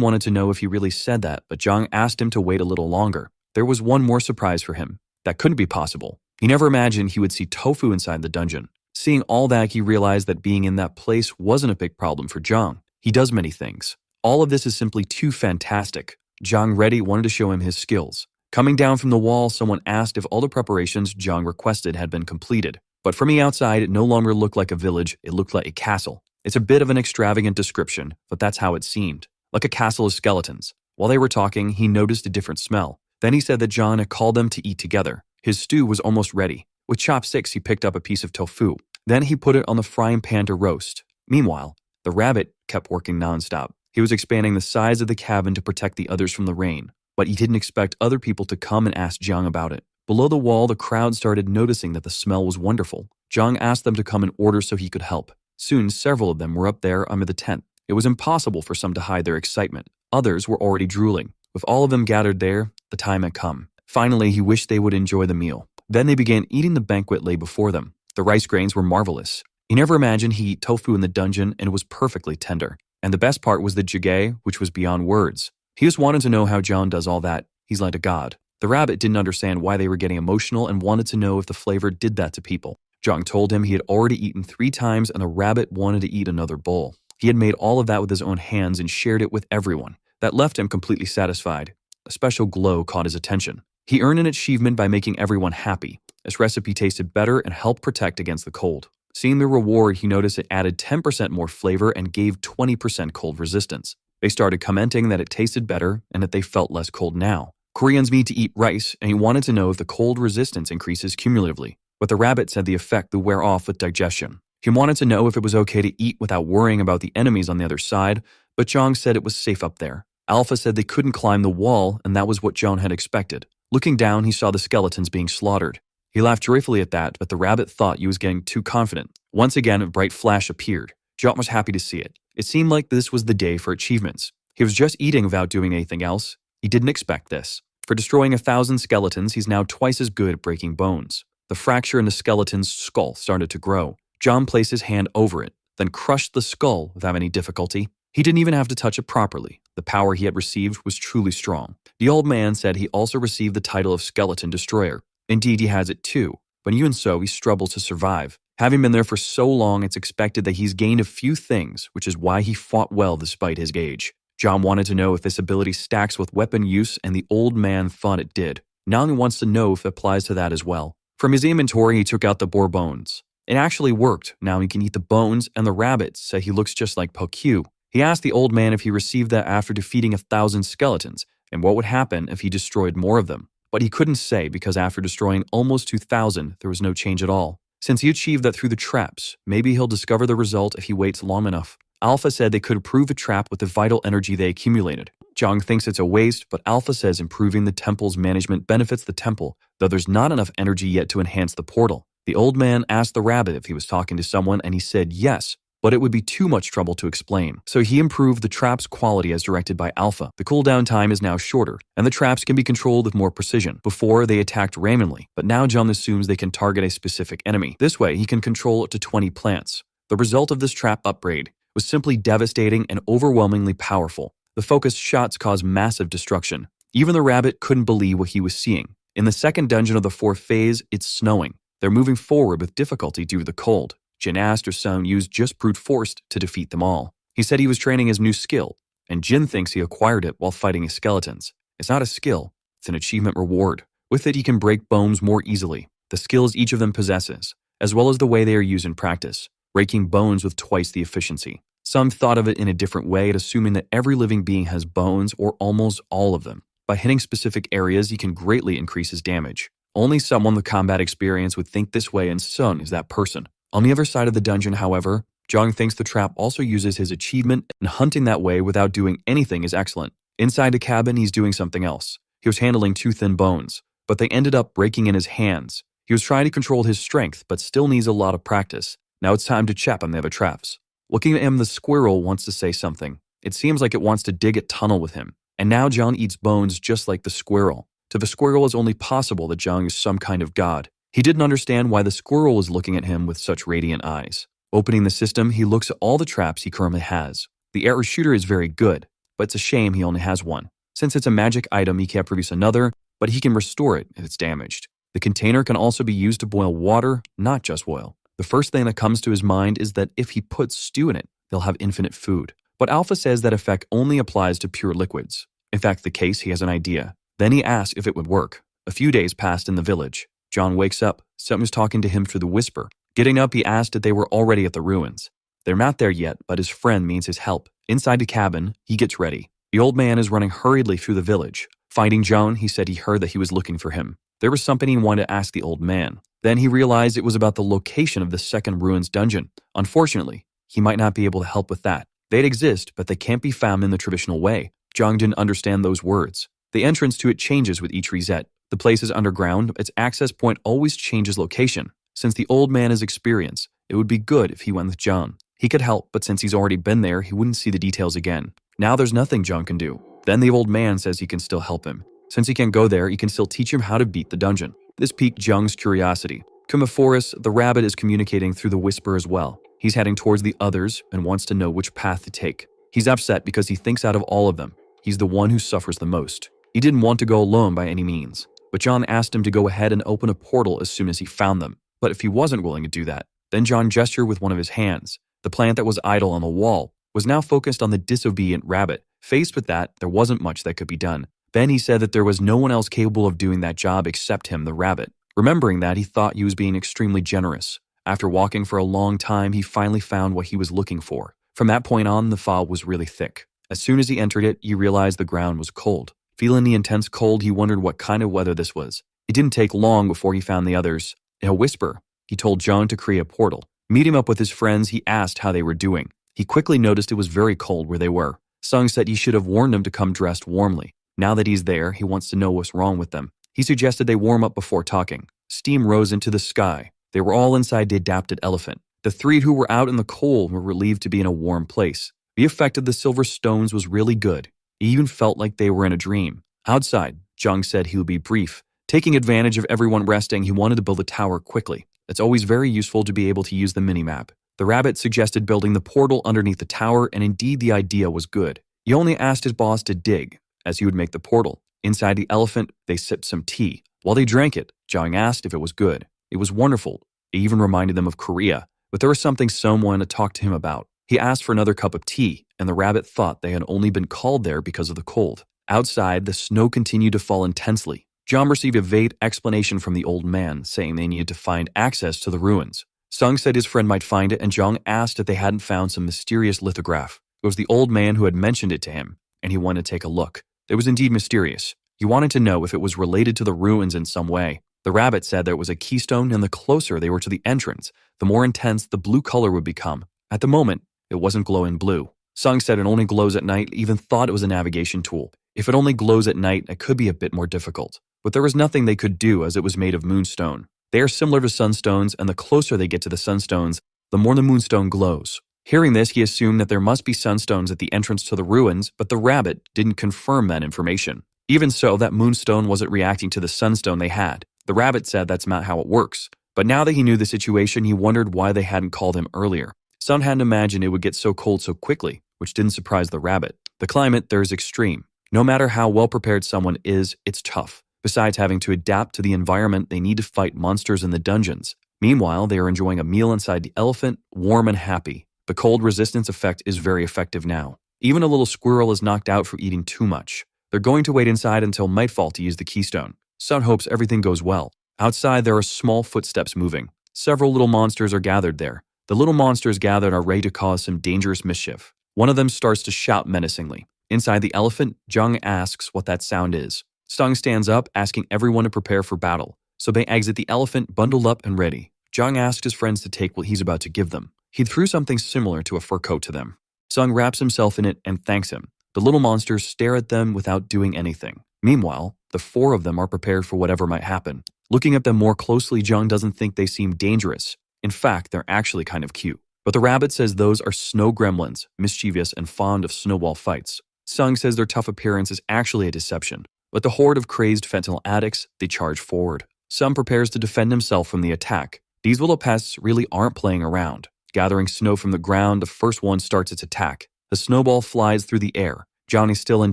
wanted to know if he really said that, but Jung asked him to wait a little longer. There was one more surprise for him. That couldn't be possible. He never imagined he would see tofu inside the dungeon. Seeing all that, he realized that being in that place wasn't a big problem for Jung. He does many things. All of this is simply too fantastic. Jung Reddy wanted to show him his skills. Coming down from the wall, someone asked if all the preparations Jung requested had been completed. But from the outside, it no longer looked like a village, it looked like a castle. It's a bit of an extravagant description, but that's how it seemed. Like a castle of skeletons. While they were talking, he noticed a different smell. Then he said that John had called them to eat together. His stew was almost ready. With chopsticks, he picked up a piece of tofu. Then he put it on the frying pan to roast. Meanwhile, the rabbit kept working nonstop. He was expanding the size of the cabin to protect the others from the rain, but he didn't expect other people to come and ask Jiang about it. Below the wall, the crowd started noticing that the smell was wonderful. Jiang asked them to come in order so he could help. Soon, several of them were up there under the tent. It was impossible for some to hide their excitement. Others were already drooling. With all of them gathered there, the time had come. Finally, he wished they would enjoy the meal. Then they began eating the banquet laid before them. The rice grains were marvelous. He never imagined he'd eat tofu in the dungeon, and it was perfectly tender. And the best part was the jjigae, which was beyond words. He just wanted to know how John does all that. He's like a god. The rabbit didn't understand why they were getting emotional and wanted to know if the flavor did that to people. Zhang told him he had already eaten 3 times and the rabbit wanted to eat another bowl. He had made all of that with his own hands and shared it with everyone. That left him completely satisfied. A special glow caught his attention. He earned an achievement by making everyone happy. This recipe tasted better and helped protect against the cold. Seeing the reward, he noticed it added 10% more flavor and gave 20% cold resistance. They started commenting that it tasted better and that they felt less cold now. Koreans need to eat rice, and he wanted to know if the cold resistance increases cumulatively. But the rabbit said the effect would wear off with digestion. He wanted to know if it was okay to eat without worrying about the enemies on the other side, but Zhang said it was safe up there. Alpha said they couldn't climb the wall, and that was what Zhang had expected. Looking down, he saw the skeletons being slaughtered. He laughed joyfully at that, but the rabbit thought he was getting too confident. Once again, a bright flash appeared. Zhang was happy to see it. It seemed like this was the day for achievements. He was just eating without doing anything else. He didn't expect this. For destroying 1,000 skeletons, he's now twice as good at breaking bones. The fracture in the skeleton's skull started to grow. John placed his hand over it, then crushed the skull without any difficulty. He didn't even have to touch it properly. The power he had received was truly strong. The old man said he also received the title of Skeleton Destroyer. Indeed, he has it too, but even so, he struggles to survive. Having been there for so long, it's expected that he's gained a few things, which is why he fought well despite his age. John wanted to know if this ability stacks with weapon use, and the old man thought it did. Now he wants to know if it applies to that as well. From his inventory, he took out the boar bones. It actually worked. Now he can eat the bones, and the rabbit said he looks just like Pokyu. He asked the old man if he received that after defeating 1,000 skeletons, and what would happen if he destroyed more of them. But he couldn't say because after destroying almost 2,000, there was no change at all. Since he achieved that through the traps, maybe he'll discover the result if he waits long enough. Alpha said they could improve a trap with the vital energy they accumulated. Zhang thinks it's a waste, but Alpha says improving the temple's management benefits the temple, though there's not enough energy yet to enhance the portal. The old man asked the rabbit if he was talking to someone, and he said yes, but it would be too much trouble to explain. So he improved the trap's quality as directed by Alpha. The cooldown time is now shorter, and the traps can be controlled with more precision. Before, they attacked randomly, but now Zhang assumes they can target a specific enemy. This way, he can control up to 20 plants. The result of this trap upgrade was simply devastating and overwhelmingly powerful. The focused shots caused massive destruction. Even the rabbit couldn't believe what he was seeing. In the second dungeon of the 4th phase, it's snowing. They're moving forward with difficulty due to the cold. Jin asked if Sung used just brute force to defeat them all. He said he was training his new skill, and Jin thinks he acquired it while fighting his skeletons. It's not a skill, it's an achievement reward. With it, he can break bones more easily. The skills each of them possesses, as well as the way they are used in practice, breaking bones with twice the efficiency. Some thought of it in a different way, assuming that every living being has bones or almost all of them. By hitting specific areas, he can greatly increase his damage. Only someone with combat experience would think this way, and Sun is that person. On the other side of the dungeon, however, Zhang thinks the trap also uses his achievement, and hunting that way without doing anything is excellent. Inside the cabin, he's doing something else. He was handling 2 thin bones, but they ended up breaking in his hands. He was trying to control his strength, but still needs a lot of practice. Now it's time to chap on the other traps. Looking at him, the squirrel wants to say something. It seems like it wants to dig a tunnel with him. And now Zhang eats bones just like the squirrel. To the squirrel, it's only possible that Zhang is some kind of god. He didn't understand why the squirrel was looking at him with such radiant eyes. Opening the system, he looks at all the traps he currently has. The arrow shooter is very good, but it's a shame he only has one. Since it's a magic item, he can't produce another, but he can restore it if it's damaged. The container can also be used to boil water, not just oil. The first thing that comes to his mind is that if he puts stew in it, they'll have infinite food. But Alpha says that effect only applies to pure liquids. In fact, the case, he has an idea. Then he asks if it would work. A few days passed in the village. John wakes up. Something's talking to him through the whisper. Getting up, he asked if they were already at the ruins. They're not there yet, but his friend needs his help. Inside the cabin, he gets ready. The old man is running hurriedly through the village. Finding John, he said he heard that he was looking for him. There was something he wanted to ask the old man. Then he realized it was about the location of the second ruins dungeon. Unfortunately, he might not be able to help with that. They'd exist, but they can't be found in the traditional way. Zhang didn't understand those words. The entrance to it changes with each reset. The place is underground, its access point always changes location. Since the old man is experienced, it would be good if he went with Zhang. He could help, but since he's already been there, he wouldn't see the details again. Now there's nothing Zhang can do. Then the old man says he can still help him. Since he can't go there, he can still teach him how to beat the dungeon. This piqued Zhang's curiosity. From the forest, the rabbit is communicating through the whisper as well. He's heading towards the others and wants to know which path to take. He's upset because he thinks out of all of them, he's the one who suffers the most. He didn't want to go alone by any means, but Zhang asked him to go ahead and open a portal as soon as he found them. But if he wasn't willing to do that, then Zhang gestured with one of his hands. The plant that was idle on the wall was now focused on the disobedient rabbit. Faced with that, there wasn't much that could be done. Then he said that there was no one else capable of doing that job except him, the rabbit. Remembering that, he thought he was being extremely generous. After walking for a long time, he finally found what he was looking for. From that point on, the fog was really thick. As soon as he entered it, he realized the ground was cold. Feeling the intense cold, he wondered what kind of weather this was. It didn't take long before he found the others. In a whisper, he told Zhang to create a portal. Meeting up with his friends, he asked how they were doing. He quickly noticed it was very cold where they were. Sung said he should have warned them to come dressed warmly. Now that he's there, he wants to know what's wrong with them. He suggested they warm up before talking. Steam rose into the sky. They were all inside the adapted elephant. The three who were out in the cold were relieved to be in a warm place. The effect of the silver stones was really good. It even felt like they were in a dream. Outside, Zhang said he would be brief. Taking advantage of everyone resting, he wanted to build a tower quickly. It's always very useful to be able to use the minimap. The rabbit suggested building the portal underneath the tower, and indeed the idea was good. He only asked his boss to dig, as he would make the portal. Inside the elephant, they sipped some tea. While they drank it, Zhang asked if it was good. It was wonderful. It even reminded them of Korea, but there was something someone to talk to him about. He asked for another cup of tea, and the rabbit thought they had only been called there because of the cold. Outside, the snow continued to fall intensely. Zhang received a vague explanation from the old man, saying they needed to find access to the ruins. Sung said his friend might find it, and Zhang asked if they hadn't found some mysterious lithograph. It was the old man who had mentioned it to him, and he wanted to take a look. It was indeed mysterious. He wanted to know if it was related to the ruins in some way. The rabbit said there was a keystone, and the closer they were to the entrance, the more intense the blue color would become. At the moment, it wasn't glowing blue. Sung said it only glows at night, even thought it was a navigation tool. If it only glows at night, it could be a bit more difficult. But there was nothing they could do as it was made of moonstone. They are similar to sunstones, and the closer they get to the sunstones, the more the moonstone glows. Hearing this, he assumed that there must be sunstones at the entrance to the ruins, but the rabbit didn't confirm that information. Even so, that moonstone wasn't reacting to the sunstone they had. The rabbit said that's not how it works. But now that he knew the situation, he wondered why they hadn't called him earlier. Sun hadn't imagined it would get so cold so quickly, which didn't surprise the rabbit. The climate there is extreme. No matter how well prepared someone is, it's tough. Besides having to adapt to the environment, they need to fight monsters in the dungeons. Meanwhile, they are enjoying a meal inside the elephant, warm and happy. The cold resistance effect is very effective now. Even a little squirrel is knocked out for eating too much. They're going to wait inside until nightfall to use the keystone. Sun hopes everything goes well. Outside, there are small footsteps moving. Several little monsters are gathered there. The little monsters gathered are ready to cause some dangerous mischief. One of them starts to shout menacingly. Inside the elephant, Zhang asks what that sound is. Sung stands up, asking everyone to prepare for battle. So they exit the elephant, bundled up and ready. Zhang asked his friends to take what he's about to give them. He threw something similar to a fur coat to them. Sung wraps himself in it and thanks him. The little monsters stare at them without doing anything. Meanwhile, the four of them are prepared for whatever might happen. Looking at them more closely, Zhang doesn't think they seem dangerous. In fact, they're actually kind of cute. But the rabbit says those are snow gremlins, mischievous and fond of snowball fights. Sung says their tough appearance is actually a deception. But the horde of crazed fentanyl addicts, they charge forward. Sun prepares to defend himself from the attack. These little pests really aren't playing around. Gathering snow from the ground, the first one starts its attack. The snowball flies through the air. Johnny's still in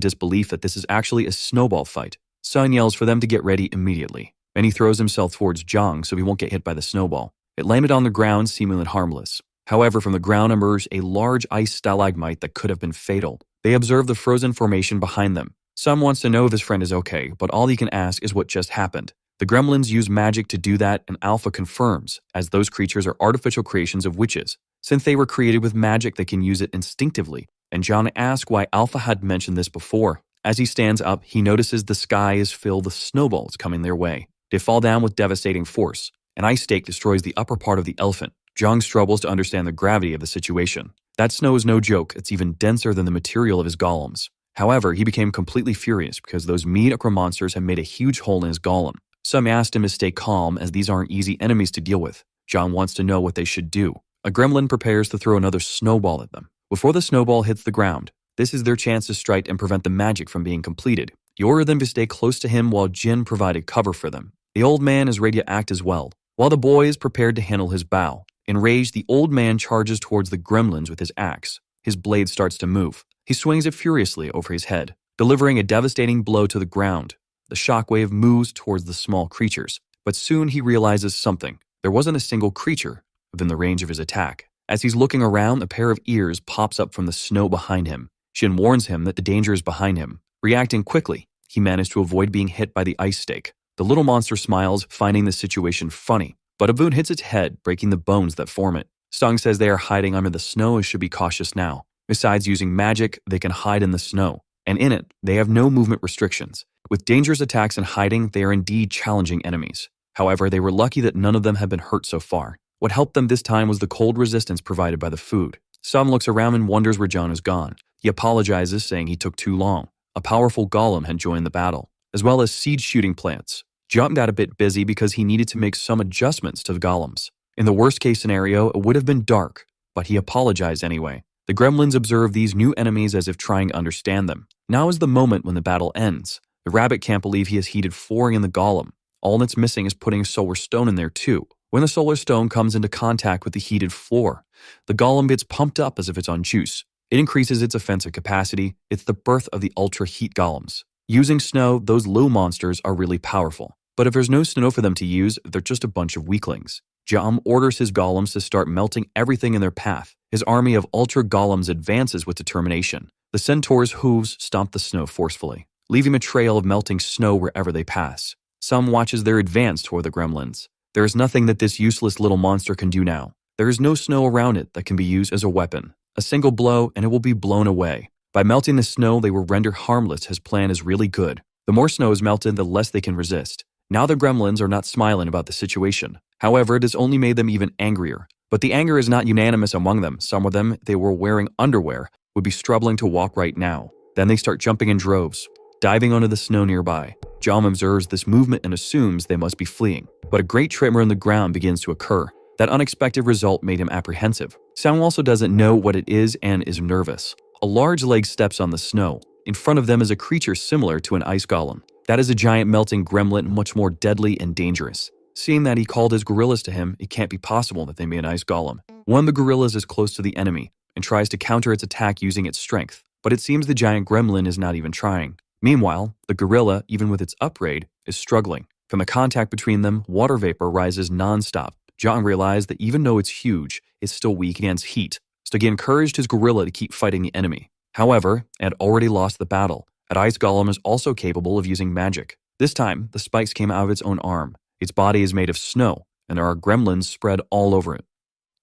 disbelief that this is actually a snowball fight. Sun yells for them to get ready immediately. And he throws himself towards Zhang so he won't get hit by the snowball. It landed on the ground, seemingly harmless. However, from the ground emerged a large ice stalagmite that could have been fatal. They observe the frozen formation behind them. Sun wants to know if his friend is okay, but all he can ask is what just happened. The gremlins use magic to do that, and Alpha confirms, as those creatures are artificial creations of witches. Since they were created with magic, they can use it instinctively, and John asks why Alpha had mentioned this before. As he stands up, he notices the sky is filled with snowballs coming their way. They fall down with devastating force. An ice stake destroys the upper part of the elephant. Zhang struggles to understand the gravity of the situation. That snow is no joke, it's even denser than the material of his golems. However, he became completely furious because those mean Ukra monsters had made a huge hole in his golem. Some asked him to stay calm as these aren't easy enemies to deal with. Zhang wants to know what they should do. A gremlin prepares to throw another snowball at them. Before the snowball hits the ground, this is their chance to strike and prevent the magic from being completed. He ordered them to stay close to him while Jin provided cover for them. The old man is ready to act as well, while the boy is prepared to handle his bow. Enraged, the old man charges towards the gremlins with his axe. His blade starts to move. He swings it furiously over his head, delivering a devastating blow to the ground. The shockwave moves towards the small creatures, but soon he realizes something. There wasn't a single creature within the range of his attack. As he's looking around, a pair of ears pops up from the snow behind him. Shin warns him that the danger is behind him. Reacting quickly, he managed to avoid being hit by the ice stake. The little monster smiles, finding the situation funny, but a boon hits its head, breaking the bones that form it. Sung says they are hiding under the snow and should be cautious now. Besides using magic, they can hide in the snow, and in it, they have no movement restrictions. With dangerous attacks and hiding, they are indeed challenging enemies. However, they were lucky that none of them had been hurt so far. What helped them this time was the cold resistance provided by the food. Sung looks around and wonders where John has gone. He apologizes, saying he took too long. A powerful golem had joined the battle, as well as seed shooting plants. John got a bit busy because he needed to make some adjustments to the golems. In the worst case scenario, it would have been dark, but he apologized anyway. The gremlins observe these new enemies as if trying to understand them. Now is the moment when the battle ends. The rabbit can't believe he has heated flooring in the golem. All that's missing is putting a solar stone in there too. When the solar stone comes into contact with the heated floor, the golem gets pumped up as if it's on juice. It increases its offensive capacity. It's the birth of the ultra heat golems. Using snow, those low monsters are really powerful. But if there's no snow for them to use, they're just a bunch of weaklings. Jam orders his golems to start melting everything in their path. His army of ultra golems advances with determination. The centaur's hooves stomp the snow forcefully, leaving a trail of melting snow wherever they pass. Some watches their advance toward the gremlins. There is nothing that this useless little monster can do now. There is no snow around it that can be used as a weapon. A single blow and it will be blown away. By melting the snow, they will render harmless. His plan is really good. The more snow is melted, the less they can resist. Now the gremlins are not smiling about the situation. However, it has only made them even angrier. But the anger is not unanimous among them. Some of them, they were wearing underwear, would be struggling to walk right now. Then they start jumping in droves, diving onto the snow nearby. Jam observes this movement and assumes they must be fleeing. But a great tremor in the ground begins to occur. That unexpected result made him apprehensive. Sang also doesn't know what it is and is nervous. A large leg steps on the snow. In front of them is a creature similar to an ice golem. That is a giant melting gremlin, much more deadly and dangerous. Seeing that he called his gorillas to him, it can't be possible that they be an ice golem. One of the gorillas is close to the enemy and tries to counter its attack using its strength. But it seems the giant gremlin is not even trying. Meanwhile, the gorilla, even with its upgrade, is struggling. From the contact between them, water vapor rises non-stop. Jang realized that even though it's huge, it's still weak against heat, so he encouraged his gorilla to keep fighting the enemy. However, it had already lost the battle. An ice golem is also capable of using magic. This time, the spikes came out of its own arm. Its body is made of snow, and there are gremlins spread all over it.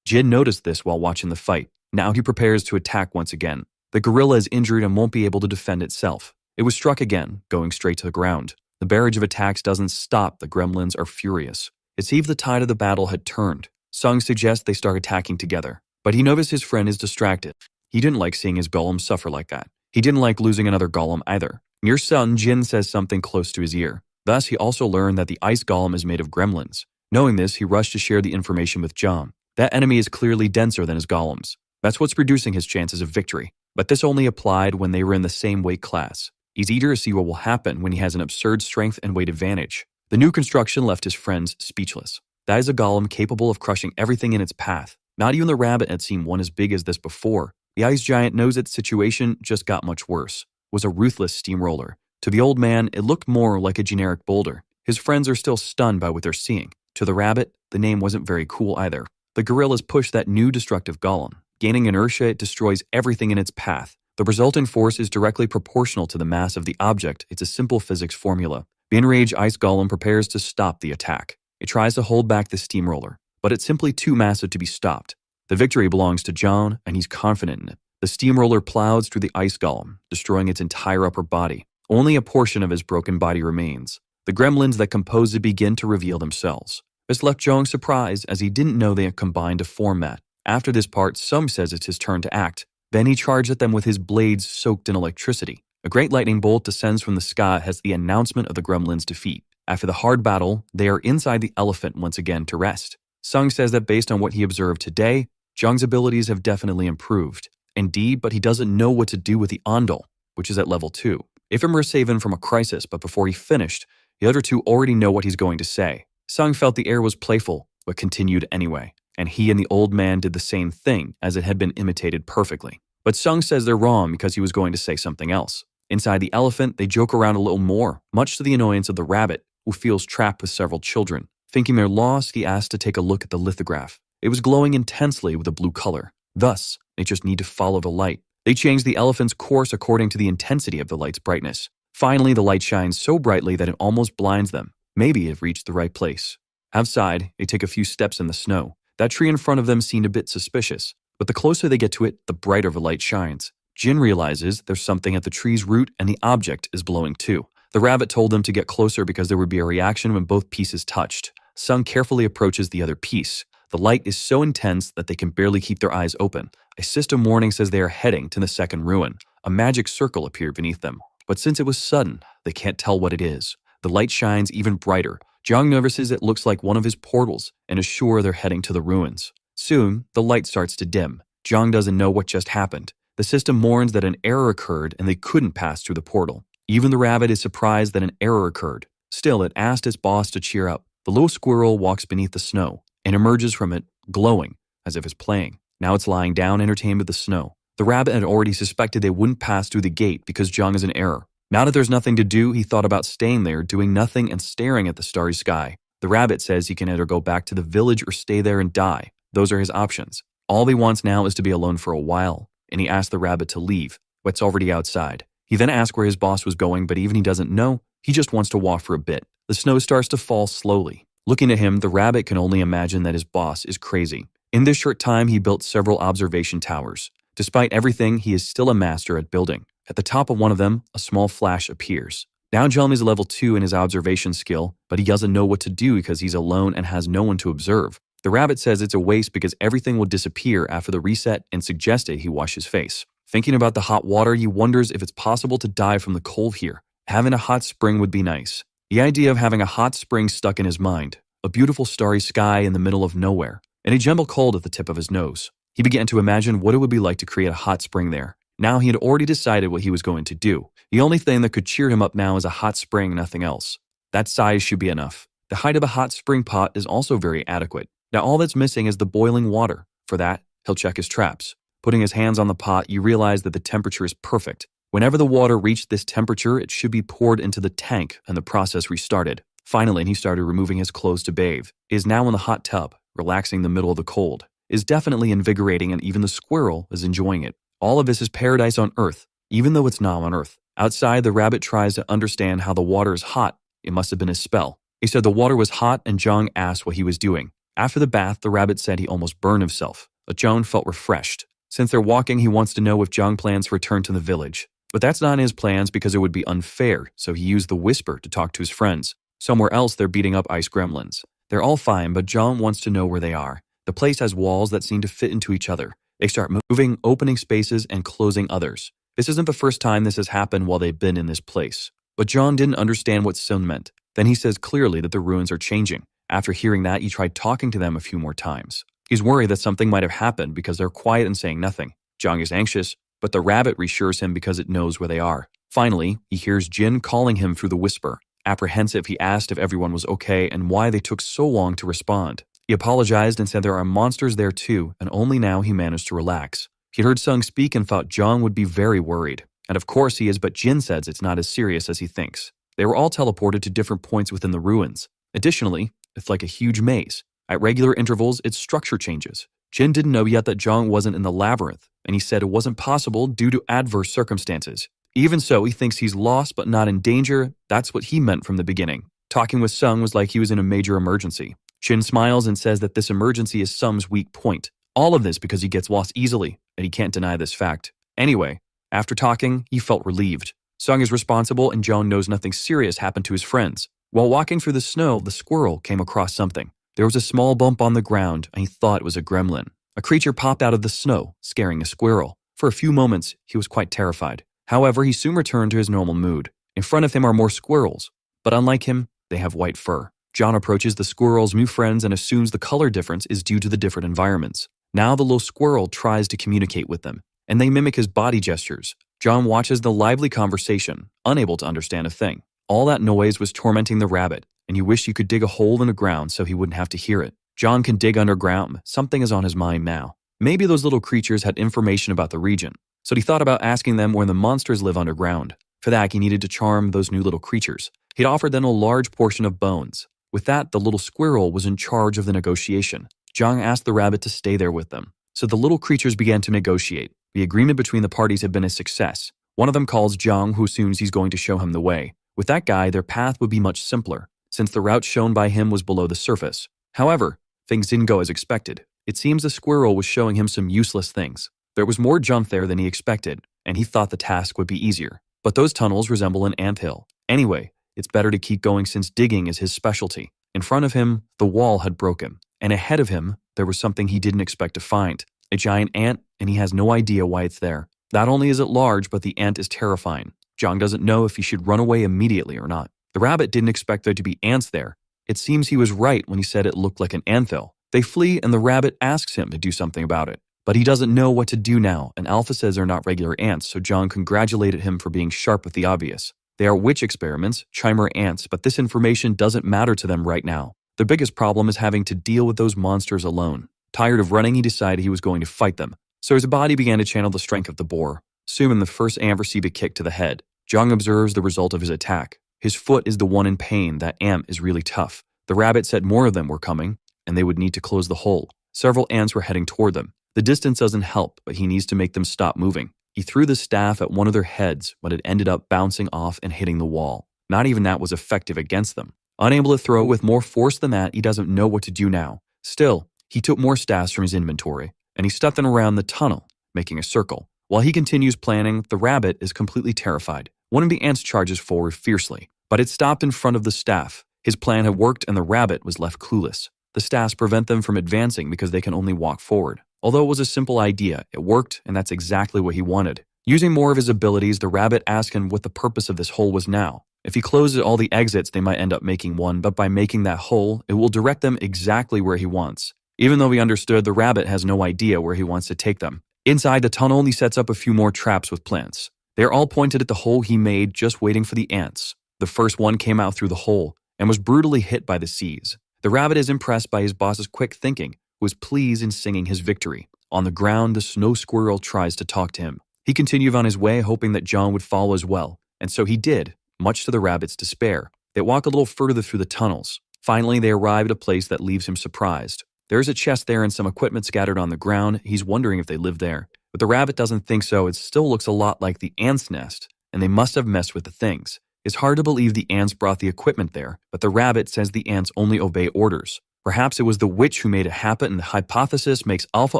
Jin noticed this while watching the fight. Now he prepares to attack once again. The gorilla is injured and won't be able to defend itself. It was struck again, going straight to the ground. The barrage of attacks doesn't stop. The gremlins are furious. It seems the tide of the battle had turned. Sung suggests they start attacking together, but he noticed his friend is distracted. He didn't like seeing his golem suffer like that. He didn't like losing another golem either. Near Sun, Jin says something close to his ear. Thus, he also learned that the ice golem is made of gremlins. Knowing this, he rushed to share the information with John. That enemy is clearly denser than his golems. That's what's reducing his chances of victory. But this only applied when they were in the same weight class. He's eager to see what will happen when he has an absurd strength and weight advantage. The new construction left his friends speechless. That is a golem capable of crushing everything in its path. Not even the rabbit had seen one as big as this before. The ice giant knows its situation just got much worse. It was a ruthless steamroller. To the old man, it looked more like a generic boulder. His friends are still stunned by what they're seeing. To the rabbit, the name wasn't very cool either. The gorillas push that new destructive golem. Gaining inertia, it destroys everything in its path. The resultant force is directly proportional to the mass of the object. It's a simple physics formula. The enraged ice golem prepares to stop the attack. It tries to hold back the steamroller, but it's simply too massive to be stopped. The victory belongs to John, and he's confident in it. The steamroller plows through the ice golem, destroying its entire upper body. Only a portion of his broken body remains. The gremlins that compose it begin to reveal themselves. This left Jung surprised as he didn't know they had combined to form that. After this part, Sung says it's his turn to act. Then he charged at them with his blades soaked in electricity. A great lightning bolt descends from the sky as the announcement of the gremlins' defeat. After the hard battle, they are inside the elephant once again to rest. Sung says that based on what he observed today, Jung's abilities have definitely improved. Indeed, but he doesn't know what to do with the Ondol, which is at level 2. Ifrim were saving from a crisis, but before he finished, the other two already know what he's going to say. Sung felt the air was playful, but continued anyway. And he and the old man did the same thing, as it had been imitated perfectly. But Sung says they're wrong because he was going to say something else. Inside the elephant, they joke around a little more, much to the annoyance of the rabbit, who feels trapped with several children. Thinking they're lost, he asks to take a look at the lithograph. It was glowing intensely with a blue color. Thus, they just need to follow the light. They change the elephant's course according to the intensity of the light's brightness. Finally, the light shines so brightly that it almost blinds them. Maybe it reached the right place. Outside, they take a few steps in the snow. That tree in front of them seemed a bit suspicious, but the closer they get to it, the brighter the light shines. Jin realizes there's something at the tree's root and the object is glowing too. The rabbit told them to get closer because there would be a reaction when both pieces touched. Sung carefully approaches the other piece. The light is so intense that they can barely keep their eyes open. A system warning says they are heading to the second ruin. A magic circle appeared beneath them, but since it was sudden, they can't tell what it is. The light shines even brighter. Jung notices it looks like one of his portals and is sure they're heading to the ruins. Soon, the light starts to dim. Jung doesn't know what just happened. The system warns that an error occurred and they couldn't pass through the portal. Even the rabbit is surprised that an error occurred. Still, it asked its boss to cheer up. The little squirrel walks beneath the snow and emerges from it, glowing, as if it's playing. Now it's lying down, entertained with the snow. The rabbit had already suspected they wouldn't pass through the gate because Jung is in error. Now that there's nothing to do, he thought about staying there, doing nothing and staring at the starry sky. The rabbit says he can either go back to the village or stay there and die. Those are his options. All he wants now is to be alone for a while, and he asked the rabbit to leave, but it's already outside. He then asked where his boss was going, but even he doesn't know, he just wants to walk for a bit. The snow starts to fall slowly. Looking at him, the rabbit can only imagine that his boss is crazy. In this short time, he built several observation towers. Despite everything, he is still a master at building. At the top of one of them, a small flash appears. Now Jung is level 2 in his observation skill, but he doesn't know what to do because he's alone and has no one to observe. The rabbit says it's a waste because everything will disappear after the reset and suggested he wash his face. Thinking about the hot water, he wonders if it's possible to die from the cold here. Having a hot spring would be nice. The idea of having a hot spring stuck in his mind. A beautiful starry sky in the middle of nowhere, and a gentle cold at the tip of his nose. He began to imagine what it would be like to create a hot spring there. Now he had already decided what he was going to do. The only thing that could cheer him up now is a hot spring, nothing else. That size should be enough. The height of a hot spring pot is also very adequate. Now all that's missing is the boiling water. For that, he'll check his traps. Putting his hands on the pot, you realize that the temperature is perfect. Whenever the water reached this temperature, it should be poured into the tank and the process restarted. Finally, he started removing his clothes to bathe. He is now in the hot tub, relaxing in the middle of the cold. It is definitely invigorating and even the squirrel is enjoying it. All of this is paradise on Earth, even though it's not on Earth. Outside, the rabbit tries to understand how the water is hot. It must have been his spell. He said the water was hot and Jung asked what he was doing. After the bath, the rabbit said he almost burned himself, but Jung felt refreshed. Since they're walking, he wants to know if Jung plans to return to the village. But that's not in his plans because it would be unfair, so he used the whisper to talk to his friends. Somewhere else, they're beating up ice gremlins. They're all fine, but Jung wants to know where they are. The place has walls that seem to fit into each other. They start moving, opening spaces, and closing others. This isn't the first time this has happened while they've been in this place. But Jung didn't understand what Sun meant. Then he says clearly that the ruins are changing. After hearing that, he tried talking to them a few more times. He's worried that something might have happened because they're quiet and saying nothing. Jung is anxious, but the rabbit reassures him because it knows where they are. Finally, he hears Jin calling him through the whisper. Apprehensive, he asked if everyone was okay and why they took so long to respond. He apologized and said there are monsters there too, and only now he managed to relax. He heard Sung speak and thought Jung would be very worried. And of course he is, but Jin says it's not as serious as he thinks. They were all teleported to different points within the ruins. Additionally, it's like a huge maze. At regular intervals, its structure changes. Jin didn't know yet that Jung wasn't in the labyrinth, and he said it wasn't possible due to adverse circumstances. Even so, he thinks he's lost but not in danger. That's what he meant from the beginning. Talking with Sung was like he was in a major emergency. Jin smiles and says that this emergency is Sung's weak point. All of this because he gets lost easily, and he can't deny this fact. Anyway, after talking, he felt relieved. Sung is responsible and Jung knows nothing serious happened to his friends. While walking through the snow, the squirrel came across something. There was a small bump on the ground, and he thought it was a gremlin. A creature popped out of the snow, scaring a squirrel. For a few moments, he was quite terrified. However, he soon returned to his normal mood. In front of him are more squirrels, but unlike him, they have white fur. John approaches the squirrel's new friends and assumes the color difference is due to the different environments. Now the little squirrel tries to communicate with them, and they mimic his body gestures. John watches the lively conversation, unable to understand a thing. All that noise was tormenting the rabbit, and you wish you could dig a hole in the ground so he wouldn't have to hear it. John can dig underground. Something is on his mind now. Maybe those little creatures had information about the region, so he thought about asking them where the monsters live underground. For that, he needed to charm those new little creatures. He'd offered them a large portion of bones. With that, the little squirrel was in charge of the negotiation. John asked the rabbit to stay there with them. So the little creatures began to negotiate. The agreement between the parties had been a success. One of them calls Zhang, who assumes he's going to show him the way. With that guy, their path would be much simpler, since the route shown by him was below the surface. However, things didn't go as expected. It seems the squirrel was showing him some useless things. There was more junk there than he expected, and he thought the task would be easier. But those tunnels resemble an anthill. Anyway, it's better to keep going since digging is his specialty. In front of him, the wall had broken, and ahead of him, there was something he didn't expect to find. A giant ant, and he has no idea why it's there. Not only is it large, but the ant is terrifying. John doesn't know if he should run away immediately or not. The rabbit didn't expect there to be ants there. It seems he was right when he said it looked like an anthill. They flee, and the rabbit asks him to do something about it. But he doesn't know what to do now, and Alpha says they're not regular ants, so John congratulated him for being sharp with the obvious. They are witch experiments, chimera ants, but this information doesn't matter to them right now. The biggest problem is having to deal with those monsters alone. Tired of running, he decided he was going to fight them. So his body began to channel the strength of the boar. Soon, the first ant received a kick to the head. John observes the result of his attack. His foot is the one in pain. That ant is really tough. The rabbit said more of them were coming, and they would need to close the hole. Several ants were heading toward them. The distance doesn't help, but he needs to make them stop moving. He threw the staff at one of their heads, but it ended up bouncing off and hitting the wall. Not even that was effective against them. Unable to throw it with more force than that, he doesn't know what to do now. Still, he took more staffs from his inventory, and he stuffed them around the tunnel, making a circle. While he continues planning, the rabbit is completely terrified. One of the ants charges forward fiercely, but it stopped in front of the staff. His plan had worked, and the rabbit was left clueless. The staffs prevent them from advancing because they can only walk forward. Although it was a simple idea, it worked, and that's exactly what he wanted. Using more of his abilities, the rabbit asked him what the purpose of this hole was now. If he closes all the exits, they might end up making one, but by making that hole, it will direct them exactly where he wants. Even though he understood, the rabbit has no idea where he wants to take them. Inside the tunnel, he sets up a few more traps with plants. They are all pointed at the hole he made, just waiting for the ants. The first one came out through the hole and was brutally hit by the seeds. The rabbit is impressed by his boss's quick thinking, who is pleased in singing his victory. On the ground, the snow squirrel tries to talk to him. He continued on his way, hoping that John would follow as well, and so he did, much to the rabbit's despair. They walk a little further through the tunnels. Finally, they arrive at a place that leaves him surprised. There is a chest there and some equipment scattered on the ground. He's wondering if they live there. But the rabbit doesn't think so. It still looks a lot like the ant's nest, and they must have messed with the things. It's hard to believe the ants brought the equipment there, but the rabbit says the ants only obey orders. Perhaps it was the witch who made it happen, and the hypothesis makes Alpha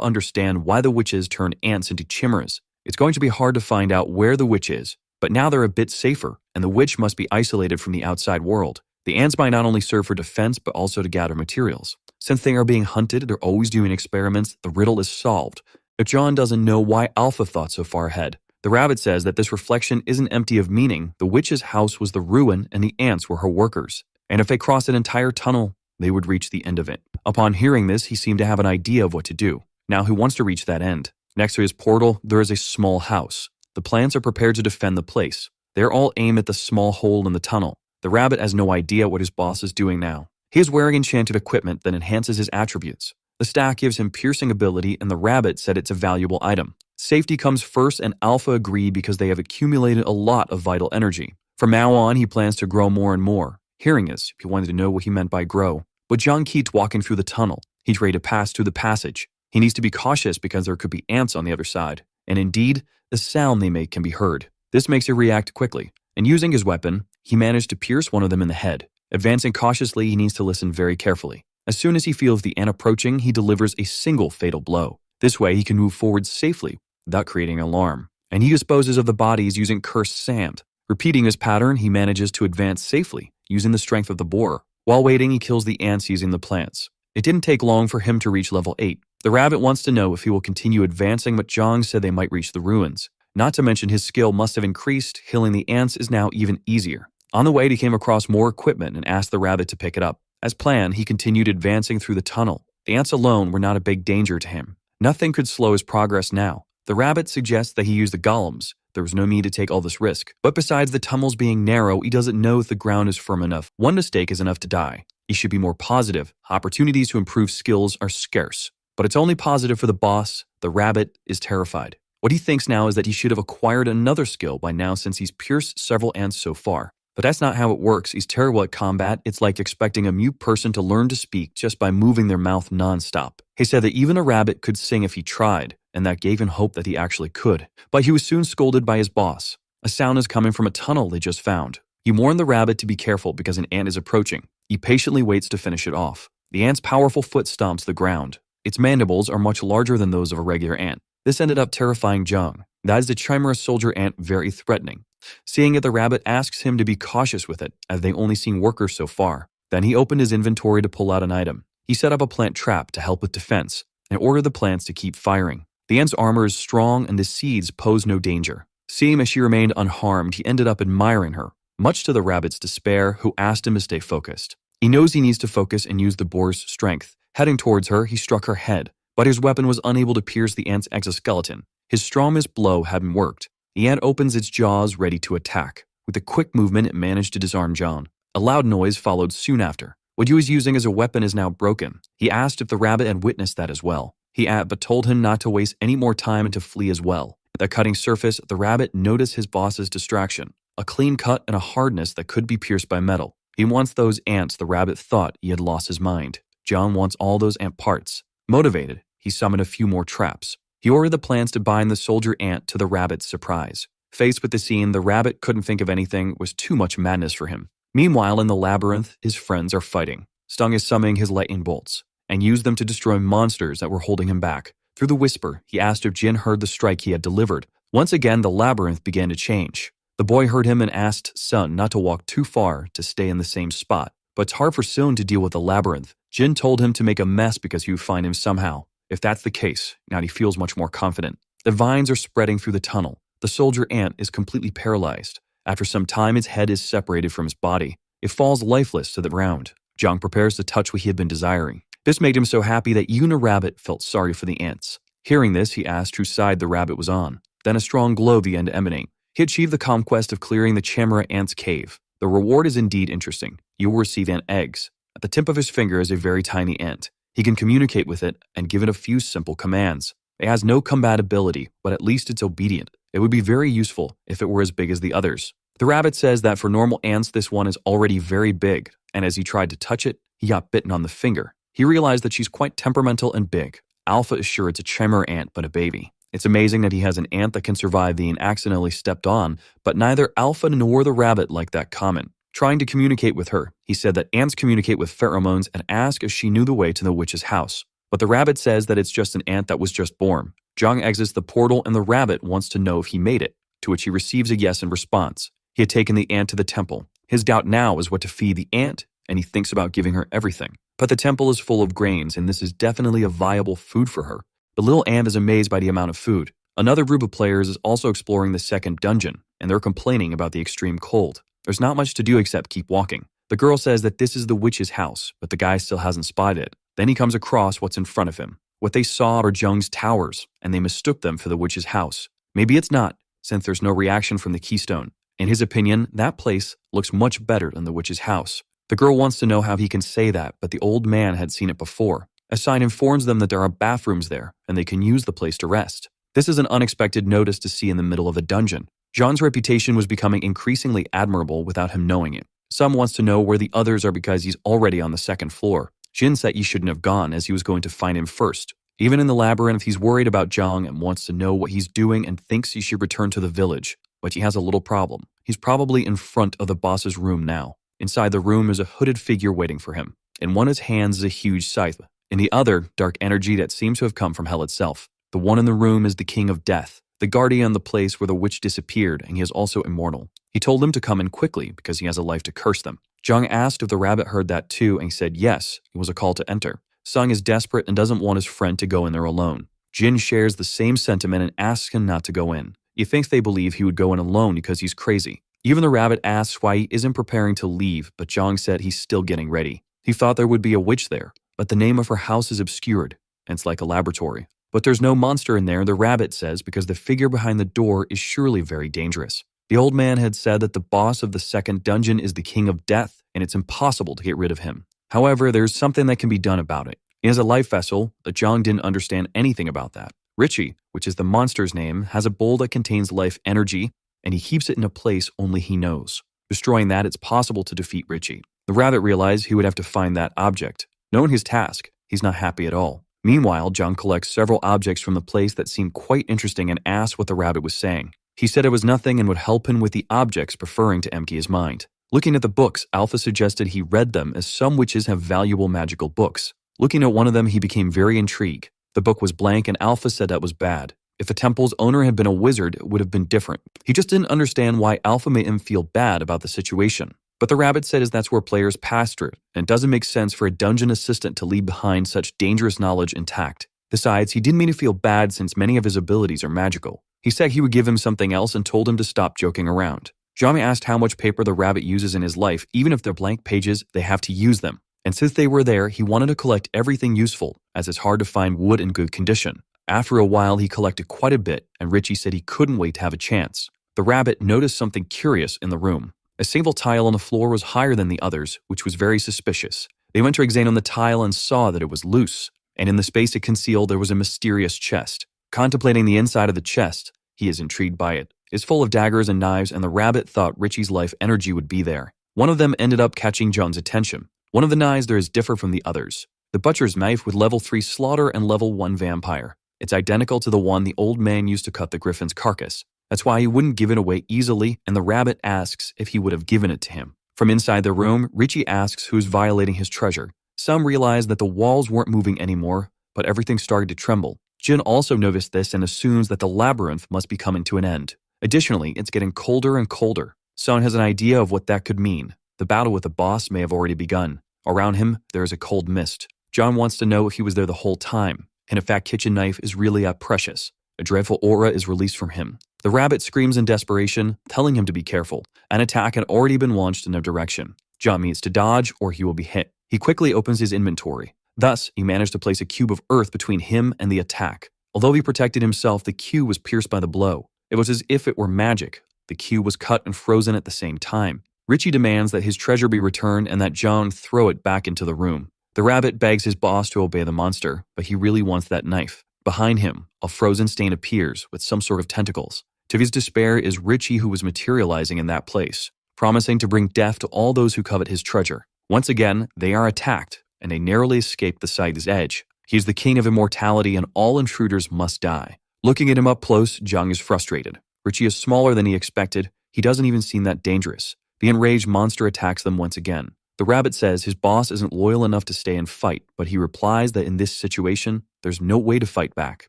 understand why the witches turn ants into chimeras. It's going to be hard to find out where the witch is, but now they're a bit safer, and the witch must be isolated from the outside world. The ants might not only serve for defense, but also to gather materials. Since they are being hunted, they're always doing experiments, the riddle is solved. But John doesn't know why Alpha thought so far ahead. The rabbit says that this reflection isn't empty of meaning. The witch's house was the ruin, and the ants were her workers. And if they crossed an entire tunnel, they would reach the end of it. Upon hearing this, he seemed to have an idea of what to do. Now he wants to reach that end. Next to his portal, there is a small house. The plants are prepared to defend the place. They're all aimed at the small hole in the tunnel. The rabbit has no idea what his boss is doing now. He is wearing enchanted equipment that enhances his attributes. The staff gives him piercing ability, and the rabbit said it's a valuable item. Safety comes first, and Alpha agreed because they have accumulated a lot of vital energy. From now on, he plans to grow more and more. Hearing this, he wanted to know what he meant by grow. But John keeps walking through the tunnel. He's ready to pass through the passage. He needs to be cautious because there could be ants on the other side. And indeed, the sound they make can be heard. This makes you react quickly. And using his weapon, he managed to pierce one of them in the head. Advancing cautiously, he needs to listen very carefully. As soon as he feels the ant approaching, he delivers a single fatal blow. This way, he can move forward safely without creating alarm. And he disposes of the bodies using cursed sand. Repeating his pattern, he manages to advance safely, using the strength of the boar. While waiting, he kills the ants using the plants. It didn't take long for him to reach level 8. The rabbit wants to know if he will continue advancing, but Zhang said they might reach the ruins. Not to mention his skill must have increased, killing the ants is now even easier. On the way, he came across more equipment and asked the rabbit to pick it up. As planned, he continued advancing through the tunnel. The ants alone were not a big danger to him. Nothing could slow his progress now. The rabbit suggests that he use the golems. There was no need to take all this risk. But besides the tunnels being narrow, he doesn't know if the ground is firm enough. One mistake is enough to die. He should be more positive. Opportunities to improve skills are scarce. But it's only positive for the boss. The rabbit is terrified. What he thinks now is that he should have acquired another skill by now since he's pierced several ants so far. But that's not how it works. He's terrible at combat. It's like expecting a mute person to learn to speak just by moving their mouth nonstop. He said that even a rabbit could sing if he tried, and that gave him hope that he actually could. But he was soon scolded by his boss. A sound is coming from a tunnel they just found. He warned the rabbit to be careful because an ant is approaching. He patiently waits to finish it off. The ant's powerful foot stomps the ground. Its mandibles are much larger than those of a regular ant. This ended up terrifying Zhang. That is the chimera soldier ant, very threatening. Seeing it, the rabbit asks him to be cautious with it, as they've only seen workers so far. Then he opened his inventory to pull out an item. He set up a plant trap to help with defense, and ordered the plants to keep firing. The ant's armor is strong and the seeds pose no danger. Seeing as she remained unharmed, he ended up admiring her, much to the rabbit's despair, who asked him to stay focused. He knows he needs to focus and use the boar's strength. Heading towards her, he struck her head, but his weapon was unable to pierce the ant's exoskeleton. His strongest blow hadn't worked. The ant opens its jaws ready to attack. With a quick movement, it managed to disarm John. A loud noise followed soon after. What he was using as a weapon is now broken. He asked if the rabbit had witnessed that as well. But told him not to waste any more time and to flee as well. At the cutting surface, the rabbit noticed his boss's distraction. A clean cut and a hardness that could be pierced by metal. He wants those ants. The rabbit thought he had lost his mind. John wants all those ant parts. Motivated, he summoned a few more traps. He ordered the plants to bind the soldier ant to the rabbit's surprise. Faced with the scene, the rabbit couldn't think of anything. It was too much madness for him. Meanwhile, in the labyrinth, his friends are fighting. Stung is summoning his lightning bolts and used them to destroy monsters that were holding him back. Through the whisper, he asked if Jin heard the strike he had delivered. Once again, the labyrinth began to change. The boy heard him and asked Sun not to walk too far, to stay in the same spot. But it's hard for Sun to deal with the labyrinth. Jin told him to make a mess because he would find him somehow. If that's the case, now he feels much more confident. The vines are spreading through the tunnel. The soldier ant is completely paralyzed. After some time, its head is separated from his body. It falls lifeless to the ground. Zhang prepares to touch what he had been desiring. This made him so happy that even a rabbit felt sorry for the ants. Hearing this, he asked whose side the rabbit was on. Then a strong glow began to emanate. He achieved the conquest of clearing the chimera ant's cave. The reward is indeed interesting. You will receive ant eggs. At the tip of his finger is a very tiny ant. He can communicate with it and give it a few simple commands. It has no combatability, but at least it's obedient. It would be very useful if it were as big as the others. The rabbit says that for normal ants, this one is already very big, and as he tried to touch it, he got bitten on the finger. He realized that she's quite temperamental and big. Alpha is sure it's a chimera ant, but a baby. It's amazing that he has an ant that can survive being accidentally stepped on, but neither Alpha nor the rabbit like that comment. Trying to communicate with her, he said that ants communicate with pheromones and asked if she knew the way to the witch's house. But the rabbit says that it's just an ant that was just born. Zhang exits the portal and the rabbit wants to know if he made it, to which he receives a yes in response. He had taken the ant to the temple. His doubt now is what to feed the ant, and he thinks about giving her everything. But the temple is full of grains, and this is definitely a viable food for her. The little ant is amazed by the amount of food. Another group of players is also exploring the second dungeon, and they're complaining about the extreme cold. There's not much to do except keep walking. The girl says that this is the witch's house, but the guy still hasn't spotted it. Then he comes across what's in front of him. What they saw are Zheng's towers, and they mistook them for the witch's house. Maybe it's not, since there's no reaction from the keystone. In his opinion, that place looks much better than the witch's house. The girl wants to know how he can say that, but the old man had seen it before. A sign informs them that there are bathrooms there, and they can use the place to rest. This is an unexpected notice to see in the middle of a dungeon. Jean's reputation was becoming increasingly admirable without him knowing it. Some wants to know where the others are because he's already on the second floor. Jin said he shouldn't have gone as he was going to find him first. Even in the labyrinth, he's worried about Zhang and wants to know what he's doing and thinks he should return to the village. But he has a little problem. He's probably in front of the boss's room now. Inside the room is a hooded figure waiting for him. In one of his hands is a huge scythe. In the other, dark energy that seems to have come from hell itself. The one in the room is the King of Death, the guardian of the place where the witch disappeared, and he is also immortal. He told them to come in quickly because he has a life to curse them. Zhang asked if the rabbit heard that too, and he said yes, it was a call to enter. Sung is desperate and doesn't want his friend to go in there alone. Jin shares the same sentiment and asks him not to go in. He thinks they believe he would go in alone because he's crazy. Even the rabbit asks why he isn't preparing to leave, but Jong said he's still getting ready. He thought there would be a witch there, but the name of her house is obscured, and it's like a laboratory. But there's no monster in there, the rabbit says, because the figure behind the door is surely very dangerous. The old man had said that the boss of the second dungeon is the king of death, and it's impossible to get rid of him. However, there's something that can be done about it. He has a life vessel, but Jong didn't understand anything about that. Richie, which is the monster's name, has a bowl that contains life energy, and he keeps it in a place only he knows. Destroying that, it's possible to defeat Richie. The rabbit realized he would have to find that object. Knowing his task, he's not happy at all. Meanwhile, Jong collects several objects from the place that seemed quite interesting and asks what the rabbit was saying. He said it was nothing and would help him with the objects, preferring to empty his mind. Looking at the books, Alpha suggested he read them, as some witches have valuable magical books. Looking at one of them, he became very intrigued. The book was blank and Alpha said that was bad. If the temple's owner had been a wizard, it would have been different. He just didn't understand why Alpha made him feel bad about the situation. But the rabbit said that's where players pass through, and it doesn't make sense for a dungeon assistant to leave behind such dangerous knowledge intact. Besides, he didn't mean to feel bad since many of his abilities are magical. He said he would give him something else and told him to stop joking around. Jami asked how much paper the rabbit uses in his life. Even if they're blank pages, they have to use them. And since they were there, he wanted to collect everything useful, as it's hard to find wood in good condition. After a while, he collected quite a bit, and Richie said he couldn't wait to have a chance. The rabbit noticed something curious in the room. A single tile on the floor was higher than the others, which was very suspicious. They went to examine the tile and saw that it was loose, and in the space it concealed there was a mysterious chest. Contemplating the inside of the chest, he is intrigued by it. It's full of daggers and knives, and the rabbit thought Richie's life energy would be there. One of them ended up catching John's attention. One of the knives there is different from the others. The butcher's knife with level 3 slaughter and level 1 vampire. It's identical to the one the old man used to cut the griffin's carcass. That's why he wouldn't give it away easily, and the rabbit asks if he would have given it to him. From inside the room, Richie asks who's violating his treasure. Some realize that the walls weren't moving anymore, but everything started to tremble. Jin also noticed this and assumes that the labyrinth must be coming to an end. Additionally, it's getting colder and colder. Sun has an idea of what that could mean. The battle with the boss may have already begun. Around him, there is a cold mist. John wants to know if he was there the whole time, and if that kitchen knife is really that precious. A dreadful aura is released from him. The rabbit screams in desperation, telling him to be careful. An attack had already been launched in their direction. John needs to dodge or he will be hit. He quickly opens his inventory. Thus, he managed to place a cube of earth between him and the attack. Although he protected himself, the cube was pierced by the blow. It was as if it were magic. The cube was cut and frozen at the same time. Richie demands that his treasure be returned and that John throw it back into the room. The rabbit begs his boss to obey the monster, but he really wants that knife. Behind him, a frozen stain appears with some sort of tentacles. To his despair is Richie, who was materializing in that place, promising to bring death to all those who covet his treasure. Once again, they are attacked, and they narrowly escape the site's edge. He is the king of immortality, and all intruders must die. Looking at him up close, Jung is frustrated. Richie is smaller than he expected. He doesn't even seem that dangerous. The enraged monster attacks them once again. The rabbit says his boss isn't loyal enough to stay and fight, but he replies that in this situation, there's no way to fight back.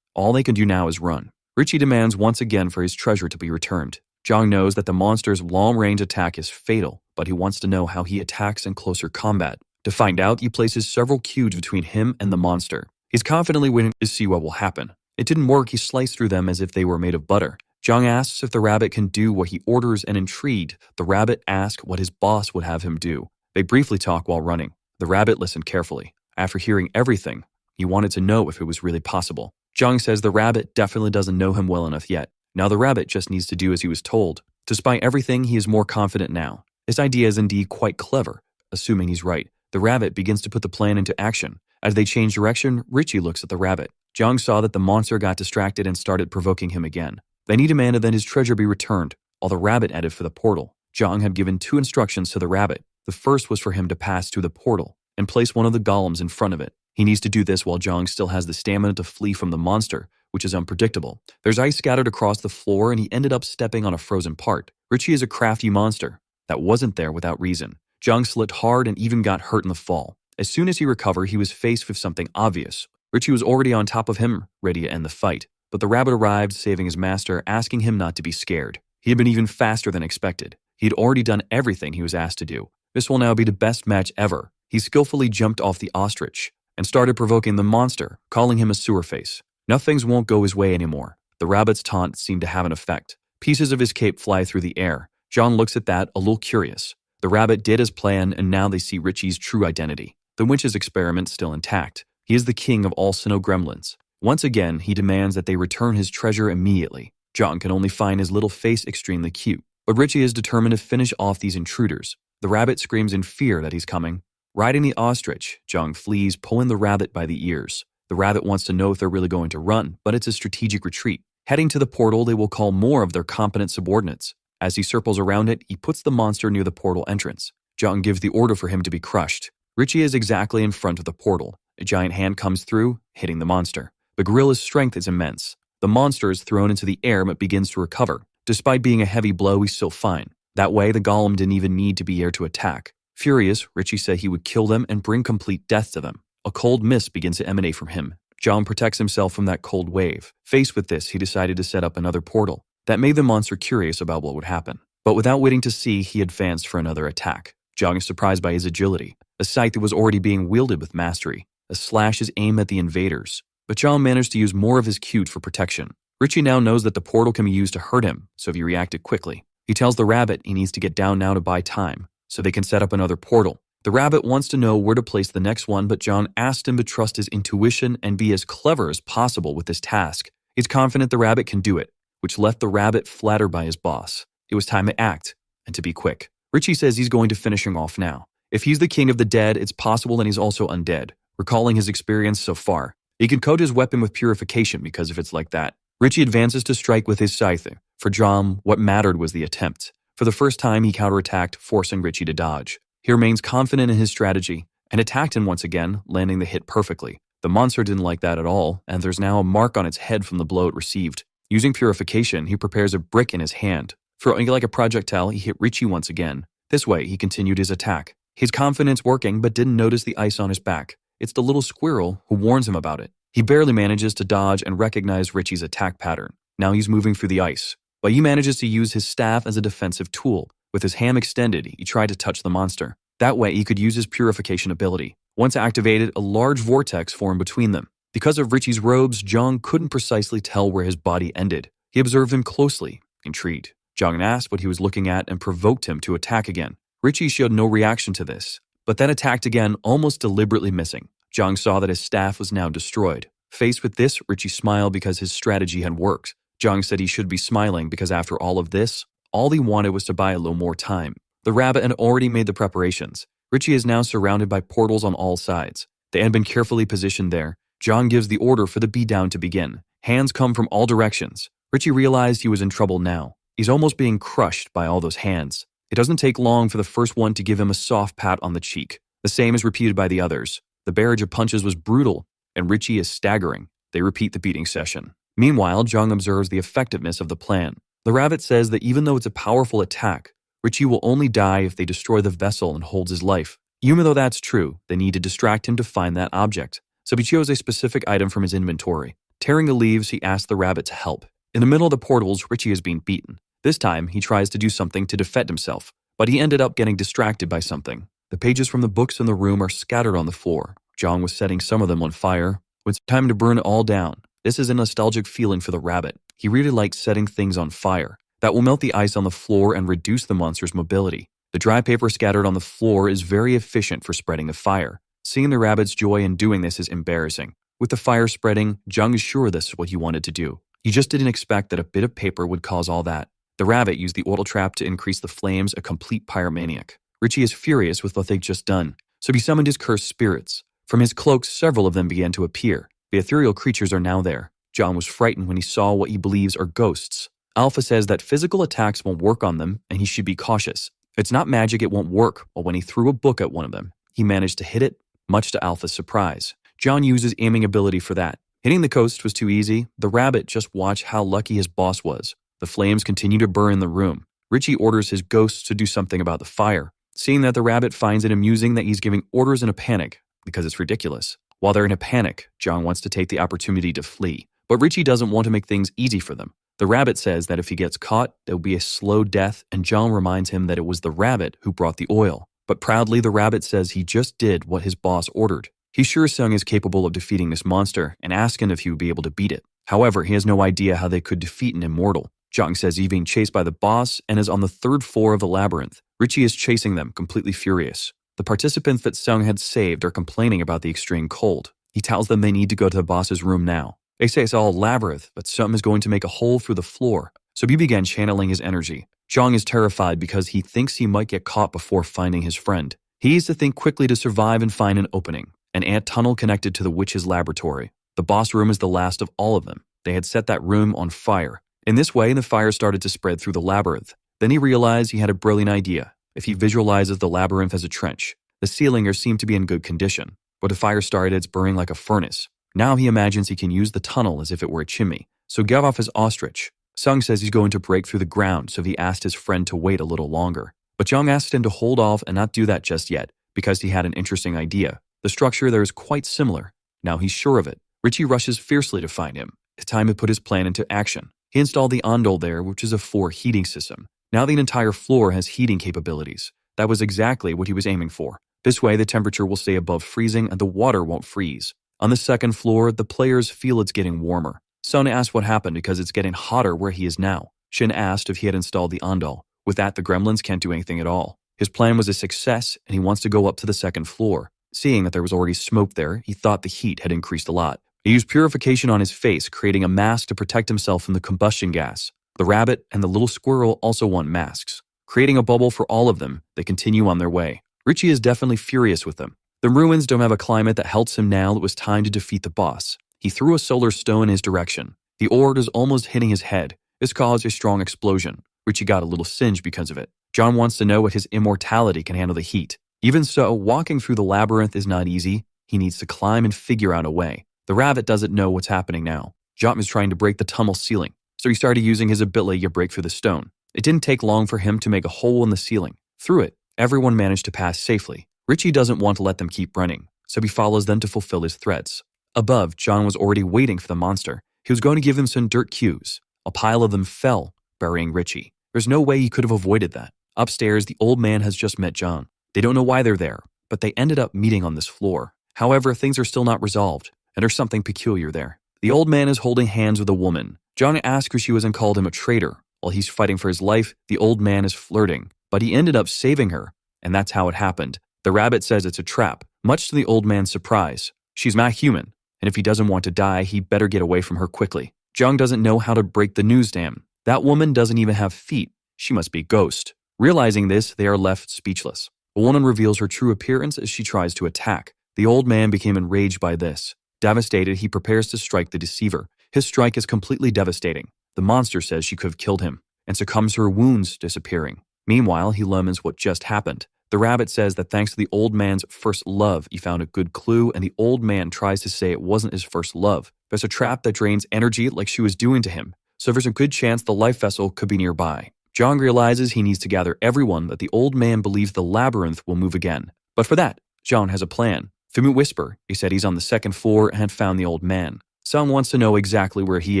All they can do now is run. Richie demands once again for his treasure to be returned. Jong knows that the monster's long-range attack is fatal, but he wants to know how he attacks in closer combat. To find out, he places several cubes between him and the monster. He's confidently waiting to see what will happen. It didn't work. He sliced through them as if they were made of butter. Jong asks if the rabbit can do what he orders, and intrigued, the rabbit asks what his boss would have him do. They briefly talk while running. The rabbit listened carefully. After hearing everything, he wanted to know if it was really possible. Jong says the rabbit definitely doesn't know him well enough yet. Now the rabbit just needs to do as he was told. Despite everything, he is more confident now. His idea is indeed quite clever. Assuming he's right, the rabbit begins to put the plan into action. As they change direction, Richie looks at the rabbit. Jong saw that the monster got distracted and started provoking him again. Then he demanded that his treasure be returned, while the rabbit headed for the portal. Jong had given 2 instructions to the rabbit. The first was for him to pass through the portal and place one of the golems in front of it. He needs to do this while Jong still has the stamina to flee from the monster, which is unpredictable. There's ice scattered across the floor and he ended up stepping on a frozen part. Richie is a crafty monster that wasn't there without reason. Jong slipped hard and even got hurt in the fall. As soon as he recovered, he was faced with something obvious. Richie was already on top of him, ready to end the fight. But the rabbit arrived, saving his master, asking him not to be scared. He had been even faster than expected. He had already done everything he was asked to do. This will now be the best match ever. He skillfully jumped off the ostrich. and started provoking the monster, calling him a sewer face. Now things won't go his way anymore. The rabbit's taunt seemed to have an effect. Pieces of his cape fly through the air. John looks at that, a little curious. The rabbit did as planned, and now they see Richie's true identity. The witch's experiment still intact. He is the king of all snow gremlins. Once again, he demands that they return his treasure immediately. John can only find his little face extremely cute, but Richie is determined to finish off these intruders. The rabbit screams in fear that he's coming. Riding the ostrich, John flees, pulling the rabbit by the ears. The rabbit wants to know if they're really going to run, but it's a strategic retreat. Heading to the portal, they will call more of their competent subordinates. As he circles around it, he puts the monster near the portal entrance. John gives the order for him to be crushed. Richie is exactly in front of the portal. A giant hand comes through, hitting the monster. The gorilla's strength is immense. The monster is thrown into the air but begins to recover. Despite being a heavy blow, he's still fine. That way, the golem didn't even need to be here to attack. Furious, Richie said he would kill them and bring complete death to them. A cold mist begins to emanate from him. John protects himself from that cold wave. Faced with this, he decided to set up another portal. That made the monster curious about what would happen. But without waiting to see, he advanced for another attack. John is surprised by his agility, a sight that was already being wielded with mastery. A slash is aimed at the invaders, but John managed to use more of his cute for protection. Richie now knows that the portal can be used to hurt him, so he reacted quickly. He tells the rabbit he needs to get down now to buy time, so they can set up another portal. The rabbit wants to know where to place the next one, but John asked him to trust his intuition and be as clever as possible with this task. He's confident the rabbit can do it, which left the rabbit flattered by his boss. It was time to act, and to be quick. Richie says he's going to finish him off now. If he's the king of the dead, it's possible that he's also undead. Recalling his experience so far, he can coat his weapon with purification because if it's like that. Richie advances to strike with his scythe. For John, what mattered was the attempt. For the first time, he counterattacked, forcing Richie to dodge. He remains confident in his strategy and attacked him once again, landing the hit perfectly. The monster didn't like that at all, and there's now a mark on its head from the blow it received. Using purification, he prepares a brick in his hand. Throwing it like a projectile, he hit Richie once again. This way, he continued his attack. His confidence working, but didn't notice the ice on his back. It's the little squirrel who warns him about it. He barely manages to dodge and recognize Richie's attack pattern. Now he's moving through the ice, but he manages to use his staff as a defensive tool. With his ham extended, he tried to touch the monster. That way, he could use his purification ability. Once activated, a large vortex formed between them. Because of Richie's robes, John couldn't precisely tell where his body ended. He observed him closely, intrigued. John asked what he was looking at and provoked him to attack again. Richie showed no reaction to this, but then attacked again, almost deliberately missing. John saw that his staff was now destroyed. Faced with this, Richie smiled because his strategy had worked. John said he should be smiling because after all of this, all he wanted was to buy a little more time. The rabbit had already made the preparations. Richie is now surrounded by portals on all sides. They had been carefully positioned there. John gives the order for the beatdown to begin. Hands come from all directions. Richie realized he was in trouble now. He's almost being crushed by all those hands. It doesn't take long for the first one to give him a soft pat on the cheek. The same is repeated by the others. The barrage of punches was brutal, and Richie is staggering. They repeat the beating session. Meanwhile, Jung observes the effectiveness of the plan. The rabbit says that even though it's a powerful attack, Richie will only die if they destroy the vessel and holds his life. Even though that's true, they need to distract him to find that object. So he chose a specific item from his inventory. Tearing the leaves, he asked the rabbit to help. In the middle of the portals, Richie is being beaten. This time, he tries to do something to defend himself, but he ended up getting distracted by something. The pages from the books in the room are scattered on the floor. John was setting some of them on fire. It's time to burn it all down. This is a nostalgic feeling for the rabbit. He really likes setting things on fire. That will melt the ice on the floor and reduce the monster's mobility. The dry paper scattered on the floor is very efficient for spreading the fire. Seeing the rabbit's joy in doing this is embarrassing. With the fire spreading, Jung is sure this is what he wanted to do. He just didn't expect that a bit of paper would cause all that. The rabbit used the oil trap to increase the flames, a complete pyromaniac. Richie is furious with what they've just done, so he summoned his cursed spirits. From his cloak, several of them began to appear. The ethereal creatures are now there. John was frightened when he saw what he believes are ghosts. Alpha says that physical attacks won't work on them, and he should be cautious. If it's not magic, it won't work, but when he threw a book at one of them, he managed to hit it, much to Alpha's surprise. John used his aiming ability for that. Hitting the coast was too easy. The rabbit just watched how lucky his boss was. The flames continue to burn in the room. Richie orders his ghosts to do something about the fire. Seeing that the rabbit finds it amusing that he's giving orders in a panic, because it's ridiculous. While they're in a panic, John wants to take the opportunity to flee. But Richie doesn't want to make things easy for them. The rabbit says that if he gets caught, there will be a slow death, and John reminds him that it was the rabbit who brought the oil. But proudly, the rabbit says he just did what his boss ordered. He's sure Sung is capable of defeating this monster and asking if he would be able to beat it. However, he has no idea how they could defeat an immortal. Jung says he's being chased by the boss and is on the 3rd floor of the labyrinth. Richie is chasing them, completely furious. The participants that Sung had saved are complaining about the extreme cold. He tells them they need to go to the boss's room now. They say it's all a labyrinth, but something is going to make a hole through the floor. So he began channeling his energy. Jung is terrified because he thinks he might get caught before finding his friend. He needs to think quickly to survive and find an opening, an ant tunnel connected to the witch's laboratory. The boss room is the last of all of them. They had set that room on fire. In this way, the fire started to spread through the labyrinth. Then he realized he had a brilliant idea. If he visualizes the labyrinth as a trench, the ceiling seemed to be in good condition, but the fire started, it's burning like a furnace. Now he imagines he can use the tunnel as if it were a chimney. So get off his ostrich. Sung says he's going to break through the ground, so he asked his friend to wait a little longer. But Jung asked him to hold off and not do that just yet, because he had an interesting idea. The structure there is quite similar. Now he's sure of it. Richie rushes fiercely to find him. It's time to put his plan into action. He installed the ondol there, which is a 4 heating system. Now the entire floor has heating capabilities. That was exactly what he was aiming for. This way the temperature will stay above freezing and the water won't freeze. On the 2nd floor, the players feel it's getting warmer. Sun asks what happened because it's getting hotter where he is now. Shin asked if he had installed the ondol. With that, the gremlins can't do anything at all. His plan was a success and he wants to go up to the 2nd floor. Seeing that there was already smoke there, he thought the heat had increased a lot. He used purification on his face, creating a mask to protect himself from the combustion gas. The rabbit and the little squirrel also want masks. Creating a bubble for all of them, they continue on their way. Richie is definitely furious with them. The ruins don't have a climate that helps him now. It was time to defeat the boss. He threw a solar stone in his direction. The orb is almost hitting his head. This caused a strong explosion. Richie got a little singed because of it. John wants to know what his immortality can handle the heat. Even so, walking through the labyrinth is not easy. He needs to climb and figure out a way. The rabbit doesn't know what's happening now. John is trying to break the tunnel ceiling, so he started using his ability to break through the stone. It didn't take long for him to make a hole in the ceiling. Through it, everyone managed to pass safely. Richie doesn't want to let them keep running, so he follows them to fulfill his threats. Above, John was already waiting for the monster. He was going to give them some dirt cues. A pile of them fell, burying Richie. There's no way he could have avoided that. Upstairs, the old man has just met John. They don't know why they're there, but they ended up meeting on this floor. However, things are still not resolved, and there's something peculiar there. The old man is holding hands with a woman. John asked who she was and called him a traitor. While he's fighting for his life, the old man is flirting, but he ended up saving her, and that's how it happened. The rabbit says it's a trap, much to the old man's surprise. She's not human, and if he doesn't want to die, he better get away from her quickly. Jung doesn't know how to break the news dam. That woman doesn't even have feet. She must be a ghost. Realizing this, they are left speechless. A woman reveals her true appearance as she tries to attack. The old man became enraged by this. Devastated, he prepares to strike the deceiver. His strike is completely devastating. The monster says she could have killed him, and succumbs to her wounds, disappearing. Meanwhile, he laments what just happened. The rabbit says that thanks to the old man's first love, he found a good clue, and the old man tries to say it wasn't his first love. There's a trap that drains energy like she was doing to him, so there's a good chance the life vessel could be nearby. John realizes he needs to gather everyone that the old man believes the labyrinth will move again. But for that, John has a plan. Fimu whisper, he said he's on the 2nd floor and had found the old man. Sung wants to know exactly where he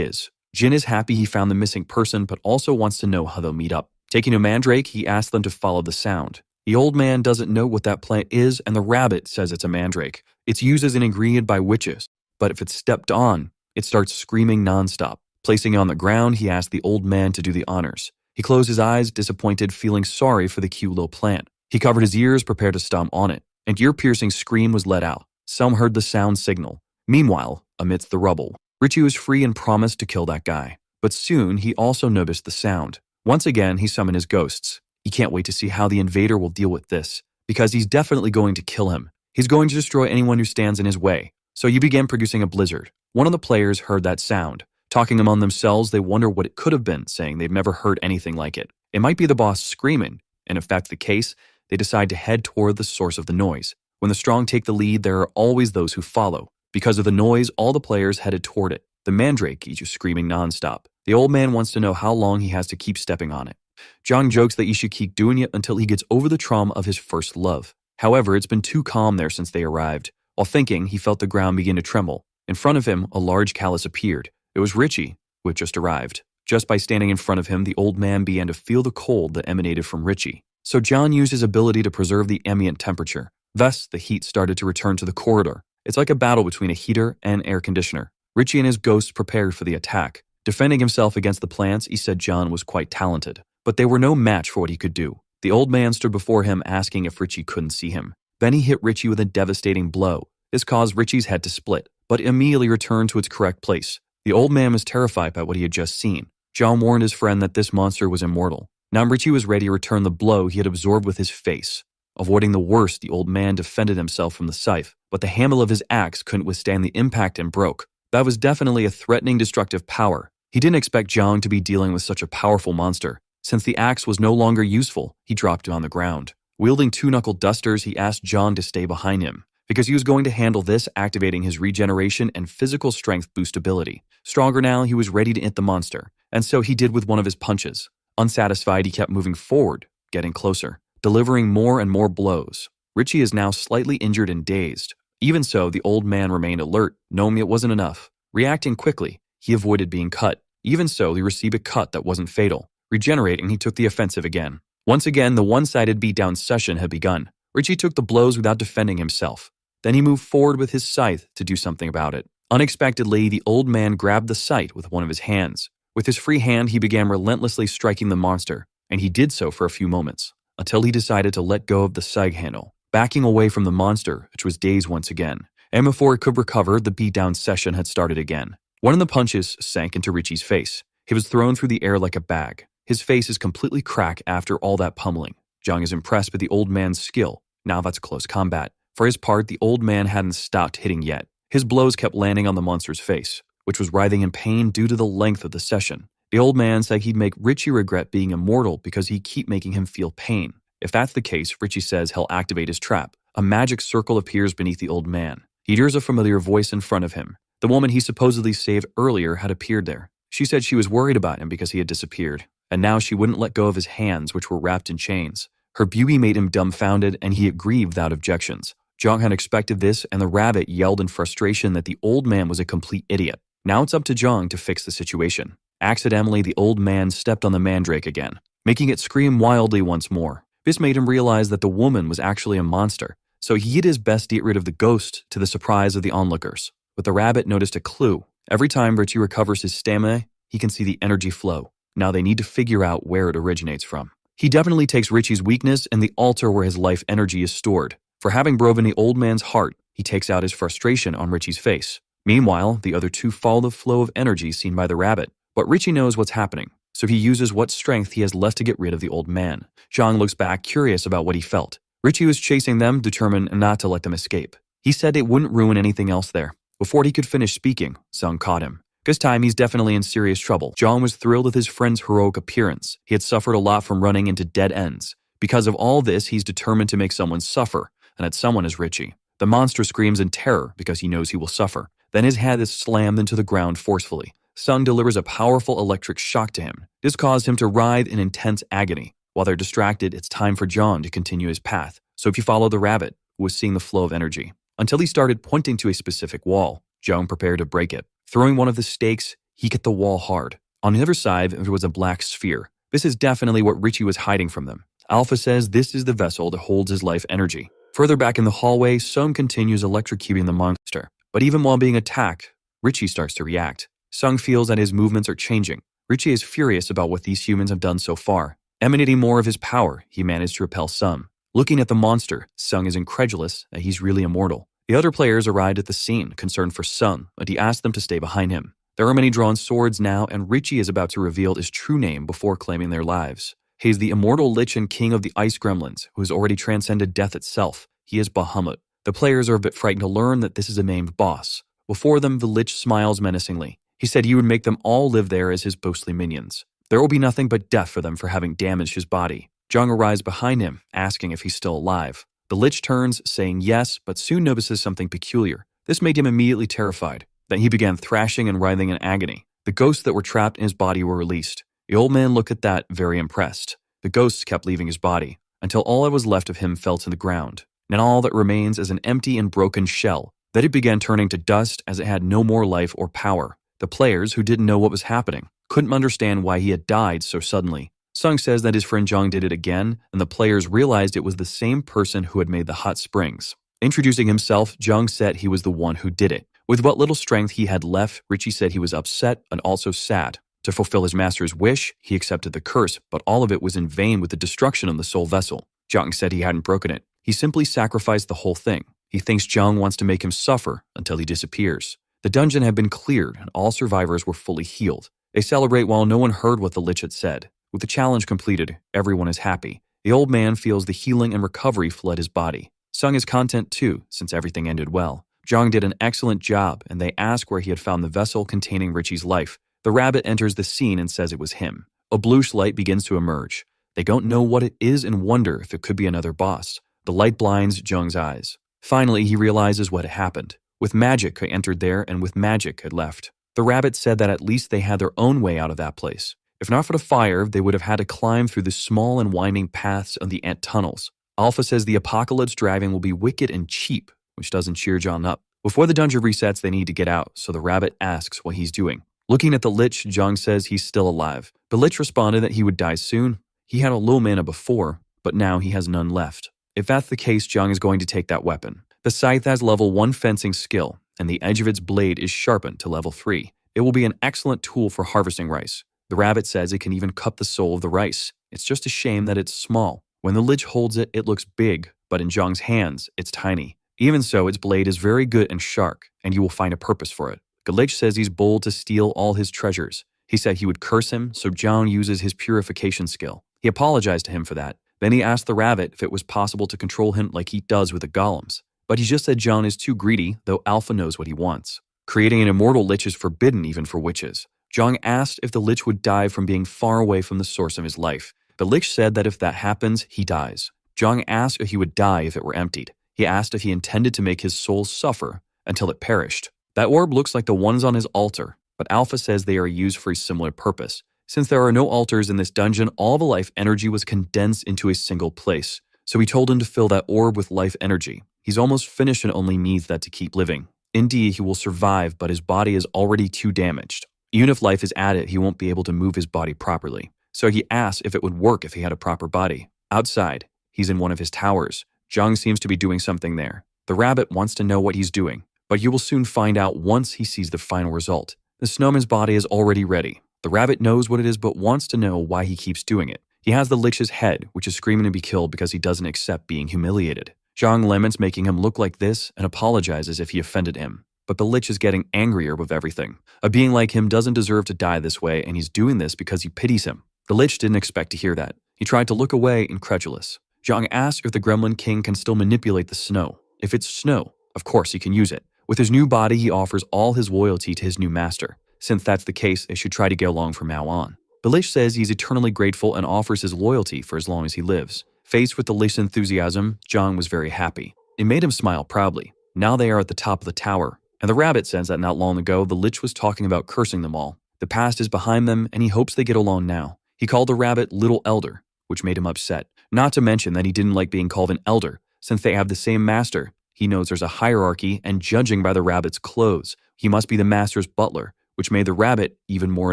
is. Jin is happy he found the missing person, but also wants to know how they'll meet up. Taking a mandrake, he asks them to follow the sound. The old man doesn't know what that plant is, and the rabbit says it's a mandrake. It's used as an ingredient by witches, but if it's stepped on, it starts screaming nonstop. Placing it on the ground, he asked the old man to do the honors. He closed his eyes, disappointed, feeling sorry for the cute little plant. He covered his ears, prepared to stomp on it. An ear-piercing scream was let out. Some heard the sound signal. Meanwhile, amidst the rubble, Richie was free and promised to kill that guy. But soon, he also noticed the sound. Once again, he summoned his ghosts. He can't wait to see how the invader will deal with this, because he's definitely going to kill him. He's going to destroy anyone who stands in his way. So he began producing a blizzard. One of the players heard that sound. Talking among themselves, they wonder what it could have been, saying they've never heard anything like it. It might be the boss screaming, and if that's the case, they decide to head toward the source of the noise. When the strong take the lead, there are always those who follow. Because of the noise, all the players headed toward it. The mandrake is just screaming nonstop. The old man wants to know how long he has to keep stepping on it. John jokes that he should keep doing it until he gets over the trauma of his first love. However, it's been too calm there since they arrived. While thinking, he felt the ground begin to tremble. In front of him, a large callus appeared. It was Richie, who had just arrived. Just by standing in front of him, the old man began to feel the cold that emanated from Richie. So John used his ability to preserve the ambient temperature. Thus, the heat started to return to the corridor. It's like a battle between a heater and air conditioner. Richie and his ghosts prepared for the attack. Defending himself against the plants, he said John was quite talented, but they were no match for what he could do. The old man stood before him asking if Richie couldn't see him. Then he hit Richie with a devastating blow. This caused Richie's head to split, but immediately returned to its correct place. The old man was terrified by what he had just seen. John warned his friend that this monster was immortal. Now Richie was ready to return the blow he had absorbed with his face. Avoiding the worst, the old man defended himself from the scythe, but the handle of his axe couldn't withstand the impact and broke. That was definitely a threatening, destructive power. He didn't expect John to be dealing with such a powerful monster. Since the axe was no longer useful, he dropped it on the ground. Wielding two knuckle dusters, he asked John to stay behind him, because he was going to handle this, activating his regeneration and physical strength boost ability. Stronger now, he was ready to hit the monster, and so he did with one of his punches. Unsatisfied, he kept moving forward, getting closer, delivering more and more blows. Richie is now slightly injured and dazed. Even so, the old man remained alert, knowing it wasn't enough. Reacting quickly, he avoided being cut. Even so, he received a cut that wasn't fatal. Regenerating, he took the offensive again. Once again, the one-sided beatdown session had begun. Richie took the blows without defending himself. Then he moved forward with his scythe to do something about it. Unexpectedly, the old man grabbed the scythe with one of his hands. With his free hand, he began relentlessly striking the monster, and he did so for a few moments, until he decided to let go of the scythe handle, backing away from the monster, which was dazed once again. And before it could recover, the beatdown session had started again. One of the punches sank into Richie's face. He was thrown through the air like a bag. His face is completely cracked after all that pummeling. Zhang is impressed with the old man's skill. Now that's close combat. For his part, the old man hadn't stopped hitting yet. His blows kept landing on the monster's face, which was writhing in pain due to the length of the session. The old man said he'd make Richie regret being immortal because he'd keep making him feel pain. If that's the case, Richie says he'll activate his trap. A magic circle appears beneath the old man. He hears a familiar voice in front of him. The woman he supposedly saved earlier had appeared there. She said she was worried about him because he had disappeared, and now she wouldn't let go of his hands, which were wrapped in chains. Her beauty made him dumbfounded, and he agreed without objections. Zhang had expected this, and the rabbit yelled in frustration that the old man was a complete idiot. Now it's up to Zhang to fix the situation. Accidentally, the old man stepped on the mandrake again, making it scream wildly once more. This made him realize that the woman was actually a monster, so he did his best to get rid of the ghost to the surprise of the onlookers. But the rabbit noticed a clue. Every time Richie recovers his stamina, he can see the energy flow. Now they need to figure out where it originates from. He definitely takes Richie's weakness and the altar where his life energy is stored. For having broken the old man's heart, he takes out his frustration on Richie's face. Meanwhile, the other two follow the flow of energy seen by the rabbit. But Richie knows what's happening, so he uses what strength he has left to get rid of the old man. Zhang looks back, curious about what he felt. Richie was chasing them, determined not to let them escape. He said it wouldn't ruin anything else there. Before he could finish speaking, Sung caught him. This time, he's definitely in serious trouble. Zhang was thrilled with his friend's heroic appearance. He had suffered a lot from running into dead ends. Because of all this, he's determined to make someone suffer, and that someone is Richie. The monster screams in terror because he knows he will suffer. Then his head is slammed into the ground forcefully. Sung delivers a powerful electric shock to him. This caused him to writhe in intense agony. While they're distracted, it's time for John to continue his path. So if you follow the rabbit, who was seeing the flow of energy, until he started pointing to a specific wall, Zhang prepared to break it. Throwing one of the stakes, he hit the wall hard. On the other side, there was a black sphere. This is definitely what Richie was hiding from them. Alpha says this is the vessel that holds his life energy. Further back in the hallway, Sung continues electrocuting the monster. But even while being attacked, Richie starts to react. Sung feels that his movements are changing. Richie is furious about what these humans have done so far. Emanating more of his power, he managed to repel Sung. Looking at the monster, Sung is incredulous that he's really immortal. The other players arrived at the scene, concerned for Sung, but he asked them to stay behind him. There are many drawn swords now, and Richie is about to reveal his true name before claiming their lives. He is the immortal Lich and king of the Ice Gremlins, who has already transcended death itself. He is Bahamut. The players are a bit frightened to learn that this is a named boss. Before them, the Lich smiles menacingly. He said he would make them all live there as his ghostly minions. There will be nothing but death for them for having damaged his body. Zhang arrives behind him, asking if he's still alive. The Lich turns, saying yes, but soon notices something peculiar. This made him immediately terrified. Then he began thrashing and writhing in agony. The ghosts that were trapped in his body were released. The old man looked at that, very impressed. The ghosts kept leaving his body, until all that was left of him fell to the ground. And all that remains is an empty and broken shell. Then it began turning to dust as it had no more life or power. The players, who didn't know what was happening, couldn't understand why he had died so suddenly. Sung says that his friend Zhang did it again, and the players realized it was the same person who had made the hot springs. Introducing himself, Jung said he was the one who did it. With what little strength he had left, Richie said he was upset and also sad. To fulfill his master's wish, he accepted the curse, but all of it was in vain with the destruction of the soul vessel. Jung said he hadn't broken it. He simply sacrificed the whole thing. He thinks Jung wants to make him suffer until he disappears. The dungeon had been cleared and all survivors were fully healed. They celebrate while no one heard what the Lich had said. With the challenge completed, everyone is happy. The old man feels the healing and recovery fled his body. Sung is content too, since everything ended well. Jung did an excellent job, and they ask where he had found the vessel containing Richie's life. The rabbit enters the scene and says it was him. A bluish light begins to emerge. They don't know what it is and wonder if it could be another boss. The light blinds Jung's eyes. Finally, he realizes what had happened. With magic, he entered there, and with magic, had left. The rabbit said that at least they had their own way out of that place. If not for the fire, they would have had to climb through the small and winding paths of the ant tunnels. Alpha says the apocalypse driving will be wicked and cheap, which doesn't cheer John up. Before the dungeon resets, they need to get out, so the rabbit asks what he's doing. Looking at the Lich, Jung says he's still alive. The Lich responded that he would die soon. He had a low mana before, but now he has none left. If that's the case, Jung is going to take that weapon. The scythe has level 1 fencing skill, and the edge of its blade is sharpened to level 3. It will be an excellent tool for harvesting rice. The rabbit says it can even cut the soul of the rice. It's just a shame that it's small. When the Lich holds it, it looks big, but in Jung's hands, it's tiny. Even so, its blade is very good and sharp, and you will find a purpose for it. The Lich says he's bold to steal all his treasures. He said he would curse him, so Jung uses his purification skill. He apologized to him for that. Then he asked the rabbit if it was possible to control him like he does with the golems. But he just said Jung is too greedy, though Alpha knows what he wants. Creating an immortal Lich is forbidden even for witches. Jung asked if the Lich would die from being far away from the source of his life. The Lich said that if that happens, he dies. Jung asked if he would die if it were emptied. He asked if he intended to make his soul suffer until it perished. That orb looks like the ones on his altar, but Alpha says they are used for a similar purpose. Since there are no altars in this dungeon, all the life energy was condensed into a single place. So he told him to fill that orb with life energy. He's almost finished and only needs that to keep living. Indeed, he will survive, but his body is already too damaged. Even if life is added, he won't be able to move his body properly. So he asked if it would work if he had a proper body. Outside, he's in one of his towers. Jung seems to be doing something there. The rabbit wants to know what he's doing, but you will soon find out once he sees the final result. The snowman's body is already ready. The rabbit knows what it is but wants to know why he keeps doing it. He has the Lich's head, which is screaming to be killed because he doesn't accept being humiliated. Jung laments making him look like this and apologizes if he offended him. But the Lich is getting angrier with everything. A being like him doesn't deserve to die this way, and he's doing this because he pities him. The Lich didn't expect to hear that. He tried to look away, incredulous. Jung asks if the Gremlin King can still manipulate the snow. If it's snow, of course he can use it. With his new body, he offers all his loyalty to his new master. Since that's the case, they should try to get along from now on. The Lich says he's eternally grateful and offers his loyalty for as long as he lives. Faced with the Lich's enthusiasm, Jung was very happy. It made him smile proudly. Now they are at the top of the tower, and the rabbit says that not long ago, the Lich was talking about cursing them all. The past is behind them, and he hopes they get along now. He called the rabbit Little Elder, which made him upset. Not to mention that he didn't like being called an elder. Since they have the same master, he knows there's a hierarchy, and judging by the rabbit's clothes, he must be the master's butler, which made the rabbit even more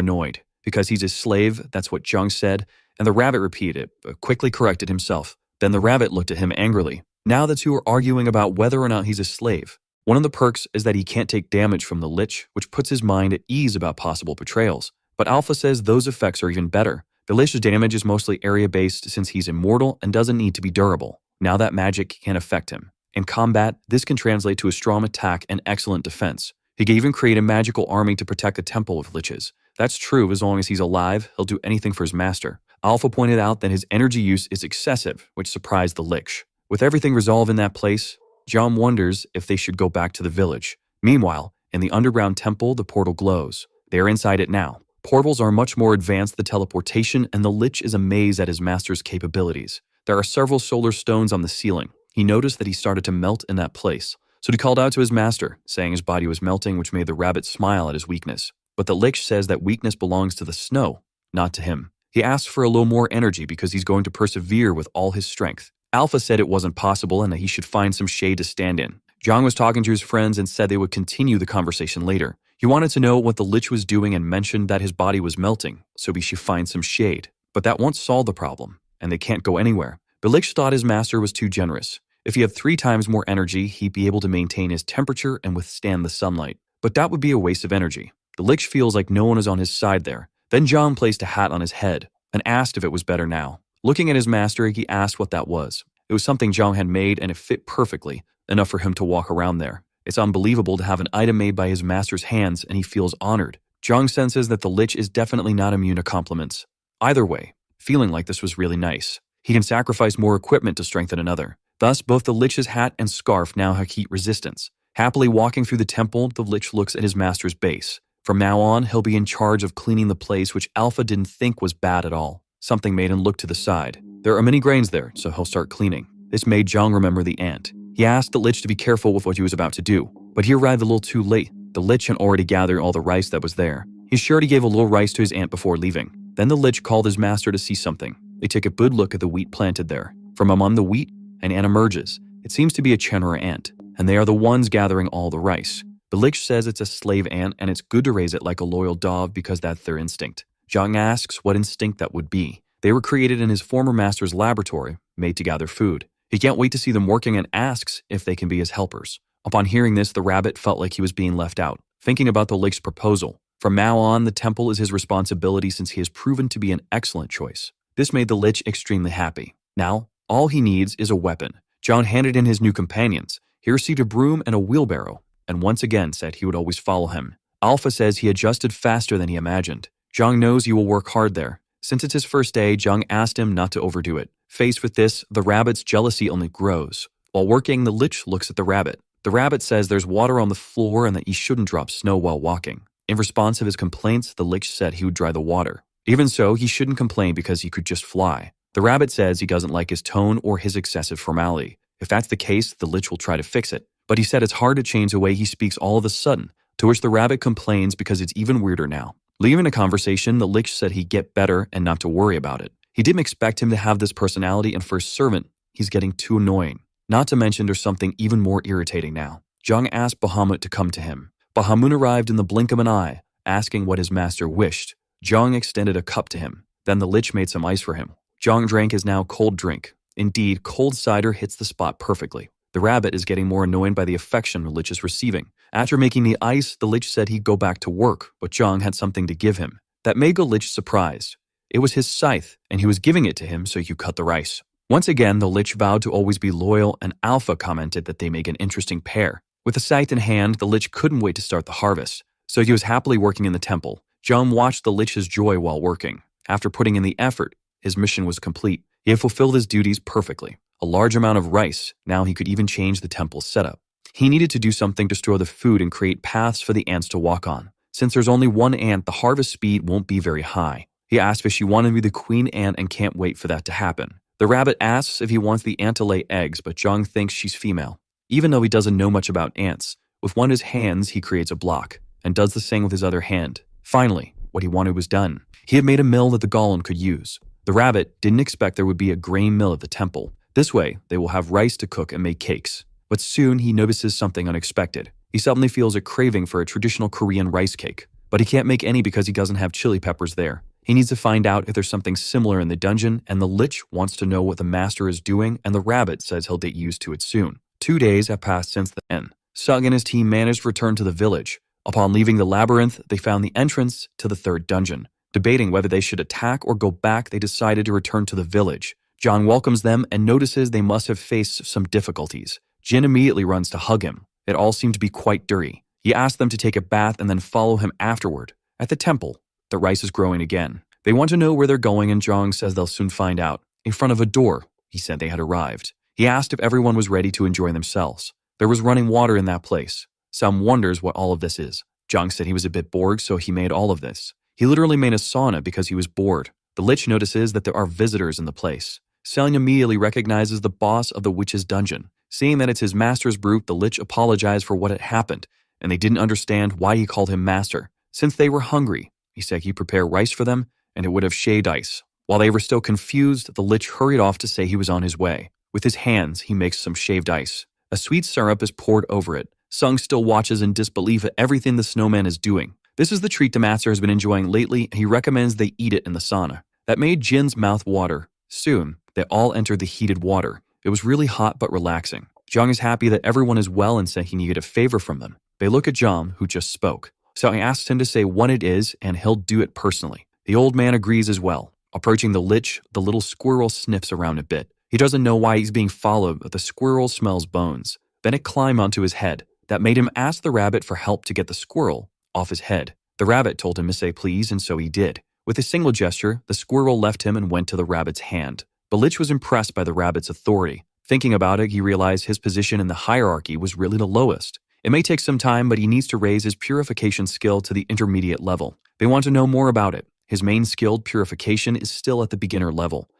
annoyed. Because he's his slave, that's what Jung said, and the rabbit repeated it, but quickly corrected himself. Then the rabbit looked at him angrily. Now the two are arguing about whether or not he's a slave. One of the perks is that he can't take damage from the Lich, which puts his mind at ease about possible betrayals. But Alpha says those effects are even better. The Lich's damage is mostly area-based since he's immortal and doesn't need to be durable. Now that magic can affect him. In combat, this can translate to a strong attack and excellent defense. He can even create a magical army to protect the temple with Liches. That's true as long as he's alive, he'll do anything for his master. Alpha pointed out that his energy use is excessive, which surprised the Lich. With everything resolved in that place, John wonders if they should go back to the village. Meanwhile, in the underground temple, the portal glows. They are inside it now. Portals are much more advanced than teleportation, and the Lich is amazed at his master's capabilities. There are several solar stones on the ceiling. He noticed that he started to melt in that place. So he called out to his master, saying his body was melting, which made the rabbit smile at his weakness. But the Lich says that weakness belongs to the snow, not to him. He asks for a little more energy because he's going to persevere with all his strength. Alpha said it wasn't possible and that he should find some shade to stand in. Jung was talking to his friends and said they would continue the conversation later. He wanted to know what the Lich was doing and mentioned that his body was melting, so he should find some shade. But that won't solve the problem, and they can't go anywhere. The Lich thought his master was too generous. If he had 3 times more energy, he'd be able to maintain his temperature and withstand the sunlight. But that would be a waste of energy. The Lich feels like no one is on his side there. Then Zhang placed a hat on his head and asked if it was better now. Looking at his master, he asked what that was. It was something Zhang had made and it fit perfectly, enough for him to walk around there. It's unbelievable to have an item made by his master's hands and he feels honored. Zhang senses that the Lich is definitely not immune to compliments. Either way, feeling like this was really nice. He can sacrifice more equipment to strengthen another. Thus, both the Lich's hat and scarf now have heat resistance. Happily walking through the temple, the Lich looks at his master's base. From now on, he'll be in charge of cleaning the place, which Alpha didn't think was bad at all. Something made him look to the side. There are many grains there, so he'll start cleaning. This made Zhang remember the ant. He asked the Lich to be careful with what he was about to do, but he arrived a little too late. The Lich had already gathered all the rice that was there. He sure he gave a little rice to his ant before leaving. Then the Lich called his master to see something. They take a good look at the wheat planted there. From among the wheat, an ant emerges. It seems to be a Chenra ant, and they are the ones gathering all the rice. The Lich says it's a slave ant and it's good to raise it like a loyal dog because that's their instinct. Zhang asks what instinct that would be. They were created in his former master's laboratory, made to gather food. He can't wait to see them working and asks if they can be his helpers. Upon hearing this, the rabbit felt like he was being left out, thinking about the Lich's proposal. From now on, the temple is his responsibility since he has proven to be an excellent choice. This made the Lich extremely happy. Now, all he needs is a weapon. Zhang handed in his new companions. He received a broom and a wheelbarrow, and once again said he would always follow him. Alpha says he adjusted faster than he imagined. Zhang knows he will work hard there. Since it's his first day, Zhang asked him not to overdo it. Faced with this, the rabbit's jealousy only grows. While working, the Lich looks at the rabbit. The rabbit says there's water on the floor and that he shouldn't drop snow while walking. In response to his complaints, the Lich said he would dry the water. Even so, he shouldn't complain because he could just fly. The rabbit says he doesn't like his tone or his excessive formality. If that's the case, the Lich will try to fix it. But he said it's hard to change the way he speaks all of a sudden, to which the rabbit complains because it's even weirder now. Leaving the conversation, the Lich said he'd get better and not to worry about it. He didn't expect him to have this personality, and for a servant, he's getting too annoying. Not to mention there's something even more irritating now. Zhang asked Bahamut to come to him. Bahamut arrived in the blink of an eye, asking what his master wished. Zhang extended a cup to him. Then the Lich made some ice for him. Zhang drank his now cold drink. Indeed, cold cider hits the spot perfectly. The rabbit is getting more annoyed by the affection the Lich is receiving. After making the ice, the Lich said he'd go back to work, but Zhang had something to give him. That made the Lich surprised. It was his scythe, and he was giving it to him so he could cut the rice. Once again, the Lich vowed to always be loyal, and Alpha commented that they make an interesting pair. With the scythe in hand, the Lich couldn't wait to start the harvest, so he was happily working in the temple. Zhang watched the Lich's joy while working. After putting in the effort, his mission was complete. He had fulfilled his duties perfectly. A large amount of rice, now he could even change the temple's setup. He needed to do something to store the food and create paths for the ants to walk on. Since there's only one ant, the harvest speed won't be very high. He asked if she wanted to be the queen ant and can't wait for that to happen. The rabbit asks if he wants the ant to lay eggs, but Zhang thinks she's female. Even though he doesn't know much about ants, with one of his hands he creates a block, and does the same with his other hand. Finally, what he wanted was done. He had made a mill that the golem could use. The rabbit didn't expect there would be a grain mill at the temple. This way, they will have rice to cook and make cakes. But soon he notices something unexpected. He suddenly feels a craving for a traditional Korean rice cake, but he can't make any because he doesn't have chili peppers there. He needs to find out if there's something similar in the dungeon, and the Lich wants to know what the master is doing, and the rabbit says he'll get used to it soon. 2 days have passed since then. Sung and his team managed to return to the village. Upon leaving the labyrinth, they found the entrance to the 3rd dungeon. Debating whether they should attack or go back, they decided to return to the village. John welcomes them and notices they must have faced some difficulties. Jin immediately runs to hug him. It all seemed to be quite dirty. He asks them to take a bath and then follow him afterward. At the temple, the rice is growing again. They want to know where they're going, and Zhang says they'll soon find out. In front of a door, he said they had arrived. He asked if everyone was ready to enjoy themselves. There was running water in that place. Some wonders what all of this is. Zhang said he was a bit bored, so he made all of this. He literally made a sauna because he was bored. The Lich notices that there are visitors in the place. Selling immediately recognizes the boss of the witch's dungeon. Seeing that it's his master's brute, the Lich apologized for what had happened, and they didn't understand why he called him master. Since they were hungry, he said he'd prepare rice for them, and it would have shaved ice. While they were still confused, the Lich hurried off to say he was on his way. With his hands, he makes some shaved ice. A sweet syrup is poured over it. Sung still watches in disbelief at everything the snowman is doing. This is the treat the master has been enjoying lately, and he recommends they eat it in the sauna. That made Jin's mouth water. Soon, they all entered the heated water. It was really hot but relaxing. Zhang is happy that everyone is well and said he needed a favor from them. They look at Zhang, who just spoke. So he asks him to say what it is, and he'll do it personally. The old man agrees as well. Approaching the lich, the little squirrel sniffs around a bit. He doesn't know why he's being followed, but the squirrel smells bones. Then it climbed onto his head. That made him ask the rabbit for help to get the squirrel off his head. The rabbit told him to say please, and so he did. With a single gesture, the squirrel left him and went to the rabbit's hand. The lich was impressed by the rabbit's authority. Thinking about it, he realized his position in the hierarchy was really the lowest. It may take some time, but he needs to raise his purification skill to the intermediate level. They want to know more about it. His main skilled purification is still at the beginner level.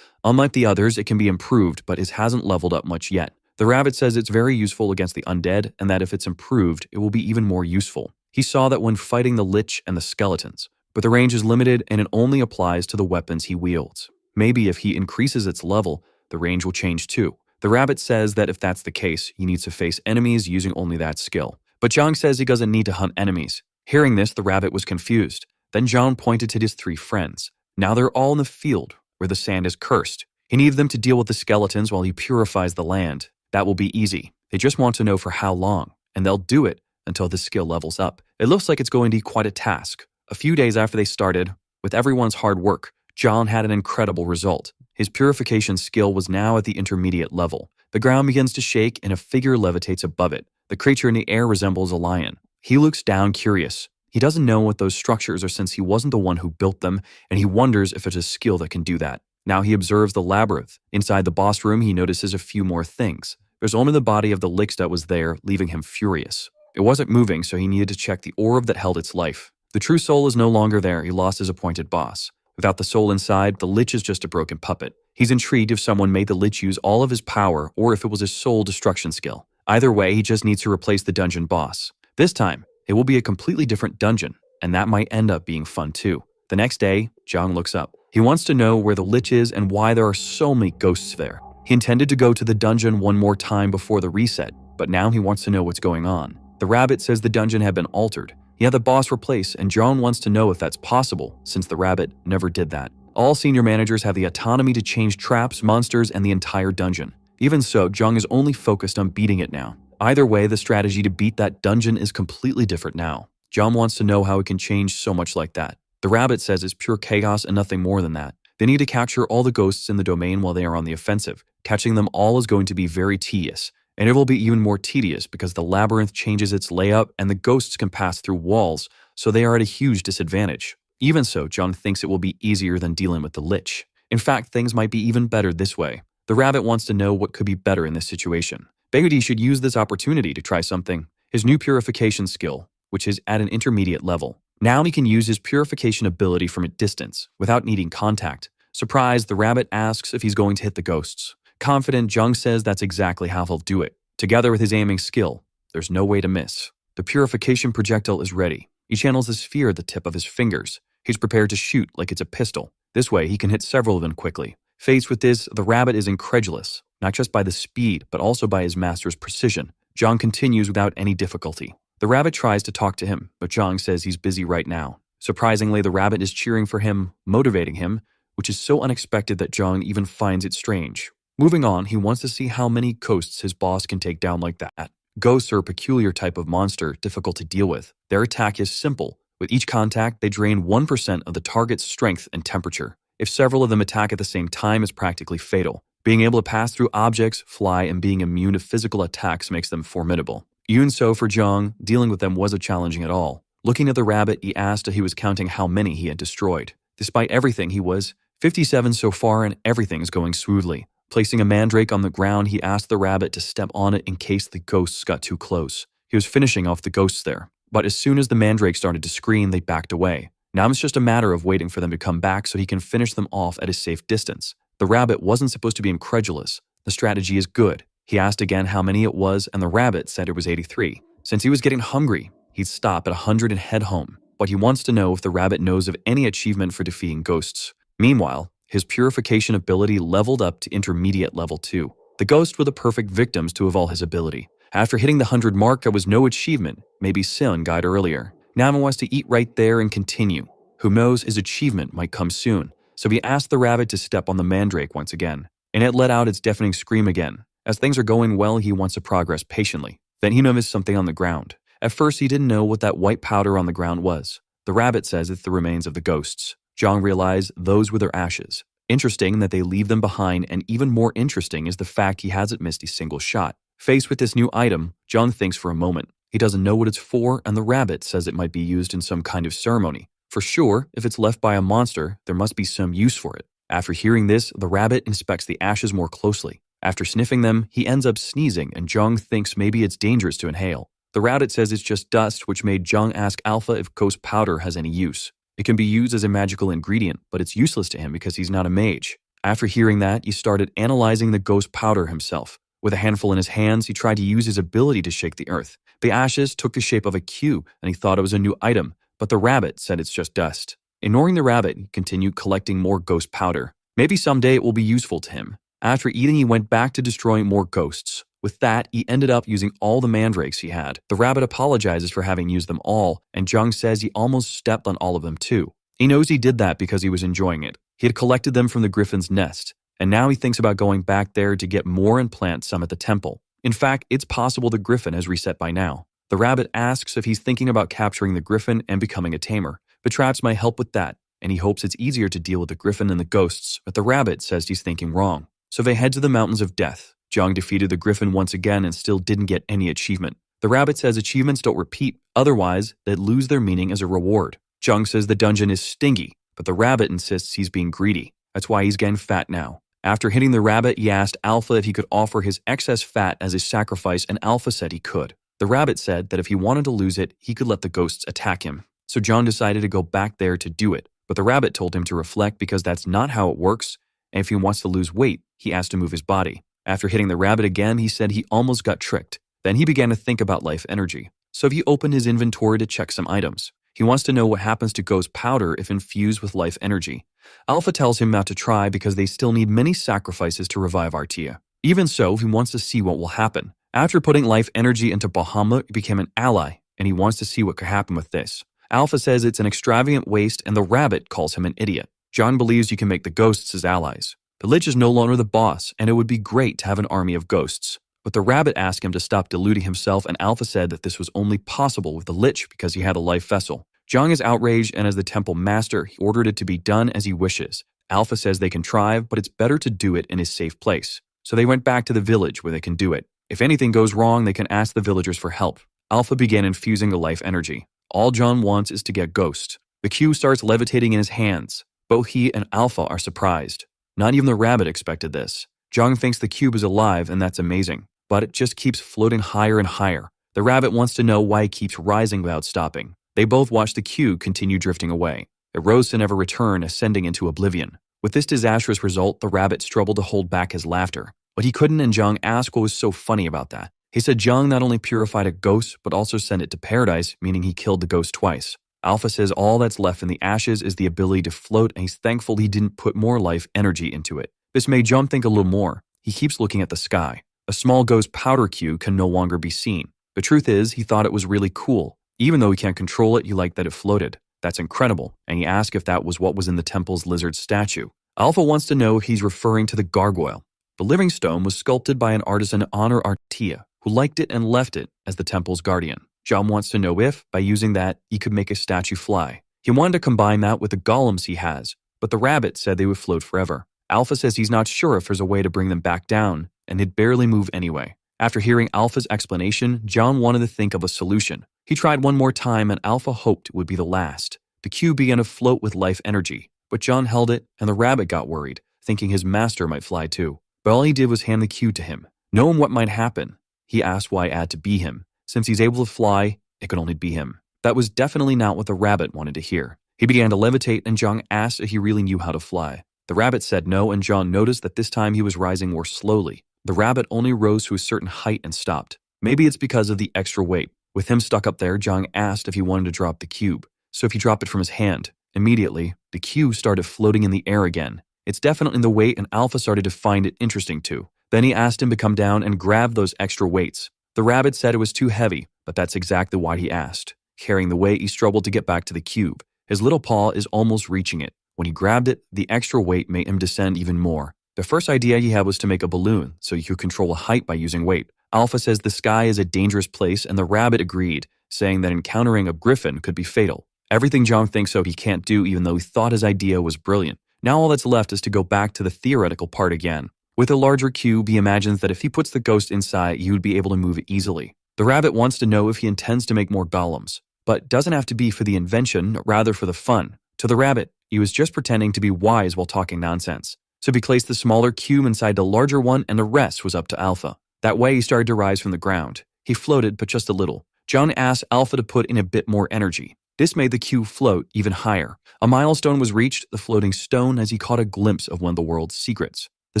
Unlike the others, it can be improved, but it hasn't leveled up much yet. The rabbit says it's very useful against the undead, and that if it's improved, it will be even more useful. He saw that when fighting the lich and the skeletons, but the range is limited and it only applies to the weapons he wields. Maybe if he increases its level, the range will change too. The rabbit says that if that's the case, he needs to face enemies using only that skill. But Zhang says he doesn't need to hunt enemies. Hearing this, the rabbit was confused. Then Zhang pointed to his 3 friends. Now they're all in the field, where the sand is cursed. He needs them to deal with the skeletons while he purifies the land. That will be easy. They just want to know for how long, and they'll do it until the skill levels up. It looks like it's going to be quite a task. A few days after they started, with everyone's hard work, Zhang had an incredible result. His purification skill was now at the intermediate level. The ground begins to shake and a figure levitates above it. The creature in the air resembles a lion. He looks down curious. He doesn't know what those structures are since he wasn't the one who built them, and he wonders if it's a skill that can do that. Now he observes the labyrinth. Inside the boss room, he notices a few more things. There's only the body of the lich that was there, leaving him furious. It wasn't moving, so he needed to check the orb that held its life. The true soul is no longer there. He lost his appointed boss. Without the soul inside, the lich is just a broken puppet. He's intrigued if someone made the lich use all of his power or if it was his soul destruction skill. Either way, he just needs to replace the dungeon boss. This time, it will be a completely different dungeon, and that might end up being fun too. The next day, Zhang looks up. He wants to know where the lich is and why there are so many ghosts there. He intended to go to the dungeon one more time before the reset, but now he wants to know what's going on. The rabbit says the dungeon had been altered. He had the boss replaced, and Zhang wants to know if that's possible, since the rabbit never did that. All senior managers have the autonomy to change traps, monsters, and the entire dungeon. Even so, Zhang is only focused on beating it now. Either way, the strategy to beat that dungeon is completely different now. Zhang wants to know how it can change so much like that. The rabbit says it's pure chaos and nothing more than that. They need to capture all the ghosts in the domain while they are on the offensive. Catching them all is going to be very tedious. And it will be even more tedious because the labyrinth changes its layout and the ghosts can pass through walls, so they are at a huge disadvantage. Even so, Zhang thinks it will be easier than dealing with the lich. In fact, things might be even better this way. The rabbit wants to know what could be better in this situation. Baguette should use this opportunity to try something. His new purification skill, which is at an intermediate level. Now he can use his purification ability from a distance, without needing contact. Surprised, the rabbit asks if he's going to hit the ghosts. Confident, Zhang says that's exactly how he'll do it. Together with his aiming skill, there's no way to miss. The purification projectile is ready. He channels the sphere at the tip of his fingers. He's prepared to shoot like it's a pistol. This way, he can hit several of them quickly. Faced with this, the rabbit is incredulous, not just by the speed, but also by his master's precision. Zhang continues without any difficulty. The rabbit tries to talk to him, but Zhang says he's busy right now. Surprisingly, the rabbit is cheering for him, motivating him, which is so unexpected that Zhang even finds it strange. Moving on, he wants to see how many ghosts his boss can take down like that. Ghosts are a peculiar type of monster, difficult to deal with. Their attack is simple. With each contact, they drain 1% of the target's strength and temperature. If several of them attack at the same time, it's practically fatal. Being able to pass through objects, fly, and being immune to physical attacks makes them formidable. Even so, for Zhang, dealing with them wasn't challenging at all. Looking at the rabbit, he asked if he was counting how many he had destroyed. Despite everything, he was 57 so far and everything is going smoothly. Placing a mandrake on the ground, he asked the rabbit to step on it in case the ghosts got too close. He was finishing off the ghosts there. But as soon as the mandrake started to scream, they backed away. Now it's just a matter of waiting for them to come back so he can finish them off at a safe distance. The rabbit wasn't supposed to be incredulous. The strategy is good. He asked again how many it was, and the rabbit said it was 83. Since he was getting hungry, he'd stop at 100 and head home. But he wants to know if the rabbit knows of any achievement for defeating ghosts. Meanwhile, his purification ability leveled up to intermediate level 2. The ghosts were the perfect victims to evolve his ability. After hitting the 100 mark, there was no achievement, maybe Sin got earlier. Now he wants to eat right there and continue. Who knows, his achievement might come soon. So he asked the rabbit to step on the mandrake once again. and it let out its deafening scream again. As things are going well, he wants to progress patiently. Then he noticed something on the ground. At first, he didn't know what that white powder on the ground was. The rabbit says it's the remains of the ghosts. Zhang realized those were their ashes. Interesting that they leave them behind, and even more interesting is the fact he hasn't missed a single shot. Faced with this new item, Zhang thinks for a moment. He doesn't know what it's for, and the rabbit says it might be used in some kind of ceremony. For sure, if it's left by a monster, there must be some use for it. After hearing this, the rabbit inspects the ashes more closely. After sniffing them, he ends up sneezing, and Zhang thinks maybe it's dangerous to inhale. The rabbit says it's just dust, which made Zhang ask Alpha if ghost powder has any use. It can be used as a magical ingredient, but it's useless to him because he's not a mage. After hearing that, he started analyzing the ghost powder himself. With a handful in his hands, he tried to use his ability to shake the earth. The ashes took the shape of a Q, and he thought it was a new item, but the rabbit said it's just dust. Ignoring the rabbit, he continued collecting more ghost powder. Maybe someday it will be useful to him. After eating, he went back to destroying more ghosts. With that, he ended up using all the mandrakes he had. The rabbit apologizes for having used them all, and Zhang says he almost stepped on all of them too. He knows he did that because he was enjoying it. He had collected them from the griffin's nest, and now he thinks about going back there to get more and plant some at the temple. In fact, it's possible the griffin has reset by now. The rabbit asks if he's thinking about capturing the griffin and becoming a tamer, but traps might help with that, and he hopes it's easier to deal with the griffin and the ghosts, but the rabbit says he's thinking wrong. So they head to the Mountains of Death. Zhang defeated the griffin once again and still didn't get any achievement. The rabbit says achievements don't repeat, otherwise they'd lose their meaning as a reward. Zhang says the dungeon is stingy, but the rabbit insists he's being greedy. That's why he's getting fat now. After hitting the rabbit, he asked Alpha if he could offer his excess fat as a sacrifice, and Alpha said he could. The rabbit said that if he wanted to lose it, he could let the ghosts attack him. So Zhang decided to go back there to do it, but the rabbit told him to reflect because that's not how it works, and if he wants to lose weight, he has to move his body. After hitting the rabbit again, he said he almost got tricked. Then he began to think about life energy. So he opened his inventory to check some items. He wants to know what happens to ghost powder if infused with life energy. Alpha tells him not to try because they still need many sacrifices to revive Artia. Even so, he wants to see what will happen. After putting life energy into Bahamut, he became an ally, and he wants to see what could happen with this. Alpha says it's an extravagant waste, and the rabbit calls him an idiot. John believes you can make the ghosts his allies. The Lich is no longer the boss, and it would be great to have an army of ghosts. But the rabbit asked him to stop deluding himself, and Alpha said that this was only possible with the Lich because he had a life vessel. Zhang is outraged, and as the temple master, he ordered it to be done as he wishes. Alpha says they can try, but it's better to do it in a safe place. So they went back to the village where they can do it. If anything goes wrong, they can ask the villagers for help. Alpha began infusing the life energy. All John wants is to get Ghost. The cube starts levitating in his hands. Both he and Alpha are surprised. Not even the rabbit expected this. Zhang thinks the cube is alive, and that's amazing. But it just keeps floating higher and higher. The rabbit wants to know why it keeps rising without stopping. They both watch the cube continue drifting away. It rose to never return, ascending into oblivion. With this disastrous result, the rabbit struggled to hold back his laughter. But he couldn't, and Zhang asked what was so funny about that. He said Zhang not only purified a ghost, but also sent it to paradise, meaning he killed the ghost twice. Alpha says all that's left in the ashes is the ability to float, and he's thankful he didn't put more life energy into it. This made Zhang think a little more. He keeps looking at the sky. A small ghost powder cube can no longer be seen. The truth is, he thought it was really cool. Even though he can't control it, he liked that it floated. That's incredible, and he asked if that was what was in the temple's lizard statue. Alpha wants to know if he's referring to the gargoyle. The living stone was sculpted by an artisan to honor Artia, who liked it and left it as the temple's guardian. John wants to know if, by using that, he could make a statue fly. He wanted to combine that with the golems he has, but the rabbit said they would float forever. Alpha says he's not sure if there's a way to bring them back down, and they'd barely move anyway. After hearing Alpha's explanation, John wanted to think of a solution. He tried one more time, and Alpha hoped it would be the last. The cube began to float with life energy, but John held it, and the rabbit got worried, thinking his master might fly too. But all he did was hand the cube to him. Knowing what might happen, he asked why it had to be him. Since he's able to fly, it could only be him. That was definitely not what the rabbit wanted to hear. He began to levitate, and Zhang asked if he really knew how to fly. The rabbit said no, and Zhang noticed that this time he was rising more slowly. The rabbit only rose to a certain height and stopped. Maybe it's because of the extra weight. With him stuck up there, Zhang asked if he wanted to drop the cube. So if he dropped it from his hand, immediately, the cube started floating in the air again. It's definitely the weight, and Alpha started to find it interesting too. Then he asked him to come down and grab those extra weights. The rabbit said it was too heavy, but that's exactly why he asked. Carrying the weight, he struggled to get back to the cube. His little paw is almost reaching it. When he grabbed it, the extra weight made him descend even more. The first idea he had was to make a balloon so he could control height by using weight. Alpha says the sky is a dangerous place, and the rabbit agreed, saying that encountering a griffin could be fatal. Everything John thinks so he can't do, even though he thought his idea was brilliant. Now all that's left is to go back to the theoretical part again. With a larger cube, he imagines that if he puts the ghost inside, he would be able to move it easily. The rabbit wants to know if he intends to make more golems, but doesn't have to be for the invention, rather for the fun. To the rabbit, he was just pretending to be wise while talking nonsense. So he placed the smaller cube inside the larger one, and the rest was up to Alpha. That way he started to rise from the ground. He floated, but just a little. John asked Alpha to put in a bit more energy. This made the cube float even higher. A milestone was reached, the floating stone, as he caught a glimpse of one of the world's secrets. The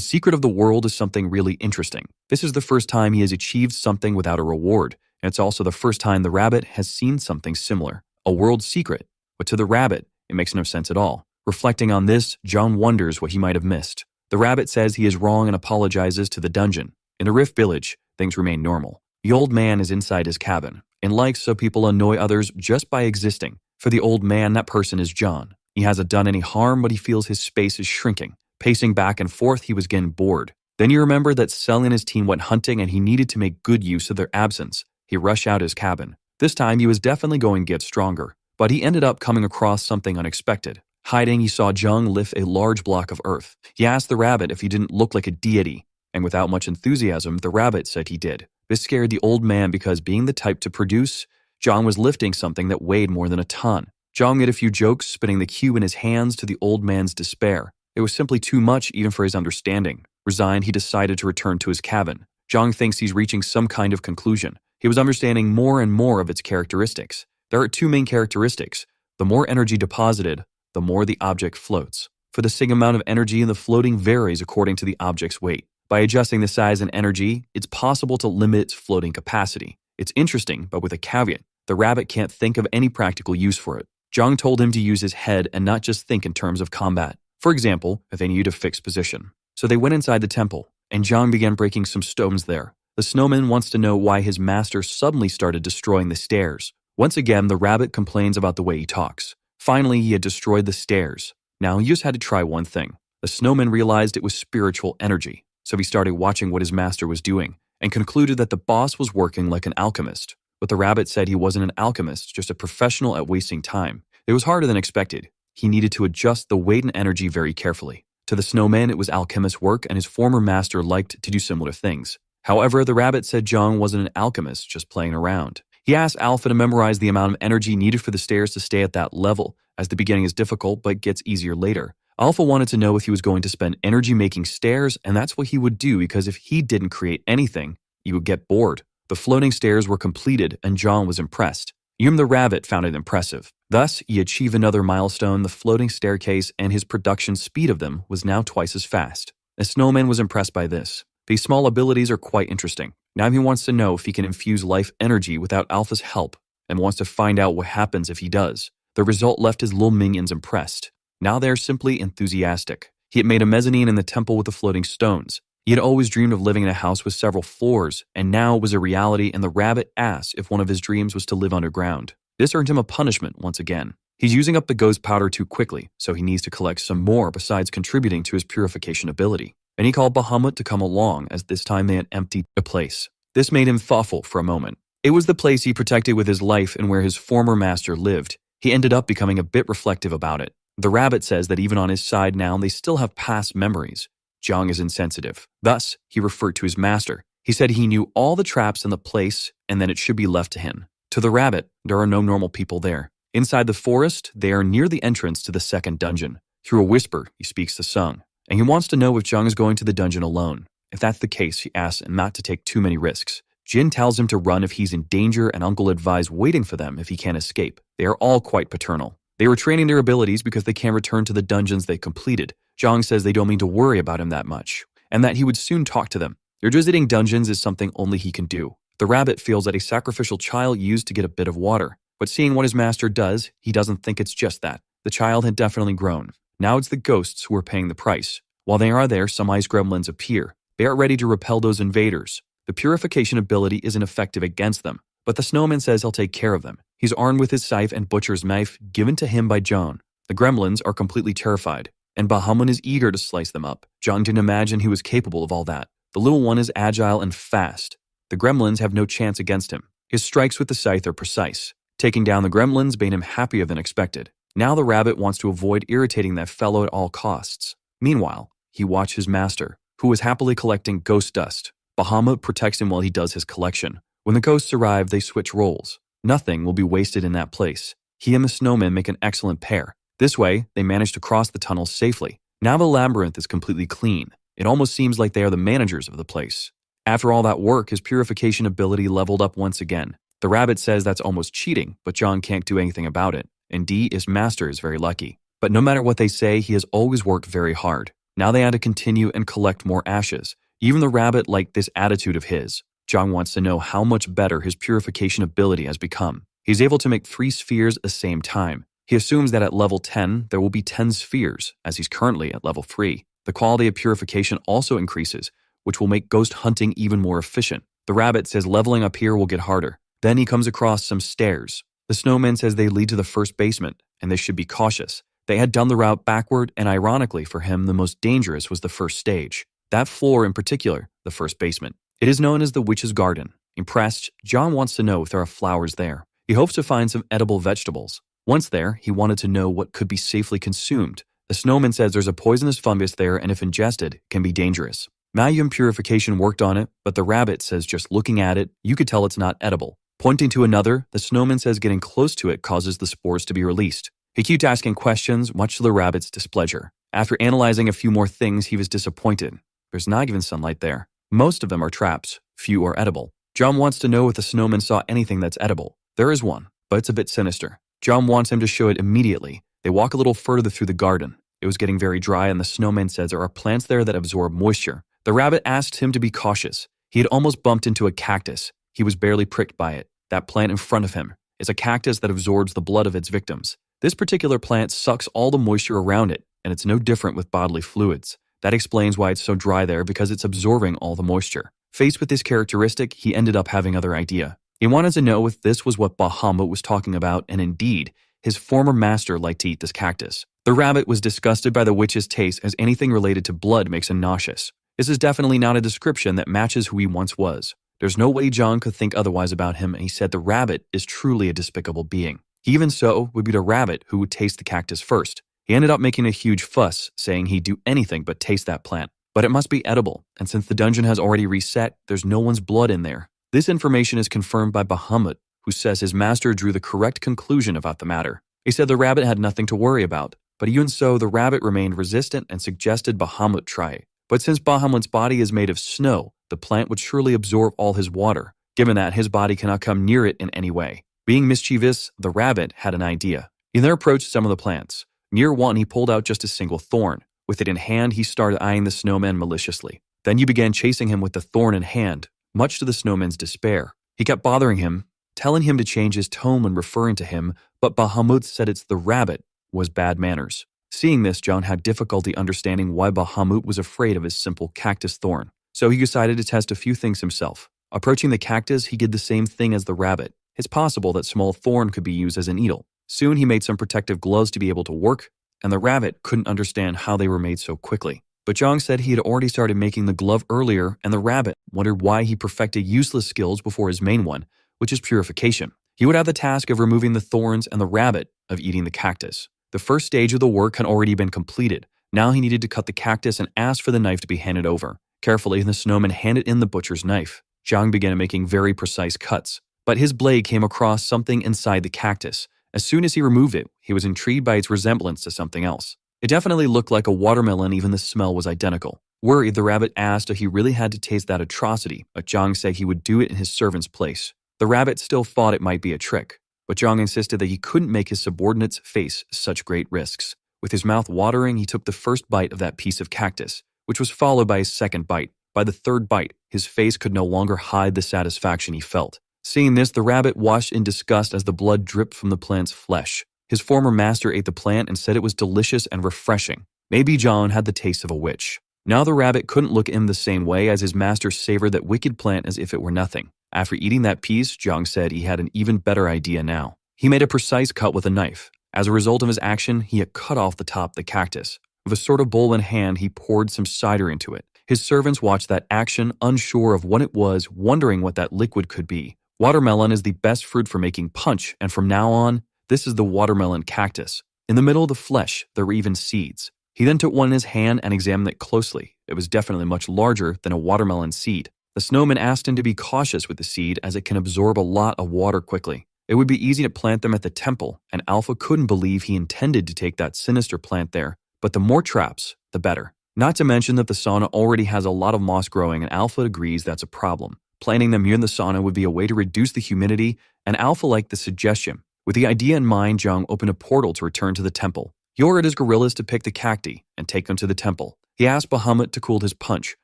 secret of the world is something really interesting. This is the first time he has achieved something without a reward, and it's also the first time the rabbit has seen something similar. A world secret. But to the rabbit, it makes no sense at all. Reflecting on this, John wonders what he might have missed. The rabbit says he is wrong and apologizes to the dungeon. In the Rift Village, things remain normal. The old man is inside his cabin, and likes so people annoy others just by existing. For the old man, that person is John. He hasn't done any harm, but he feels his space is shrinking. Pacing back and forth, he was getting bored. Then he remembered that Sully and his team went hunting and he needed to make good use of their absence. He rushed out his cabin. This time, he was definitely going to get stronger, but he ended up coming across something unexpected. Hiding, he saw Jung lift a large block of earth. He asked the rabbit if he didn't look like a deity, and without much enthusiasm, the rabbit said he did. This scared the old man because, being the type to produce, Jung was lifting something that weighed more than a ton. Jung made a few jokes, spinning the cube in his hands to the old man's despair. It was simply too much even for his understanding. Resigned, he decided to return to his cabin. Jung thinks he's reaching some kind of conclusion. He was understanding more and more of its characteristics. There are two main characteristics. The more energy deposited, the more the object floats. For the same amount of energy in the floating varies according to the object's weight. By adjusting the size and energy, it's possible to limit its floating capacity. It's interesting, but with a caveat. The rabbit can't think of any practical use for it. Jung told him to use his head and not just think in terms of combat. For example, if they needed a fixed position. So they went inside the temple, and Jung began breaking some stones there. The snowman wants to know why his master suddenly started destroying the stairs. Once again, the rabbit complains about the way he talks. Finally, he had destroyed the stairs. Now he just had to try one thing. The snowman realized it was spiritual energy, so he started watching what his master was doing, and concluded that the boss was working like an alchemist. But the rabbit said he wasn't an alchemist, just a professional at wasting time. It was harder than expected. He needed to adjust the weight and energy very carefully. To the snowman, it was alchemist work, and his former master liked to do similar things. However, the rabbit said Jung wasn't an alchemist, just playing around. He asked Alpha to memorize the amount of energy needed for the stairs to stay at that level, as the beginning is difficult but gets easier later. Alpha wanted to know if he was going to spend energy making stairs, and that's what he would do, because if he didn't create anything, he would get bored. The floating stairs were completed, and John was impressed. Yum the rabbit found it impressive. Thus, he achieved another milestone, the floating staircase, and his production speed of them was now twice as fast. The snowman was impressed by this. These small abilities are quite interesting. Now he wants to know if he can infuse life energy without Alpha's help, and wants to find out what happens if he does. The result left his little minions impressed. Now they are simply enthusiastic. He had made a mezzanine in the temple with the floating stones. He had always dreamed of living in a house with several floors, and now it was a reality, and the rabbit asked if one of his dreams was to live underground. This earned him a punishment once again. He's using up the ghost powder too quickly, so he needs to collect some more besides contributing to his purification ability. And he called Bahamut to come along, as this time they had emptied the place. This made him thoughtful for a moment. It was the place he protected with his life and where his former master lived. He ended up becoming a bit reflective about it. The rabbit says that even on his side now, they still have past memories. Jung is insensitive. Thus, he referred to his master. He said he knew all the traps in the place and that it should be left to him. To the rabbit, there are no normal people there. Inside the forest, they are near the entrance to the second dungeon. Through a whisper, he speaks to Sung, and he wants to know if Jung is going to the dungeon alone. If that's the case, he asks him not to take too many risks. Jin tells him to run if he's in danger, and Uncle advised waiting for them if he can't escape. They are all quite paternal. They were training their abilities because they can't return to the dungeons they completed. Jung says they don't mean to worry about him that much, and that he would soon talk to them. Their visiting dungeons is something only he can do. The rabbit feels that a sacrificial child used to get a bit of water, but seeing what his master does, he doesn't think it's just that. The child had definitely grown. Now it's the ghosts who are paying the price. While they are there, some ice gremlins appear. They are ready to repel those invaders. The purification ability isn't effective against them, but the snowman says he'll take care of them. He's armed with his scythe and butcher's knife given to him by John. The gremlins are completely terrified, and Bahamut is eager to slice them up. Zhang didn't imagine he was capable of all that. The little one is agile and fast. The gremlins have no chance against him. His strikes with the scythe are precise. Taking down the gremlins made him happier than expected. Now the rabbit wants to avoid irritating that fellow at all costs. Meanwhile, he watched his master, who was happily collecting ghost dust. Bahamut protects him while he does his collection. When the ghosts arrive, they switch roles. Nothing will be wasted in that place. He and the snowman make an excellent pair. This way, they manage to cross the tunnel safely. Now the labyrinth is completely clean. It almost seems like they are the managers of the place. After all that work, his purification ability leveled up once again. The rabbit says that's almost cheating, but John can't do anything about it. Indeed, his master is very lucky. But no matter what they say, he has always worked very hard. Now they had to continue and collect more ashes. Even the rabbit liked this attitude of his. John wants to know how much better his purification ability has become. He's able to make 3 spheres at the same time. He assumes that at level 10, there will be 10 spheres, as he's currently at level 3. The quality of purification also increases, which will make ghost hunting even more efficient. The rabbit says leveling up here will get harder. Then he comes across some stairs. The snowman says they lead to the first basement, and they should be cautious. They had done the route backward, and ironically for him, the most dangerous was the first stage. That floor in particular, the first basement. It is known as the Witch's Garden. Impressed, John wants to know if there are flowers there. He hopes to find some edible vegetables. Once there, he wanted to know what could be safely consumed. The snowman says there's a poisonous fungus there, and if ingested, can be dangerous. Mayum Purification worked on it, but the rabbit says just looking at it, you could tell it's not edible. Pointing to another, the snowman says getting close to it causes the spores to be released. He keeps asking questions, much to the rabbit's displeasure. After analyzing a few more things, he was disappointed. There's not even sunlight there. Most of them are traps. Few are edible. John wants to know if the snowman saw anything that's edible. There is one, but it's a bit sinister. John wants him to show it immediately. They walk a little further through the garden. It was getting very dry, and the snowman says there are plants there that absorb moisture. The rabbit asked him to be cautious. He had almost bumped into a cactus. He was barely pricked by it. That plant in front of him is a cactus that absorbs the blood of its victims. This particular plant sucks all the moisture around it, and it's no different with bodily fluids. That explains why it's so dry there, because it's absorbing all the moisture. Faced with this characteristic, he ended up having another idea. He wanted to know if this was what Bahamut was talking about, and indeed, his former master liked to eat this cactus. The rabbit was disgusted by the witch's taste, as anything related to blood makes him nauseous. This is definitely not a description that matches who he once was. There's no way John could think otherwise about him, and he said the rabbit is truly a despicable being. He even so would be the rabbit who would taste the cactus first. He ended up making a huge fuss, saying he'd do anything but taste that plant. But it must be edible, and since the dungeon has already reset, there's no one's blood in there. This information is confirmed by Bahamut, who says his master drew the correct conclusion about the matter. He said the rabbit had nothing to worry about, but even so, the rabbit remained resistant and suggested Bahamut try it. But since Bahamut's body is made of snow, the plant would surely absorb all his water, given that his body cannot come near it in any way. Being mischievous, the rabbit had an idea. He then approached some of the plants. Near one, he pulled out just a single thorn. With it in hand, he started eyeing the snowman maliciously. Then he began chasing him with the thorn in hand, much to the snowman's despair. He kept bothering him, telling him to change his tone when referring to him, but Bahamut said it's the rabbit was bad manners. Seeing this, John had difficulty understanding why Bahamut was afraid of his simple cactus thorn. So he decided to test a few things himself. Approaching the cactus, he did the same thing as the rabbit. It's possible that small thorn could be used as a needle. Soon he made some protective gloves to be able to work, and the rabbit couldn't understand how they were made so quickly. But Zhang said he had already started making the glove earlier, and the rabbit wondered why he perfected useless skills before his main one, which is purification. He would have the task of removing the thorns and the rabbit of eating the cactus. The first stage of the work had already been completed. Now he needed to cut the cactus and asked for the knife to be handed over. Carefully, the snowman handed in the butcher's knife. Zhang began making very precise cuts, but his blade came across something inside the cactus. As soon as he removed it, he was intrigued by its resemblance to something else. It definitely looked like a watermelon, even the smell was identical. Worried, the rabbit asked if he really had to taste that atrocity, but Zhang said he would do it in his servant's place. The rabbit still thought it might be a trick, but Zhang insisted that he couldn't make his subordinates face such great risks. With his mouth watering, he took the first bite of that piece of cactus, which was followed by his second bite. By the third bite, his face could no longer hide the satisfaction he felt. Seeing this, the rabbit watched in disgust as the blood dripped from the plant's flesh. His former master ate the plant and said it was delicious and refreshing. Maybe John had the taste of a witch. Now the rabbit couldn't look at him the same way, as his master savored that wicked plant as if it were nothing. After eating that piece, Zhang said he had an even better idea now. He made a precise cut with a knife. As a result of his action, he had cut off the top of the cactus. With a sort of bowl in hand, he poured some cider into it. His servants watched that action, unsure of what it was, wondering what that liquid could be. Watermelon is the best fruit for making punch, and from now on, this is the watermelon cactus. In the middle of the flesh, there were even seeds. He then took one in his hand and examined it closely. It was definitely much larger than a watermelon seed. The snowman asked him to be cautious with the seed as it can absorb a lot of water quickly. It would be easy to plant them at the temple, and Alpha couldn't believe he intended to take that sinister plant there. But the more traps, the better. Not to mention that the sauna already has a lot of moss growing, and Alpha agrees that's a problem. Planting them near the sauna would be a way to reduce the humidity, and Alpha liked the suggestion. With the idea in mind, Jung opened a portal to return to the temple. He ordered his gorillas to pick the cacti and take them to the temple. He asked Bahamut to cool his punch,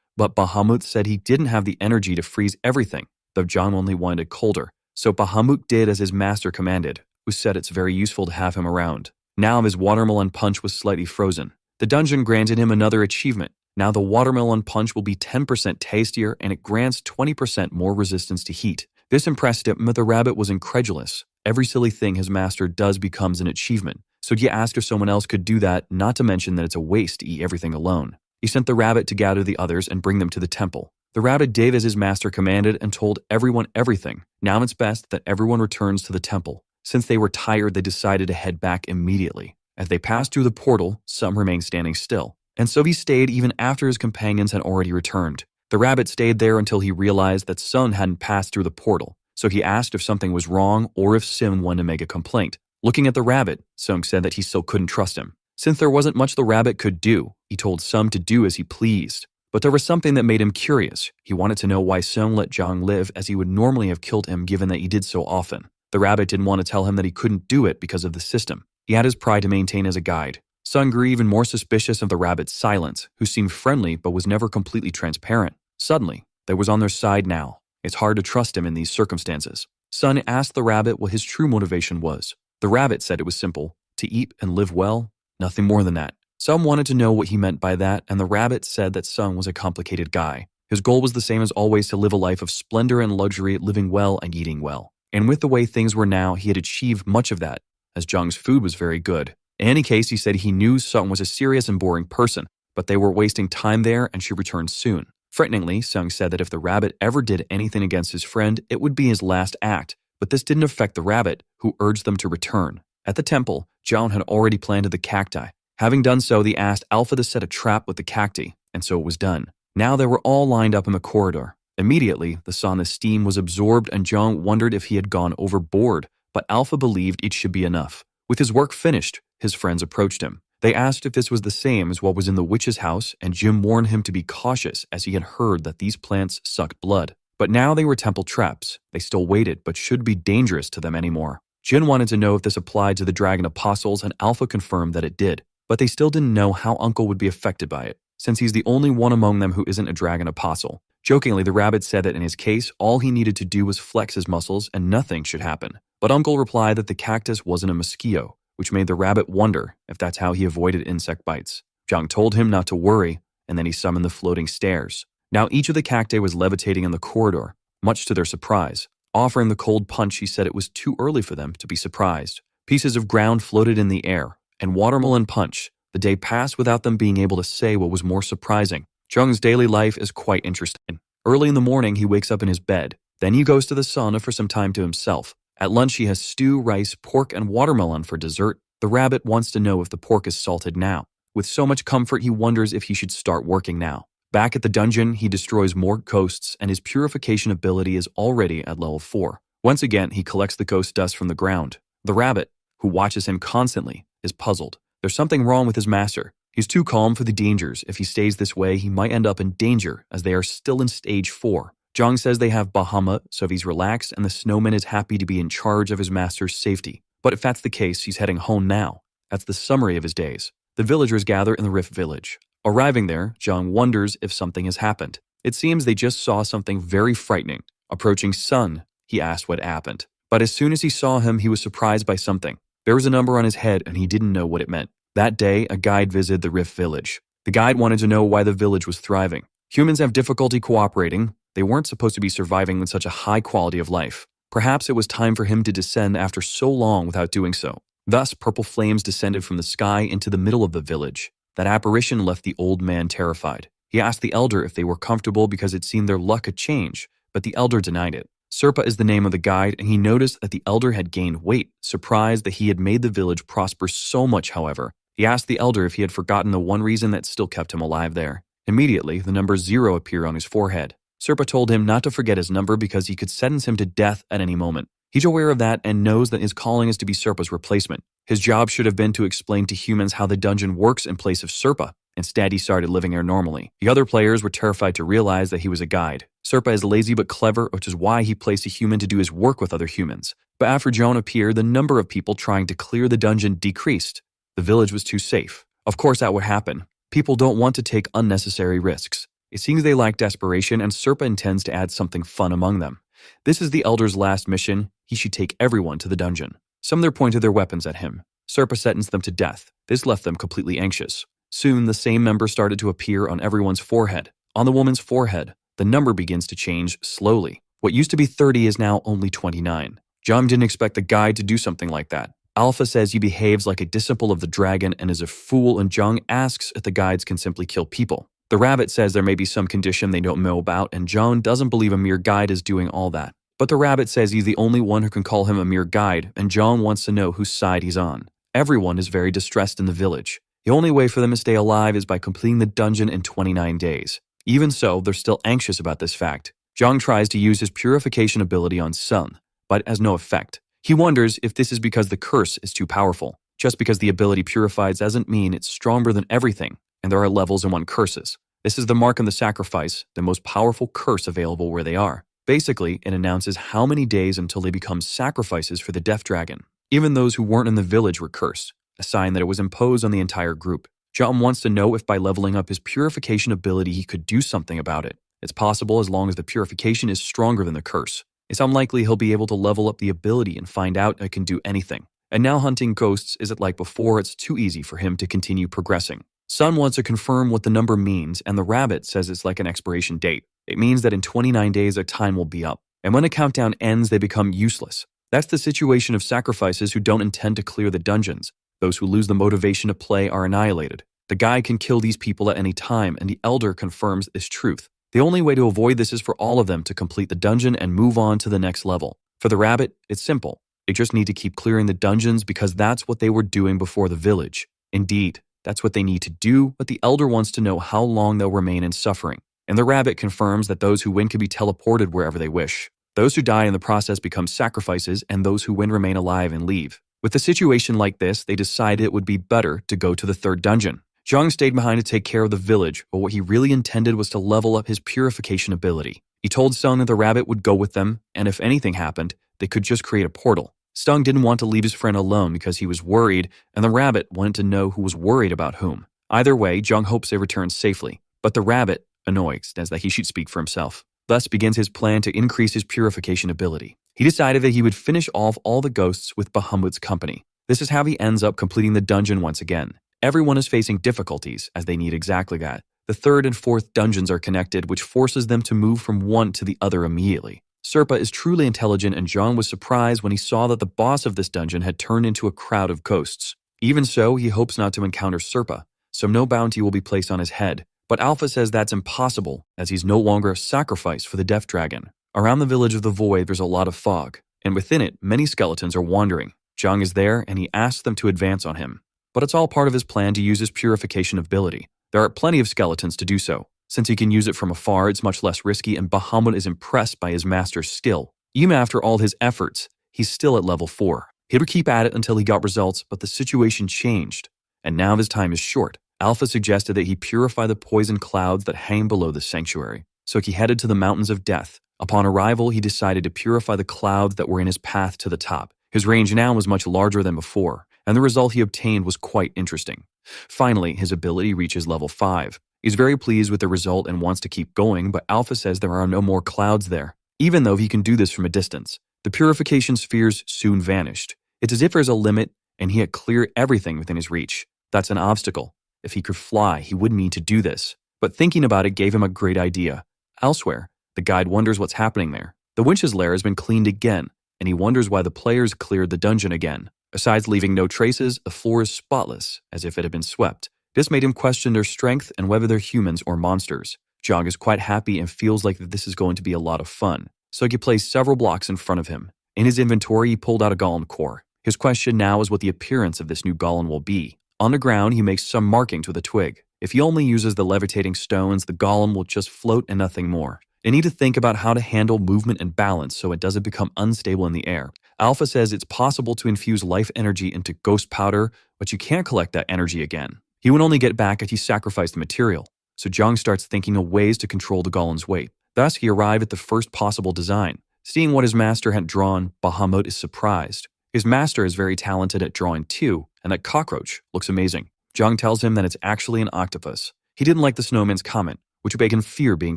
but Bahamut said he didn't have the energy to freeze everything, though Jung only wanted it colder. So Bahamut did as his master commanded, who said it's very useful to have him around. Now his watermelon punch was slightly frozen. The dungeon granted him another achievement. Now the watermelon punch will be 10% tastier, and it grants 20% more resistance to heat. This impressed him, but the rabbit was incredulous. Every silly thing his master does becomes an achievement. So he asked if someone else could do that, not to mention that it's a waste to eat everything alone. He sent the rabbit to gather the others and bring them to the temple. The rabbit did as his master commanded and told everyone everything. Now it's best that everyone returns to the temple. Since they were tired, they decided to head back immediately. As they passed through the portal, some remained standing still. And so he stayed even after his companions had already returned. The rabbit stayed there until he realized that Sun hadn't passed through the portal. So he asked if something was wrong or if Sim wanted to make a complaint. Looking at the rabbit, Sung said that he still couldn't trust him. Since there wasn't much the rabbit could do, he told Sum to do as he pleased. But there was something that made him curious. He wanted to know why Sung let Zhang live, as he would normally have killed him given that he did so often. The rabbit didn't want to tell him that he couldn't do it because of the system. He had his pride to maintain as a guide. Sung grew even more suspicious of the rabbit's silence, who seemed friendly but was never completely transparent. Suddenly, they was on their side now. It's hard to trust him in these circumstances. Sun asked the rabbit what his true motivation was. The rabbit said it was simple: to eat and live well, nothing more than that. Some wanted to know what he meant by that, and the rabbit said that Sung was a complicated guy. His goal was the same as always: to live a life of splendor and luxury, living well and eating well. And with the way things were now, he had achieved much of that, as Zhang's food was very good. In any case, he said he knew Sung was a serious and boring person, but they were wasting time there and should return soon. Frighteningly, Sung said that if the rabbit ever did anything against his friend, it would be his last act, but this didn't affect the rabbit, who urged them to return. At the temple, Zhang had already planted the cacti. Having done so, they asked Alpha to set a trap with the cacti, and so it was done. Now they were all lined up in the corridor. Immediately, the sauna's steam was absorbed, and Zhang wondered if he had gone overboard, but Alpha believed it should be enough. With his work finished, his friends approached him. They asked if this was the same as what was in the witch's house, and Jim warned him to be cautious as he had heard that these plants sucked blood. But now they were temple traps. They still waited, but should be dangerous to them anymore. Jin wanted to know if this applied to the dragon apostles, and Alpha confirmed that it did. But they still didn't know how Uncle would be affected by it, since he's the only one among them who isn't a dragon apostle. Jokingly, the rabbit said that in his case, all he needed to do was flex his muscles and nothing should happen. But Uncle replied that the cactus wasn't a mosquito, which made the rabbit wonder if that's how he avoided insect bites. Zhang told him not to worry, and then he summoned the floating stairs. Now each of the cacti was levitating in the corridor, much to their surprise. Offering the cold punch, he said it was too early for them to be surprised. Pieces of ground floated in the air, and watermelon punch. The day passed without them being able to say what was more surprising. Zhang's daily life is quite interesting. Early in the morning, he wakes up in his bed. Then he goes to the sauna for some time to himself. At lunch, he has stew, rice, pork, and watermelon for dessert. The rabbit wants to know if the pork is salted now. With so much comfort, he wonders if he should start working now. Back at the dungeon, he destroys more ghosts, and his purification ability is already at level 4. Once again, he collects the ghost dust from the ground. The rabbit, who watches him constantly, is puzzled. There's something wrong with his master. He's too calm for the dangers. If he stays this way, he might end up in danger, as they are still in stage 4. Zhang says they have Bahamut, so he's relaxed, and the snowman is happy to be in charge of his master's safety. But if that's the case, he's heading home now. That's the summary of his days. The villagers gather in the Rift village. Arriving there, Zhang wonders if something has happened. It seems they just saw something very frightening. Approaching Sun, he asked what happened. But as soon as he saw him, he was surprised by something. There was a number on his head, and he didn't know what it meant. That day, a guide visited the Rift village. The guide wanted to know why the village was thriving. Humans have difficulty cooperating. They weren't supposed to be surviving with such a high quality of life. Perhaps it was time for him to descend after so long without doing so. Thus, purple flames descended from the sky into the middle of the village. That apparition left the old man terrified. He asked the elder if they were comfortable because it seemed their luck had changed, but the elder denied it. Serpa is the name of the guide, and he noticed that the elder had gained weight, surprised that he had made the village prosper so much, however. He asked the elder if he had forgotten the one reason that still kept him alive there. Immediately, the number 0 appeared on his forehead. Serpa told him not to forget his number because he could sentence him to death at any moment. He's aware of that and knows that his calling is to be Serpa's replacement. His job should have been to explain to humans how the dungeon works in place of Serpa. Instead, he started living there normally. The other players were terrified to realize that he was a guide. Serpa is lazy but clever, which is why he placed a human to do his work with other humans. But after Joan appeared, the number of people trying to clear the dungeon decreased. The village was too safe. Of course that would happen. People don't want to take unnecessary risks. It seems they lack desperation, and Serpa intends to add something fun among them. This is the Elder's last mission. He should take everyone to the dungeon. Some there pointed their weapons at him. Serpa sentenced them to death. This left them completely anxious. Soon, the same number started to appear on everyone's forehead. On the woman's forehead, the number begins to change slowly. What used to be 30 is now only 29. Jung didn't expect the guide to do something like that. Alpha says he behaves like a disciple of the dragon and is a fool, and Jung asks if the guides can simply kill people. The rabbit says there may be some condition they don't know about, and Jung doesn't believe a mere guide is doing all that. But the rabbit says he's the only one who can call him a mere guide, and Jung wants to know whose side he's on. Everyone is very distressed in the village. The only way for them to stay alive is by completing the dungeon in 29 days. Even so, they're still anxious about this fact. Jung tries to use his purification ability on Sun, but has no effect. He wonders if this is because the curse is too powerful. Just because the ability purifies doesn't mean it's stronger than everything, and there are levels in one curses. This is the mark of the sacrifice, the most powerful curse available where they are. Basically, it announces how many days until they become sacrifices for the death dragon. Even those who weren't in the village were cursed, a sign that it was imposed on the entire group. Jung wants to know if by leveling up his purification ability he could do something about it. It's possible as long as the purification is stronger than the curse. It's unlikely he'll be able to level up the ability and find out it can do anything. And now hunting ghosts isn't like before, it's too easy for him to continue progressing. Sun wants to confirm what the number means, and the rabbit says it's like an expiration date. It means that in 29 days their time will be up, and when a countdown ends they become useless. That's the situation of sacrifices who don't intend to clear the dungeons. Those who lose the motivation to play are annihilated. The guide can kill these people at any time, and the elder confirms this truth. The only way to avoid this is for all of them to complete the dungeon and move on to the next level. For the rabbit, it's simple. They just need to keep clearing the dungeons because that's what they were doing before the village. Indeed, that's what they need to do, but the elder wants to know how long they'll remain in suffering. And the rabbit confirms that those who win can be teleported wherever they wish. Those who die in the process become sacrifices, and those who win remain alive and leave. With a situation like this, they decided it would be better to go to the third dungeon. Jung stayed behind to take care of the village, but what he really intended was to level up his purification ability. He told Sung that the rabbit would go with them, and if anything happened, they could just create a portal. Sung didn't want to leave his friend alone because he was worried, and the rabbit wanted to know who was worried about whom. Either way, Jung hopes they return safely, but the rabbit annoys as that he should speak for himself. Thus begins his plan to increase his purification ability. He decided that he would finish off all the ghosts with Bahamut's company. This is how he ends up completing the dungeon once again. Everyone is facing difficulties, as they need exactly that. The third and fourth dungeons are connected, which forces them to move from one to the other immediately. Serpa is truly intelligent, and Jung was surprised when he saw that the boss of this dungeon had turned into a crowd of ghosts. Even so, he hopes not to encounter Serpa, so no bounty will be placed on his head. But Alpha says that's impossible, as he's no longer a sacrifice for the Death Dragon. Around the village of the Void, there's a lot of fog, and within it, many skeletons are wandering. Jung is there, and he asks them to advance on him. But it's all part of his plan to use his purification ability. There are plenty of skeletons to do so. Since he can use it from afar, it's much less risky, and Bahamut is impressed by his master's skill. Even after all his efforts, he's still at level 4. He would keep at it until he got results, but the situation changed, and now his time is short. Alpha suggested that he purify the poison clouds that hang below the sanctuary, so he headed to the mountains of death. Upon arrival, he decided to purify the clouds that were in his path to the top. His range now was much larger than before, and the result he obtained was quite interesting. Finally, his ability reaches level 5. He's very pleased with the result and wants to keep going, but Alpha says there are no more clouds there, even though he can do this from a distance. The purification spheres soon vanished. It's as if there's a limit, and he had cleared everything within his reach. That's an obstacle. If he could fly, he would need to do this. But thinking about it gave him a great idea. Elsewhere, the guide wonders what's happening there. The winch's lair has been cleaned again, and he wonders why the players cleared the dungeon again. Besides leaving no traces, the floor is spotless, as if it had been swept. This made him question their strength and whether they're humans or monsters. Jong is quite happy and feels like that this is going to be a lot of fun, so he placed several blocks in front of him. In his inventory, he pulled out a golem core. His question now is what the appearance of this new golem will be. On the ground, he makes some markings with a twig. If he only uses the levitating stones, the golem will just float and nothing more. They need to think about how to handle movement and balance so it doesn't become unstable in the air. Alpha says it's possible to infuse life energy into ghost powder, but you can't collect that energy again. He would only get back if he sacrificed the material. So Jong starts thinking of ways to control the golem's weight. Thus, he arrived at the first possible design. Seeing what his master had drawn, Bahamut is surprised. His master is very talented at drawing too, and that cockroach looks amazing. Jong tells him that it's actually an octopus. He didn't like the snowman's comment, which made him fear being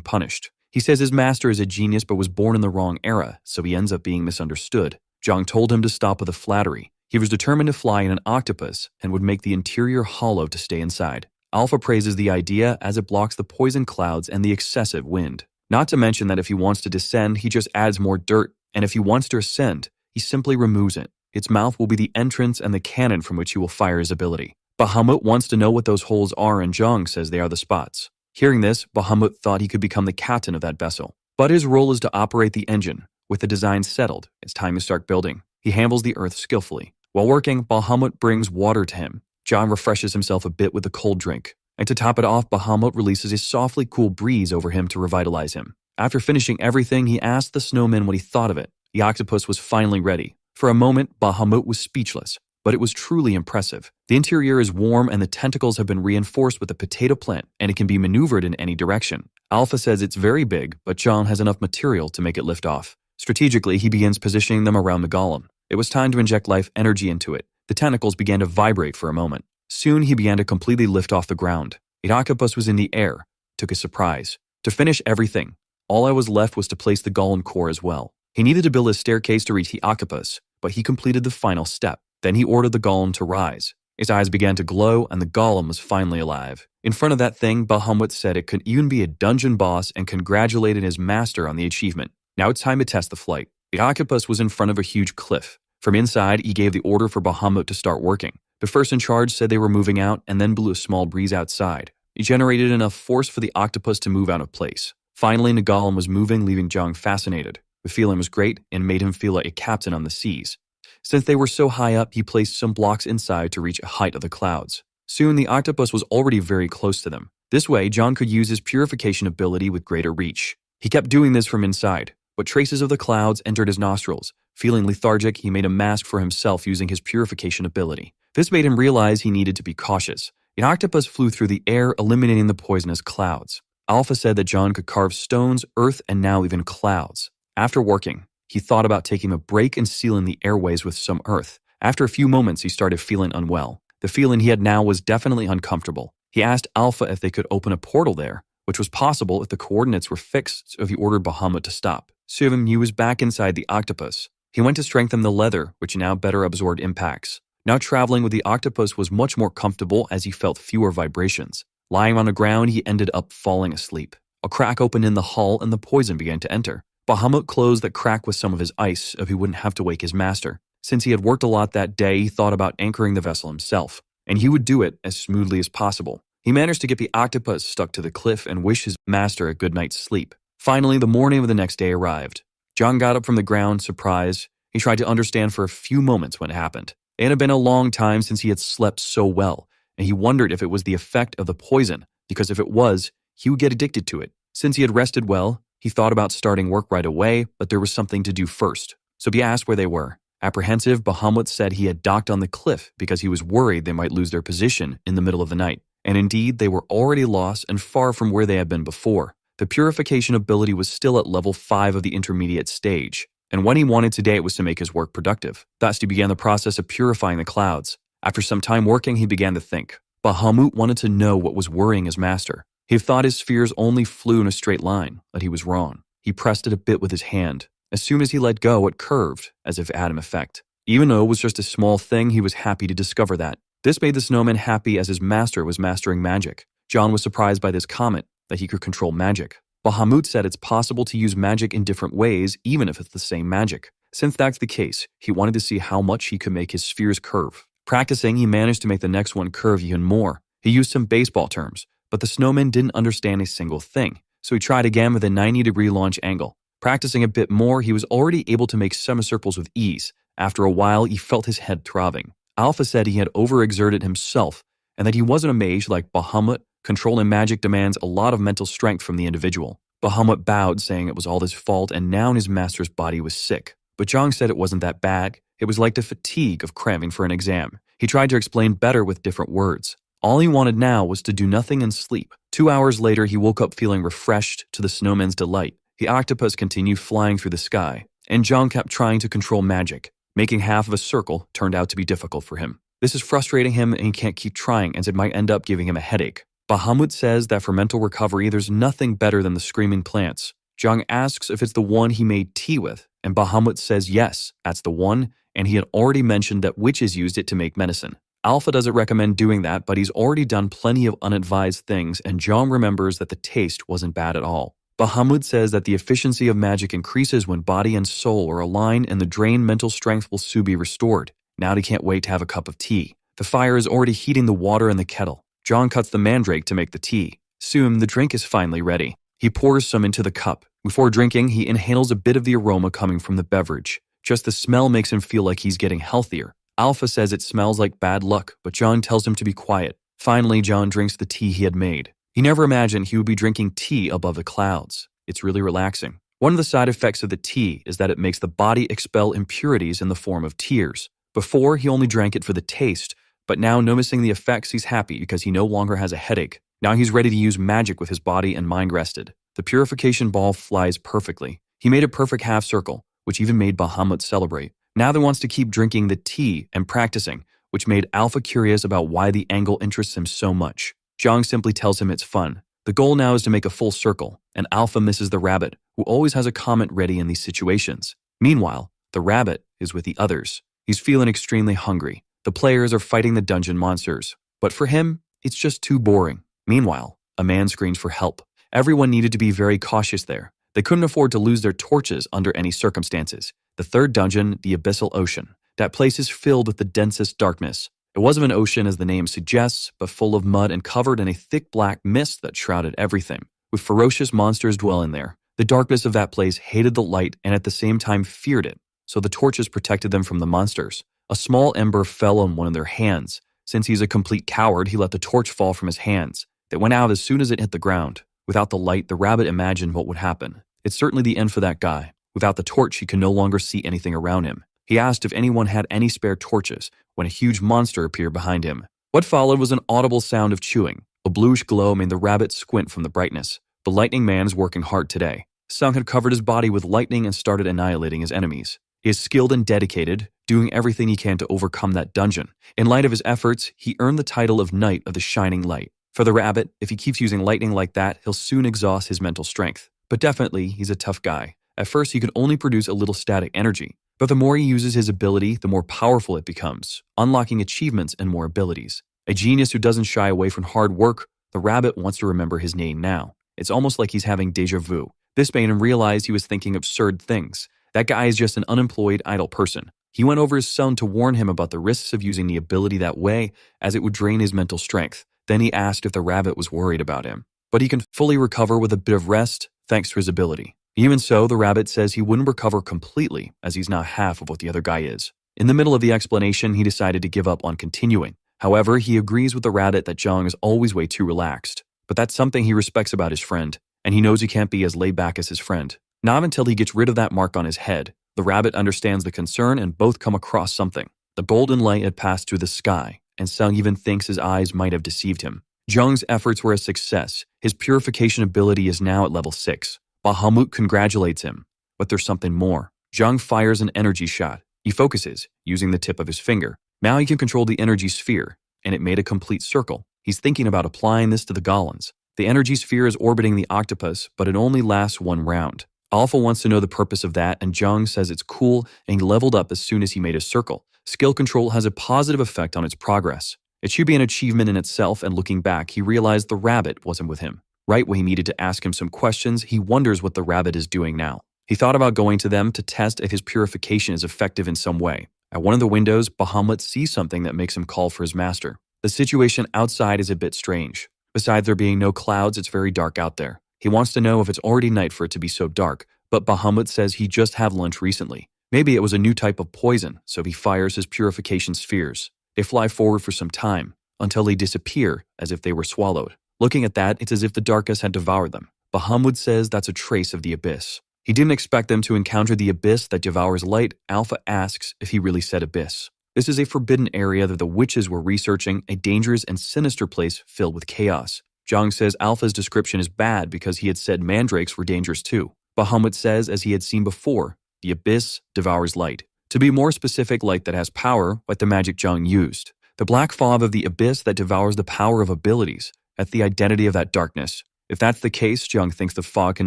punished. He says his master is a genius but was born in the wrong era, so he ends up being misunderstood. Jong told him to stop with the flattery. He was determined to fly in an octopus and would make the interior hollow to stay inside. Alpha praises the idea as it blocks the poison clouds and the excessive wind. Not to mention that if he wants to descend, he just adds more dirt, and if he wants to ascend, he simply removes it. Its mouth will be the entrance and the cannon from which he will fire his ability. Bahamut wants to know what those holes are, and Jong says they are the spots. Hearing this, Bahamut thought he could become the captain of that vessel. But his role is to operate the engine. With the design settled, it's time to start building. He handles the earth skillfully. While working, Bahamut brings water to him. Jong refreshes himself a bit with a cold drink. And to top it off, Bahamut releases a softly cool breeze over him to revitalize him. After finishing everything, he asked the snowman what he thought of it. The octopus was finally ready. For a moment, Bahamut was speechless, but it was truly impressive. The interior is warm and the tentacles have been reinforced with a potato plant, and it can be maneuvered in any direction. Alpha says it's very big, but Jong has enough material to make it lift off. Strategically, he begins positioning them around the golem. It was time to inject life energy into it. The tentacles began to vibrate for a moment. Soon, he began to completely lift off the ground. The octopus was in the air. Took a surprise. To finish everything, all I was left was to place the golem core as well. He needed to build a staircase to reach the octopus, but he completed the final step. Then he ordered the golem to rise. His eyes began to glow, and the golem was finally alive. In front of that thing, Bahamut said it could even be a dungeon boss and congratulated his master on the achievement. Now it's time to test the flight. The octopus was in front of a huge cliff. From inside, he gave the order for Bahamut to start working. The first in charge said they were moving out and then blew a small breeze outside. He generated enough force for the octopus to move out of place. Finally, the golem was moving, leaving Jong fascinated. The feeling was great and made him feel like a captain on the seas. Since they were so high up, he placed some blocks inside to reach a height of the clouds. Soon, the octopus was already very close to them. This way, Jong could use his purification ability with greater reach. He kept doing this from inside, but traces of the clouds entered his nostrils. Feeling lethargic, he made a mask for himself using his purification ability. This made him realize he needed to be cautious. The octopus flew through the air, eliminating the poisonous clouds. Alpha said that Jong could carve stones, earth, and now even clouds. After working, he thought about taking a break and sealing the airways with some earth. After a few moments, he started feeling unwell. The feeling he had now was definitely uncomfortable. He asked Alpha if they could open a portal there, which was possible if the coordinates were fixed, so he ordered Bahamut to stop. Soon, he was back inside the octopus. He went to strengthen the leather, which now better absorbed impacts. Now traveling with the octopus was much more comfortable as he felt fewer vibrations. Lying on the ground, he ended up falling asleep. A crack opened in the hull and the poison began to enter. Bahamut closed that crack with some of his ice so he wouldn't have to wake his master. Since he had worked a lot that day, he thought about anchoring the vessel himself, and he would do it as smoothly as possible. He managed to get the octopus stuck to the cliff and wish his master a good night's sleep. Finally, the morning of the next day arrived. Jong got up from the ground, surprised. He tried to understand for a few moments what happened. It had been a long time since he had slept so well, and he wondered if it was the effect of the poison, because if it was, he would get addicted to it. Since he had rested well, he thought about starting work right away, but there was something to do first. So he asked where they were. Apprehensive, Bahamut said he had docked on the cliff because he was worried they might lose their position in the middle of the night. And indeed, they were already lost and far from where they had been before. The purification ability was still at level 5 of the intermediate stage. And what he wanted today was to make his work productive. Thus, he began the process of purifying the clouds. After some time working, he began to think. Bahamut wanted to know what was worrying his master. He thought his spheres only flew in a straight line, but he was wrong. He pressed it a bit with his hand. As soon as he let go, it curved, as if it had an effect. Even though it was just a small thing, he was happy to discover that. This made the snowman happy as his master was mastering magic. John was surprised by this comment, that he could control magic. Bahamut said it's possible to use magic in different ways, even if it's the same magic. Since that's the case, he wanted to see how much he could make his spheres curve. Practicing, he managed to make the next one curve even more. He used some baseball terms, but the snowman didn't understand a single thing, so he tried again with a 90-degree launch angle. Practicing a bit more, he was already able to make semicircles with ease. After a while, he felt his head throbbing. Alpha said he had overexerted himself and that he wasn't a mage like Bahamut. Controlling magic demands a lot of mental strength from the individual. Bahamut bowed, saying it was all his fault and now his master's body was sick. But Zhang said it wasn't that bad. It was like the fatigue of cramming for an exam. He tried to explain better with different words. All he wanted now was to do nothing and sleep. 2 hours later, he woke up feeling refreshed to the snowman's delight. The octopus continued flying through the sky, and Zhang kept trying to control magic. Making half of a circle turned out to be difficult for him. This is frustrating him and he can't keep trying as it might end up giving him a headache. Bahamut says that for mental recovery, there's nothing better than the screaming plants. Zhang asks if it's the one he made tea with, and Bahamut says yes, that's the one, and he had already mentioned that witches used it to make medicine. Alpha doesn't recommend doing that, but he's already done plenty of unadvised things, and Zhang remembers that the taste wasn't bad at all. Bahamut says that the efficiency of magic increases when body and soul are aligned and the drained mental strength will soon be restored. Now he can't wait to have a cup of tea. The fire is already heating the water in the kettle. Zhang cuts the mandrake to make the tea. Soon, the drink is finally ready. He pours some into the cup. Before drinking, he inhales a bit of the aroma coming from the beverage. Just the smell makes him feel like he's getting healthier. Alpha says it smells like bad luck, but Zhang tells him to be quiet. Finally, Zhang drinks the tea he had made. He never imagined he would be drinking tea above the clouds. It's really relaxing. One of the side effects of the tea is that it makes the body expel impurities in the form of tears. Before, he only drank it for the taste, but now noticing the effects, he's happy because he no longer has a headache. Now he's ready to use magic with his body and mind rested. The purification ball flies perfectly. He made a perfect half circle, which even made Bahamut celebrate. Now he wants to keep drinking the tea and practicing, which made Alpha curious about why the angle interests him so much. Zhang simply tells him it's fun. The goal now is to make a full circle, and Alpha misses the rabbit, who always has a comment ready in these situations. Meanwhile, the rabbit is with the others. He's feeling extremely hungry. The players are fighting the dungeon monsters, but for him, it's just too boring. Meanwhile, a man screams for help. Everyone needed to be very cautious there. They couldn't afford to lose their torches under any circumstances. The third dungeon, the Abyssal Ocean. That place is filled with the densest darkness. It wasn't an ocean as the name suggests, but full of mud and covered in a thick black mist that shrouded everything, with ferocious monsters dwelling there. The darkness of that place hated the light and at the same time feared it, so the torches protected them from the monsters. A small ember fell on one of their hands. Since he's a complete coward, he let the torch fall from his hands. It went out as soon as it hit the ground. Without the light, the rabbit imagined what would happen. It's certainly the end for that guy. Without the torch, he could no longer see anything around him. He asked if anyone had any spare torches when a huge monster appeared behind him. What followed was an audible sound of chewing. A bluish glow made the rabbit squint from the brightness. The lightning man is working hard today. Sung had covered his body with lightning and started annihilating his enemies. He is skilled and dedicated, doing everything he can to overcome that dungeon. In light of his efforts, he earned the title of Knight of the Shining Light. For the rabbit, if he keeps using lightning like that, he'll soon exhaust his mental strength. But definitely, he's a tough guy. At first, he could only produce a little static energy. But the more he uses his ability, the more powerful it becomes, unlocking achievements and more abilities. A genius who doesn't shy away from hard work, the rabbit wants to remember his name now. It's almost like he's having deja vu. This made him realize he was thinking absurd things. That guy is just an unemployed, idle person. He went over his son to warn him about the risks of using the ability that way, as it would drain his mental strength. Then he asked if the rabbit was worried about him. But he can fully recover with a bit of rest, thanks to his ability. Even so, the rabbit says he wouldn't recover completely, as he's not half of what the other guy is. In the middle of the explanation, he decided to give up on continuing. However, he agrees with the rabbit that Zhang is always way too relaxed. But that's something he respects about his friend, and he knows he can't be as laid back as his friend. Not until he gets rid of that mark on his head. The rabbit understands the concern and both come across something. The golden light had passed through the sky, and Sung even thinks his eyes might have deceived him. Zhang's efforts were a success. His purification ability is now at level 6. Bahamut congratulates him. But there's something more. Zhang fires an energy shot. He focuses, using the tip of his finger. Now he can control the energy sphere, and it made a complete circle. He's thinking about applying this to the golems. The energy sphere is orbiting the octopus, but it only lasts one round. Alpha wants to know the purpose of that, and Zhang says it's cool, and he leveled up as soon as he made a circle. Skill control has a positive effect on its progress. It should be an achievement in itself, and looking back, he realized the rabbit wasn't with him. Right when he needed to ask him some questions, he wonders what the rabbit is doing now. He thought about going to them to test if his purification is effective in some way. At one of the windows, Bahamut sees something that makes him call for his master. The situation outside is a bit strange. Besides there being no clouds, it's very dark out there. He wants to know if it's already night for it to be so dark, but Bahamut says he just had lunch recently. Maybe it was a new type of poison, so he fires his purification spheres. They fly forward for some time, until they disappear as if they were swallowed. Looking at that, it's as if the darkness had devoured them. Bahamut says that's a trace of the abyss. He didn't expect them to encounter the abyss that devours light. Alpha asks if he really said abyss. This is a forbidden area that the witches were researching, a dangerous and sinister place filled with chaos. Zhang says Alpha's description is bad because he had said mandrakes were dangerous too. Bahamut says, as he had seen before, the abyss devours light. To be more specific, light that has power, like the magic Zhang used. The black fog of the abyss that devours the power of abilities. That's the identity of that darkness. If that's the case, Zhang thinks the fog can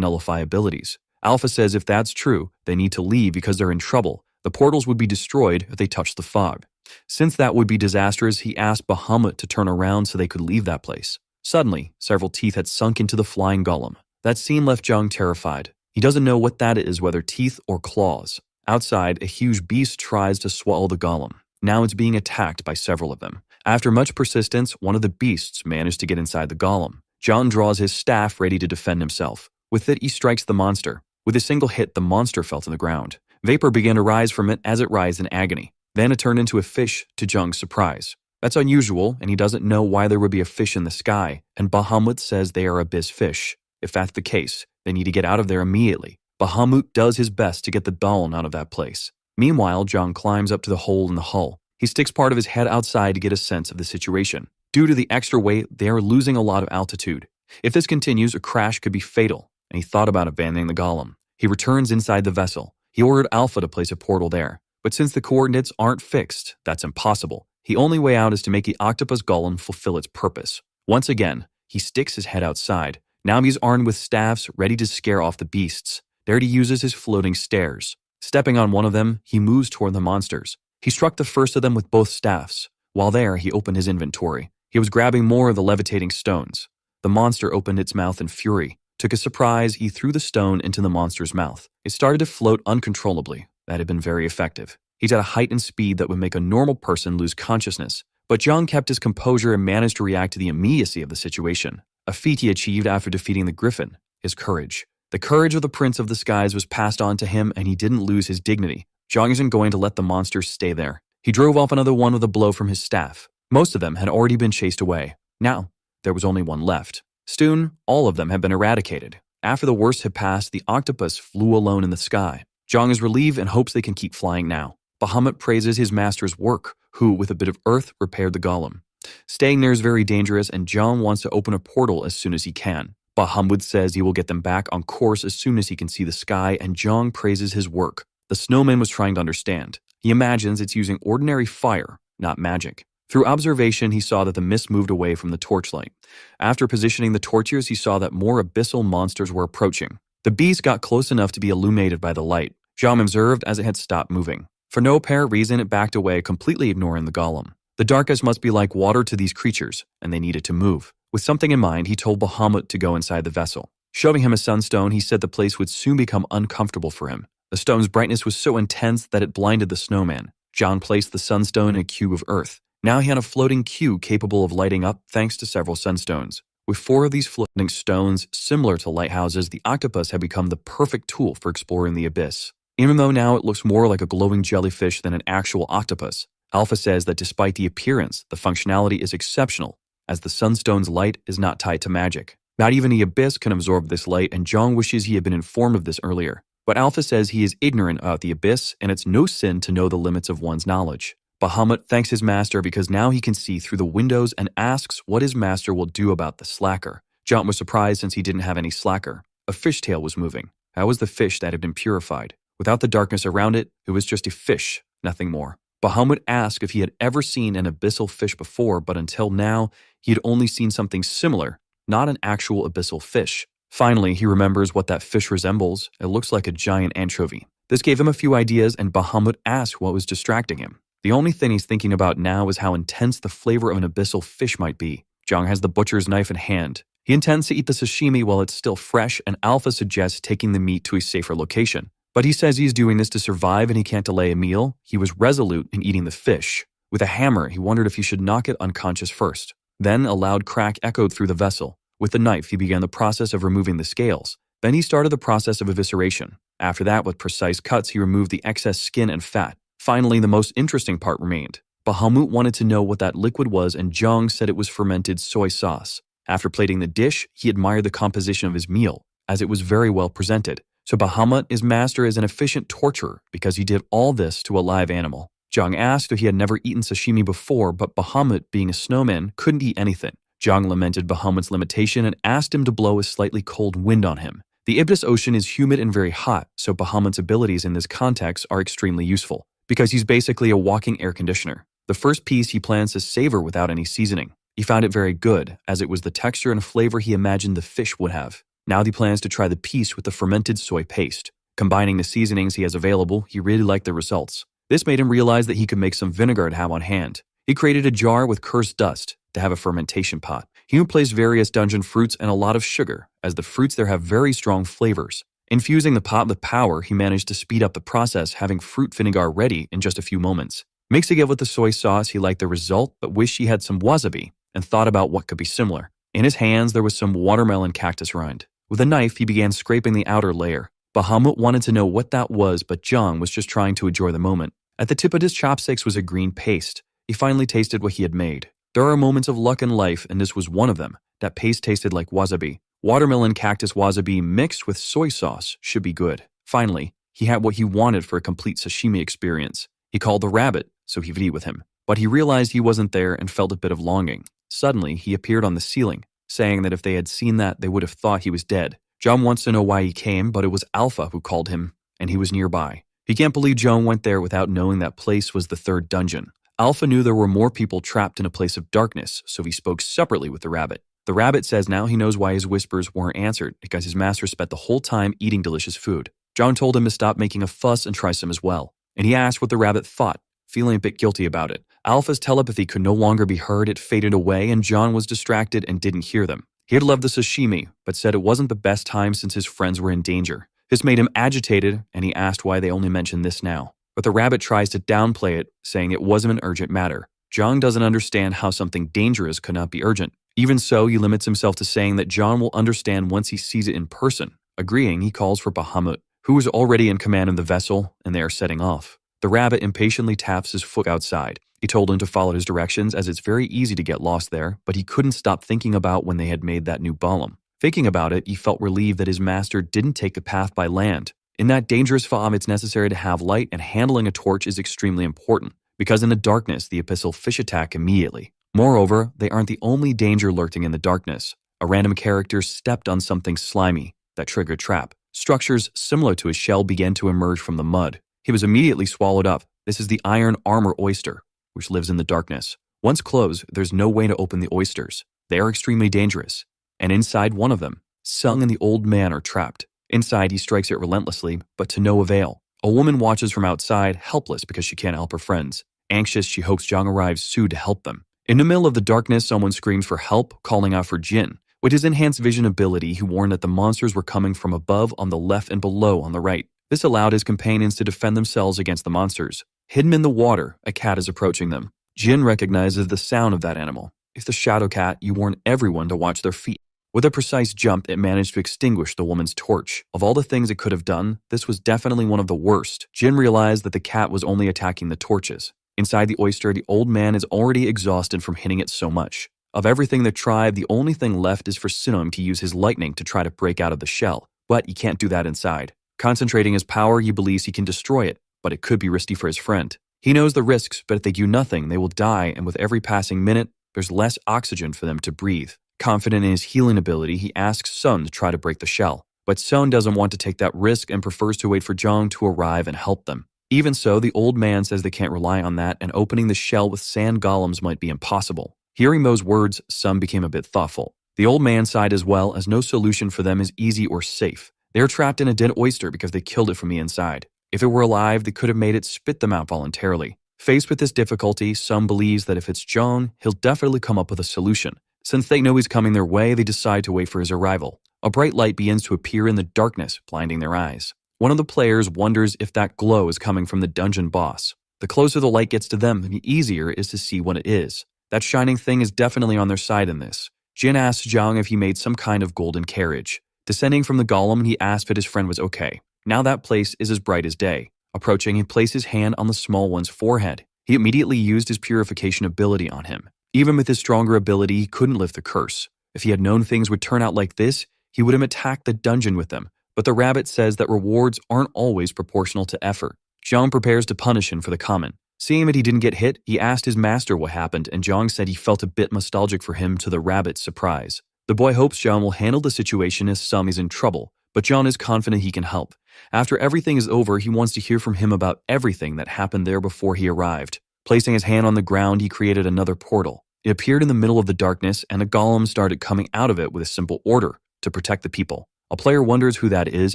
nullify abilities. Alpha says if that's true, they need to leave because they're in trouble. The portals would be destroyed if they touched the fog. Since that would be disastrous, he asked Bahamut to turn around so they could leave that place. Suddenly, several teeth had sunk into the flying golem. That scene left Zhang terrified. He doesn't know what that is, whether teeth or claws. Outside, a huge beast tries to swallow the golem. Now it's being attacked by several of them. After much persistence, one of the beasts managed to get inside the golem. Zhang draws his staff ready to defend himself. With it, he strikes the monster. With a single hit, the monster fell to the ground. Vapor began to rise from it as it writhed in agony. Then it turned into a fish, to Zhang's surprise. That's unusual, and he doesn't know why there would be a fish in the sky, and Bahamut says they are abyss fish. If that's the case, they need to get out of there immediately. Bahamut does his best to get the Dawoon out of that place. Meanwhile, Zhang climbs up to the hole in the hull. He sticks part of his head outside to get a sense of the situation. Due to the extra weight, they are losing a lot of altitude. If this continues, a crash could be fatal, and he thought about abandoning the golem. He returns inside the vessel. He ordered Alpha to place a portal there. But since the coordinates aren't fixed, that's impossible. The only way out is to make the octopus golem fulfill its purpose. Once again, he sticks his head outside. Now he's armed with staffs, ready to scare off the beasts. There he uses his floating stairs. Stepping on one of them, he moves toward the monsters. He struck the first of them with both staffs. While there, he opened his inventory. He was grabbing more of the levitating stones. The monster opened its mouth in fury. To his surprise, he threw the stone into the monster's mouth. It started to float uncontrollably. That had been very effective. He's at a height and speed that would make a normal person lose consciousness. But Zhang kept his composure and managed to react to the immediacy of the situation. A feat he achieved after defeating the griffin, his courage. The courage of the Prince of the Skies was passed on to him, and he didn't lose his dignity. Zhang isn't going to let the monsters stay there. He drove off another one with a blow from his staff. Most of them had already been chased away. Now, there was only one left. Soon, all of them had been eradicated. After the worst had passed, the octopus flew alone in the sky. Zhang is relieved and hopes they can keep flying now. Bahamut praises his master's work, who, with a bit of earth, repaired the golem. Staying there is very dangerous, and Zhang wants to open a portal as soon as he can. Bahamut says he will get them back on course as soon as he can see the sky, and Zhang praises his work. The snowman was trying to understand. He imagines it's using ordinary fire, not magic. Through observation, he saw that the mist moved away from the torchlight. After positioning the torches, he saw that more abyssal monsters were approaching. The beast got close enough to be illuminated by the light. Zhang observed as it had stopped moving. For no apparent reason, it backed away, completely ignoring the golem. The darkness must be like water to these creatures, and they needed to move. With something in mind, he told Bahamut to go inside the vessel. Showing him a sunstone, he said the place would soon become uncomfortable for him. The stone's brightness was so intense that it blinded the snowman. Zhang placed the sunstone in a cube of earth. Now he had a floating cube capable of lighting up thanks to several sunstones. With 4 of these floating stones, similar to lighthouses, the octopus had become the perfect tool for exploring the abyss. Even though now it looks more like a glowing jellyfish than an actual octopus, Alpha says that despite the appearance, the functionality is exceptional, as the sunstone's light is not tied to magic. Not even the abyss can absorb this light, and Zhang wishes he had been informed of this earlier. But Alpha says he is ignorant about the abyss, and it's no sin to know the limits of one's knowledge. Bahamut thanks his master because now he can see through the windows and asks what his master will do about the slacker. Zhang was surprised since he didn't have any slacker. A fishtail was moving. That was the fish that had been purified. Without the darkness around it, it was just a fish, nothing more. Bahamut asked if he had ever seen an abyssal fish before, but until now, he had only seen something similar, not an actual abyssal fish. Finally, he remembers what that fish resembles. It looks like a giant anchovy. This gave him a few ideas, and Bahamut asked what was distracting him. The only thing he's thinking about now is how intense the flavor of an abyssal fish might be. Zhang has the butcher's knife in hand. He intends to eat the sashimi while it's still fresh, and Alpha suggests taking the meat to a safer location. But he says he's doing this to survive and he can't delay a meal. He was resolute in eating the fish. With a hammer, he wondered if he should knock it unconscious first. Then a loud crack echoed through the vessel. With the knife, he began the process of removing the scales. Then he started the process of evisceration. After that, with precise cuts, he removed the excess skin and fat. Finally, the most interesting part remained. Bahamut wanted to know what that liquid was, and Jung said it was fermented soy sauce. After plating the dish, he admired the composition of his meal, as it was very well presented. So Bahamut is master as an efficient torturer because he did all this to a live animal. Jung asked if he had never eaten sashimi before, but Bahamut, being a snowman, couldn't eat anything. Jung lamented Bahamut's limitation and asked him to blow a slightly cold wind on him. The Ibis Ocean is humid and very hot, so Bahamut's abilities in this context are extremely useful, because he's basically a walking air conditioner. The first piece he plans to savor without any seasoning. He found it very good, as it was the texture and flavor he imagined the fish would have. Now he plans to try the piece with the fermented soy paste. Combining the seasonings he has available, he really liked the results. This made him realize that he could make some vinegar to have on hand. He created a jar with cursed dust to have a fermentation pot. He placed various dungeon fruits and a lot of sugar, as the fruits there have very strong flavors. Infusing the pot with power, he managed to speed up the process, having fruit vinegar ready in just a few moments. Mixing it with the soy sauce, he liked the result, but wished he had some wasabi, and thought about what could be similar. In his hands, there was some watermelon cactus rind. With a knife, he began scraping the outer layer. Bahamut wanted to know what that was, but Jung was just trying to enjoy the moment. At the tip of his chopsticks was a green paste. He finally tasted what he had made. There are moments of luck in life, and this was one of them. That paste tasted like wasabi. Watermelon cactus wasabi mixed with soy sauce should be good. Finally, he had what he wanted for a complete sashimi experience. He called the rabbit, so he would eat with him. But he realized he wasn't there and felt a bit of longing. Suddenly, he appeared on the ceiling, saying that if they had seen that, they would have thought he was dead. John wants to know why he came, but it was Alpha who called him, and he was nearby. He can't believe Joan went there without knowing that place was the third dungeon. Alpha knew there were more people trapped in a place of darkness, so he spoke separately with the rabbit. The rabbit says now he knows why his whispers weren't answered, because his master spent the whole time eating delicious food. John told him to stop making a fuss and try some as well, and he asked what the rabbit thought, feeling a bit guilty about it. Alpha's telepathy could no longer be heard, it faded away, and John was distracted and didn't hear them. He had loved the sashimi, but said it wasn't the best time since his friends were in danger. This made him agitated, and he asked why they only mentioned this now. But the rabbit tries to downplay it, saying it wasn't an urgent matter. John doesn't understand how something dangerous could not be urgent. Even so, he limits himself to saying that John will understand once he sees it in person. Agreeing, he calls for Bahamut, who is already in command of the vessel, and they are setting off. The rabbit impatiently taps his foot outside. He told him to follow his directions, as it's very easy to get lost there, but he couldn't stop thinking about when they had made that new golem. Thinking about it, he felt relieved that his master didn't take the path by land. In that dangerous fog, it's necessary to have light, and handling a torch is extremely important, because in the darkness, the abyssal fish attack immediately. Moreover, they aren't the only danger lurking in the darkness. A random character stepped on something slimy that triggered trap. Structures similar to his shell began to emerge from the mud. He was immediately swallowed up. This is the iron armor oyster, which lives in the darkness. Once closed, there's no way to open the oysters. They are extremely dangerous. And inside one of them, Sung and the old man are trapped. Inside, he strikes it relentlessly, but to no avail. A woman watches from outside, helpless because she can't help her friends. Anxious, she hopes Jung arrives soon to help them. In the middle of the darkness, someone screams for help, calling out for Jin. With his enhanced vision ability, he warned that the monsters were coming from above on the left and below on the right. This allowed his companions to defend themselves against the monsters. Hidden in the water, a cat is approaching them. Jin recognizes the sound of that animal. It's the shadow cat. You warn everyone to watch their feet. With a precise jump, it managed to extinguish the woman's torch. Of all the things it could have done, this was definitely one of the worst. Jin realized that the cat was only attacking the torches. Inside the oyster, the old man is already exhausted from hitting it so much. Of everything that tried, the only thing left is for Sinum to use his lightning to try to break out of the shell. But he can't do that inside. Concentrating his power, he believes he can destroy it, but it could be risky for his friend. He knows the risks, but if they do nothing, they will die, and with every passing minute, there's less oxygen for them to breathe. Confident in his healing ability, he asks Sun to try to break the shell. But Sun doesn't want to take that risk and prefers to wait for Jung to arrive and help them. Even so, the old man says they can't rely on that, and opening the shell with sand golems might be impossible. Hearing those words, Sun became a bit thoughtful. The old man sighed as well, as no solution for them is easy or safe. They are trapped in a dead oyster because they killed it from the inside. If it were alive, they could have made it spit them out voluntarily. Faced with this difficulty, Sun believes that if it's Jung, he'll definitely come up with a solution. Since they know he's coming their way, they decide to wait for his arrival. A bright light begins to appear in the darkness, blinding their eyes. One of the players wonders if that glow is coming from the dungeon boss. The closer the light gets to them, the easier it is to see what it is. That shining thing is definitely on their side in this. Jin asked Zhang if he made some kind of golden carriage. Descending from the golem, he asked if his friend was okay. Now that place is as bright as day. Approaching, he placed his hand on the small one's forehead. He immediately used his purification ability on him. Even with his stronger ability, he couldn't lift the curse. If he had known things would turn out like this, he would have attacked the dungeon with them. But the rabbit says that rewards aren't always proportional to effort. Zhang prepares to punish him for the comment. Seeing that he didn't get hit, he asked his master what happened, and Zhang said he felt a bit nostalgic for him to the rabbit's surprise. The boy hopes Zhang will handle the situation as Sum is in trouble, but Zhang is confident he can help. After everything is over, he wants to hear from him about everything that happened there before he arrived. Placing his hand on the ground, he created another portal. It appeared in the middle of the darkness, and a golem started coming out of it with a simple order to protect the people. A player wonders who that is,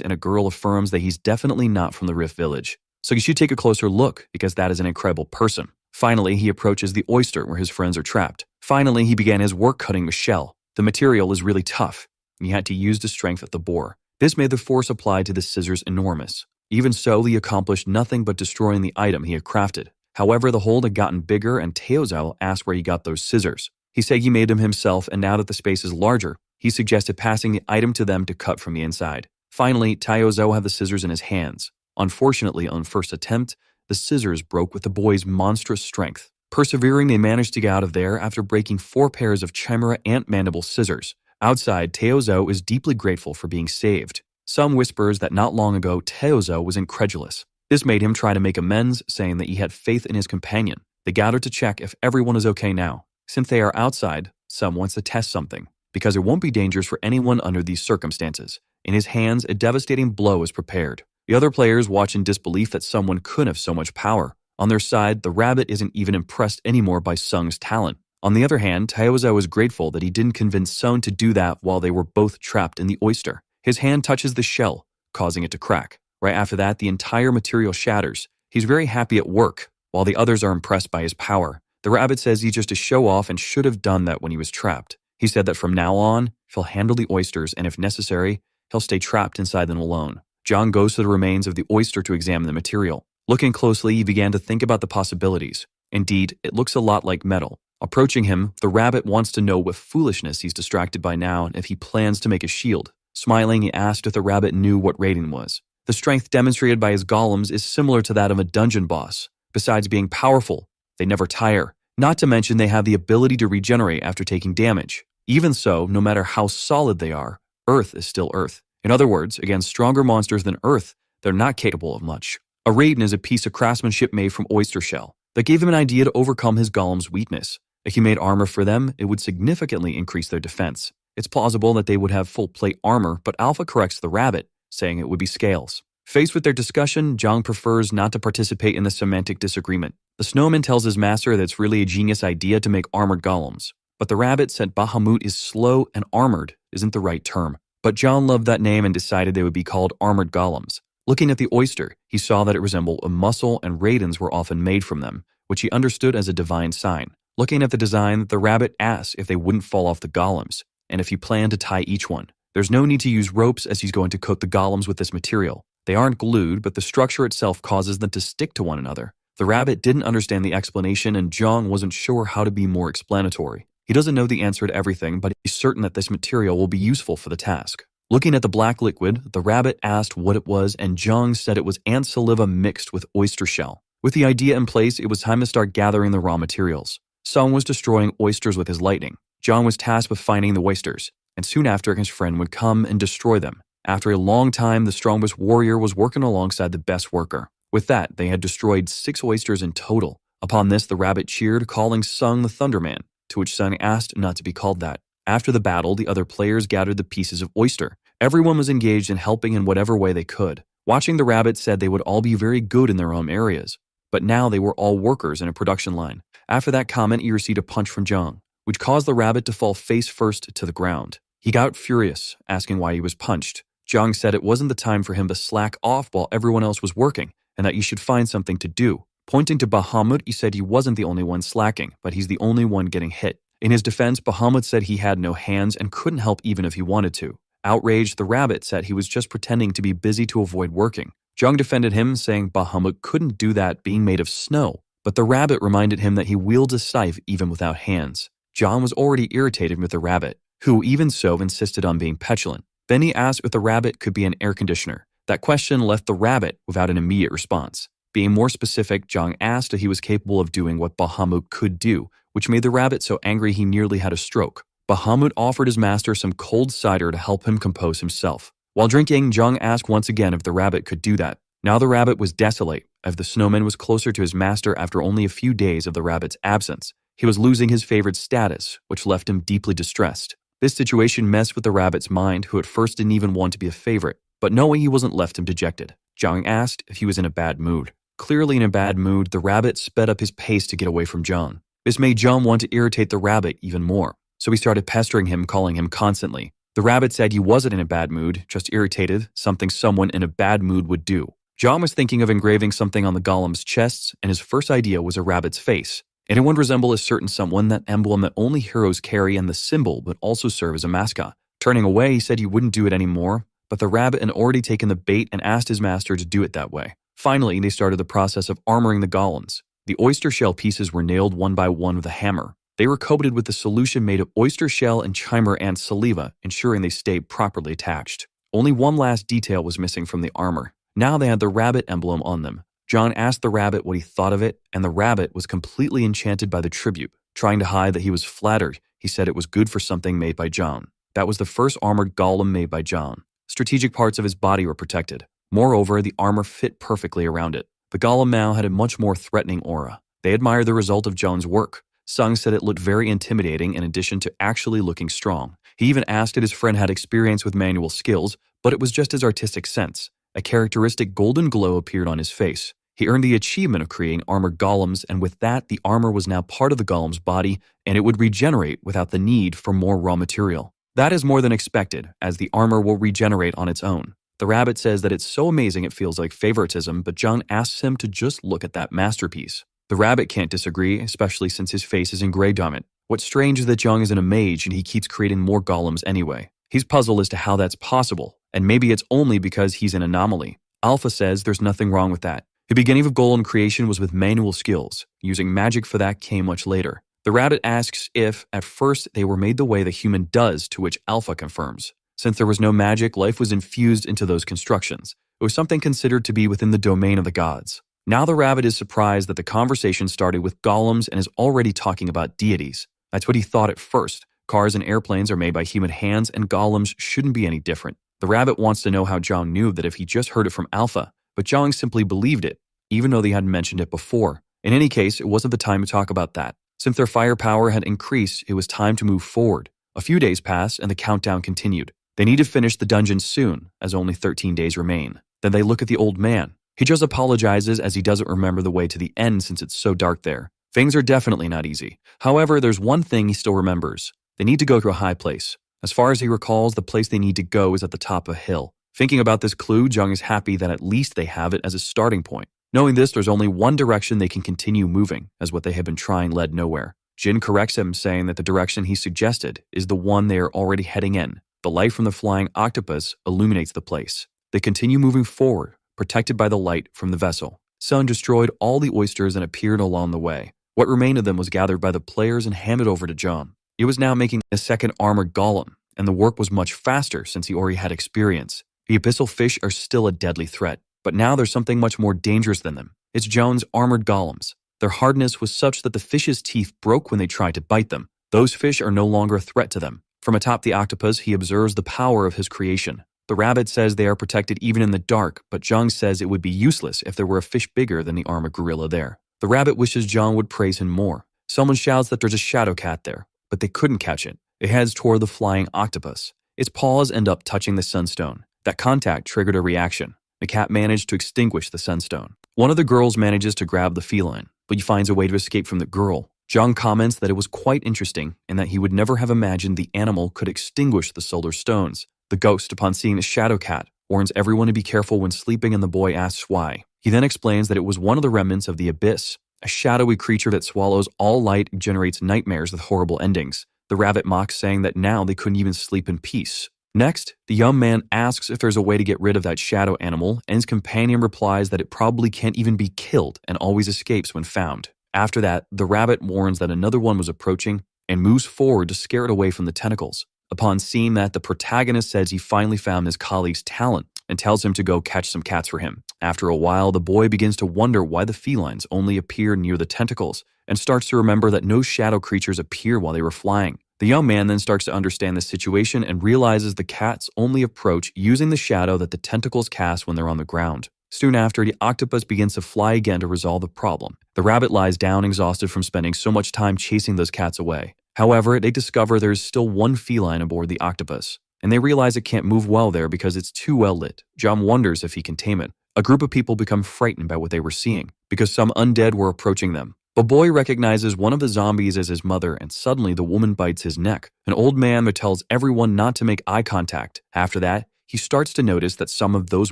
and a girl affirms that he's definitely not from the Rift Village. So you should take a closer look, because that is an incredible person. Finally, he approaches the oyster where his friends are trapped. Finally, he began his work cutting the shell. The material is really tough, and he had to use the strength of the boar. This made the force applied to the scissors enormous. Even so, he accomplished nothing but destroying the item he had crafted. However, the hole had gotten bigger, and Teozao asked where he got those scissors. He said he made them himself, and now that the space is larger, he suggested passing the item to them to cut from the inside. Finally, Teozao had the scissors in his hands. Unfortunately, on first attempt, the scissors broke with the boy's monstrous strength. Persevering, they managed to get out of there after breaking 4 pairs of chimera ant mandible scissors. Outside, Teozao is deeply grateful for being saved. Some whispers that not long ago, Teozao was incredulous. This made him try to make amends, saying that he had faith in his companion. They gathered to check if everyone is okay now. Since they are outside, Some wants to test something, because it won't be dangerous for anyone under these circumstances. In his hands, a devastating blow is prepared. The other players watch in disbelief that someone could have so much power. On their side, the rabbit isn't even impressed anymore by Sung's talent. On the other hand, Teozao is grateful that he didn't convince Sung to do that while they were both trapped in the oyster. His hand touches the shell, causing it to crack. Right after that, the entire material shatters. He's very happy at work, while the others are impressed by his power. The rabbit says he's just a show-off and should have done that when he was trapped. He said that from now on, he'll handle the oysters, and if necessary, he'll stay trapped inside them alone. John goes to the remains of the oyster to examine the material. Looking closely, he began to think about the possibilities. Indeed, it looks a lot like metal. Approaching him, the rabbit wants to know what foolishness he's distracted by now and if he plans to make a shield. Smiling, he asked if the rabbit knew what Raiden was. The strength demonstrated by his golems is similar to that of a dungeon boss. Besides being powerful, they never tire. Not to mention they have the ability to regenerate after taking damage. Even so, no matter how solid they are, Earth is still Earth. In other words, against stronger monsters than Earth, they're not capable of much. A Raiden is a piece of craftsmanship made from oyster shell. That gave him an idea to overcome his golem's weakness. If he made armor for them, it would significantly increase their defense. It's plausible that they would have full plate armor, but Alpha corrects the rabbit, saying it would be scales. Faced with their discussion, Zhang prefers not to participate in the semantic disagreement. The snowman tells his master that it's really a genius idea to make armored golems. But the rabbit said Bahamut is slow and armored isn't the right term. But John loved that name and decided they would be called armored golems. Looking at the oyster, he saw that it resembled a mussel and Raidens were often made from them, which he understood as a divine sign. Looking at the design, the rabbit asked if they wouldn't fall off the golems, and if he planned to tie each one. There's no need to use ropes as he's going to coat the golems with this material. They aren't glued, but the structure itself causes them to stick to one another. The rabbit didn't understand the explanation, and Zhang wasn't sure how to be more explanatory. He doesn't know the answer to everything, but he's certain that this material will be useful for the task. Looking at the black liquid, the rabbit asked what it was, and Zhang said it was ant saliva mixed with oyster shell. With the idea in place, it was time to start gathering the raw materials. Sung was destroying oysters with his lightning. Zhang was tasked with finding the oysters, and soon after his friend would come and destroy them. After a long time, the strongest warrior was working alongside the best worker. With that, they had destroyed 6 oysters in total. Upon this, the rabbit cheered, calling Sung the Thunderman, to which Sung asked not to be called that. After the battle, the other players gathered the pieces of oyster. Everyone was engaged in helping in whatever way they could. Watching the rabbit said they would all be very good in their own areas, but now they were all workers in a production line. After that comment, he received a punch from Zhang, which caused the rabbit to fall face first to the ground. He got furious, asking why he was punched. Zhang said it wasn't the time for him to slack off while everyone else was working, and that he should find something to do. Pointing to Bahamut, he said he wasn't the only one slacking, but he's the only one getting hit. In his defense, Bahamut said he had no hands and couldn't help even if he wanted to. Outraged, the rabbit said he was just pretending to be busy to avoid working. Jung defended him, saying Bahamut couldn't do that being made of snow, but the rabbit reminded him that he wields a scythe even without hands. John was already irritated with the rabbit, who even so insisted on being petulant. Then he asked if the rabbit could be an air conditioner. That question left the rabbit without an immediate response. Being more specific, Jong asked if he was capable of doing what Bahamut could do, which made the rabbit so angry he nearly had a stroke. Bahamut offered his master some cold cider to help him compose himself. While drinking, Jong asked once again if the rabbit could do that. Now the rabbit was desolate, as the snowman was closer to his master after only a few days of the rabbit's absence. He was losing his favorite status, which left him deeply distressed. This situation messed with the rabbit's mind, who at first didn't even want to be a favorite, but knowing he wasn't left him dejected. Jong asked if he was in a bad mood. Clearly in a bad mood, the rabbit sped up his pace to get away from Jong. This made Jong want to irritate the rabbit even more, so he started pestering him, calling him constantly. The rabbit said he wasn't in a bad mood, just irritated, something someone in a bad mood would do. Jong was thinking of engraving something on the golem's chests, and his first idea was a rabbit's face. It would resemble a certain someone, that emblem that only heroes carry, and the symbol would also serve as a mascot. Turning away, he said he wouldn't do it anymore, but the rabbit had already taken the bait and asked his master to do it that way. Finally, they started the process of armoring the golems. The oyster shell pieces were nailed one by one with a hammer. They were coated with a solution made of oyster shell and chimer ant saliva, ensuring they stayed properly attached. Only one last detail was missing from the armor. Now they had the rabbit emblem on them. John asked the rabbit what he thought of it, and the rabbit was completely enchanted by the tribute. Trying to hide that he was flattered, he said it was good for something made by John. That was the first armored golem made by John. Strategic parts of his body were protected. Moreover, the armor fit perfectly around it. The golem now had a much more threatening aura. They admired the result of John's work. Sung said it looked very intimidating in addition to actually looking strong. He even asked if his friend had experience with manual skills, but it was just his artistic sense. A characteristic golden glow appeared on his face. He earned the achievement of creating armored golems, and with that, the armor was now part of the golem's body, and it would regenerate without the need for more raw material. That is more than expected, as the armor will regenerate on its own. The rabbit says that it's so amazing it feels like favoritism, but John asks him to just look at that masterpiece. The rabbit can't disagree, especially since his face is engraved on it. What's strange is that Jong isn't a mage and he keeps creating more golems anyway. He's puzzled as to how that's possible, and maybe it's only because he's an anomaly. Alpha says there's nothing wrong with that. The beginning of golem creation was with manual skills. Using magic for that came much later. The rabbit asks if, at first, they were made the way the human does, to which Alpha confirms. Since there was no magic, life was infused into those constructions. It was something considered to be within the domain of the gods. Now the rabbit is surprised that the conversation started with golems and is already talking about deities. That's what he thought at first. Cars and airplanes are made by human hands, and golems shouldn't be any different. The rabbit wants to know how Jong knew that if he just heard it from Alpha, but Jong simply believed it, even though they hadn't mentioned it before. In any case, it wasn't the time to talk about that. Since their firepower had increased, it was time to move forward. A few days passed, and the countdown continued. They need to finish the dungeon soon, as only 13 days remain. Then they look at the old man. He just apologizes as he doesn't remember the way to the end since it's so dark there. Things are definitely not easy. However, there's one thing he still remembers. They need to go to a high place. As far as he recalls, the place they need to go is at the top of a hill. Thinking about this clue, Jung is happy that at least they have it as a starting point. Knowing this, there's only one direction they can continue moving, as what they have been trying led nowhere. Jin corrects him, saying that the direction he suggested is the one they are already heading in. The light from the flying octopus illuminates the place. They continue moving forward, protected by the light from the vessel. Sun destroyed all the oysters and appeared along the way. What remained of them was gathered by the players and handed over to John. It was now making a second armored golem, and the work was much faster since he already had experience. The abyssal fish are still a deadly threat, but now there's something much more dangerous than them. It's John's armored golems. Their hardness was such that the fish's teeth broke when they tried to bite them. Those fish are no longer a threat to them. From atop the octopus, he observes the power of his creation. The rabbit says they are protected even in the dark, but Jong says it would be useless if there were a fish bigger than the armored gorilla there. The rabbit wishes Jong would praise him more. Someone shouts that there's a shadow cat there, but they couldn't catch it. It heads toward the flying octopus. Its paws end up touching the sunstone. That contact triggered a reaction. The cat managed to extinguish the sunstone. One of the girls manages to grab the feline, but he finds a way to escape from the girl. Jong comments that it was quite interesting and that he would never have imagined the animal could extinguish the solar stones. The ghost, upon seeing the shadow cat, warns everyone to be careful when sleeping, and the boy asks why. He then explains that it was one of the remnants of the abyss, a shadowy creature that swallows all light and generates nightmares with horrible endings. The rabbit mocks, saying that now they couldn't even sleep in peace. Next, the young man asks if there's a way to get rid of that shadow animal, and his companion replies that it probably can't even be killed and always escapes when found. After that, the rabbit warns that another one was approaching and moves forward to scare it away from the tentacles. Upon seeing that, the protagonist says he finally found his colleague's talent and tells him to go catch some cats for him. After a while, the boy begins to wonder why the felines only appear near the tentacles and starts to remember that no shadow creatures appear while they were flying. The young man then starts to understand the situation and realizes the cats only approach using the shadow that the tentacles cast when they're on the ground. Soon after, the octopus begins to fly again to resolve the problem. The rabbit lies down exhausted from spending so much time chasing those cats away. However, they discover there's still one feline aboard the octopus, and they realize it can't move well there because it's too well lit. John wonders if he can tame it. A group of people become frightened by what they were seeing because some undead were approaching them. The boy recognizes one of the zombies as his mother, and suddenly the woman bites his neck. An old man there tells everyone not to make eye contact. After that, he starts to notice that some of those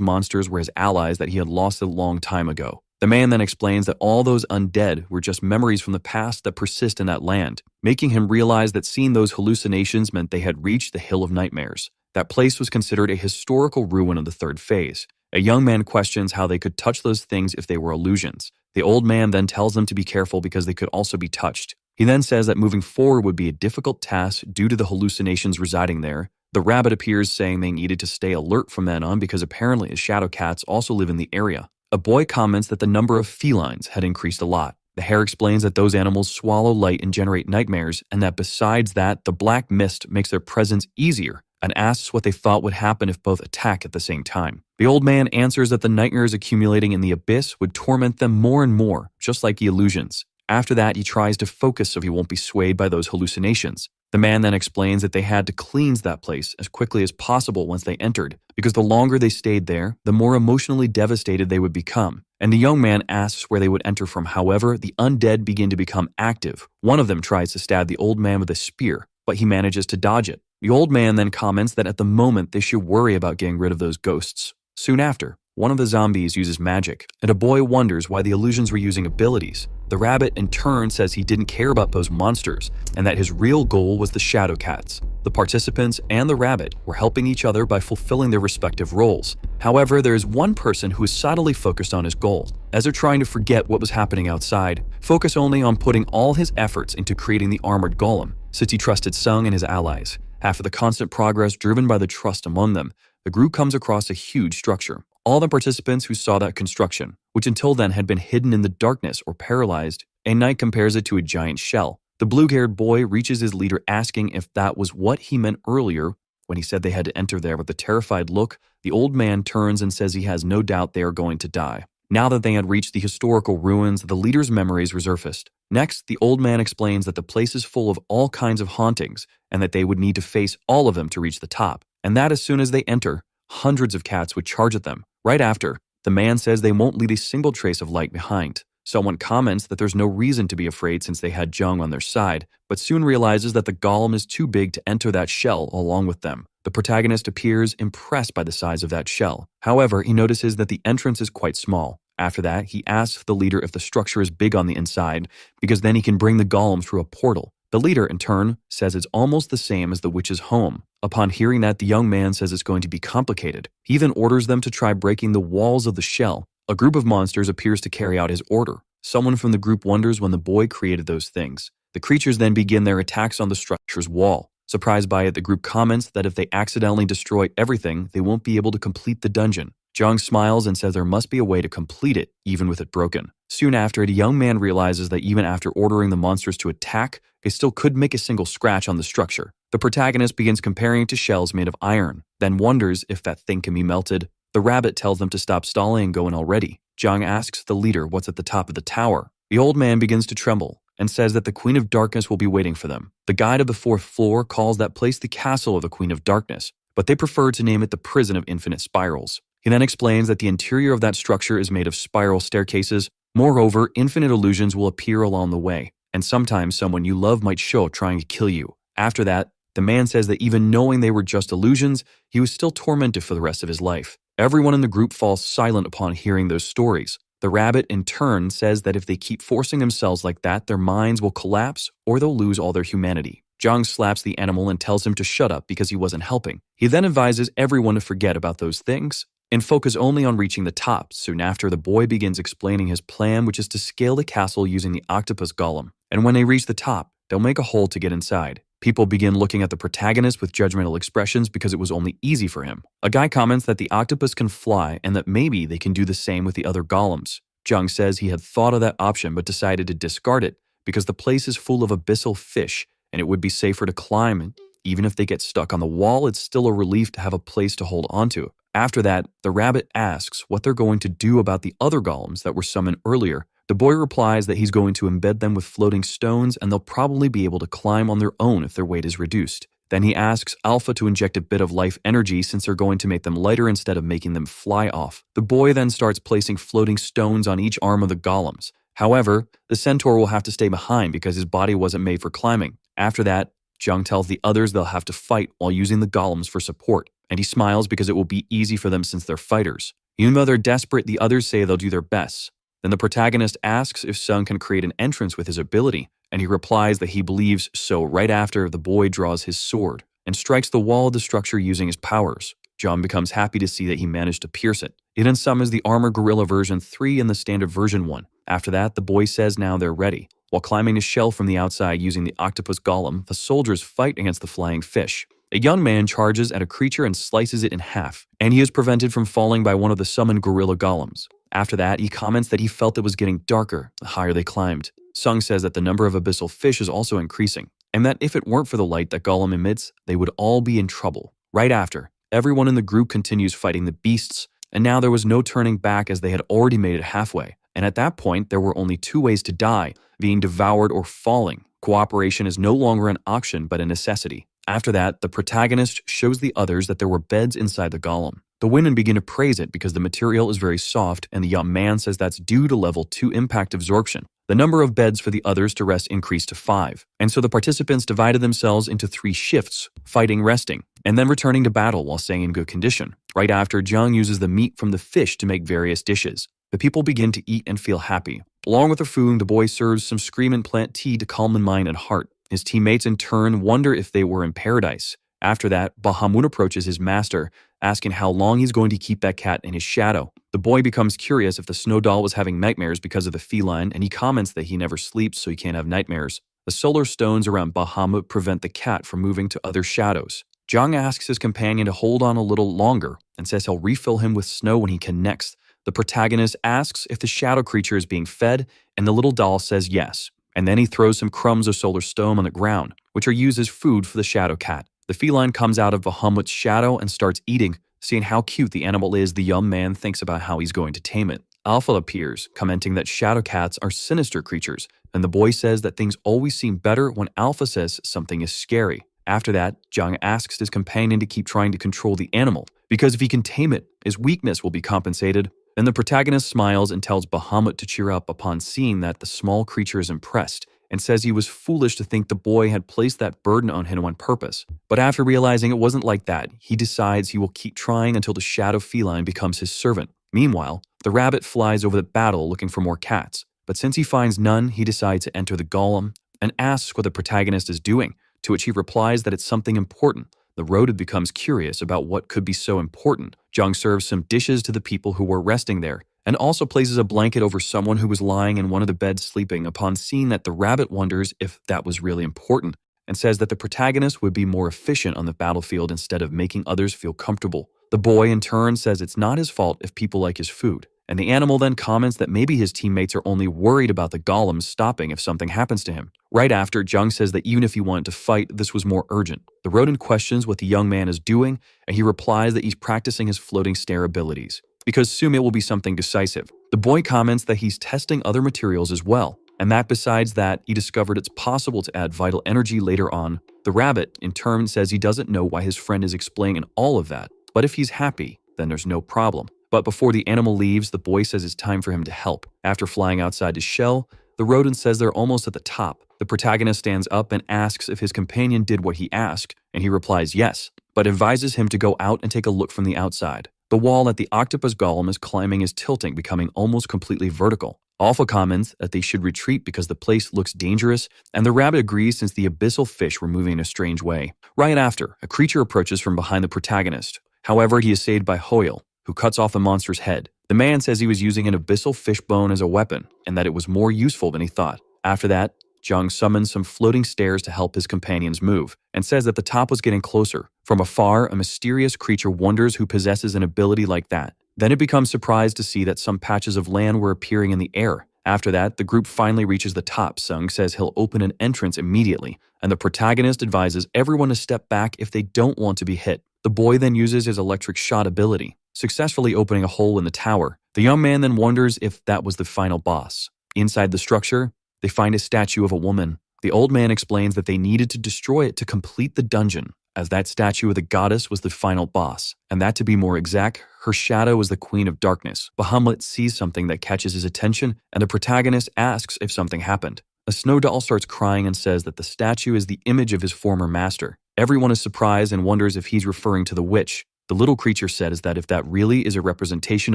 monsters were his allies that he had lost a long time ago. The man then explains that all those undead were just memories from the past that persist in that land, making him realize that seeing those hallucinations meant they had reached the Hill of Nightmares. That place was considered a historical ruin of the third phase. A young man questions how they could touch those things if they were illusions. The old man then tells them to be careful because they could also be touched. He then says that moving forward would be a difficult task due to the hallucinations residing there. The rabbit appears saying they needed to stay alert from then on because apparently his shadow cats also live in the area. A boy comments that the number of felines had increased a lot. The hare explains that those animals swallow light and generate nightmares, and that besides that, the black mist makes their presence easier, and asks what they thought would happen if both attack at the same time. The old man answers that the nightmares accumulating in the abyss would torment them more and more, just like the illusions. After that, he tries to focus so he won't be swayed by those hallucinations. The man then explains that they had to cleanse that place as quickly as possible once they entered, because the longer they stayed there, the more emotionally devastated they would become. And the young man asks where they would enter from. However, the undead begin to become active. One of them tries to stab the old man with a spear, but he manages to dodge it. The old man then comments that at the moment they should worry about getting rid of those ghosts. Soon after, one of the zombies uses magic, and a boy wonders why the illusions were using abilities. The rabbit in turn says he didn't care about those monsters, and that his real goal was the shadow cats. The participants and the rabbit were helping each other by fulfilling their respective roles. However, there is one person who is subtly focused on his goal, as they're trying to forget what was happening outside, focus only on putting all his efforts into creating the armored golem, since he trusted Sung and his allies. After the constant progress driven by the trust among them, the group comes across a huge structure. All the participants who saw that construction, which until then had been hidden in the darkness or paralyzed, a knight compares it to a giant shell. The blue-haired boy reaches his leader asking if that was what he meant earlier when he said they had to enter there with a terrified look. The old man turns and says he has no doubt they are going to die. Now that they had reached the historical ruins, the leader's memories resurfaced. Next, the old man explains that the place is full of all kinds of hauntings and that they would need to face all of them to reach the top, and that as soon as they enter, hundreds of cats would charge at them. Right after, the man says they won't leave a single trace of light behind. Someone comments that there's no reason to be afraid since they had Jung on their side, but soon realizes that the golem is too big to enter that shell along with them. The protagonist appears impressed by the size of that shell. However, he notices that the entrance is quite small. After that, he asks the leader if the structure is big on the inside, because then he can bring the golem through a portal. The leader, in turn, says it's almost the same as the witch's home. Upon hearing that, the young man says it's going to be complicated. He even orders them to try breaking the walls of the shell. A group of monsters appears to carry out his order. Someone from the group wonders when the boy created those things. The creatures then begin their attacks on the structure's wall. Surprised by it, the group comments that if they accidentally destroy everything, they won't be able to complete the dungeon. Jung smiles and says there must be a way to complete it, even with it broken. Soon after, the young man realizes that even after ordering the monsters to attack, they still could make a single scratch on the structure. The protagonist begins comparing it to shells made of iron, then wonders if that thing can be melted. The rabbit tells them to stop stalling and go in already. Jung asks the leader what's at the top of the tower. The old man begins to tremble and says that the Queen of Darkness will be waiting for them. The guide of the fourth floor calls that place the castle of the Queen of Darkness, but they prefer to name it the Prison of Infinite Spirals. He then explains that the interior of that structure is made of spiral staircases. Moreover, infinite illusions will appear along the way, and sometimes someone you love might show up trying to kill you. After that, the man says that even knowing they were just illusions, he was still tormented for the rest of his life. Everyone in the group falls silent upon hearing those stories. The rabbit, in turn, says that if they keep forcing themselves like that, their minds will collapse or they'll lose all their humanity. Zhang slaps the animal and tells him to shut up because he wasn't helping. He then advises everyone to forget about those things and focus only on reaching the top. Soon after, the boy begins explaining his plan, which is to scale the castle using the octopus golem. And when they reach the top, they'll make a hole to get inside. People begin looking at the protagonist with judgmental expressions because it was only easy for him. A guy comments that the octopus can fly and that maybe they can do the same with the other golems. Zhang says he had thought of that option but decided to discard it because the place is full of abyssal fish and it would be safer to climb. And even if they get stuck on the wall, it's still a relief to have a place to hold onto. After that, the rabbit asks what they're going to do about the other golems that were summoned earlier. The boy replies that he's going to embed them with floating stones and they'll probably be able to climb on their own if their weight is reduced. Then he asks Alpha to inject a bit of life energy since they're going to make them lighter instead of making them fly off. The boy then starts placing floating stones on each arm of the golems. However, the centaur will have to stay behind because his body wasn't made for climbing. After that, Zhang tells the others they'll have to fight while using the golems for support, and he smiles because it will be easy for them since they're fighters. Even though they're desperate, the others say they'll do their best. Then the protagonist asks if Sung can create an entrance with his ability, and he replies that he believes so right after the boy draws his sword and strikes the wall of the structure using his powers. John becomes happy to see that he managed to pierce it. He then summons the Armor Gorilla version 3 and the Standard version 1. After that, the boy says now they're ready. While climbing a shell from the outside using the octopus golem, the soldiers fight against the flying fish. A young man charges at a creature and slices it in half, and he is prevented from falling by one of the summoned gorilla golems. After that, he comments that he felt it was getting darker the higher they climbed. Sung says that the number of abyssal fish is also increasing, and that if it weren't for the light that golem emits, they would all be in trouble. Right after, everyone in the group continues fighting the beasts, and now there was no turning back as they had already made it halfway. And at that point, there were only two ways to die, being devoured or falling. Cooperation is no longer an option but a necessity. After that, the protagonist shows the others that there were beds inside the golem. The women begin to praise it because the material is very soft, and the young man says that's due to level 2 impact absorption. The number of beds for the others to rest increased to 5, and so the participants divided themselves into 3 shifts, fighting, resting, and then returning to battle while staying in good condition. Right after, Zhang uses the meat from the fish to make various dishes. The people begin to eat and feel happy. Along with the food, the boy serves some scream plant tea to calm the mind and heart. His teammates in turn wonder if they were in paradise. After that, Bahamut approaches his master, asking how long he's going to keep that cat in his shadow. The boy becomes curious if the snow doll was having nightmares because of the feline, and he comments that he never sleeps so he can't have nightmares. The solar stones around Bahamut prevent the cat from moving to other shadows. Zhang asks his companion to hold on a little longer and says he'll refill him with snow when he can next. The protagonist asks if the shadow creature is being fed, and the little doll says yes. And then he throws some crumbs of solar stone on the ground, which are used as food for the shadow cat. The feline comes out of Bahamut's shadow and starts eating. Seeing how cute the animal is, the young man thinks about how he's going to tame it. Alpha appears, commenting that shadow cats are sinister creatures, and the boy says that things always seem better when Alpha says something is scary. After that, Zhang asks his companion to keep trying to control the animal, because if he can tame it, his weakness will be compensated. Then the protagonist smiles and tells Bahamut to cheer up upon seeing that the small creature is impressed, and says he was foolish to think the boy had placed that burden on him on purpose. But after realizing it wasn't like that, he decides he will keep trying until the shadow feline becomes his servant. Meanwhile, the rabbit flies over the battle looking for more cats, but since he finds none, he decides to enter the golem and asks what the protagonist is doing, to which he replies that it's something important. The rodent becomes curious about what could be so important. Zhang serves some dishes to the people who were resting there, and also places a blanket over someone who was lying in one of the beds sleeping. Upon seeing that, the rabbit wonders if that was really important, and says that the protagonist would be more efficient on the battlefield instead of making others feel comfortable. The boy in turn says it's not his fault if people like his food, and the animal then comments that maybe his teammates are only worried about the golems stopping if something happens to him. Right after, Zhang says that even if he wanted to fight, this was more urgent. The rodent questions what the young man is doing, and he replies that he's practicing his floating stare abilities, because soon it will be something decisive. The boy comments that he's testing other materials as well, and that besides that, he discovered it's possible to add vital energy later on. The rabbit, in turn, says he doesn't know why his friend is explaining all of that, but if he's happy, then there's no problem. But before the animal leaves, the boy says it's time for him to help. After flying outside his shell, the rodent says they're almost at the top. The protagonist stands up and asks if his companion did what he asked, and he replies yes, but advises him to go out and take a look from the outside. The wall that the octopus golem is climbing is tilting, becoming almost completely vertical. Alpha comments that they should retreat because the place looks dangerous, and the rabbit agrees since the abyssal fish were moving in a strange way. Right after, a creature approaches from behind the protagonist. However, he is saved by Hoyle, who cuts off the monster's head. The man says he was using an abyssal fish bone as a weapon, and that it was more useful than he thought. After that, Jung summons some floating stairs to help his companions move, and says that the top was getting closer. From afar, a mysterious creature wonders who possesses an ability like that. Then it becomes surprised to see that some patches of land were appearing in the air. After that, the group finally reaches the top. Sung says he'll open an entrance immediately, and the protagonist advises everyone to step back if they don't want to be hit. The boy then uses his electric shot ability, successfully opening a hole in the tower. The young man then wonders if that was the final boss. Inside the structure, they find a statue of a woman. The old man explains that they needed to destroy it to complete the dungeon, as that statue of the goddess was the final boss, and that to be more exact, her shadow was the Queen of Darkness. Bahamut sees something that catches his attention, and the protagonist asks if something happened. A snow doll starts crying and says that the statue is the image of his former master. Everyone is surprised and wonders if he's referring to the witch. The little creature says that if that really is a representation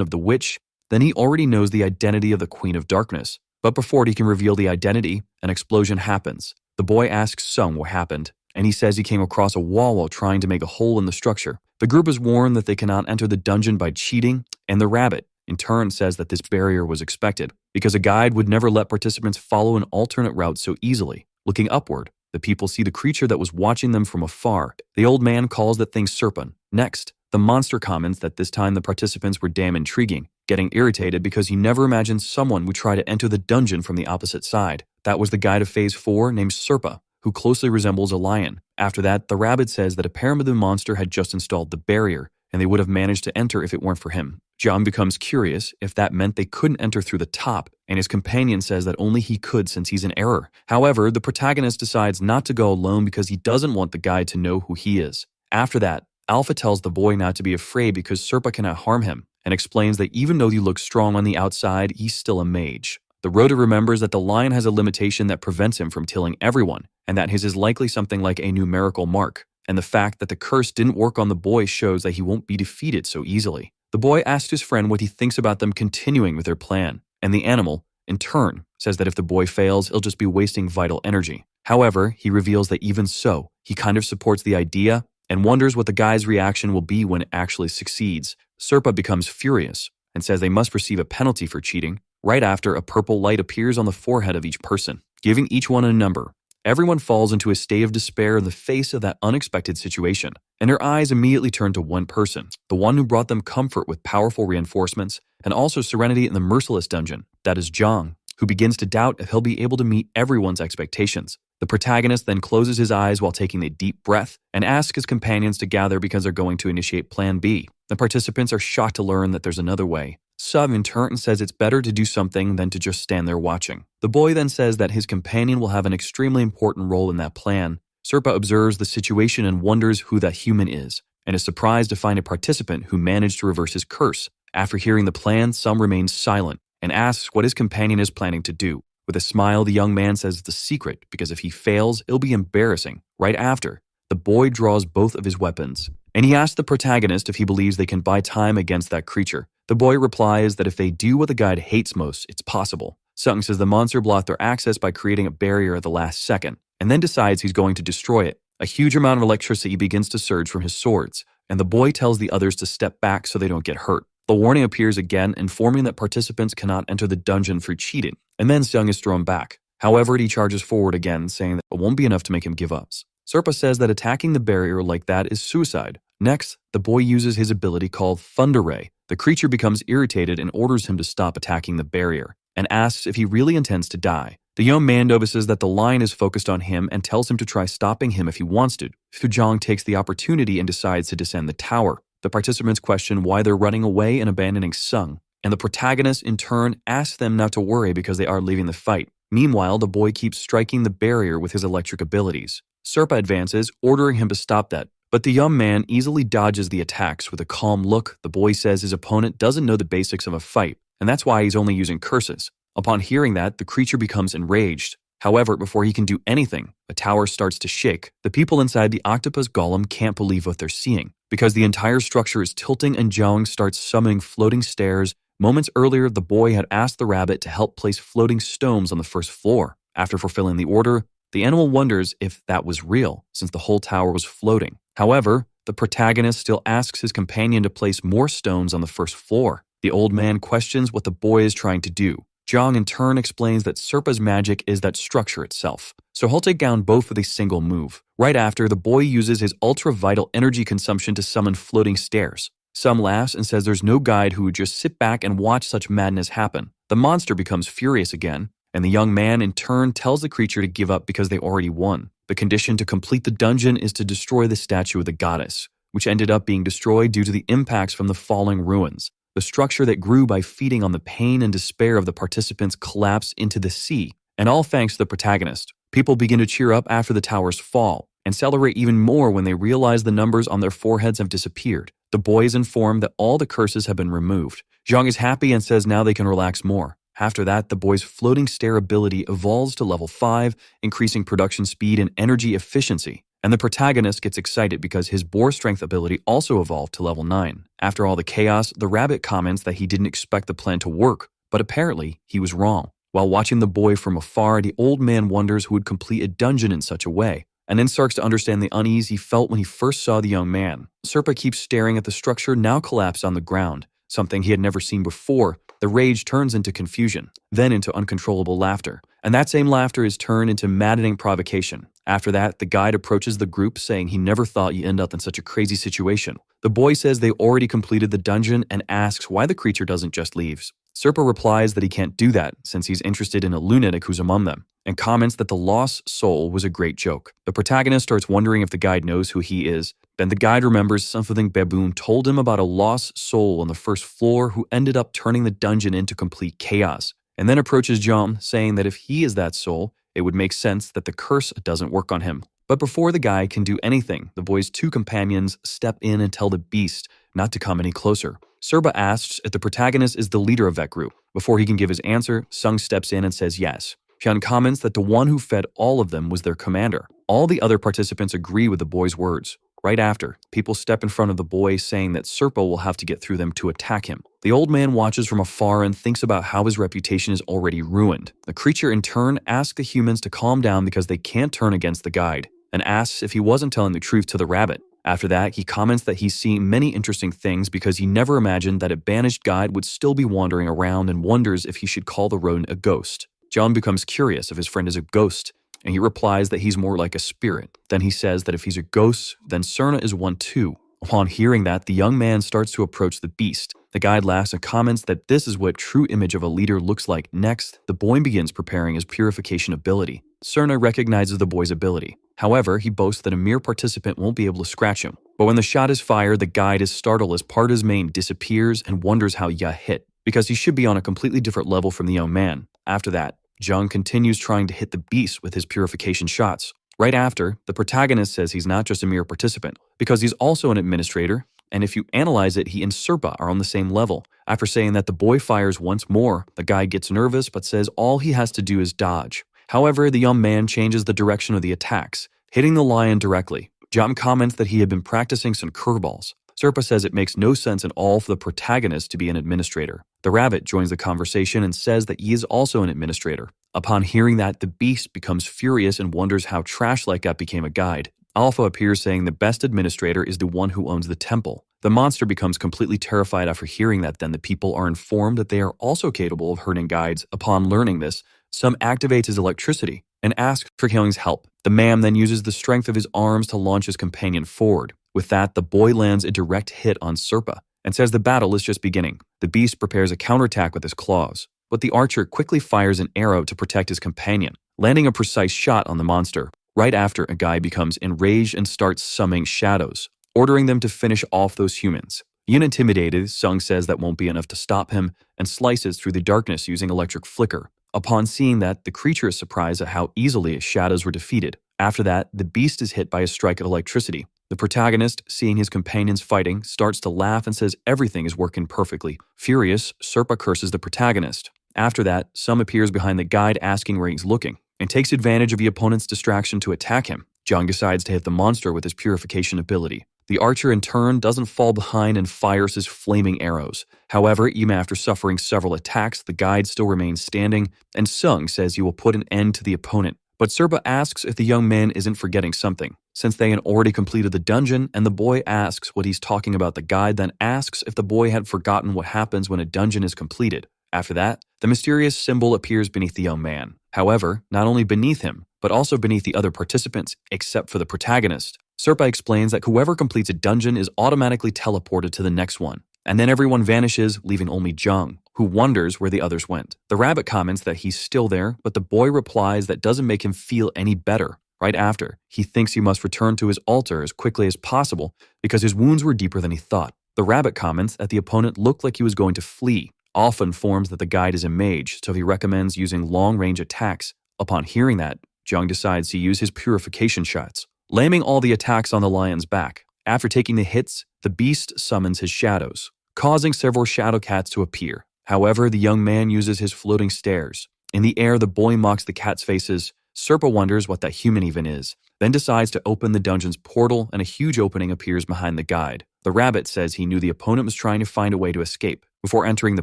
of the witch, then he already knows the identity of the Queen of Darkness. But before he can reveal the identity, an explosion happens. The boy asks Sung what happened, and he says he came across a wall while trying to make a hole in the structure. The group is warned that they cannot enter the dungeon by cheating, and the rabbit, in turn, says that this barrier was expected, because a guide would never let participants follow an alternate route so easily. Looking upward, the people see the creature that was watching them from afar. The old man calls that thing Serpent. Next, the monster comments that this time the participants were damn intriguing, getting irritated because he never imagined someone would try to enter the dungeon from the opposite side. That was the guide of Phase 4 named Serpa, who closely resembles a lion. After that, the rabbit says that apparently the monster had just installed the barrier, and they would have managed to enter if it weren't for him. John becomes curious if that meant they couldn't enter through the top, and his companion says that only he could since he's in error. However, the protagonist decides not to go alone because he doesn't want the guide to know who he is. After that, Alpha tells the boy not to be afraid because Serpa cannot harm him, and explains that even though he looks strong on the outside, he's still a mage. The Rhoda remembers that the lion has a limitation that prevents him from killing everyone, and that his is likely something like a numerical mark, and the fact that the curse didn't work on the boy shows that he won't be defeated so easily. The boy asks his friend what he thinks about them continuing with their plan, and the animal, in turn, says that if the boy fails, he'll just be wasting vital energy. However, he reveals that even so, he kind of supports the idea and wonders what the guy's reaction will be when it actually succeeds. Serpa becomes furious and says they must receive a penalty for cheating. Right after, a purple light appears on the forehead of each person, giving each one a number. Everyone falls into a state of despair in the face of that unexpected situation, and their eyes immediately turn to one person, the one who brought them comfort with powerful reinforcements and also serenity in the merciless dungeon. That is Zhang, who begins to doubt if he'll be able to meet everyone's expectations. The protagonist then closes his eyes while taking a deep breath and asks his companions to gather because they're going to initiate Plan B. The participants are shocked to learn that there's another way. Sub in turn says it's better to do something than to just stand there watching. The boy then says that his companion will have an extremely important role in that plan. Serpa observes the situation and wonders who that human is, and is surprised to find a participant who managed to reverse his curse. After hearing the plan, Sum remains silent and asks what his companion is planning to do. With a smile, the young man says it's a secret because if he fails, it'll be embarrassing. Right after, the boy draws both of his weapons, and he asks the protagonist if he believes they can buy time against that creature. The boy replies that if they do what the guide hates most, it's possible. Sung says the monster blocked their access by creating a barrier at the last second, and then decides he's going to destroy it. A huge amount of electricity begins to surge from his swords, and the boy tells the others to step back so they don't get hurt. The warning appears again, informing that participants cannot enter the dungeon for cheating, and then Sung is thrown back. However, he charges forward again, saying that it won't be enough to make him give up. Serpa says that attacking the barrier like that is suicide. Next, the boy uses his ability called Thunder Ray. The creature becomes irritated and orders him to stop attacking the barrier, and asks if he really intends to die. The young man notices that the lion is focused on him and tells him to try stopping him if he wants to. Fujong takes the opportunity and decides to descend the tower. The participants question why they're running away and abandoning Sung, and the protagonist in turn asks them not to worry because they are leaving the fight. Meanwhile, the boy keeps striking the barrier with his electric abilities. Serpa advances, ordering him to stop that, but the young man easily dodges the attacks with a calm look. The boy says his opponent doesn't know the basics of a fight, and that's why he's only using curses. Upon hearing that, the creature becomes enraged. However, before he can do anything, the tower starts to shake. The people inside the octopus golem can't believe what they're seeing, because the entire structure is tilting and Zhang starts summoning floating stairs Moments earlier, the boy had asked the rabbit to help place floating stones on the first floor. After fulfilling the order, the animal wonders if that was real, since the whole tower was floating. However, the protagonist still asks his companion to place more stones on the first floor. The old man questions what the boy is trying to do. Jong in turn explains that Serpa's magic is that structure itself, so he'll take down both with a single move. Right after, the boy uses his ultra-vital energy consumption to summon floating stairs. Some laughs and says there's no guide who would just sit back and watch such madness happen. The monster becomes furious again, and the young man in turn tells the creature to give up because they already won. The condition to complete the dungeon is to destroy the statue of the goddess, which ended up being destroyed due to the impacts from the falling ruins. The structure that grew by feeding on the pain and despair of the participants collapsed into the sea, and all thanks to the protagonist. People begin to cheer up after the towers fall, and celebrate even more when they realize the numbers on their foreheads have disappeared. The boy is informed that all the curses have been removed. Zhang is happy and says now they can relax more. After that, the boy's floating stair ability evolves to level 5, increasing production speed and energy efficiency. And the protagonist gets excited because his boar strength ability also evolved to level 9. After all the chaos, the rabbit comments that he didn't expect the plan to work, but apparently he was wrong. While watching the boy from afar, the old man wonders who would complete a dungeon in such a way, and then starts to understand the unease he felt when he first saw the young man. Serpa keeps staring at the structure now collapsed on the ground, something he had never seen before. The rage turns into confusion, then into uncontrollable laughter, and that same laughter is turned into maddening provocation. After that, the guide approaches the group saying he never thought you'd end up in such a crazy situation. The boy says they already completed the dungeon and asks why the creature doesn't just leave. Serpa replies that he can't do that since he's interested in a lunatic who's among them, and comments that the lost soul was a great joke. The protagonist starts wondering if the guide knows who he is. Then the guide remembers something Dawoon told him about a lost soul on the first floor who ended up turning the dungeon into complete chaos, and then approaches Jom, saying that if he is that soul, it would make sense that the curse doesn't work on him. But before the guy can do anything, the boy's two companions step in and tell the beast not to come any closer. Serpa asks if the protagonist is the leader of that group. Before he can give his answer, Sung steps in and says yes. Hyun comments that the one who fed all of them was their commander. All the other participants agree with the boy's words. Right after, people step in front of the boy saying that Serpa will have to get through them to attack him. The old man watches from afar and thinks about how his reputation is already ruined. The creature in turn asks the humans to calm down because they can't turn against the guide, and asks if he wasn't telling the truth to the rabbit. After that, he comments that he's seen many interesting things because he never imagined that a banished guide would still be wandering around and wonders if he should call the rodent a ghost. John becomes curious if his friend is a ghost, and he replies that he's more like a spirit. Then he says that if he's a ghost, then Serna is one too. Upon hearing that, the young man starts to approach the beast. The guide laughs and comments that this is what true image of a leader looks like. Next, the boy begins preparing his purification ability. Serna recognizes the boy's ability. However, he boasts that a mere participant won't be able to scratch him. But when the shot is fired, the guide is startled as part of his mane disappears and wonders how Ya hit, because he should be on a completely different level from the young man. After that, Jung continues trying to hit the beast with his purification shots. Right after, the protagonist says he's not just a mere participant, because he's also an administrator, and if you analyze it, he and Serpa are on the same level. After saying that the boy fires once more, the guy gets nervous but says all he has to do is dodge. However, the young man changes the direction of the attacks, hitting the lion directly. Jam comments that he had been practicing some curveballs. Serpa says it makes no sense at all for the protagonist to be an administrator. The rabbit joins the conversation and says that he is also an administrator. Upon hearing that, the beast becomes furious and wonders how trash like that became a guide. Alpha appears saying the best administrator is the one who owns the temple. The monster becomes completely terrified after hearing that. Then the people are informed that they are also capable of hurting guides. Upon learning this, Sum activates his electricity and asks for Kyung's help. The man then uses the strength of his arms to launch his companion forward. With that, the boy lands a direct hit on Serpa and says the battle is just beginning. The beast prepares a counterattack with his claws, but the archer quickly fires an arrow to protect his companion, landing a precise shot on the monster. Right after, a guy becomes enraged and starts summoning shadows, ordering them to finish off those humans. Yun intimidated, Sung says that won't be enough to stop him and slices through the darkness using electric flicker. Upon seeing that, the creature is surprised at how easily his shadows were defeated. After that, the beast is hit by a strike of electricity. The protagonist, seeing his companions fighting, starts to laugh and says everything is working perfectly. Furious, Serpa curses the protagonist. After that, Sum appears behind the guide asking where he's looking, and takes advantage of the opponent's distraction to attack him. Jung decides to hit the monster with his purification ability. The archer in turn doesn't fall behind and fires his flaming arrows. However, even after suffering several attacks, the guide still remains standing, and Sung says he will put an end to the opponent. But Serpa asks if the young man isn't forgetting something, since they had already completed the dungeon, and the boy asks what he's talking about. The guide then asks if the boy had forgotten what happens when a dungeon is completed. After that, the mysterious symbol appears beneath the young man. However, not only beneath him, but also beneath the other participants, except for the protagonist. Serpa explains that whoever completes a dungeon is automatically teleported to the next one, and then everyone vanishes, leaving only Jung, who wonders where the others went. The rabbit comments that he's still there, but the boy replies that doesn't make him feel any better. Right after, he thinks he must return to his altar as quickly as possible because his wounds were deeper than he thought. The rabbit comments that the opponent looked like he was going to flee. Alpha informs that the guide is a mage, so he recommends using long-range attacks. Upon hearing that, Jung decides to use his purification shots, lambing all the attacks on the lion's back. After taking the hits, the beast summons his shadows, causing several shadow cats to appear. However, the young man uses his floating stairs. In the air, the boy mocks the cat's faces. Serpa wonders what that human even is, then decides to open the dungeon's portal, and a huge opening appears behind the guide. The rabbit says he knew the opponent was trying to find a way to escape. Before entering the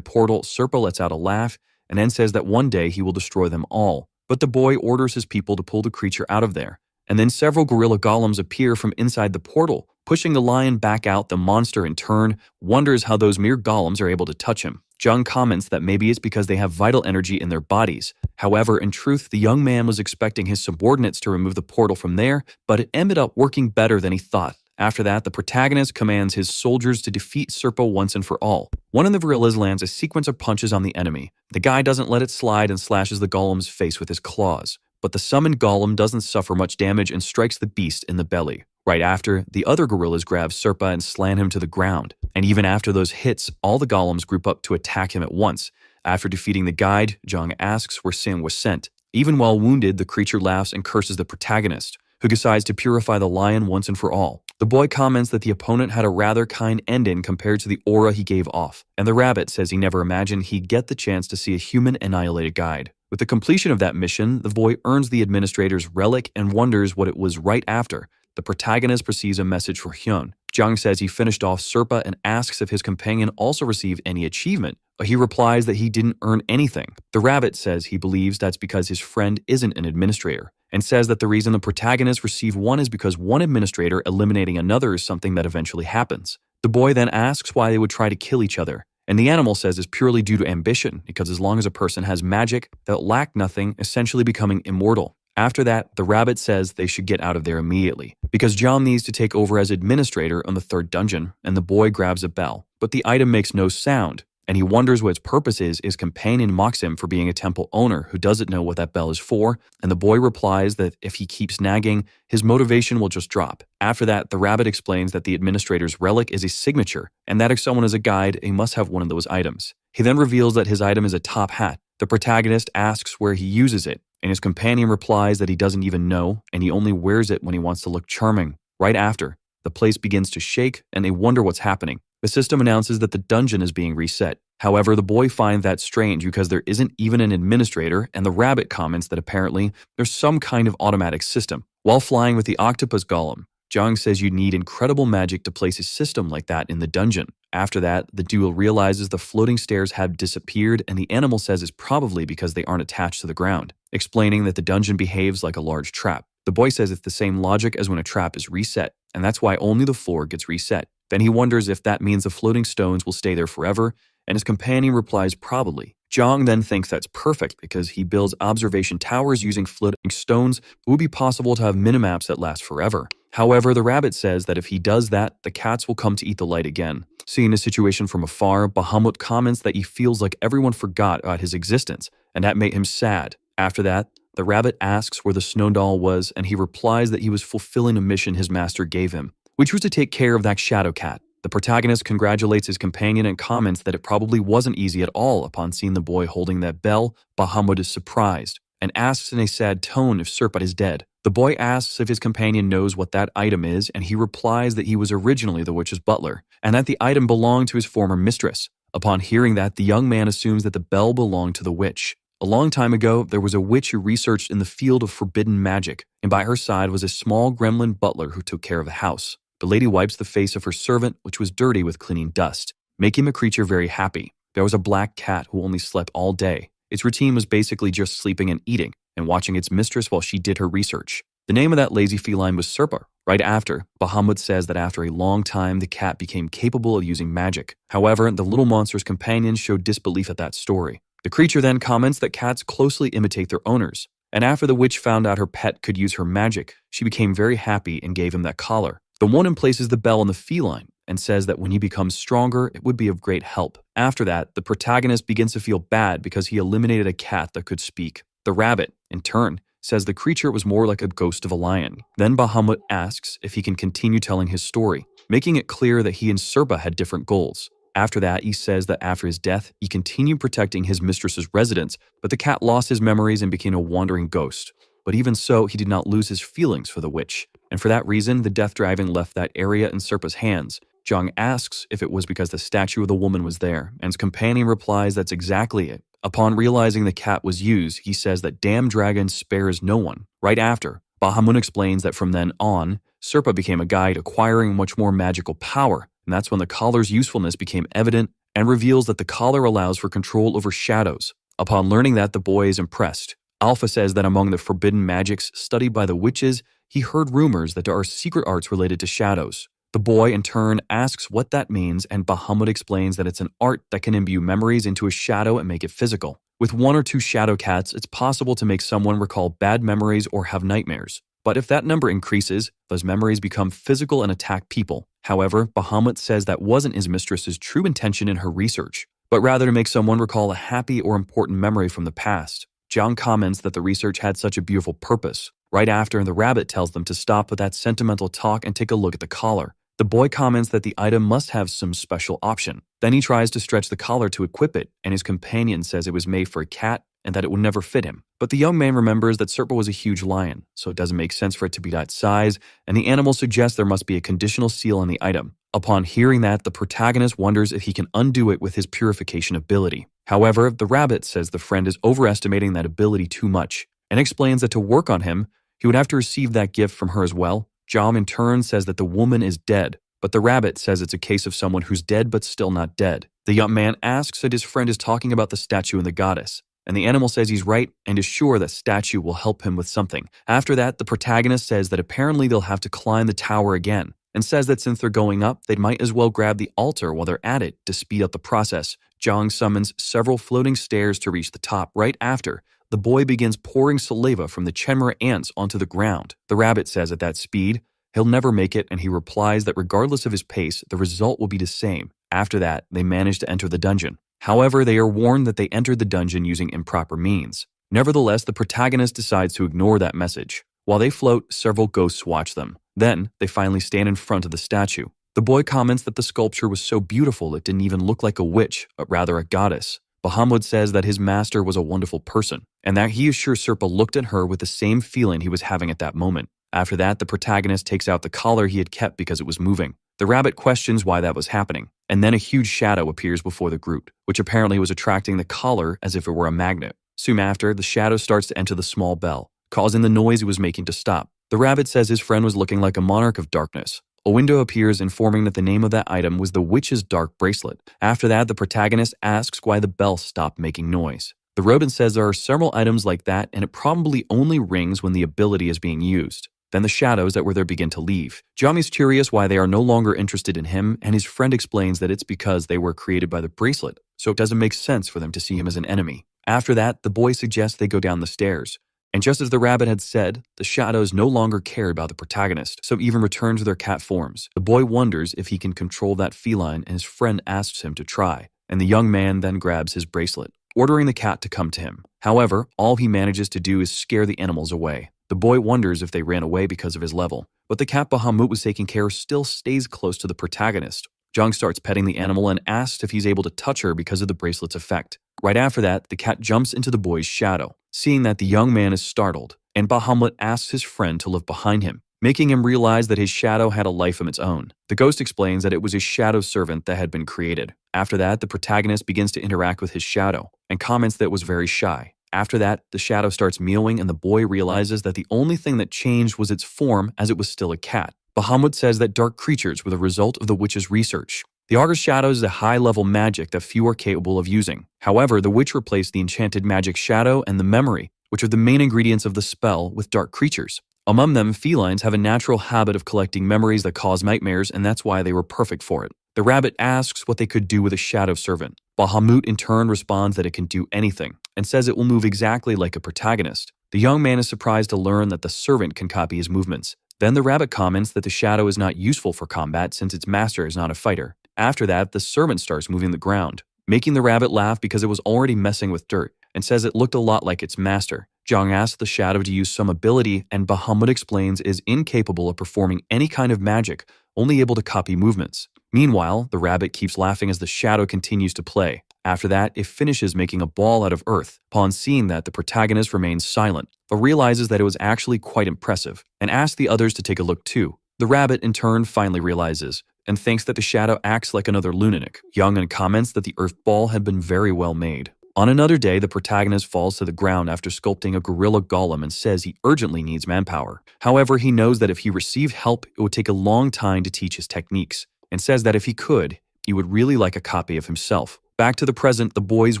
portal, Serpa lets out a laugh and then says that one day he will destroy them all. But the boy orders his people to pull the creature out of there. And then several gorilla golems appear from inside the portal, pushing the lion back out. The monster, in turn, wonders how those mere golems are able to touch him. Jung comments that maybe it's because they have vital energy in their bodies. However, in truth, the young man was expecting his subordinates to remove the portal from there, but it ended up working better than he thought. After that, the protagonist commands his soldiers to defeat Serpa once and for all. One of the gorillas lands a sequence of punches on the enemy. The guy doesn't let it slide and slashes the golem's face with his claws. But the summoned golem doesn't suffer much damage and strikes the beast in the belly. Right after, the other gorillas grab Serpa and slam him to the ground. And even after those hits, all the golems group up to attack him at once. After defeating the guide, Jung asks where Sin was sent. Even while wounded, the creature laughs and curses the protagonist, who decides to purify the lion once and for all. The boy comments that the opponent had a rather kind ending compared to the aura he gave off, and the rabbit says he never imagined he'd get the chance to see a human annihilate a guide. With the completion of that mission, the boy earns the administrator's relic and wonders what it was. Right after, the protagonist receives a message for Hyun. Jung says he finished off Serpa and asks if his companion also received any achievement, but he replies that he didn't earn anything. The rabbit says he believes that's because his friend isn't an administrator, and says that the reason the protagonist received one is because one administrator eliminating another is something that eventually happens. The boy then asks why they would try to kill each other, and the animal says it's purely due to ambition, because as long as a person has magic, they'll lack nothing, essentially becoming immortal. After that, the rabbit says they should get out of there immediately, because John needs to take over as administrator on the third dungeon, and the boy grabs a bell. But the item makes no sound, and he wonders what its purpose is. His companion mocks him for being a temple owner who doesn't know what that bell is for, and the boy replies that if he keeps nagging, his motivation will just drop. After that, the rabbit explains that the administrator's relic is a signature, and that if someone is a guide, he must have one of those items. He then reveals that his item is a top hat. The protagonist asks where he uses it, and his companion replies that he doesn't even know, and he only wears it when he wants to look charming. Right after, the place begins to shake, and they wonder what's happening. The system announces that the dungeon is being reset. However, the boy finds that strange because there isn't even an administrator, and the rabbit comments that apparently there's some kind of automatic system. While flying with the octopus golem, Jung says you need incredible magic to place a system like that in the dungeon. After that, the duo realizes the floating stairs have disappeared, and the animal says it's probably because they aren't attached to the ground, explaining that the dungeon behaves like a large trap. The boy says it's the same logic as when a trap is reset, and that's why only the floor gets reset. Then he wonders if that means the floating stones will stay there forever, and his companion replies probably. Jong then thinks that's perfect because he builds observation towers using floating stones. It would be possible to have minimaps that last forever. However, the rabbit says that if he does that, the cats will come to eat the light again. Seeing the situation from afar, Bahamut comments that he feels like everyone forgot about his existence, and that made him sad. After that, the rabbit asks where the snow doll was, and he replies that he was fulfilling a mission his master gave him, which was to take care of that shadow cat. The protagonist congratulates his companion and comments that it probably wasn't easy at all. Upon seeing the boy holding that bell, Bahamut is surprised and asks in a sad tone if Serpat is dead. The boy asks if his companion knows what that item is, and he replies that he was originally the witch's butler, and that the item belonged to his former mistress. Upon hearing that, the young man assumes that the bell belonged to the witch. A long time ago, there was a witch who researched in the field of forbidden magic, and by her side was a small gremlin butler who took care of the house. The lady wipes the face of her servant, which was dirty with cleaning dust, making the creature very happy. There was a black cat who only slept all day. Its routine was basically just sleeping and eating, and watching its mistress while she did her research. The name of that lazy feline was Serpa. Right after, Bahamut says that after a long time, the cat became capable of using magic. However, the little monster's companions showed disbelief at that story. The creature then comments that cats closely imitate their owners, and after the witch found out her pet could use her magic, she became very happy and gave him that collar. The woman places the bell on the feline and says that when he becomes stronger, it would be of great help. After that, the protagonist begins to feel bad because he eliminated a cat that could speak. The rabbit, in turn, says the creature was more like a ghost of a lion. Then Bahamut asks if he can continue telling his story, making it clear that he and Serpa had different goals. After that, he says that after his death, he continued protecting his mistress's residence, but the cat lost his memories and became a wandering ghost. But even so, he did not lose his feelings for the witch, and for that reason, the death driving left that area in Serpa's hands. Jong asks if it was because the statue of the woman was there, and his companion replies that's exactly it. Upon realizing the cat was used, he says that damn dragon spares no one. Right after, Bahamut explains that from then on, Serpa became a guide acquiring much more magical power, and that's when the collar's usefulness became evident and reveals that the collar allows for control over shadows. Upon learning that, the boy is impressed. Alpha says that among the forbidden magics studied by the witches, he heard rumors that there are secret arts related to shadows. The boy, in turn, asks what that means, and Bahamut explains that it's an art that can imbue memories into a shadow and make it physical. With 1 or 2 shadow cats, it's possible to make someone recall bad memories or have nightmares. But if that number increases, those memories become physical and attack people. However, Bahamut says that wasn't his mistress's true intention in her research, but rather to make someone recall a happy or important memory from the past. Jiang comments that the research had such a beautiful purpose. Right after, the rabbit tells them to stop with that sentimental talk and take a look at the collar. The boy comments that the item must have some special option. Then he tries to stretch the collar to equip it, and his companion says it was made for a cat and that it would never fit him. But the young man remembers that Serpa was a huge lion, so it doesn't make sense for it to be that size, and the animal suggests there must be a conditional seal on the item. Upon hearing that, the protagonist wonders if he can undo it with his purification ability. However, the rabbit says the friend is overestimating that ability too much, and explains that to work on him, he would have to receive that gift from her as well. Jom in turn says that the woman is dead, but the rabbit says it's a case of someone who's dead but still not dead. The young man asks that his friend is talking about the statue and the goddess, and the animal says he's right and is sure that statue will help him with something. After that, the protagonist says that apparently they'll have to climb the tower again, and says that since they're going up, they might as well grab the altar while they're at it to speed up the process. Jong summons several floating stairs to reach the top. Right after, the boy begins pouring saliva from the Chenmue ants onto the ground. The rabbit says at that speed, he'll never make it, and he replies that regardless of his pace, the result will be the same. After that, they manage to enter the dungeon. However, they are warned that they entered the dungeon using improper means. Nevertheless, the protagonist decides to ignore that message. While they float, several ghosts watch them. Then, they finally stand in front of the statue. The boy comments that the sculpture was so beautiful it didn't even look like a witch, but rather a goddess. Bahamut says that his master was a wonderful person, and that he is sure Serpa looked at her with the same feeling he was having at that moment. After that, the protagonist takes out the collar he had kept because it was moving. The rabbit questions why that was happening, and then a huge shadow appears before the group, which apparently was attracting the collar as if it were a magnet. Soon after, the shadow starts to enter the small bell, causing the noise he was making to stop. The rabbit says his friend was looking like a monarch of darkness. A window appears informing that the name of that item was the witch's dark bracelet. After that, the protagonist asks why the bell stopped making noise. The rodent says there are several items like that, and it probably only rings when the ability is being used. Then the shadows that were there begin to leave. Jommy's curious why they are no longer interested in him, and his friend explains that it's because they were created by the bracelet, so it doesn't make sense for them to see him as an enemy. After that, the boy suggests they go down the stairs. And just as the rabbit had said, the shadows no longer cared about the protagonist, so even return to their cat forms. The boy wonders if he can control that feline, and his friend asks him to try, and the young man then grabs his bracelet, ordering the cat to come to him. However, all he manages to do is scare the animals away. The boy wonders if they ran away because of his level, but the cat Bahamut was taking care of still stays close to the protagonist. Jung starts petting the animal and asks if he's able to touch her because of the bracelet's effect. Right after that, the cat jumps into the boy's shadow, seeing that the young man is startled, and Bahamut asks his friend to look behind him, making him realize that his shadow had a life of its own. The ghost explains that it was his shadow servant that had been created. After that, the protagonist begins to interact with his shadow, and comments that it was very shy. After that, the shadow starts meowing, and the boy realizes that the only thing that changed was its form, as it was still a cat. Bahamut says that dark creatures were the result of the witch's research. The Augur Shadow is a high-level magic that few are capable of using. However, the witch replaced the enchanted magic shadow and the memory, which are the main ingredients of the spell, with dark creatures. Among them, felines have a natural habit of collecting memories that cause nightmares, and that's why they were perfect for it. The rabbit asks what they could do with a shadow servant. Bahamut in turn responds that it can do anything, and says it will move exactly like a protagonist. The young man is surprised to learn that the servant can copy his movements. Then the rabbit comments that the shadow is not useful for combat since its master is not a fighter. After that, the servant starts moving the ground, making the rabbit laugh because it was already messing with dirt, and says it looked a lot like its master. Zhang asks the shadow to use some ability, and Bahamut explains it is incapable of performing any kind of magic, only able to copy movements. Meanwhile, the rabbit keeps laughing as the shadow continues to play. After that, it finishes making a ball out of earth. Upon seeing that, the protagonist remains silent, but realizes that it was actually quite impressive, and asks the others to take a look too. The rabbit, in turn, finally realizes, and thinks that the shadow acts like another lunatic. Young comments that the earth ball had been very well made. On another day, the protagonist falls to the ground after sculpting a gorilla golem and says he urgently needs manpower. However, he knows that if he received help, it would take a long time to teach his techniques, and says that if he could, he would really like a copy of himself. Back to the present, the boy's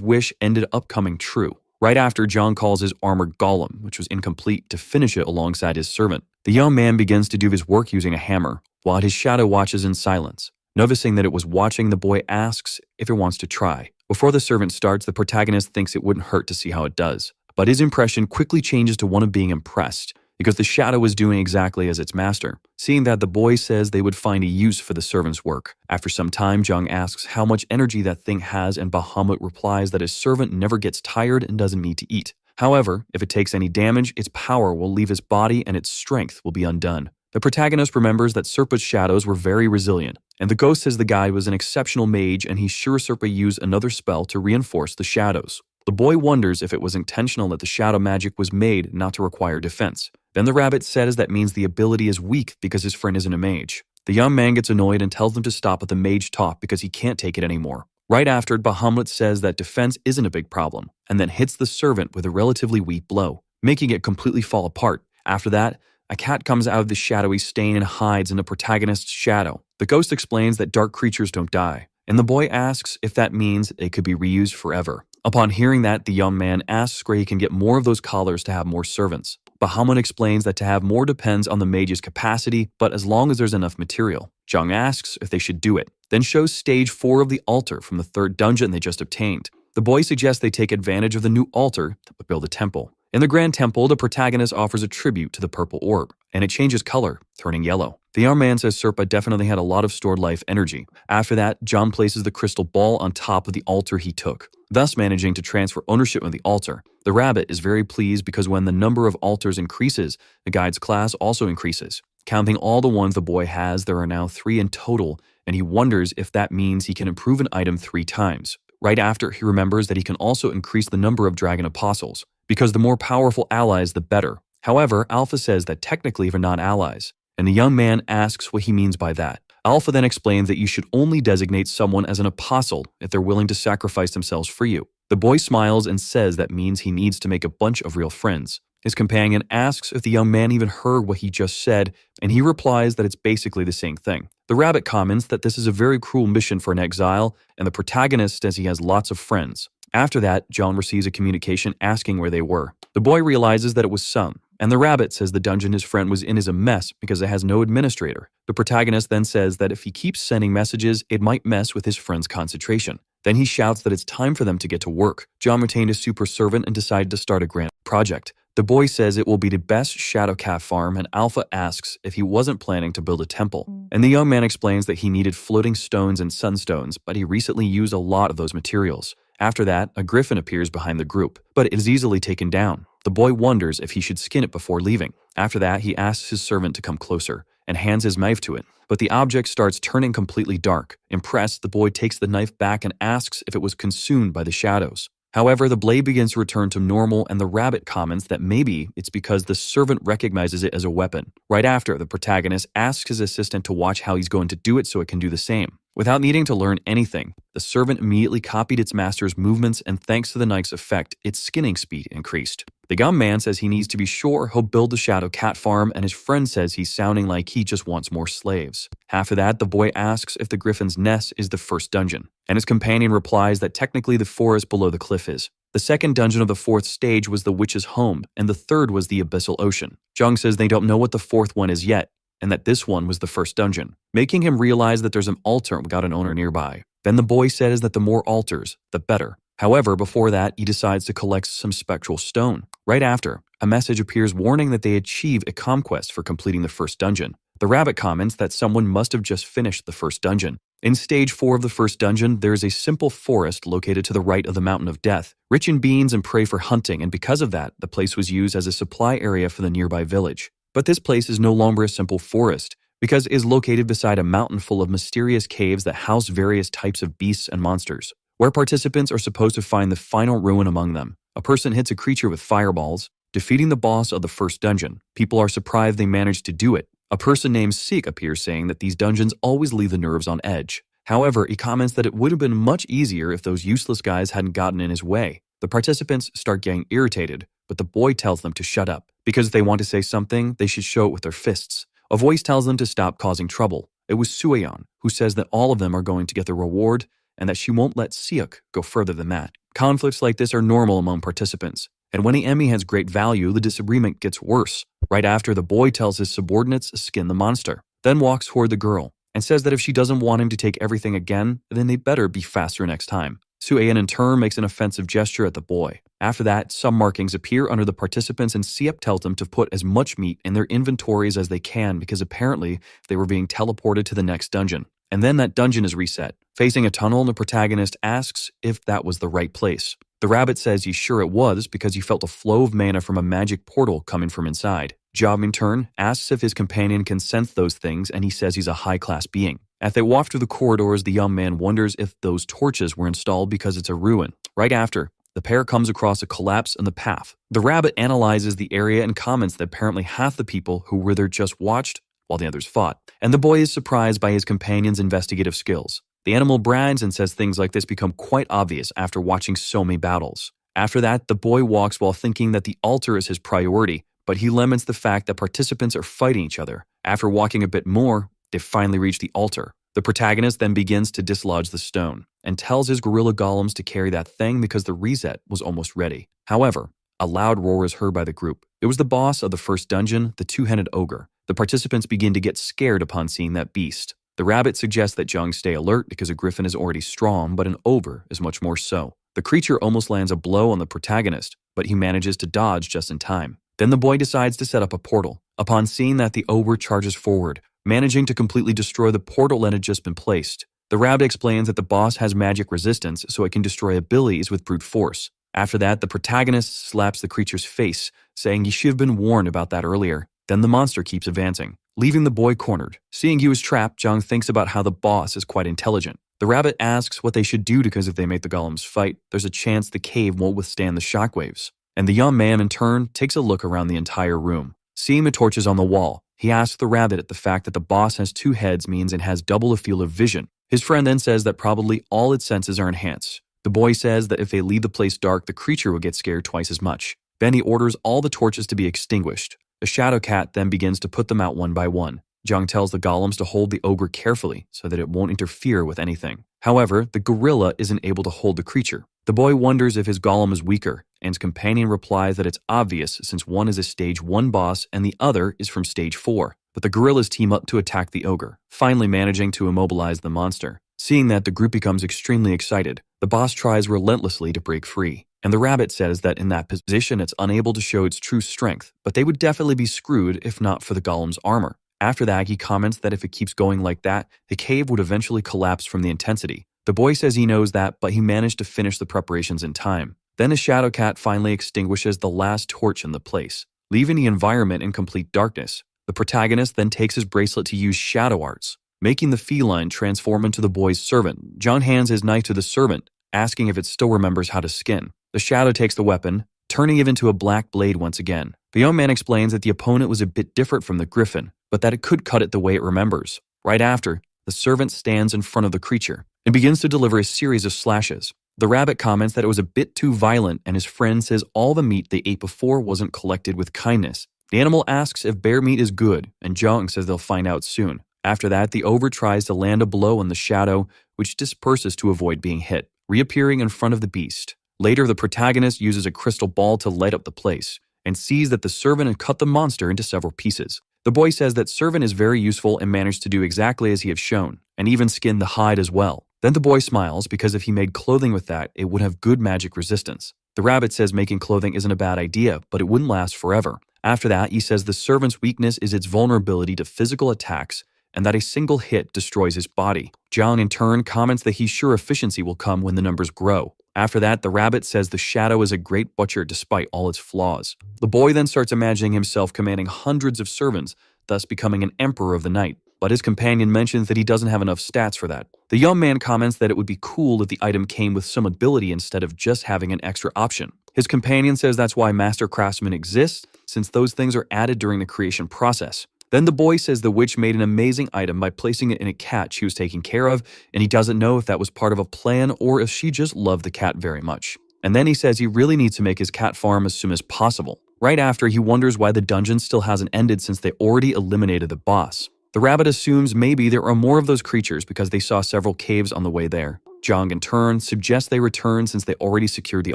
wish ended up coming true. Right after, John calls his armored golem, which was incomplete, to finish it alongside his servant. The young man begins to do his work using a hammer, while his shadow watches in silence. Noticing that it was watching, the boy asks if it wants to try. Before the servant starts, the protagonist thinks it wouldn't hurt to see how it does. But his impression quickly changes to one of being impressed, because the shadow was doing exactly as its master. Seeing that, the boy says they would find a use for the servant's work. After some time, Jung asks how much energy that thing has, and Bahamut replies that his servant never gets tired and doesn't need to eat. However, if it takes any damage, its power will leave its body and its strength will be undone. The protagonist remembers that Serpa's shadows were very resilient, and the ghost says the guy was an exceptional mage and he's sure Serpa used another spell to reinforce the shadows. The boy wonders if it was intentional that the shadow magic was made not to require defense. Then the rabbit says that means the ability is weak because his friend isn't a mage. The young man gets annoyed and tells them to stop with the mage talk because he can't take it anymore. Right after, Bahamut says that defense isn't a big problem, and then hits the servant with a relatively weak blow, making it completely fall apart. After that, a cat comes out of the shadowy stain and hides in the protagonist's shadow. The ghost explains that dark creatures don't die, and the boy asks if that means they could be reused forever. Upon hearing that, the young man asks where he can get more of those collars to have more servants. Bahamut explains that to have more depends on the mage's capacity, but as long as there's enough material. Jung asks if they should do it, then shows stage 4 of the altar from the 3rd dungeon they just obtained. The boy suggests they take advantage of the new altar to build a temple. In the Grand Temple, the protagonist offers a tribute to the purple orb, and it changes color, turning yellow. The young man says Serpa definitely had a lot of stored life energy. After that, John places the crystal ball on top of the altar he took, thus managing to transfer ownership of the altar. The rabbit is very pleased because when the number of altars increases, the guide's class also increases. Counting all the ones the boy has, there are now 3 in total, and he wonders if that means he can improve an item 3 times. Right after, he remembers that he can also increase the number of dragon apostles, because the more powerful allies, the better. However, Alpha says that technically they're not allies, and the young man asks what he means by that. Alpha then explains that you should only designate someone as an apostle if they're willing to sacrifice themselves for you. The boy smiles and says that means he needs to make a bunch of real friends. His companion asks if the young man even heard what he just said, and he replies that it's basically the same thing. The rabbit comments that this is a very cruel mission for an exile, and the protagonist says he has lots of friends. After that, John receives a communication asking where they were. The boy realizes that it was some, and the rabbit says the dungeon his friend was in is a mess because it has no administrator. The protagonist then says that if he keeps sending messages, it might mess with his friend's concentration. Then he shouts that it's time for them to get to work. John retained his super servant and decided to start a grand project. The boy says it will be the best shadow cat farm, and Alpha asks if he wasn't planning to build a temple. And the young man explains that he needed floating stones and sunstones, but he recently used a lot of those materials. After that, a griffin appears behind the group, but it is easily taken down. The boy wonders if he should skin it before leaving. After that, he asks his servant to come closer and hands his knife to it, but the object starts turning completely dark. Impressed, the boy takes the knife back and asks if it was consumed by the shadows. However, the blade begins to return to normal, and the rabbit comments that maybe it's because the servant recognizes it as a weapon. Right after, the protagonist asks his assistant to watch how he's going to do it so it can do the same. Without needing to learn anything, the servant immediately copied its master's movements, and thanks to the knife's effect, its skinning speed increased. The gum man says he needs to be sure he'll build the shadow cat farm, and his friend says he's sounding like he just wants more slaves. After that, the boy asks if the griffin's nest is the first dungeon, and his companion replies that technically the forest below the cliff is. The second dungeon of the fourth stage was the witch's home, and the third was the abyssal ocean. Jung says they don't know what the fourth one is yet, and that this one was the first dungeon, making him realize that there's an altar without an owner nearby. Then the boy says that the more altars, the better. However, before that, he decides to collect some spectral stone. Right after, a message appears warning that they achieve a conquest for completing the first dungeon. The rabbit comments that someone must have just finished the first dungeon. In stage 4 of the first dungeon, there is a simple forest located to the right of the Mountain of Death, rich in beans and prey for hunting, and because of that, the place was used as a supply area for the nearby village. But this place is no longer a simple forest, because it is located beside a mountain full of mysterious caves that house various types of beasts and monsters, where participants are supposed to find the final ruin among them. A person hits a creature with fireballs, defeating the boss of the first dungeon. People are surprised they managed to do it. A person named Seek appears saying that these dungeons always leave the nerves on edge. However, he comments that it would have been much easier if those useless guys hadn't gotten in his way. The participants start getting irritated, but the boy tells them to shut up. Because if they want to say something, they should show it with their fists. A voice tells them to stop causing trouble. It was Sueyeon, who says that all of them are going to get their reward and that she won't let Seok go further than that. Conflicts like this are normal among participants, and when the enemy has great value, the disagreement gets worse. Right after, the boy tells his subordinates to skin the monster, then walks toward the girl, and says that if she doesn't want him to take everything again, then they better be faster next time. Sueyeon in turn makes an offensive gesture at the boy. After that, some markings appear under the participants, and Siep tells them to put as much meat in their inventories as they can because apparently they were being teleported to the next dungeon. And then that dungeon is reset. Facing a tunnel, the protagonist asks if that was the right place. The rabbit says he's sure it was because he felt a flow of mana from a magic portal coming from inside. Job in turn asks if his companion can sense those things, and he says he's a high-class being. As they walk through the corridors, the young man wonders if those torches were installed because it's a ruin. Right after, the pair comes across a collapse in the path. The rabbit analyzes the area and comments that apparently half the people who were there just watched while the others fought. And the boy is surprised by his companion's investigative skills. The animal brags and says things like this become quite obvious after watching so many battles. After that, the boy walks while thinking that the altar is his priority, but he laments the fact that participants are fighting each other. After walking a bit more, they finally reach the altar. The protagonist then begins to dislodge the stone and tells his gorilla golems to carry that thing because the reset was almost ready. However, a loud roar is heard by the group. It was the boss of the first dungeon, the two-headed ogre. The participants begin to get scared upon seeing that beast. The rabbit suggests that Jung stay alert because a griffin is already strong, but an ogre is much more so. The creature almost lands a blow on the protagonist, but he manages to dodge just in time. Then the boy decides to set up a portal. Upon seeing that, the ogre charges forward, managing to completely destroy the portal that had just been placed. The rabbit explains that the boss has magic resistance, so it can destroy abilities with brute force. After that, the protagonist slaps the creature's face, saying he should have been warned about that earlier. Then the monster keeps advancing, leaving the boy cornered. Seeing he was trapped, Jung thinks about how the boss is quite intelligent. The rabbit asks what they should do because if they make the golems fight, there's a chance the cave won't withstand the shockwaves. And the young man, in turn, takes a look around the entire room. Seeing the torches on the wall, he asks the rabbit if the fact that the boss has two heads means it has double the field of vision. His friend then says that probably all its senses are enhanced. The boy says that if they leave the place dark, the creature will get scared twice as much. Then he orders all the torches to be extinguished. The shadow cat then begins to put them out one by one. Jung tells the golems to hold the ogre carefully so that it won't interfere with anything. However, the gorilla isn't able to hold the creature. The boy wonders if his golem is weaker, and his companion replies that it's obvious since one is a stage 1 boss and the other is from stage 4. But the gorillas team up to attack the ogre, finally managing to immobilize the monster. Seeing that, the group becomes extremely excited. The boss tries relentlessly to break free, and the rabbit says that in that position it's unable to show its true strength, but they would definitely be screwed if not for the golem's armor. After that, he comments that if it keeps going like that, the cave would eventually collapse from the intensity. The boy says he knows that, but he managed to finish the preparations in time. Then the shadow cat finally extinguishes the last torch in the place, leaving the environment in complete darkness. The protagonist then takes his bracelet to use shadow arts, making the feline transform into the boy's servant. John hands his knife to the servant, asking if it still remembers how to skin. The shadow takes the weapon, turning it into a black blade once again. The young man explains that the opponent was a bit different from the griffin, but that it could cut it the way it remembers. Right after, The servant stands in front of the creature and begins to deliver a series of slashes. The rabbit comments that it was a bit too violent, and his friend says all the meat they ate before wasn't collected with kindness. The animal asks if bear meat is good, and Jong says they'll find out soon. After that, the ogre tries to land a blow on the shadow, which disperses to avoid being hit, reappearing in front of the beast. Later, the protagonist uses a crystal ball to light up the place, and sees that the servant had cut the monster into several pieces. The boy says that servant is very useful and managed to do exactly as he has shown, and even skinned the hide as well. Then the boy smiles because if he made clothing with that, it would have good magic resistance. The rabbit says making clothing isn't a bad idea, but it wouldn't last forever. After that, he says the servant's weakness is its vulnerability to physical attacks and that a single hit destroys his body. Jong in turn comments that he's sure efficiency will come when the numbers grow. After that, the rabbit says the shadow is a great butcher despite all its flaws. The boy then starts imagining himself commanding hundreds of servants, thus becoming an emperor of the night. But his companion mentions that he doesn't have enough stats for that. The young man comments that it would be cool if the item came with some ability instead of just having an extra option. His companion says that's why master craftsmen exist, since those things are added during the creation process. Then the boy says the witch made an amazing item by placing it in a cat she was taking care of, and he doesn't know if that was part of a plan or if she just loved the cat very much. And then he says he really needs to make his cat farm as soon as possible. Right after, he wonders why the dungeon still hasn't ended since they already eliminated the boss. The rabbit assumes maybe there are more of those creatures because they saw several caves on the way there. Jong in turn suggests they return since they already secured the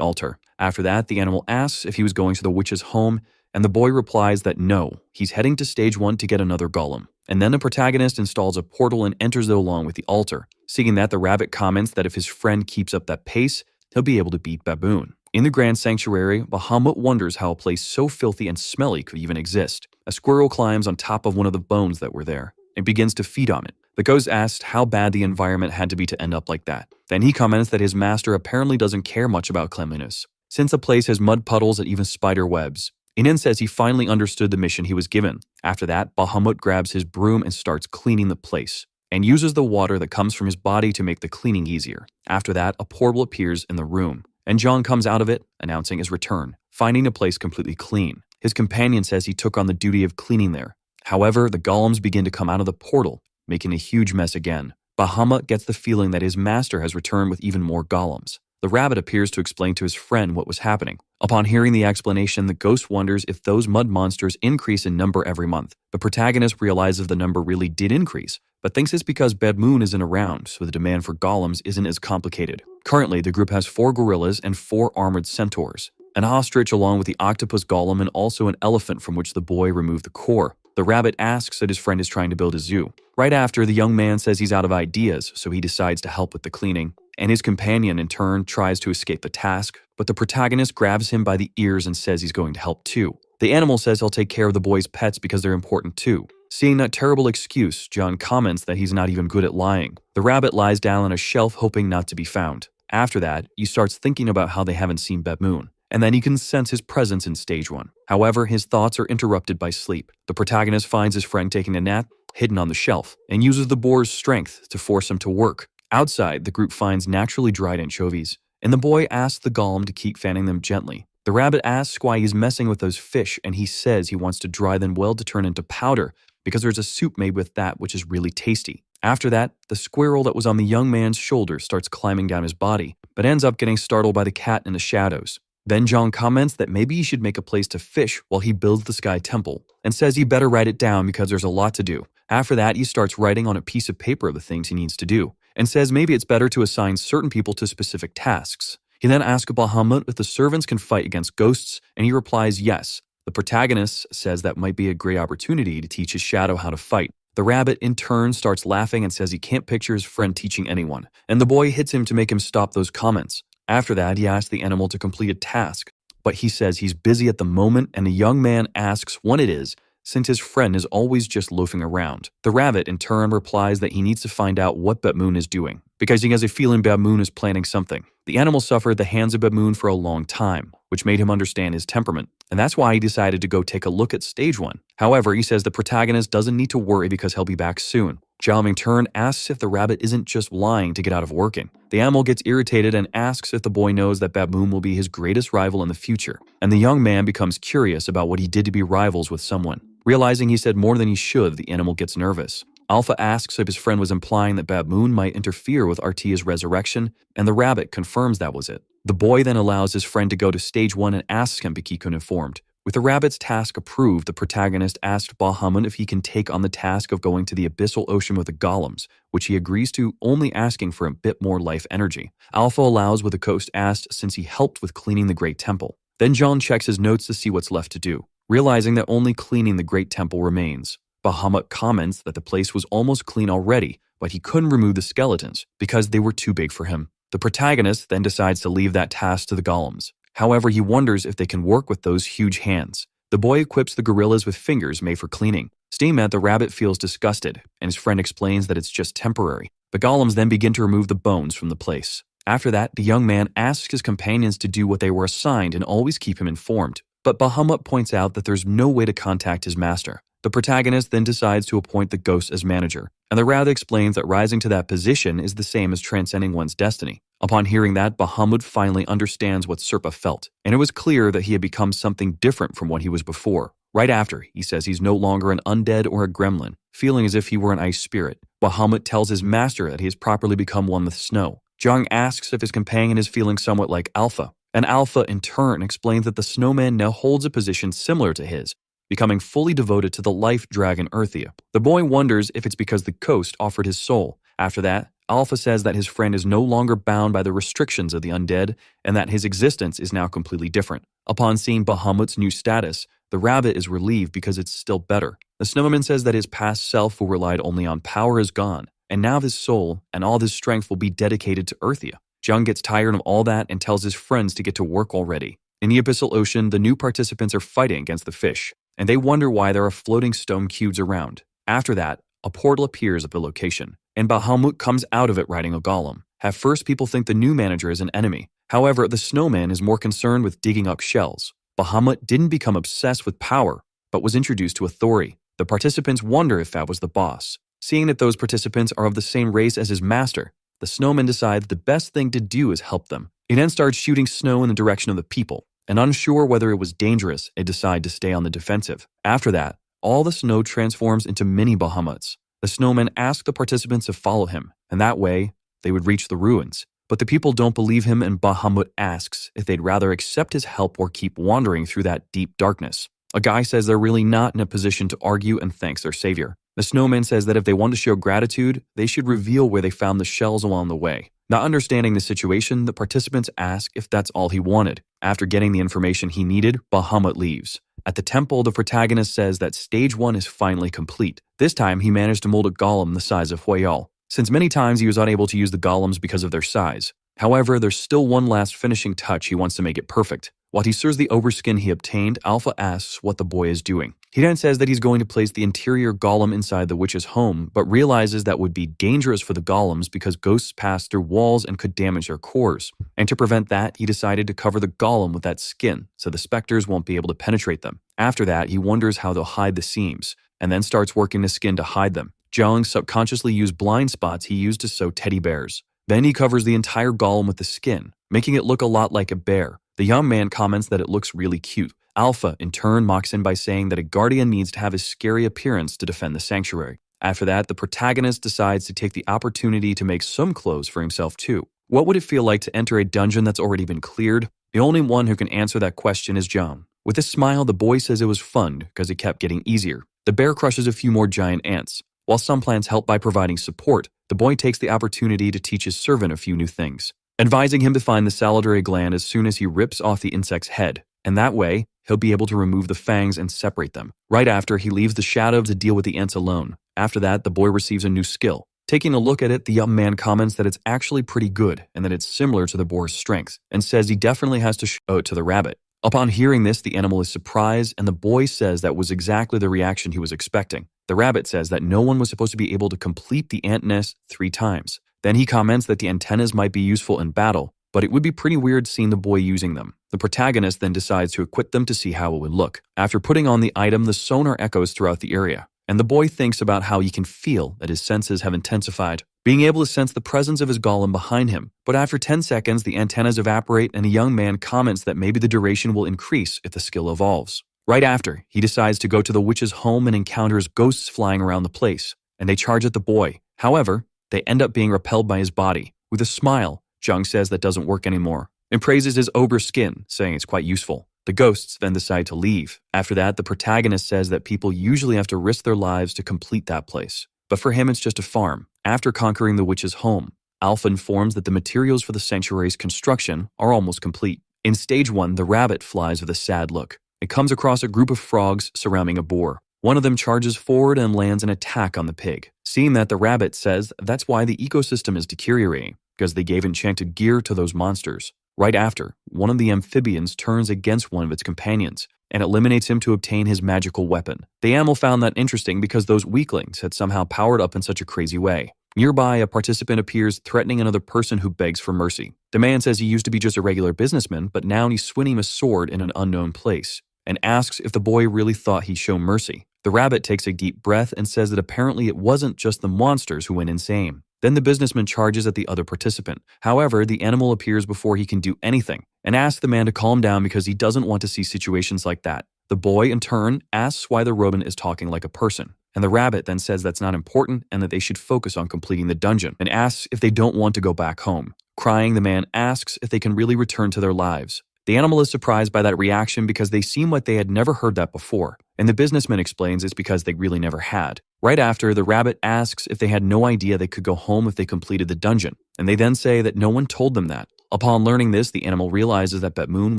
altar. After that, the animal asks if he was going to the witch's home, and the boy replies that no, he's heading to stage 1 to get another golem. And then the protagonist installs a portal and enters it along with the altar. Seeing that, the rabbit comments that if his friend keeps up that pace, he'll be able to beat Dawoon. In the Grand Sanctuary, Bahamut wonders how a place so filthy and smelly could even exist. A squirrel climbs on top of one of the bones that were there and begins to feed on it. The ghost asks how bad the environment had to be to end up like that. Then he comments that his master apparently doesn't care much about cleanliness, since the place has mud puddles and even spider webs. Inen says he finally understood the mission he was given. After that, Bahamut grabs his broom and starts cleaning the place, and uses the water that comes from his body to make the cleaning easier. After that, a portal appears in the room, and John comes out of it, announcing his return, finding the place completely clean. His companion says he took on the duty of cleaning there. However, the golems begin to come out of the portal, making a huge mess again. Bahamut gets the feeling that his master has returned with even more golems. The rabbit appears to explain to his friend what was happening. Upon hearing the explanation, the ghost wonders if those mud monsters increase in number every month. The protagonist realizes the number really did increase, but thinks it's because Dawoon isn't around, so the demand for golems isn't as complicated. Currently, the group has 4 gorillas and 4 armored centaurs, an ostrich along with the octopus golem, and also an elephant from which the boy removed the core. The rabbit asks that his friend is trying to build a zoo. Right after, the young man says he's out of ideas, so he decides to help with the cleaning, and his companion in turn tries to escape the task, but the protagonist grabs him by the ears and says he's going to help too. The animal says he'll take care of the boy's pets because they're important too. Seeing that terrible excuse, John comments that he's not even good at lying. The rabbit lies down on a shelf hoping not to be found. After that, he starts thinking about how they haven't seen Dawoon, and then he can sense his presence in stage 1. However, his thoughts are interrupted by sleep. The protagonist finds his friend taking a nap, hidden on the shelf, and uses the boar's strength to force him to work. Outside, the group finds naturally dried anchovies, and the boy asks the golem to keep fanning them gently. The rabbit asks why he's messing with those fish, and he says he wants to dry them well to turn into powder, because there's a soup made with that which is really tasty. After that, the squirrel that was on the young man's shoulder starts climbing down his body, but ends up getting startled by the cat in the shadows. Then John comments that maybe he should make a place to fish while he builds the sky temple, and says he better write it down because there's a lot to do. After that, he starts writing on a piece of paper the things he needs to do, and says maybe it's better to assign certain people to specific tasks. He then asks Bahamut if the servants can fight against ghosts, and he replies yes. The protagonist says that might be a great opportunity to teach his shadow how to fight. The rabbit in turn starts laughing and says he can't picture his friend teaching anyone, and the boy hits him to make him stop those comments. After that, he asks the animal to complete a task, but he says he's busy at the moment, and the young man asks what it is, since his friend is always just loafing around. The rabbit in turn replies that he needs to find out what Dawoon is doing, because he has a feeling Dawoon is planning something. The animal suffered the hands of Dawoon for a long time, which made him understand his temperament, and that's why he decided to go take a look at stage 1. However, he says the protagonist doesn't need to worry because he'll be back soon. Jal in turn asks if the rabbit isn't just lying to get out of working. The animal gets irritated and asks if the boy knows that Dawoon will be his greatest rival in the future, and the young man becomes curious about what he did to be rivals with someone. Realizing he said more than he should, the animal gets nervous. Alpha asks if his friend was implying that Baboon might interfere with Artia's resurrection, and the rabbit confirms that was it. The boy then allows his friend to go to stage 1 and asks him to keep him informed. With the rabbit's task approved, the protagonist asked Bahamut if he can take on the task of going to the abyssal ocean with the golems, which he agrees to, only asking for a bit more life energy. Alpha allows what the ghost asked since he helped with cleaning the Great Temple. Then John checks his notes to see what's left to do, realizing that only cleaning the Great Temple remains. Bahamut comments that the place was almost clean already, but he couldn't remove the skeletons because they were too big for him. The protagonist then decides to leave that task to the golems. However, he wonders if they can work with those huge hands. The boy equips the gorillas with fingers made for cleaning. Staying mad, the rabbit feels disgusted, and his friend explains that it's just temporary. The golems then begin to remove the bones from the place. After that, the young man asks his companions to do what they were assigned and always keep him informed. But Bahamut points out that there's no way to contact his master. The protagonist then decides to appoint the ghost as manager, and the rabbit explains that rising to that position is the same as transcending one's destiny. Upon hearing that, Bahamut finally understands what Serpa felt, and it was clear that he had become something different from what he was before. Right after, he says he's no longer an undead or a gremlin, feeling as if he were an ice spirit. Bahamut tells his master that he has properly become one with snow. Jung asks if his companion is feeling somewhat like Alpha, and Alpha in turn explains that the snowman now holds a position similar to his, becoming fully devoted to the life dragon Earthia. The boy wonders if it's because the ghost offered his soul. After that, Alpha says that his friend is no longer bound by the restrictions of the undead and that his existence is now completely different. Upon seeing Bahamut's new status, the rabbit is relieved because it's still better. The snowman says that his past self who relied only on power is gone, and now his soul and all his strength will be dedicated to Earthia. Jung gets tired of all that and tells his friends to get to work already. In the abyssal ocean, the new participants are fighting against the fish, and they wonder why there are floating stone cubes around. After that, a portal appears at the location, and Bahamut comes out of it riding a golem. At first, people think the new manager is an enemy. However, the snowman is more concerned with digging up shells. Bahamut didn't become obsessed with power, but was introduced to authority. The participants wonder if that was the boss. Seeing that those participants are of the same race as his master, the snowman decides the best thing to do is help them. He then starts shooting snow in the direction of the people, and unsure whether it was dangerous, they decide to stay on the defensive. After that, all the snow transforms into mini Bahamuts. The snowman asks the participants to follow him, and that way, they would reach the ruins. But the people don't believe him, and Bahamut asks if they'd rather accept his help or keep wandering through that deep darkness. A guy says they're really not in a position to argue and thanks their savior. The snowman says that if they want to show gratitude, they should reveal where they found the shells along the way. Not understanding the situation, the participants ask if that's all he wanted. After getting the information he needed, Bahamut leaves. At the temple, the protagonist says that stage 1 is finally complete. This time, he managed to mold a golem the size of Huayal, since many times he was unable to use the golems because of their size. However, there's still one last finishing touch he wants to make it perfect. While he stirs the overskin he obtained, Alpha asks what the boy is doing. He then says that he's going to place the interior golem inside the witch's home, but realizes that would be dangerous for the golems because ghosts pass through walls and could damage their cores. And to prevent that, he decided to cover the golem with that skin, so the specters won't be able to penetrate them. After that, he wonders how they'll hide the seams, and then starts working the skin to hide them. Zhang subconsciously used blind spots he used to sew teddy bears. Then he covers the entire golem with the skin, making it look a lot like a bear. The young man comments that it looks really cute. Alpha, in turn, mocks him by saying that a guardian needs to have a scary appearance to defend the sanctuary. After that, the protagonist decides to take the opportunity to make some clothes for himself too. What would it feel like to enter a dungeon that's already been cleared? The only one who can answer that question is John. With a smile, the boy says it was fun because it kept getting easier. The bear crushes a few more giant ants. While some plants help by providing support, the boy takes the opportunity to teach his servant a few new things, advising him to find the salivary gland as soon as he rips off the insect's head, and that way, he'll be able to remove the fangs and separate them. Right after, he leaves the shadow to deal with the ants alone. After that, the boy receives a new skill. Taking a look at it, the young man comments that it's actually pretty good and that it's similar to the boar's strength, and says he definitely has to show it to the rabbit. Upon hearing this, the animal is surprised, and the boy says that was exactly the reaction he was expecting. The rabbit says that no one was supposed to be able to complete the ant nest 3 times. Then he comments that the antennas might be useful in battle, but it would be pretty weird seeing the boy using them. The protagonist then decides to equip them to see how it would look. After putting on the item, the sonar echoes throughout the area, and the boy thinks about how he can feel that his senses have intensified, being able to sense the presence of his golem behind him. But after 10 seconds, the antennas evaporate, and a young man comments that maybe the duration will increase if the skill evolves. Right after, he decides to go to the witch's home and encounters ghosts flying around the place. and they charge at the boy. However, they end up being repelled by his body. With a smile, Jung says that doesn't work anymore and praises his ogre skin, saying it's quite useful. The ghosts then decide to leave. After that, the protagonist says that people usually have to risk their lives to complete that place. But for him, it's just a farm. After conquering the witch's home, Alpha informs that the materials for the sanctuary's construction are almost complete. In stage 1, the rabbit flies with a sad look. It comes across a group of frogs surrounding a boar. One of them charges forward and lands an attack on the pig. Seeing that, the rabbit says that's why the ecosystem is deteriorating, because they gave enchanted gear to those monsters. Right after, one of the amphibians turns against one of its companions and eliminates him to obtain his magical weapon. The animal found that interesting because those weaklings had somehow powered up in such a crazy way. Nearby, a participant appears threatening another person who begs for mercy. The man says he used to be just a regular businessman, but now he's swinging a sword in an unknown place, and asks if the boy really thought he'd show mercy. The rabbit takes a deep breath and says that apparently it wasn't just the monsters who went insane. Then the businessman charges at the other participant. However, the animal appears before he can do anything and asks the man to calm down because he doesn't want to see situations like that. The boy, in turn, asks why the rodent is talking like a person. And the rabbit then says that's not important and that they should focus on completing the dungeon and asks if they don't want to go back home. Crying, the man asks if they can really return to their lives. The animal is surprised by that reaction because they seem like they had never heard that before, and the businessman explains it's because they really never had. Right after, the rabbit asks if they had no idea they could go home if they completed the dungeon, and they then say that no one told them that. Upon learning this, the animal realizes that Dawoon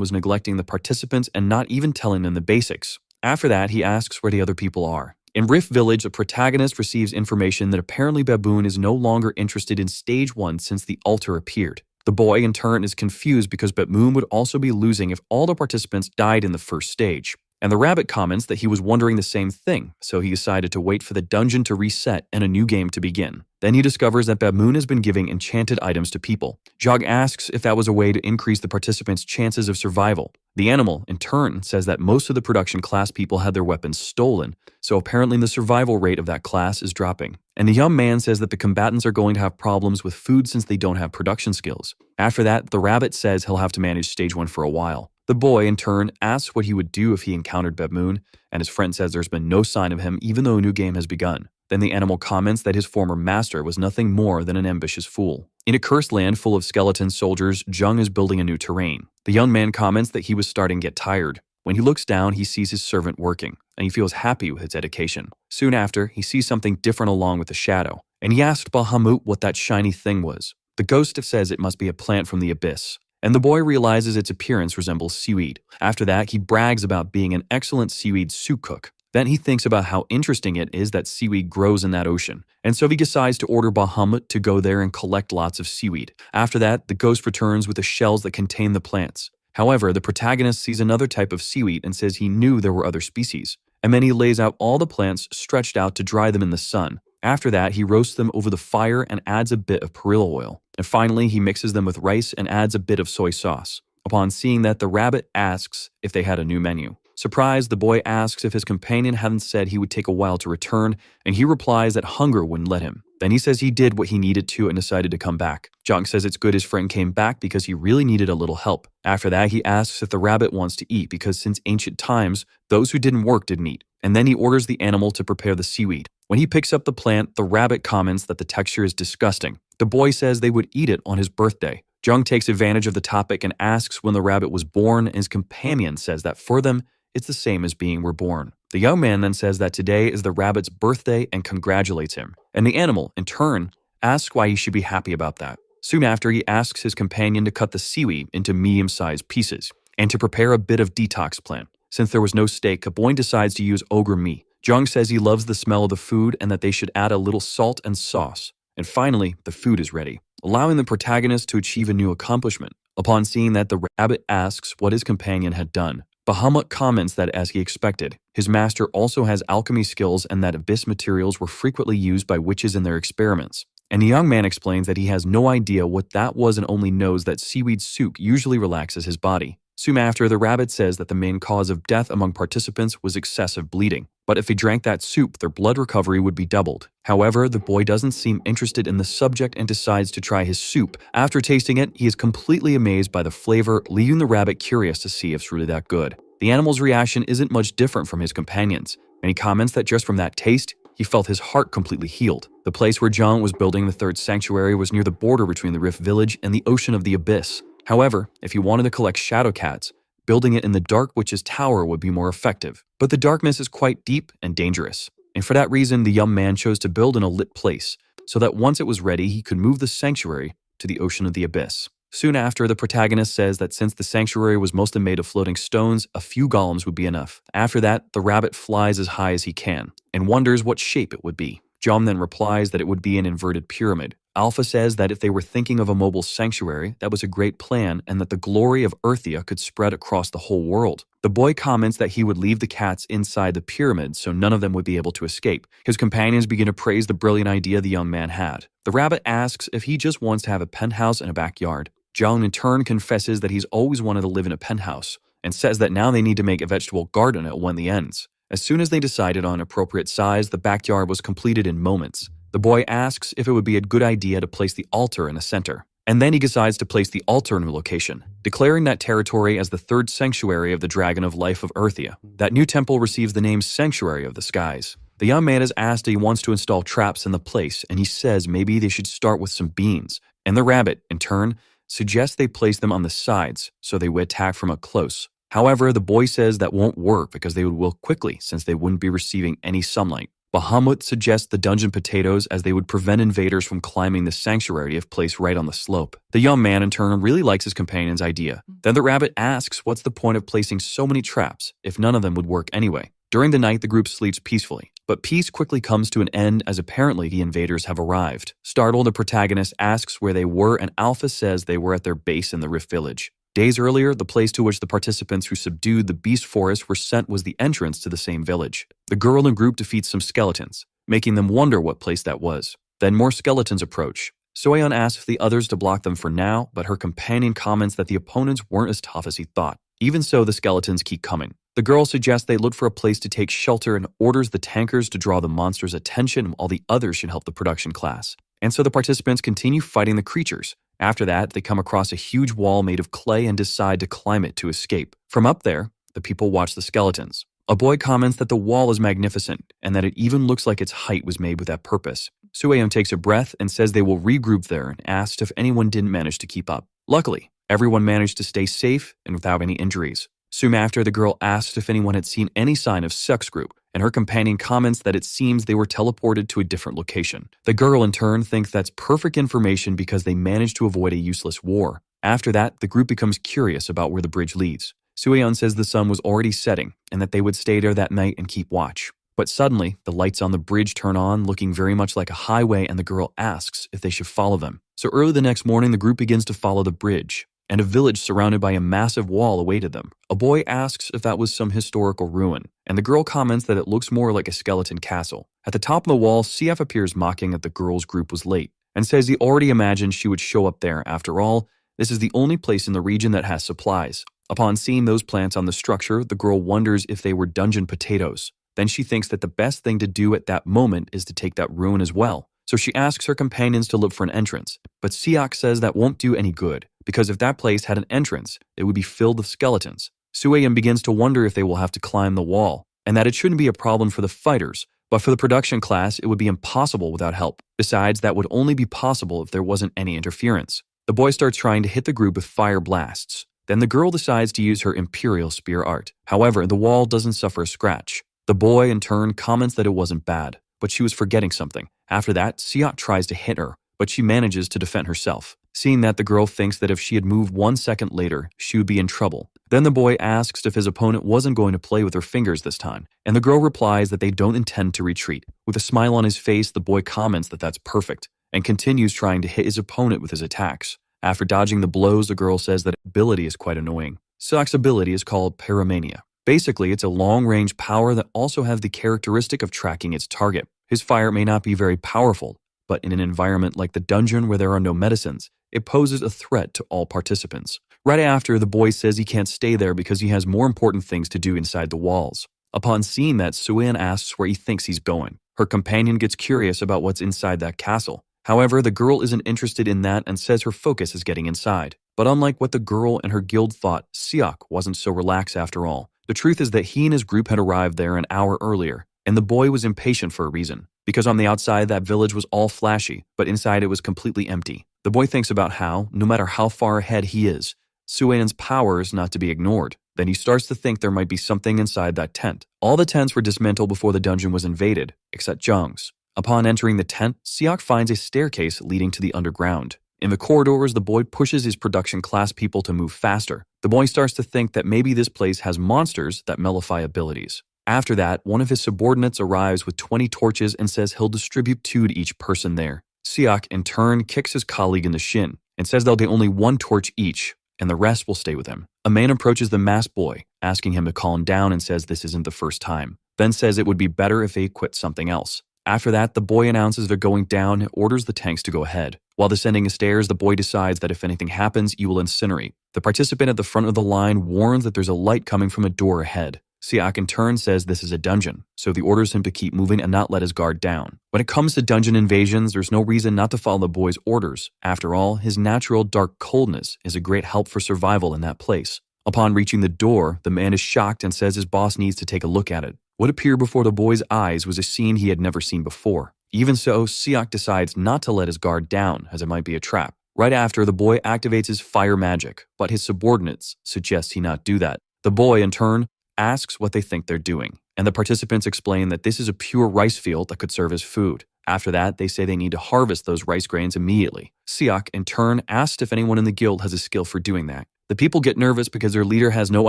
was neglecting the participants and not even telling them the basics. After that, he asks where the other people are. In Rift Village, the protagonist receives information that apparently Dawoon is no longer interested in stage 1 since the altar appeared. The boy, in turn, is confused because Dawoon would also be losing if all the participants died in the first stage. And the rabbit comments that he was wondering the same thing, so he decided to wait for the dungeon to reset and a new game to begin. Then he discovers that Dawoon has been giving enchanted items to people. Jog asks if that was a way to increase the participants' chances of survival. The animal, in turn, says that most of the production class people had their weapons stolen, so apparently the survival rate of that class is dropping. And the young man says that the combatants are going to have problems with food since they don't have production skills. After that, the rabbit says he'll have to manage stage 1 for a while. The boy, in turn, asks what he would do if he encountered Dawoon, and his friend says there's been no sign of him even though a new game has begun. Then the animal comments that his former master was nothing more than an ambitious fool. In a cursed land full of skeleton soldiers, Jung is building a new terrain. The young man comments that he was starting to get tired. When he looks down, he sees his servant working, and he feels happy with his dedication. Soon after, he sees something different along with the shadow, and he asked Bahamut what that shiny thing was. The ghost says it must be a plant from the abyss, and the boy realizes its appearance resembles seaweed. After that, he brags about being an excellent seaweed soup cook. Then he thinks about how interesting it is that seaweed grows in that ocean, and so he decides to order Bahamut to go there and collect lots of seaweed. After that, the ghost returns with the shells that contain the plants. However, the protagonist sees another type of seaweed and says he knew there were other species, and then he lays out all the plants stretched out to dry them in the sun. After that, he roasts them over the fire and adds a bit of perilla oil. And finally, he mixes them with rice and adds a bit of soy sauce. Upon seeing that, the rabbit asks if they had a new menu. Surprised, the boy asks if his companion hadn't said he would take a while to return, and he replies that hunger wouldn't let him. Then he says he did what he needed to and decided to come back. Jung says it's good his friend came back because he really needed a little help. After that, he asks if the rabbit wants to eat because since ancient times, those who didn't work didn't eat. And then he orders the animal to prepare the seaweed. When he picks up the plant, the rabbit comments that the texture is disgusting. The boy says they would eat it on his birthday. Jung takes advantage of the topic and asks when the rabbit was born, and his companion says that for them, it's the same as being reborn. The young man then says that today is the rabbit's birthday and congratulates him. And the animal, in turn, asks why he should be happy about that. Soon after, he asks his companion to cut the seaweed into medium-sized pieces and to prepare a bit of detox plan. Since there was no steak, Kaboin decides to use ogre meat. Jung says he loves the smell of the food and that they should add a little salt and sauce. And finally, the food is ready, allowing the protagonist to achieve a new accomplishment. Upon seeing that, the rabbit asks what his companion had done. Bahamut comments that as he expected, his master also has alchemy skills and that abyss materials were frequently used by witches in their experiments. And the young man explains that he has no idea what that was and only knows that seaweed soup usually relaxes his body. Soon after, the rabbit says that the main cause of death among participants was excessive bleeding, but if they drank that soup, their blood recovery would be doubled. However, the boy doesn't seem interested in the subject and decides to try his soup. After tasting it, he is completely amazed by the flavor, leaving the rabbit curious to see if it's really that good. The animal's reaction isn't much different from his companions, and he comments that just from that taste, he felt his heart completely healed. The place where Jung was building the third sanctuary was near the border between the Rift Village and the Ocean of the Abyss. However, if he wanted to collect shadow cats, building it in the Dark Witch's Tower would be more effective. But the darkness is quite deep and dangerous. And for that reason, the young man chose to build in a lit place, so that once it was ready, he could move the sanctuary to the Ocean of the Abyss. Soon after, the protagonist says that since the sanctuary was mostly made of floating stones, a few golems would be enough. After that, the rabbit flies as high as he can, and wonders what shape it would be. Jom then replies that it would be an inverted pyramid. Alpha says that if they were thinking of a mobile sanctuary, that was a great plan and that the glory of Earthia could spread across the whole world. The boy comments that he would leave the cats inside the pyramid so none of them would be able to escape. His companions begin to praise the brilliant idea the young man had. The rabbit asks if he just wants to have a penthouse and a backyard. Jong in turn confesses that he's always wanted to live in a penthouse and says that now they need to make a vegetable garden at one of the ends. As soon as they decided on an appropriate size, the backyard was completed in moments. The boy asks if it would be a good idea to place the altar in the center. And then he decides to place the altar in a location, declaring that territory as the third sanctuary of the Dragon of Life of Earthia. That new temple receives the name Sanctuary of the Skies. The young man is asked if he wants to install traps in the place, and he says maybe they should start with some beans. And the rabbit, in turn, suggests they place them on the sides so they would attack from up close. However, the boy says that won't work because they would wilt quickly since they wouldn't be receiving any sunlight. Bahamut suggests the dungeon potatoes as they would prevent invaders from climbing the sanctuary if placed right on the slope. The young man in turn really likes his companion's idea. Then the rabbit asks what's the point of placing so many traps if none of them would work anyway. During the night, the group sleeps peacefully. But peace quickly comes to an end as apparently the invaders have arrived. Startled, the protagonist asks where they were and Alpha says they were at their base in the Rift Village. Days earlier, the place to which the participants who subdued the beast forest were sent was the entrance to the same village. The girl and group defeats some skeletons, making them wonder what place that was. Then more skeletons approach. Soyeon asks the others to block them for now, but her companion comments that the opponents weren't as tough as he thought. Even so, the skeletons keep coming. The girl suggests they look for a place to take shelter and orders the tankers to draw the monster's attention while the others should help the production class. And so the participants continue fighting the creatures. After that, they come across a huge wall made of clay and decide to climb it to escape. From up there, the people watch the skeletons. A boy comments that the wall is magnificent and that it even looks like its height was made with that purpose. Sueyeon takes a breath and says they will regroup there and asks if anyone didn't manage to keep up. Luckily, everyone managed to stay safe and without any injuries. Soon after, the girl asks if anyone had seen any sign of sex group, and her companion comments that it seems they were teleported to a different location. The girl in turn thinks that's perfect information because they managed to avoid a useless war. After that, the group becomes curious about where the bridge leads. Sueyeon says the sun was already setting and that they would stay there that night and keep watch. But suddenly, the lights on the bridge turn on, looking very much like a highway, and the girl asks if they should follow them. So early the next morning, the group begins to follow the bridge, and a village surrounded by a massive wall awaited them. A boy asks if that was some historical ruin, and the girl comments that it looks more like a skeleton castle. At the top of the wall, Siaf appears mocking that the girl's group was late, and says he already imagined she would show up there. After all, this is the only place in the region that has supplies. Upon seeing those plants on the structure, the girl wonders if they were dungeon potatoes. Then she thinks that the best thing to do at that moment is to take that ruin as well. So she asks her companions to look for an entrance. But Siak says that won't do any good, because if that place had an entrance, it would be filled with skeletons. Sueyeon begins to wonder if they will have to climb the wall, and that it shouldn't be a problem for the fighters, but for the production class, it would be impossible without help. Besides, that would only be possible if there wasn't any interference. The boy starts trying to hit the group with fire blasts. Then the girl decides to use her Imperial Spear art. However, the wall doesn't suffer a scratch. The boy, in turn, comments that it wasn't bad, but she was forgetting something. After that, Siak tries to hit her, but she manages to defend herself. Seeing that, the girl thinks that if she had moved 1 second later, she would be in trouble. Then the boy asks if his opponent wasn't going to play with her fingers this time, and the girl replies that they don't intend to retreat. With a smile on his face, the boy comments that that's perfect, and continues trying to hit his opponent with his attacks. After dodging the blows, the girl says that ability is quite annoying. Siak's ability is called Paramania. Basically, it's a long-range power that also has the characteristic of tracking its target. His fire may not be very powerful, but in an environment like the dungeon where there are no medicines, it poses a threat to all participants. Right after, the boy says he can't stay there because he has more important things to do inside the walls. Upon seeing that, Sueyeon asks where he thinks he's going. Her companion gets curious about what's inside that castle. However, the girl isn't interested in that and says her focus is getting inside. But unlike what the girl and her guild thought, Siak wasn't so relaxed after all. The truth is that he and his group had arrived there an hour earlier, and the boy was impatient for a reason. because on the outside that village was all flashy, but inside it was completely empty. The boy thinks about how, no matter how far ahead he is, Suan's power is not to be ignored. Then he starts to think there might be something inside that tent. All the tents were dismantled before the dungeon was invaded, except Jung's. Upon entering the tent, Siak finds a staircase leading to the underground. In the corridors, the boy pushes his production class people to move faster. The boy starts to think that maybe this place has monsters that nullify abilities. After that, one of his subordinates arrives with 20 torches and says he'll distribute 2 to each person there. Siak, in turn, kicks his colleague in the shin and says they'll get only 1 torch each, and the rest will stay with him. A man approaches the masked boy, asking him to calm down, and says this isn't the first time. Then says it would be better if they quit something else. After that, the boy announces they're going down and orders the tanks to go ahead. While descending the stairs, the boy decides that if anything happens, you will incinerate. The participant at the front of the line warns that there's a light coming from a door ahead. Siak in turn says this is a dungeon, so he orders him to keep moving and not let his guard down. When it comes to dungeon invasions, there's no reason not to follow the boy's orders. After all, his natural dark coldness is a great help for survival in that place. Upon reaching the door, the man is shocked and says his boss needs to take a look at it. What appeared before the boy's eyes was a scene he had never seen before. Even so, Siak decides not to let his guard down, as it might be a trap. Right after, the boy activates his fire magic, but his subordinates suggest he not do that. The boy, in turn, asks what they think they're doing, and the participants explain that this is a pure rice field that could serve as food. After that, they say they need to harvest those rice grains immediately. Siak, in turn, asks if anyone in the guild has a skill for doing that. The people get nervous because their leader has no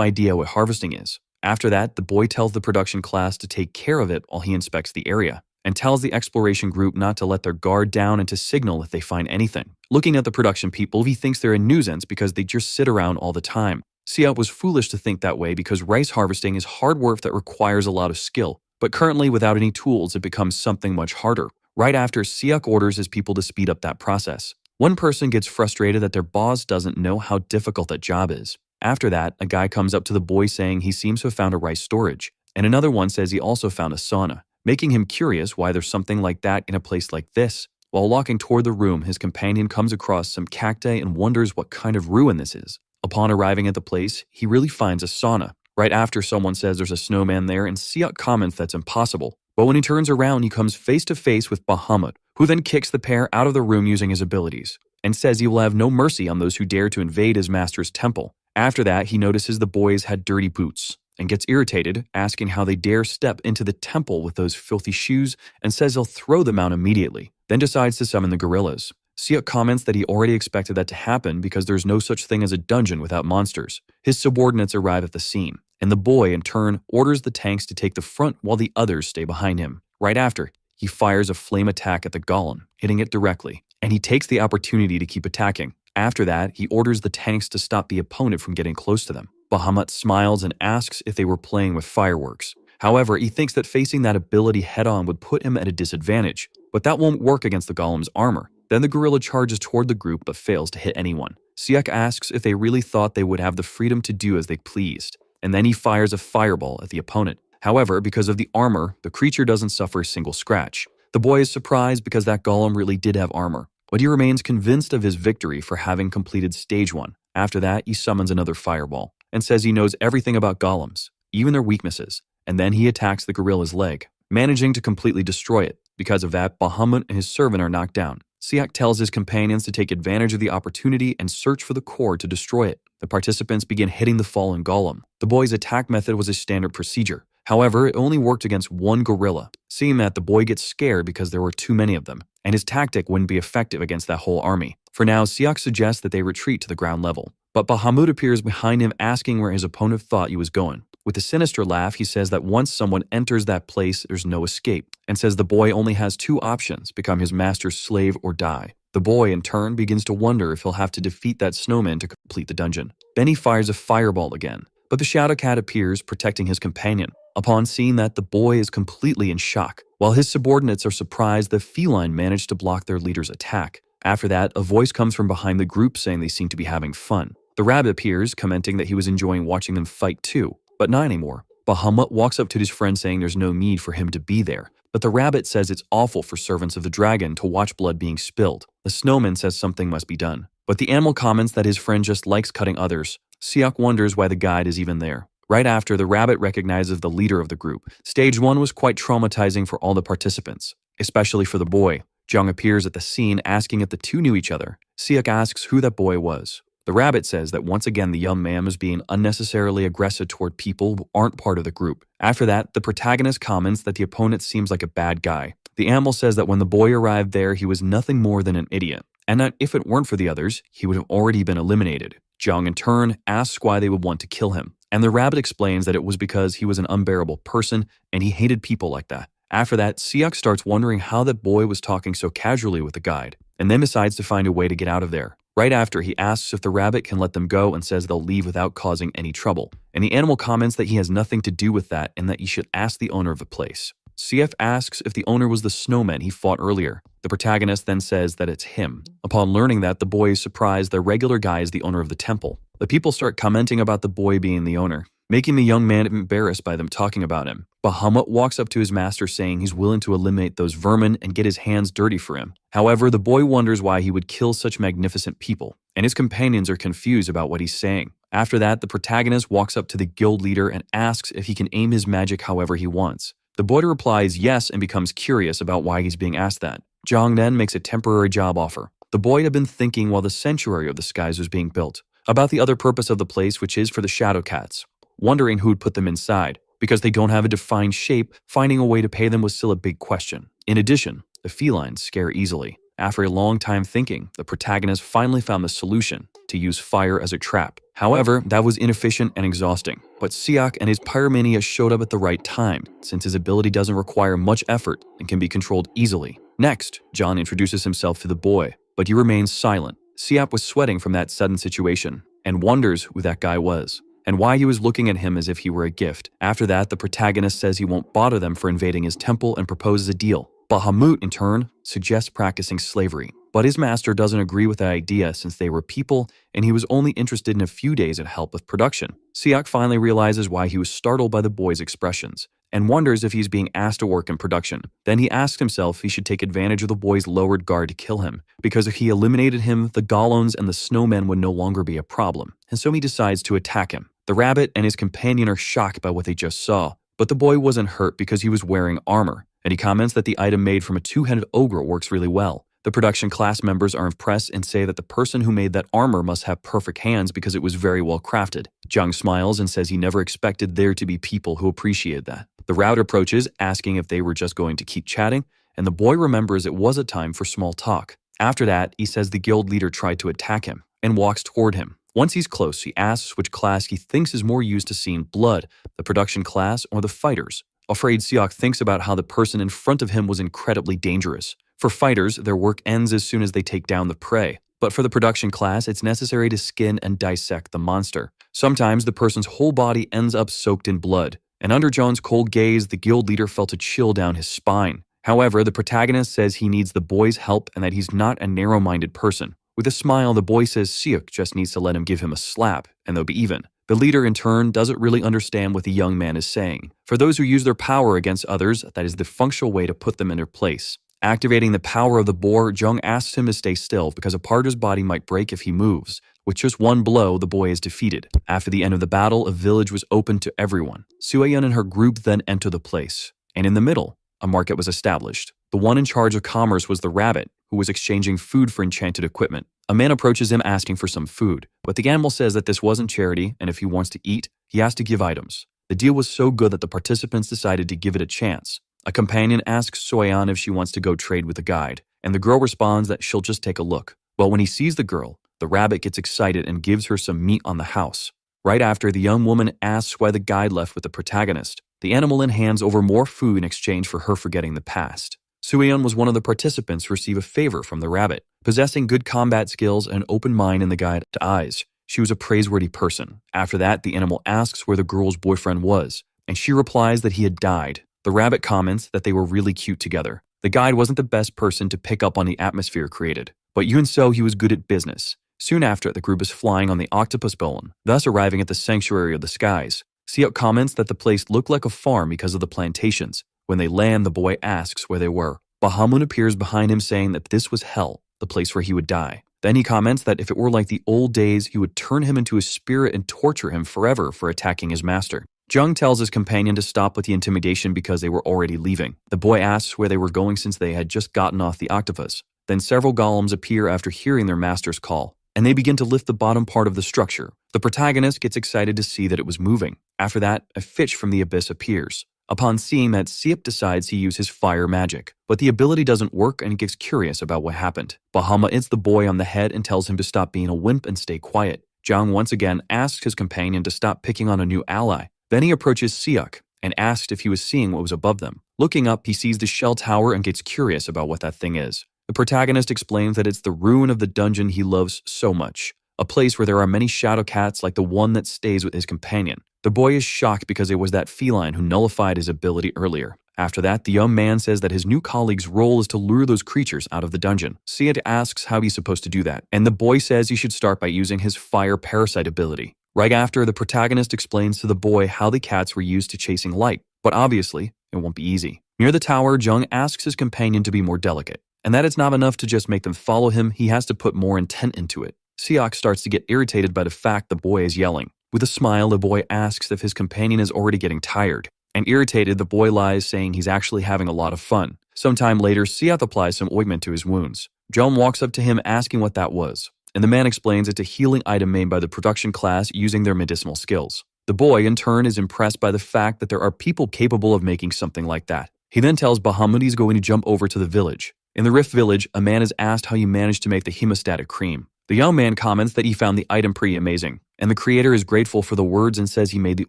idea what harvesting is. After that, the boy tells the production class to take care of it while he inspects the area, and tells the exploration group not to let their guard down and to signal if they find anything. Looking at the production people, he thinks they're a nuisance because they just sit around all the time. Siak was foolish to think that way because rice harvesting is hard work that requires a lot of skill, but currently without any tools it becomes something much harder. Right after, Siak orders his people to speed up that process. One person gets frustrated that their boss doesn't know how difficult that job is. After that, a guy comes up to the boy saying he seems to have found a rice storage, and another one says he also found a sauna, making him curious why there's something like that in a place like this. While walking toward the room, his companion comes across some cacti and wonders what kind of ruin this is. Upon arriving at the place, he really finds a sauna. Right after, someone says there's a snowman there, and Siak comments that's impossible. But when he turns around, he comes face to face with Bahamut, who then kicks the pair out of the room using his abilities, and says he will have no mercy on those who dare to invade his master's temple. After that, he notices the boys had dirty boots, and gets irritated, asking how they dare step into the temple with those filthy shoes, and says he'll throw them out immediately, then decides to summon the gorillas. Siak comments that he already expected that to happen because there's no such thing as a dungeon without monsters. His subordinates arrive at the scene, and the boy, in turn, orders the tanks to take the front while the others stay behind him. Right after, he fires a flame attack at the golem, hitting it directly, and he takes the opportunity to keep attacking. After that, he orders the tanks to stop the opponent from getting close to them. Bahamut smiles and asks if they were playing with fireworks. However, he thinks that facing that ability head-on would put him at a disadvantage, but that won't work against the golem's armor. Then the gorilla charges toward the group but fails to hit anyone. Siak asks if they really thought they would have the freedom to do as they pleased, and then he fires a fireball at the opponent. However, because of the armor, the creature doesn't suffer a single scratch. The boy is surprised because that golem really did have armor, but he remains convinced of his victory for having completed stage 1. After that, he summons another fireball, and says he knows everything about golems, even their weaknesses, and then he attacks the gorilla's leg, managing to completely destroy it. Because of that, Bahamut and his servant are knocked down. Siak tells his companions to take advantage of the opportunity and search for the core to destroy it. The participants begin hitting the fallen golem. The boy's attack method was a standard procedure. However, it only worked against one gorilla. Seeing that, the boy gets scared because there were too many of them, and his tactic wouldn't be effective against that whole army. For now, Siak suggests that they retreat to the ground level, but Bahamut appears behind him asking where his opponent thought he was going. With a sinister laugh, he says that once someone enters that place, there's no escape, and says the boy only has 2 options: become his master's slave or die. The boy, in turn, begins to wonder if he'll have to defeat that snowman to complete the dungeon. Then he fires a fireball again, but the shadow cat appears, protecting his companion. Upon seeing that, the boy is completely in shock. While his subordinates are surprised, the feline managed to block their leader's attack. After that, a voice comes from behind the group saying they seem to be having fun. The rabbit appears, commenting that he was enjoying watching them fight too, but not anymore. Bahamut walks up to his friend saying there's no need for him to be there, but the rabbit says it's awful for servants of the dragon to watch blood being spilled. The snowman says something must be done, but the animal comments that his friend just likes cutting others. Siak wonders why the guide is even there. Right after, the rabbit recognizes the leader of the group. Stage 1 was quite traumatizing for all the participants. especially for the boy. Jung appears at the scene asking if the two knew each other. Seok asks who that boy was. The rabbit says that once again the young man is being unnecessarily aggressive toward people who aren't part of the group. After that, the protagonist comments that the opponent seems like a bad guy. The animal says that when the boy arrived there, he was nothing more than an idiot, and that if it weren't for the others, he would have already been eliminated. Jung, in turn, asks why they would want to kill him, and the rabbit explains that it was because he was an unbearable person and he hated people like that. After that, Seok starts wondering how that boy was talking so casually with the guide, and then decides to find a way to get out of there. Right after, he asks if the rabbit can let them go and says they'll leave without causing any trouble, and the animal comments that he has nothing to do with that and that he should ask the owner of the place. CF asks if the owner was the snowman he fought earlier. The protagonist then says that it's him. Upon learning that, the boy is surprised their regular guy is the owner of the temple. The people start commenting about the boy being the owner, making the young man embarrassed by them talking about him. Bahamut walks up to his master saying he's willing to eliminate those vermin and get his hands dirty for him. However, the boy wonders why he would kill such magnificent people, and his companions are confused about what he's saying. After that, the protagonist walks up to the guild leader and asks if he can aim his magic however he wants. The boy replies yes and becomes curious about why he's being asked that. Jong then makes a temporary job offer. The boy had been thinking while the sanctuary of the skies was being built about the other purpose of the place, which is for the shadow cats, wondering who'd put them inside. Because they don't have a defined shape, finding a way to pay them was still a big question. In addition, the felines scare easily. After a long time thinking, the protagonist finally found the solution: to use fire as a trap. However, that was inefficient and exhausting. But Seok and his pyromania showed up at the right time, since his ability doesn't require much effort and can be controlled easily. Next, John introduces himself to the boy, but he remains silent. Seok was sweating from that sudden situation, and wonders who that guy was, and why he was looking at him as if he were a gift. After that, the protagonist says he won't bother them for invading his temple and proposes a deal. Bahamut, in turn, suggests practicing slavery, but his master doesn't agree with the idea since they were people and he was only interested in a few days of help with production. Seok finally realizes why he was startled by the boy's expressions and wonders if he's being asked to work in production. Then he asks himself if he should take advantage of the boy's lowered guard to kill him, because if he eliminated him, the Golons and the snowmen would no longer be a problem, and so he decides to attack him. The rabbit and his companion are shocked by what they just saw, but the boy wasn't hurt because he was wearing armor, and he comments that the item made from a two-headed ogre works really well. The production class members are impressed and say that the person who made that armor must have perfect hands because it was very well crafted. Jung smiles and says he never expected there to be people who appreciated that. The rabbit approaches, asking if they were just going to keep chatting, and the boy remembers it was a time for small talk. After that, he says the guild leader tried to attack him and walks toward him. Once he's close, he asks which class he thinks is more used to seeing blood, the production class or the fighters. Afraid, Seok thinks about how the person in front of him was incredibly dangerous. For fighters, their work ends as soon as they take down the prey. But for the production class, it's necessary to skin and dissect the monster. Sometimes the person's whole body ends up soaked in blood. And under John's cold gaze, the guild leader felt a chill down his spine. However, the protagonist says he needs the boy's help and that he's not a narrow-minded person. With a smile, the boy says Seok just needs to let him give him a slap, and they'll be even. The leader, in turn, doesn't really understand what the young man is saying. For those who use their power against others, that is the functional way to put them in their place. Activating the power of the boar, Jung asks him to stay still because a part of his body might break if he moves. With just one blow, the boy is defeated. After the end of the battle, a village was opened to everyone. Sueyeon and her group then enter the place. And in the middle, a market was established. The one in charge of commerce was the rabbit, who was exchanging food for enchanted equipment. A man approaches him asking for some food, but the animal says that this wasn't charity, and if he wants to eat, he has to give items. The deal was so good that the participants decided to give it a chance. A companion asks Soyeon if she wants to go trade with the guide, and the girl responds that she'll just take a look. Well, when he sees the girl, the rabbit gets excited and gives her some meat on the house. Right after, the young woman asks why the guide left with the protagonist. The animal then hands over more food in exchange for her forgetting the past. Sueyeon was one of the participants to receive a favor from the rabbit. Possessing good combat skills and an open mind in the guide's eyes, she was a praiseworthy person. After that, the animal asks where the girl's boyfriend was, and she replies that he had died. The rabbit comments that they were really cute together. The guide wasn't the best person to pick up on the atmosphere created, but even so, he was good at business. Soon after, the group is flying on the octopus balloon, thus arriving at the sanctuary of the skies. Seok comments that the place looked like a farm because of the plantations. When they land, the boy asks where they were. Bahamut appears behind him saying that this was hell, the place where he would die. Then he comments that if it were like the old days, he would turn him into a spirit and torture him forever for attacking his master. Jung tells his companion to stop with the intimidation because they were already leaving. The boy asks where they were going since they had just gotten off the octopus. Then several golems appear after hearing their master's call, and they begin to lift the bottom part of the structure. The protagonist gets excited to see that it was moving. After that, a fish from the abyss appears. Upon seeing that, Siap decides to use his fire magic, but the ability doesn't work and he gets curious about what happened. Bahama hits the boy on the head and tells him to stop being a wimp and stay quiet. Jung once again asks his companion to stop picking on a new ally. Then he approaches Siak and asks if he was seeing what was above them. Looking up, he sees the shell tower and gets curious about what that thing is. The protagonist explains that it's the ruin of the dungeon he loves so much, a place where there are many shadow cats like the one that stays with his companion. The boy is shocked because it was that feline who nullified his ability earlier. After that, the young man says that his new colleague's role is to lure those creatures out of the dungeon. Siad asks how he's supposed to do that, and the boy says he should start by using his fire parasite ability. Right after, the protagonist explains to the boy how the cats were used to chasing light, but obviously, it won't be easy. Near the tower, Jung asks his companion to be more delicate, and that it's not enough to just make them follow him, he has to put more intent into it. Siak starts to get irritated by the fact the boy is yelling. With a smile, the boy asks if his companion is already getting tired. And irritated, the boy lies, saying he's actually having a lot of fun. Sometime later, Siak applies some ointment to his wounds. Jung walks up to him asking what that was, and the man explains it's a healing item made by the production class using their medicinal skills. The boy, in turn, is impressed by the fact that there are people capable of making something like that. He then tells Bahamut he's going to jump over to the village. In the Rift Village, a man is asked how he managed to make the hemostatic cream. The young man comments that he found the item pretty amazing, and the creator is grateful for the words and says he made the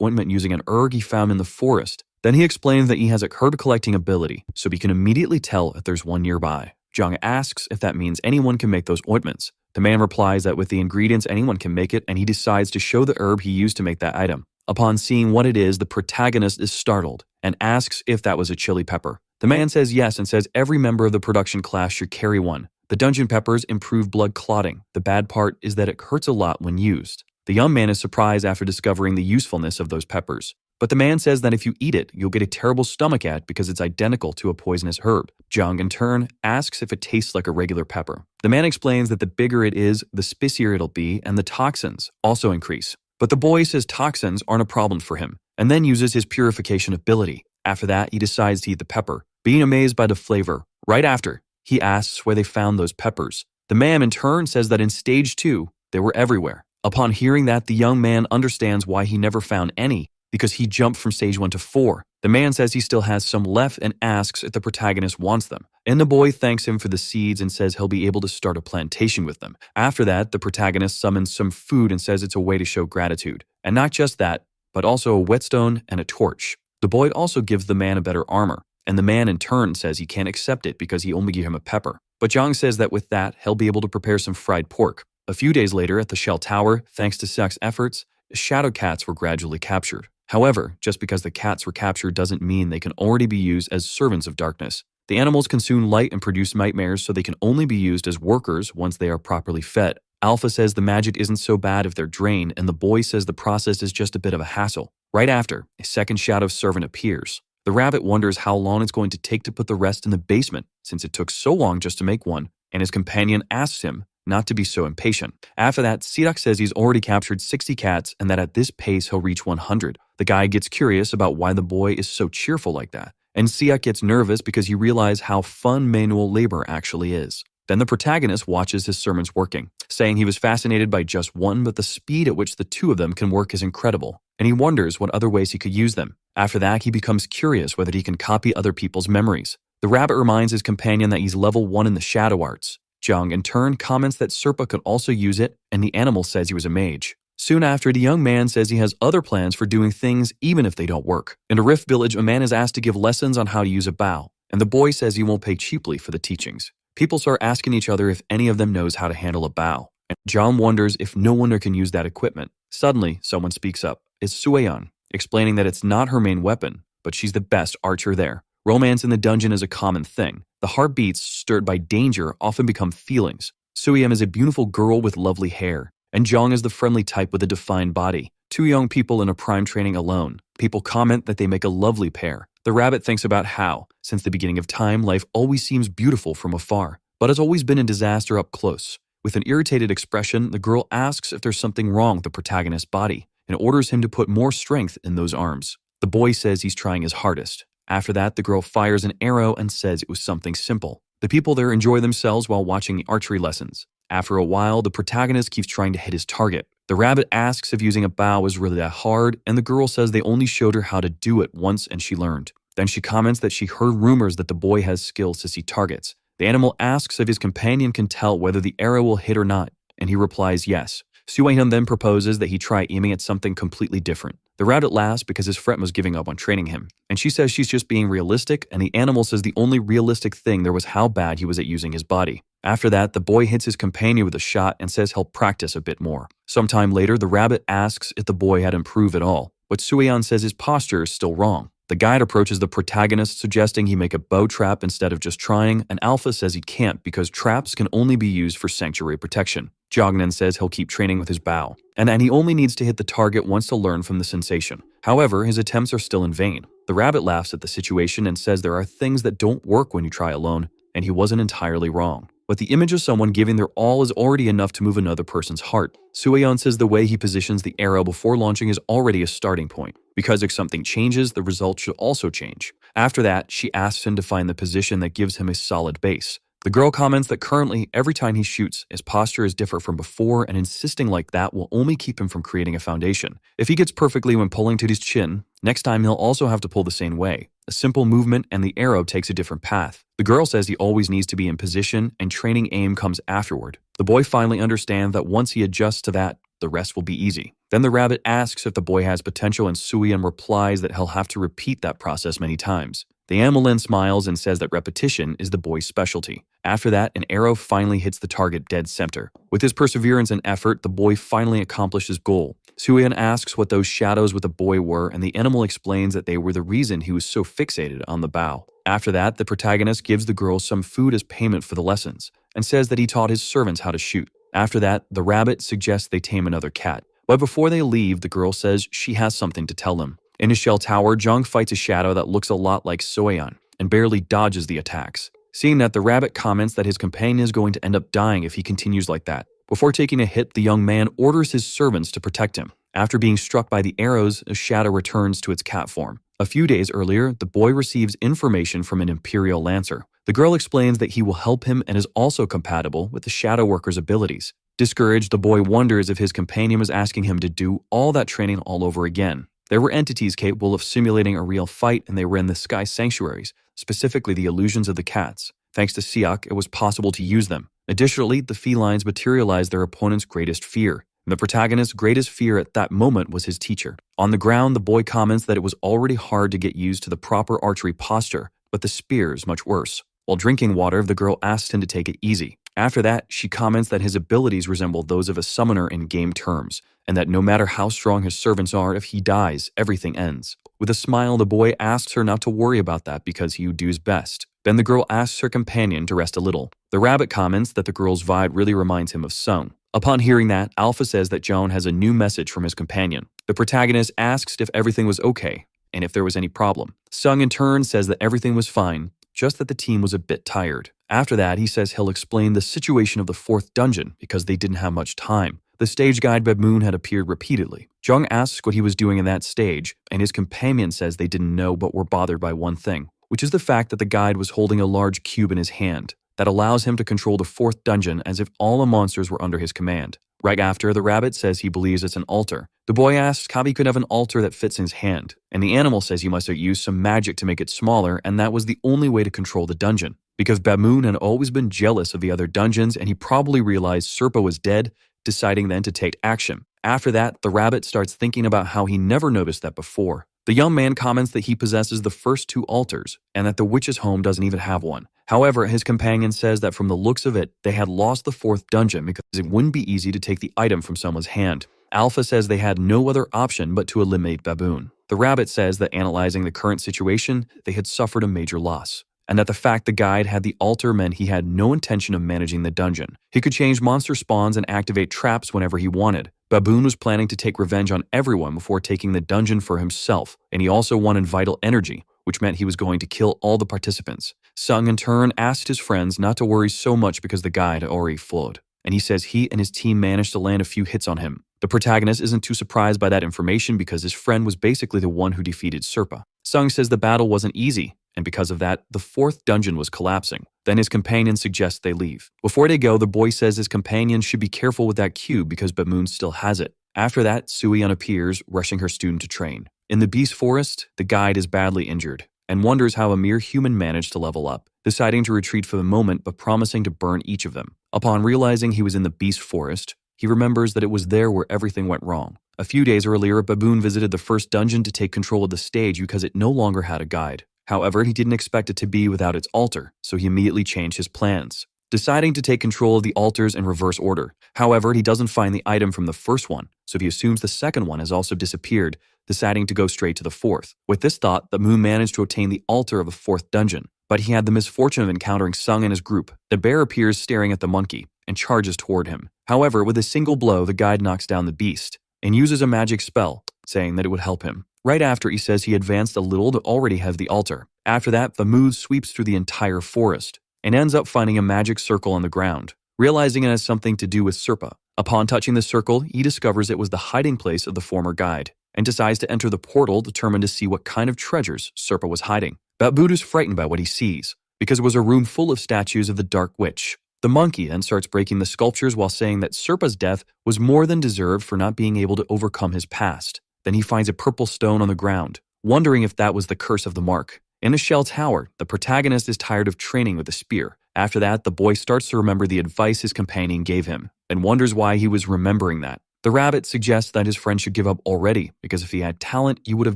ointment using an herb he found in the forest. Then he explains that he has a herb collecting ability, so he can immediately tell if there's one nearby. Jung asks if that means anyone can make those ointments. The man replies that with the ingredients anyone can make it, and he decides to show the herb he used to make that item. Upon seeing what it is, the protagonist is startled and asks if that was a chili pepper. The man says yes and says every member of the production class should carry one. The dungeon peppers improve blood clotting. The bad part is that it hurts a lot when used. The young man is surprised after discovering the usefulness of those peppers. But the man says that if you eat it, you'll get a terrible stomachache because it's identical to a poisonous herb. Jung, in turn, asks if it tastes like a regular pepper. The man explains that the bigger it is, the spicier it'll be, and the toxins also increase. But the boy says toxins aren't a problem for him, and then uses his purification ability. After that, he decides to eat the pepper, being amazed by the flavor. Right after, he asks where they found those peppers. The man, in turn, says that in stage 2, they were everywhere. Upon hearing that, the young man understands why he never found any, because he jumped from stage 1 to 4. The man says he still has some left and asks if the protagonist wants them. And the boy thanks him for the seeds and says he'll be able to start a plantation with them. After that, the protagonist summons some food and says it's a way to show gratitude. And not just that, but also a whetstone and a torch. The boy also gives the man a better armor, and the man in turn says he can't accept it because he only gave him a pepper. But Jung says that with that, he'll be able to prepare some fried pork. A few days later, at the Shell Tower, thanks to Siak's efforts, shadow cats were gradually captured. However, just because the cats were captured doesn't mean they can already be used as servants of darkness. The animals consume light and produce nightmares, so they can only be used as workers once they are properly fed. Alpha says the magic isn't so bad if they're drained, and the boy says the process is just a bit of a hassle. Right after, a second shadow servant appears. The rabbit wonders how long it's going to take to put the rest in the basement, since it took so long just to make one, and his companion asks him not to be so impatient. After that, Sirak says he's already captured 60 cats and that at this pace he'll reach 100. The guy gets curious about why the boy is so cheerful like that, and Siak gets nervous because he realizes how fun manual labor actually is. Then the protagonist watches his servants working, saying he was fascinated by just one, but the speed at which the two of them can work is incredible, and he wonders what other ways he could use them. After that, he becomes curious whether he can copy other people's memories. The rabbit reminds his companion that he's level 1 in the shadow arts. Jung, in turn, comments that Serpa could also use it, and the animal says he was a mage. Soon after, the young man says he has other plans for doing things even if they don't work. In a Rift Village, a man is asked to give lessons on how to use a bow, and the boy says he won't pay cheaply for the teachings. People start asking each other if any of them knows how to handle a bow, and John wonders if no one can use that equipment. Suddenly, someone speaks up. It's Sueyeon, explaining that it's not her main weapon, but she's the best archer there. Romance in the dungeon is a common thing. The heartbeats stirred by danger often become feelings. Suyeon is a beautiful girl with lovely hair, and Jong is the friendly type with a defined body. Two young people in a prime training alone. People comment that they make a lovely pair. The rabbit thinks about how, since the beginning of time, life always seems beautiful from afar, but has always been a disaster up close. With an irritated expression, the girl asks if there's something wrong with the protagonist's body. and orders him to put more strength in those arms. The boy says he's trying his hardest. After that, the girl fires an arrow and says it was something simple. The people there enjoy themselves while watching the archery lessons. After a while, the protagonist keeps trying to hit his target. The rabbit asks if using a bow was really that hard, and the girl says they only showed her how to do it once and she learned. Then she comments that she heard rumors that the boy has skills to see targets. The animal asks if his companion can tell whether the arrow will hit or not, and he replies yes. Soo-hyun then proposes that he try aiming at something completely different. The rabbit laughs because his friend was giving up on training him, and she says she's just being realistic, and the animal says the only realistic thing there was how bad he was at using his body. After that, the boy hits his companion with a shot and says he'll practice a bit more. Sometime later, the rabbit asks if the boy had improved at all, but Soo-hyun says his posture is still wrong. The guide approaches the protagonist, suggesting he make a bow trap instead of just trying, and Alpha says he can't because traps can only be used for sanctuary protection. Jongnan says he'll keep training with his bow, and that he only needs to hit the target once to learn from the sensation. However, his attempts are still in vain. The rabbit laughs at the situation and says there are things that don't work when you try alone, and he wasn't entirely wrong. But the image of someone giving their all is already enough to move another person's heart. Soo-hyun says the way he positions the arrow before launching is already a starting point. Because if something changes, the result should also change. After that, she asks him to find the position that gives him a solid base. The girl comments that currently, every time he shoots, his posture is different from before, and insisting like that will only keep him from creating a foundation. If he gets perfectly when pulling to his chin, next time he'll also have to pull the same way. A simple movement and the arrow takes a different path. The girl says he always needs to be in position, and training aim comes afterward. The boy finally understands that once he adjusts to that, the rest will be easy. Then the rabbit asks if the boy has potential, and Soo-hyun replies that he'll have to repeat that process many times. The animal then smiles and says that repetition is the boy's specialty. After that, an arrow finally hits the target dead center. With his perseverance and effort, the boy finally accomplished his goal. Soo-hyun asks what those shadows with the boy were, and the animal explains that they were the reason he was so fixated on the bow. After that, the protagonist gives the girl some food as payment for the lessons, and says that he taught his servants how to shoot. After that, the rabbit suggests they tame another cat. But before they leave, the girl says she has something to tell them. In his shell tower, Jung fights a shadow that looks a lot like Soo-hyun and barely dodges the attacks. Seeing that, the rabbit comments that his companion is going to end up dying if he continues like that. Before taking a hit, the young man orders his servants to protect him. After being struck by the arrows, a shadow returns to its cat form. A few days earlier, the boy receives information from an Imperial Lancer. The girl explains that he will help him and is also compatible with the Shadow Worker's abilities. Discouraged, the boy wonders if his companion was asking him to do all that training all over again. There were entities capable of simulating a real fight, and they were in the sky sanctuaries, specifically the illusions of the cats. Thanks to Siak, it was possible to use them. Additionally, the felines materialized their opponent's greatest fear. The protagonist's greatest fear at that moment was his teacher. On the ground, the boy comments that it was already hard to get used to the proper archery posture, but the spears much worse. While drinking water, the girl asks him to take it easy. After that, she comments that his abilities resemble those of a summoner in game terms, and that no matter how strong his servants are, if he dies, everything ends. With a smile, the boy asks her not to worry about that because he would do his best. Then the girl asks her companion to rest a little. The rabbit comments that the girl's vibe really reminds him of Sung. Upon hearing that, Alpha says that Joan has a new message from his companion. The protagonist asks if everything was okay, and if there was any problem. Sung in turn says that everything was fine, just that the team was a bit tired. After that, he says he'll explain the situation of the fourth dungeon because they didn't have much time. The stage guide Baboon had appeared repeatedly. Jung asks what he was doing in that stage, and his companion says they didn't know but were bothered by one thing, which is the fact that the guide was holding a large cube in his hand that allows him to control the fourth dungeon as if all the monsters were under his command. Right after, the rabbit says he believes it's an altar. The boy asks how he could have an altar that fits in his hand, and the animal says he must have used some magic to make it smaller, and that was the only way to control the dungeon. Because Baboon had always been jealous of the other dungeons, and he probably realized Serpa was dead, deciding then to take action. After that, the rabbit starts thinking about how he never noticed that before. The young man comments that he possesses the first two altars, and that the witch's home doesn't even have one. However, his companion says that from the looks of it, they had lost the fourth dungeon because it wouldn't be easy to take the item from someone's hand. Alpha says they had no other option but to eliminate Baboon. The rabbit says that analyzing the current situation, they had suffered a major loss, and that the fact the guide had the altar meant he had no intention of managing the dungeon. He could change monster spawns and activate traps whenever he wanted. Baboon was planning to take revenge on everyone before taking the dungeon for himself, and he also wanted vital energy, which meant he was going to kill all the participants. Sung in turn asked his friends not to worry so much because the guide had already flowed, and he says he and his team managed to land a few hits on him. The protagonist isn't too surprised by that information because his friend was basically the one who defeated Serpa. Sung says the battle wasn't easy, and because of that, the fourth dungeon was collapsing. Then his companion suggests they leave. Before they go, the boy says his companion should be careful with that cube because Baboon still has it. After that, Suyeon appears, rushing her student to train. In the beast forest, the guide is badly injured and wonders how a mere human managed to level up, deciding to retreat for the moment but promising to burn each of them. Upon realizing he was in the beast forest, he remembers that it was there where everything went wrong. A few days earlier, Baboon visited the first dungeon to take control of the stage because it no longer had a guide. However, he didn't expect it to be without its altar, so he immediately changed his plans, deciding to take control of the altars in reverse order. However, he doesn't find the item from the first one, so he assumes the second one has also disappeared, deciding to go straight to the fourth. With this thought, the moon managed to obtain the altar of the fourth dungeon, but he had the misfortune of encountering Sung and his group. The bear appears staring at the monkey and charges toward him. However, with a single blow, the guide knocks down the beast and uses a magic spell, saying that it would help him. Right after, he says he advanced a little to already have the altar. After that, the moon sweeps through the entire forest and ends up finding a magic circle on the ground, realizing it has something to do with Serpa. Upon touching the circle, he discovers it was the hiding place of the former guide and decides to enter the portal, determined to see what kind of treasures Serpa was hiding. Baboon is frightened by what he sees because it was a room full of statues of the Dark Witch. The monkey then starts breaking the sculptures while saying that Serpa's death was more than deserved for not being able to overcome his past. Then he finds a purple stone on the ground, wondering if that was the curse of the mark. In a shell tower, the protagonist is tired of training with a spear. After that, the boy starts to remember the advice his companion gave him and wonders why he was remembering that. The rabbit suggests that his friend should give up already because if he had talent, he would have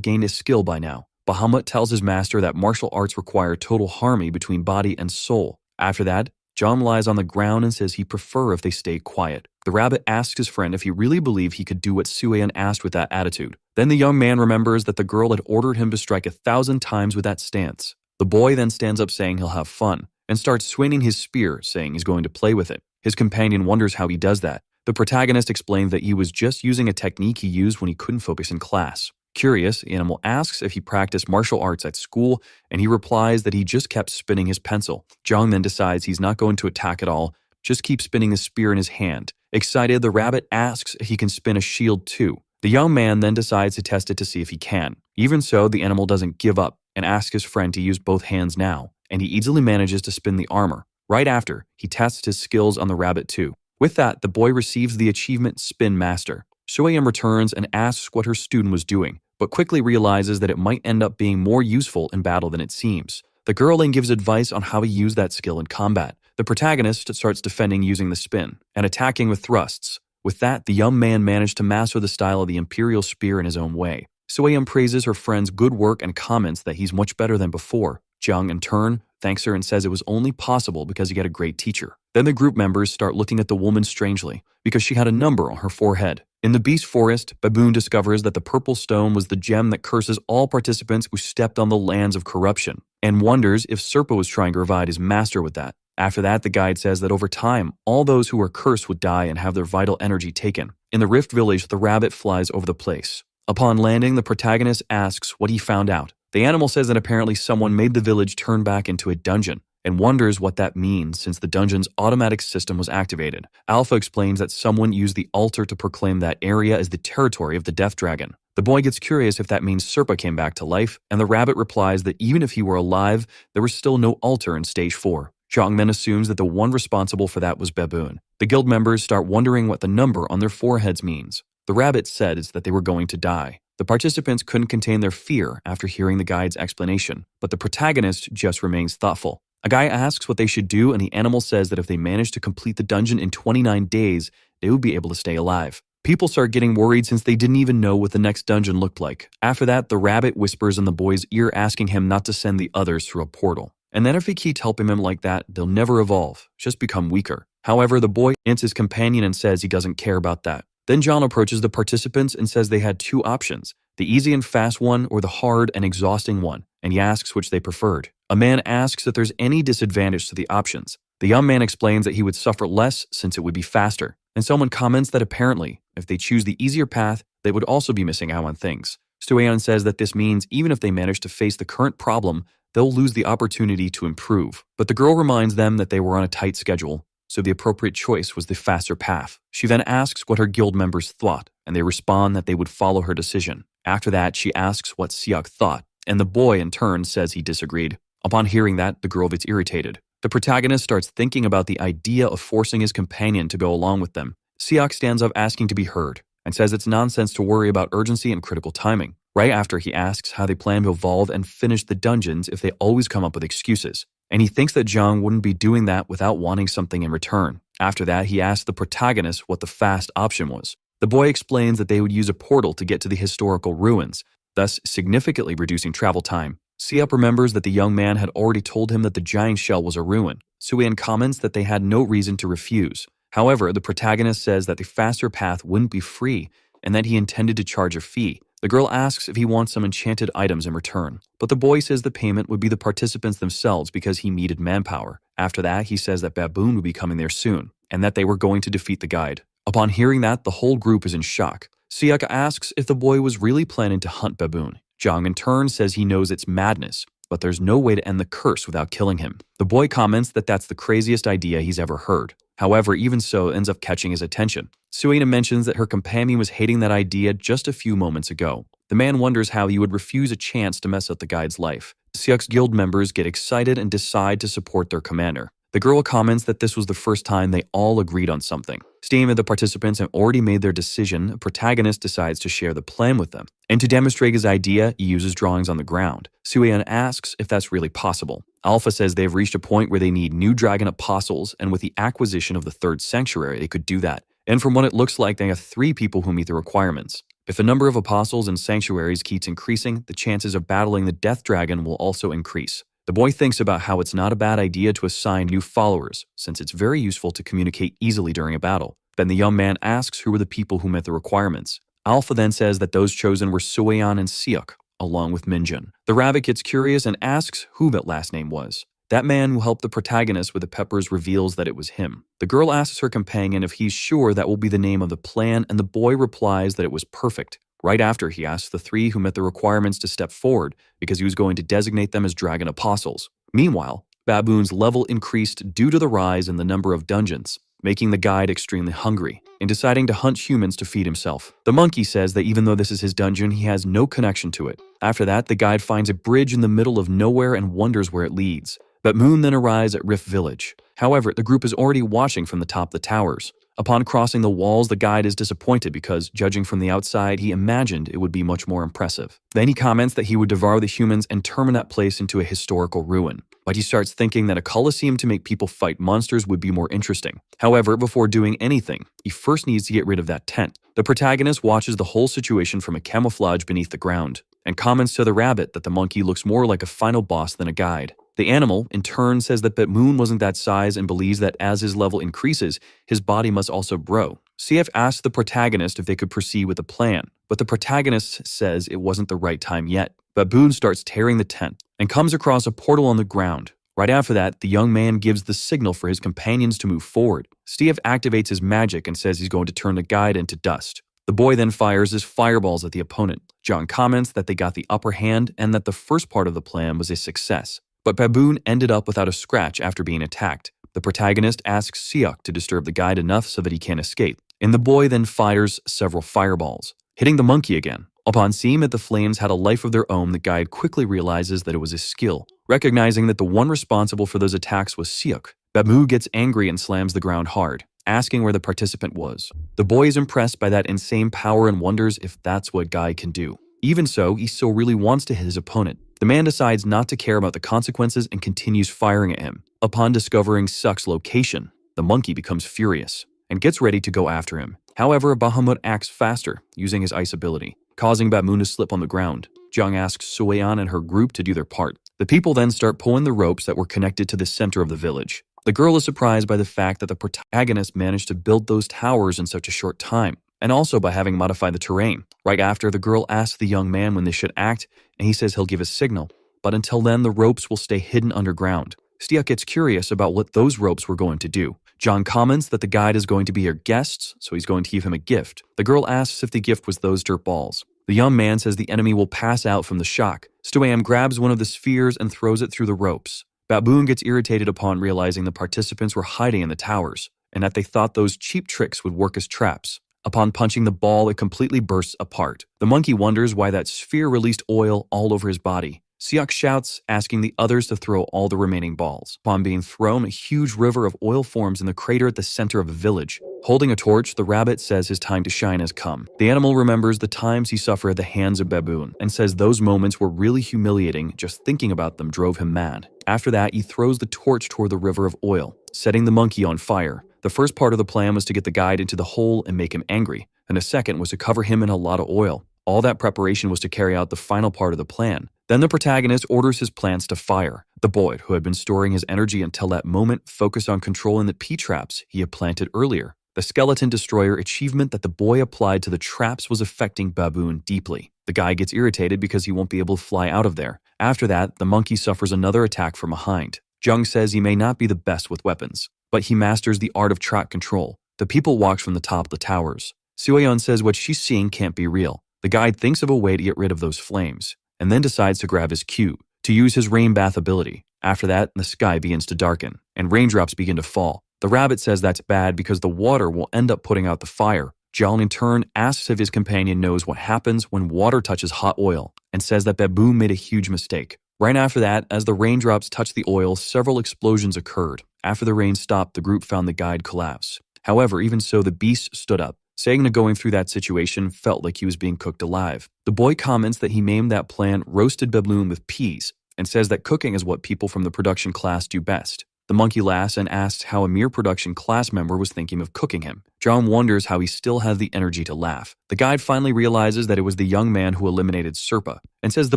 gained his skill by now. Bahamut tells his master that martial arts require total harmony between body and soul. After that, John lies on the ground and says he'd prefer if they stayed quiet. The rabbit asks his friend if he really believed he could do what Suyeon asked with that attitude. Then the young man remembers that the girl had ordered him to strike 1,000 times with that stance. The boy then stands up saying he'll have fun and starts swinging his spear, saying he's going to play with it. His companion wonders how he does that. The protagonist explains that he was just using a technique he used when he couldn't focus in class. Curious, the animal asks if he practiced martial arts at school, and he replies that he just kept spinning his pencil. Jung then decides he's not going to attack at all, just keep spinning his spear in his hand. Excited, the rabbit asks if he can spin a shield too. The young man then decides to test it to see if he can. Even so, the animal doesn't give up and asks his friend to use both hands now, and he easily manages to spin the armor. Right after, he tests his skills on the rabbit too. With that, the boy receives the achievement Spin Master. Suyeon returns and asks what her student was doing, but quickly realizes that it might end up being more useful in battle than it seems. The girl then gives advice on how to use that skill in combat. The protagonist starts defending using the spin and attacking with thrusts. With that, the young man managed to master the style of the Imperial Spear in his own way. Suyeon praises her friend's good work and comments that he's much better than before. Jung, in turn, thanks her and says it was only possible because he had a great teacher. Then the group members start looking at the woman strangely because she had a number on her forehead. In the beast forest, Baboon discovers that the purple stone was the gem that curses all participants who stepped on the lands of corruption, and wonders if Serpa was trying to revive his master with that. After that, the guide says that over time, all those who were cursed would die and have their vital energy taken. In the Rift Village, the rabbit flies over the place. Upon landing, the protagonist asks what he found out. The animal says that apparently someone made the village turn back into a dungeon, and wonders what that means since the dungeon's automatic system was activated. Alpha explains that someone used the altar to proclaim that area as the territory of the Death Dragon. The boy gets curious if that means Serpa came back to life, and the rabbit replies that even if he were alive, there was still no altar in Stage 4. Chong then assumes that the one responsible for that was Baboon. The guild members start wondering what the number on their foreheads means. The rabbit says that they were going to die. The participants couldn't contain their fear after hearing the guide's explanation, but the protagonist just remains thoughtful. A guy asks what they should do, and the animal says that if they manage to complete the dungeon in 29 days, they would be able to stay alive. People start getting worried since they didn't even know what the next dungeon looked like. After that, the rabbit whispers in the boy's ear asking him not to send the others through a portal, and that if he keeps helping him like that, they'll never evolve, just become weaker. However, the boy hints his companion and says he doesn't care about that. Then John approaches the participants and says they had two options, the easy and fast one or the hard and exhausting one, and he asks which they preferred. A man asks if there's any disadvantage to the options. The young man explains that he would suffer less since it would be faster, and someone comments that apparently, if they choose the easier path, they would also be missing out on things. Stueon says that this means even if they manage to face the current problem, they'll lose the opportunity to improve. But the girl reminds them that they were on a tight schedule, so the appropriate choice was the faster path. She then asks what her guild members thought, and they respond that they would follow her decision. After that, she asks what Seok thought, and the boy in turn says he disagreed. Upon hearing that, the girl gets irritated. The protagonist starts thinking about the idea of forcing his companion to go along with them. Seok stands up asking to be heard, and says it's nonsense to worry about urgency and critical timing. Right after, he asks how they plan to evolve and finish the dungeons if they always come up with excuses. And he thinks that Jung wouldn't be doing that without wanting something in return. After that, he asks the protagonist what the fast option was. The boy explains that they would use a portal to get to the historical ruins, thus significantly reducing travel time. Seok remembers that the young man had already told him that the giant shell was a ruin. Suyan comments that they had no reason to refuse. However, the protagonist says that the faster path wouldn't be free and that he intended to charge a fee. The girl asks if he wants some enchanted items in return, but the boy says the payment would be the participants themselves because he needed manpower. After that, he says that Baboon would be coming there soon, and that they were going to defeat the guide. Upon hearing that, the whole group is in shock. Seok asks if the boy was really planning to hunt Baboon. Jung in turn says he knows it's madness, but there's no way to end the curse without killing him. The boy comments that that's the craziest idea he's ever heard. However, even so, it ends up catching his attention. Suina mentions that her companion was hating that idea just a few moments ago. The man wonders how he would refuse a chance to mess up the guide's life. Seok's guild members get excited and decide to support their commander. The girl comments that this was the first time they all agreed on something. Stating that the participants have already made their decision, the protagonist decides to share the plan with them. And to demonstrate his idea, he uses drawings on the ground. Suyeon asks if that's really possible. Alpha says they've reached a point where they need new dragon apostles, and with the acquisition of the third sanctuary, they could do that. And from what it looks like, they have 3 people who meet the requirements. If the number of apostles and sanctuaries keeps increasing, the chances of battling the death dragon will also increase. The boy thinks about how it's not a bad idea to assign new followers, since it's very useful to communicate easily during a battle. Then the young man asks who were the people who met the requirements. Alpha then says that those chosen were Sueon and Seok, along with Minjun. The rabbit gets curious and asks who that last name was. That man who helped the protagonist with the peppers reveals that it was him. The girl asks her companion if he's sure that will be the name of the plan, and the boy replies that it was perfect. Right after, he asks the 3 who met the requirements to step forward because he was going to designate them as dragon apostles. Meanwhile, Baboon's level increased due to the rise in the number of dungeons, making the guide extremely hungry and deciding to hunt humans to feed himself. The monkey says that even though this is his dungeon, he has no connection to it. After that, the guide finds a bridge in the middle of nowhere and wonders where it leads. But Moon then arrives at Rift Village. However, the group is already watching from the top of the towers. Upon crossing the walls, the guide is disappointed because, judging from the outside, he imagined it would be much more impressive. Then he comments that he would devour the humans and turn that place into a historical ruin. But he starts thinking that a coliseum to make people fight monsters would be more interesting. However, before doing anything, he first needs to get rid of that tent. The protagonist watches the whole situation from a camouflage beneath the ground, and comments to the rabbit that the monkey looks more like a final boss than a guide. The animal, in turn, says that Moon wasn't that size and believes that as his level increases, his body must also grow. CF asks the protagonist if they could proceed with the plan, but the protagonist says it wasn't the right time yet. Baboon starts tearing the tent and comes across a portal on the ground. Right after that, the young man gives the signal for his companions to move forward. Steve activates his magic and says he's going to turn the guide into dust. The boy then fires his fireballs at the opponent. John comments that they got the upper hand and that the first part of the plan was a success. But Baboon ended up without a scratch after being attacked. The protagonist asks Seok to disturb the guide enough so that he can't escape, and the boy then fires several fireballs, hitting the monkey again. Upon seeing that the flames had a life of their own, the guide quickly realizes that it was his skill. Recognizing that the one responsible for those attacks was Seok, Babu gets angry and slams the ground hard, asking where the participant was. The boy is impressed by that insane power and wonders if that's what Guy can do. Even so, he still really wants to hit his opponent. The man decides not to care about the consequences and continues firing at him. Upon discovering Seok's location, the monkey becomes furious and gets ready to go after him. However, Bahamut acts faster, using his ice ability, causing Bamoon to slip on the ground. Jung asks Sueon and her group to do their part. The people then start pulling the ropes that were connected to the center of the village. The girl is surprised by the fact that the protagonist managed to build those towers in such a short time, and also by having modified the terrain. Right after, the girl asks the young man when they should act, and he says he'll give a signal. But until then, the ropes will stay hidden underground. Stiak gets curious about what those ropes were going to do. John comments that the guide is going to be her guests, so he's going to give him a gift. The girl asks if the gift was those dirt balls. The young man says the enemy will pass out from the shock. Stuam grabs one of the spheres and throws it through the ropes. Baboon gets irritated upon realizing the participants were hiding in the towers, and that they thought those cheap tricks would work as traps. Upon punching the ball, it completely bursts apart. The monkey wonders why that sphere released oil all over his body. Siak shouts, asking the others to throw all the remaining balls. Upon being thrown, a huge river of oil forms in the crater at the center of a village. Holding a torch, the rabbit says his time to shine has come. The animal remembers the times he suffered at the hands of Dawoon and says those moments were really humiliating. Just thinking about them drove him mad. After that, he throws the torch toward the river of oil, setting the monkey on fire. The first part of the plan was to get the guide into the hole and make him angry, and the second was to cover him in a lot of oil. All that preparation was to carry out the final part of the plan. Then the protagonist orders his plants to fire. The boy, who had been storing his energy until that moment, focused on controlling the P-traps he had planted earlier. The skeleton destroyer achievement that the boy applied to the traps was affecting Dawoon deeply. The guy gets irritated because he won't be able to fly out of there. After that, the monkey suffers another attack from behind. Jung says he may not be the best with weapons, but he masters the art of track control. The people watch from the top of the towers. Sueyeon says what she's seeing can't be real. The guide thinks of a way to get rid of those flames, and then decides to grab his cue, to use his rain bath ability. After that, the sky begins to darken, and raindrops begin to fall. The rabbit says that's bad because the water will end up putting out the fire. John in turn asks if his companion knows what happens when water touches hot oil, and says that Dawoon made a huge mistake. Right after that, as the raindrops touched the oil, several explosions occurred. After the rain stopped, the group found the guide collapse. However, even so, the beast stood up, saying that going through that situation felt like he was being cooked alive. The boy comments that he named that plan roasted Dawoon with peas, and says that cooking is what people from the production class do best. The monkey laughs and asks how a mere production class member was thinking of cooking him. John wonders how he still has the energy to laugh. The guide finally realizes that it was the young man who eliminated Serpa, and says the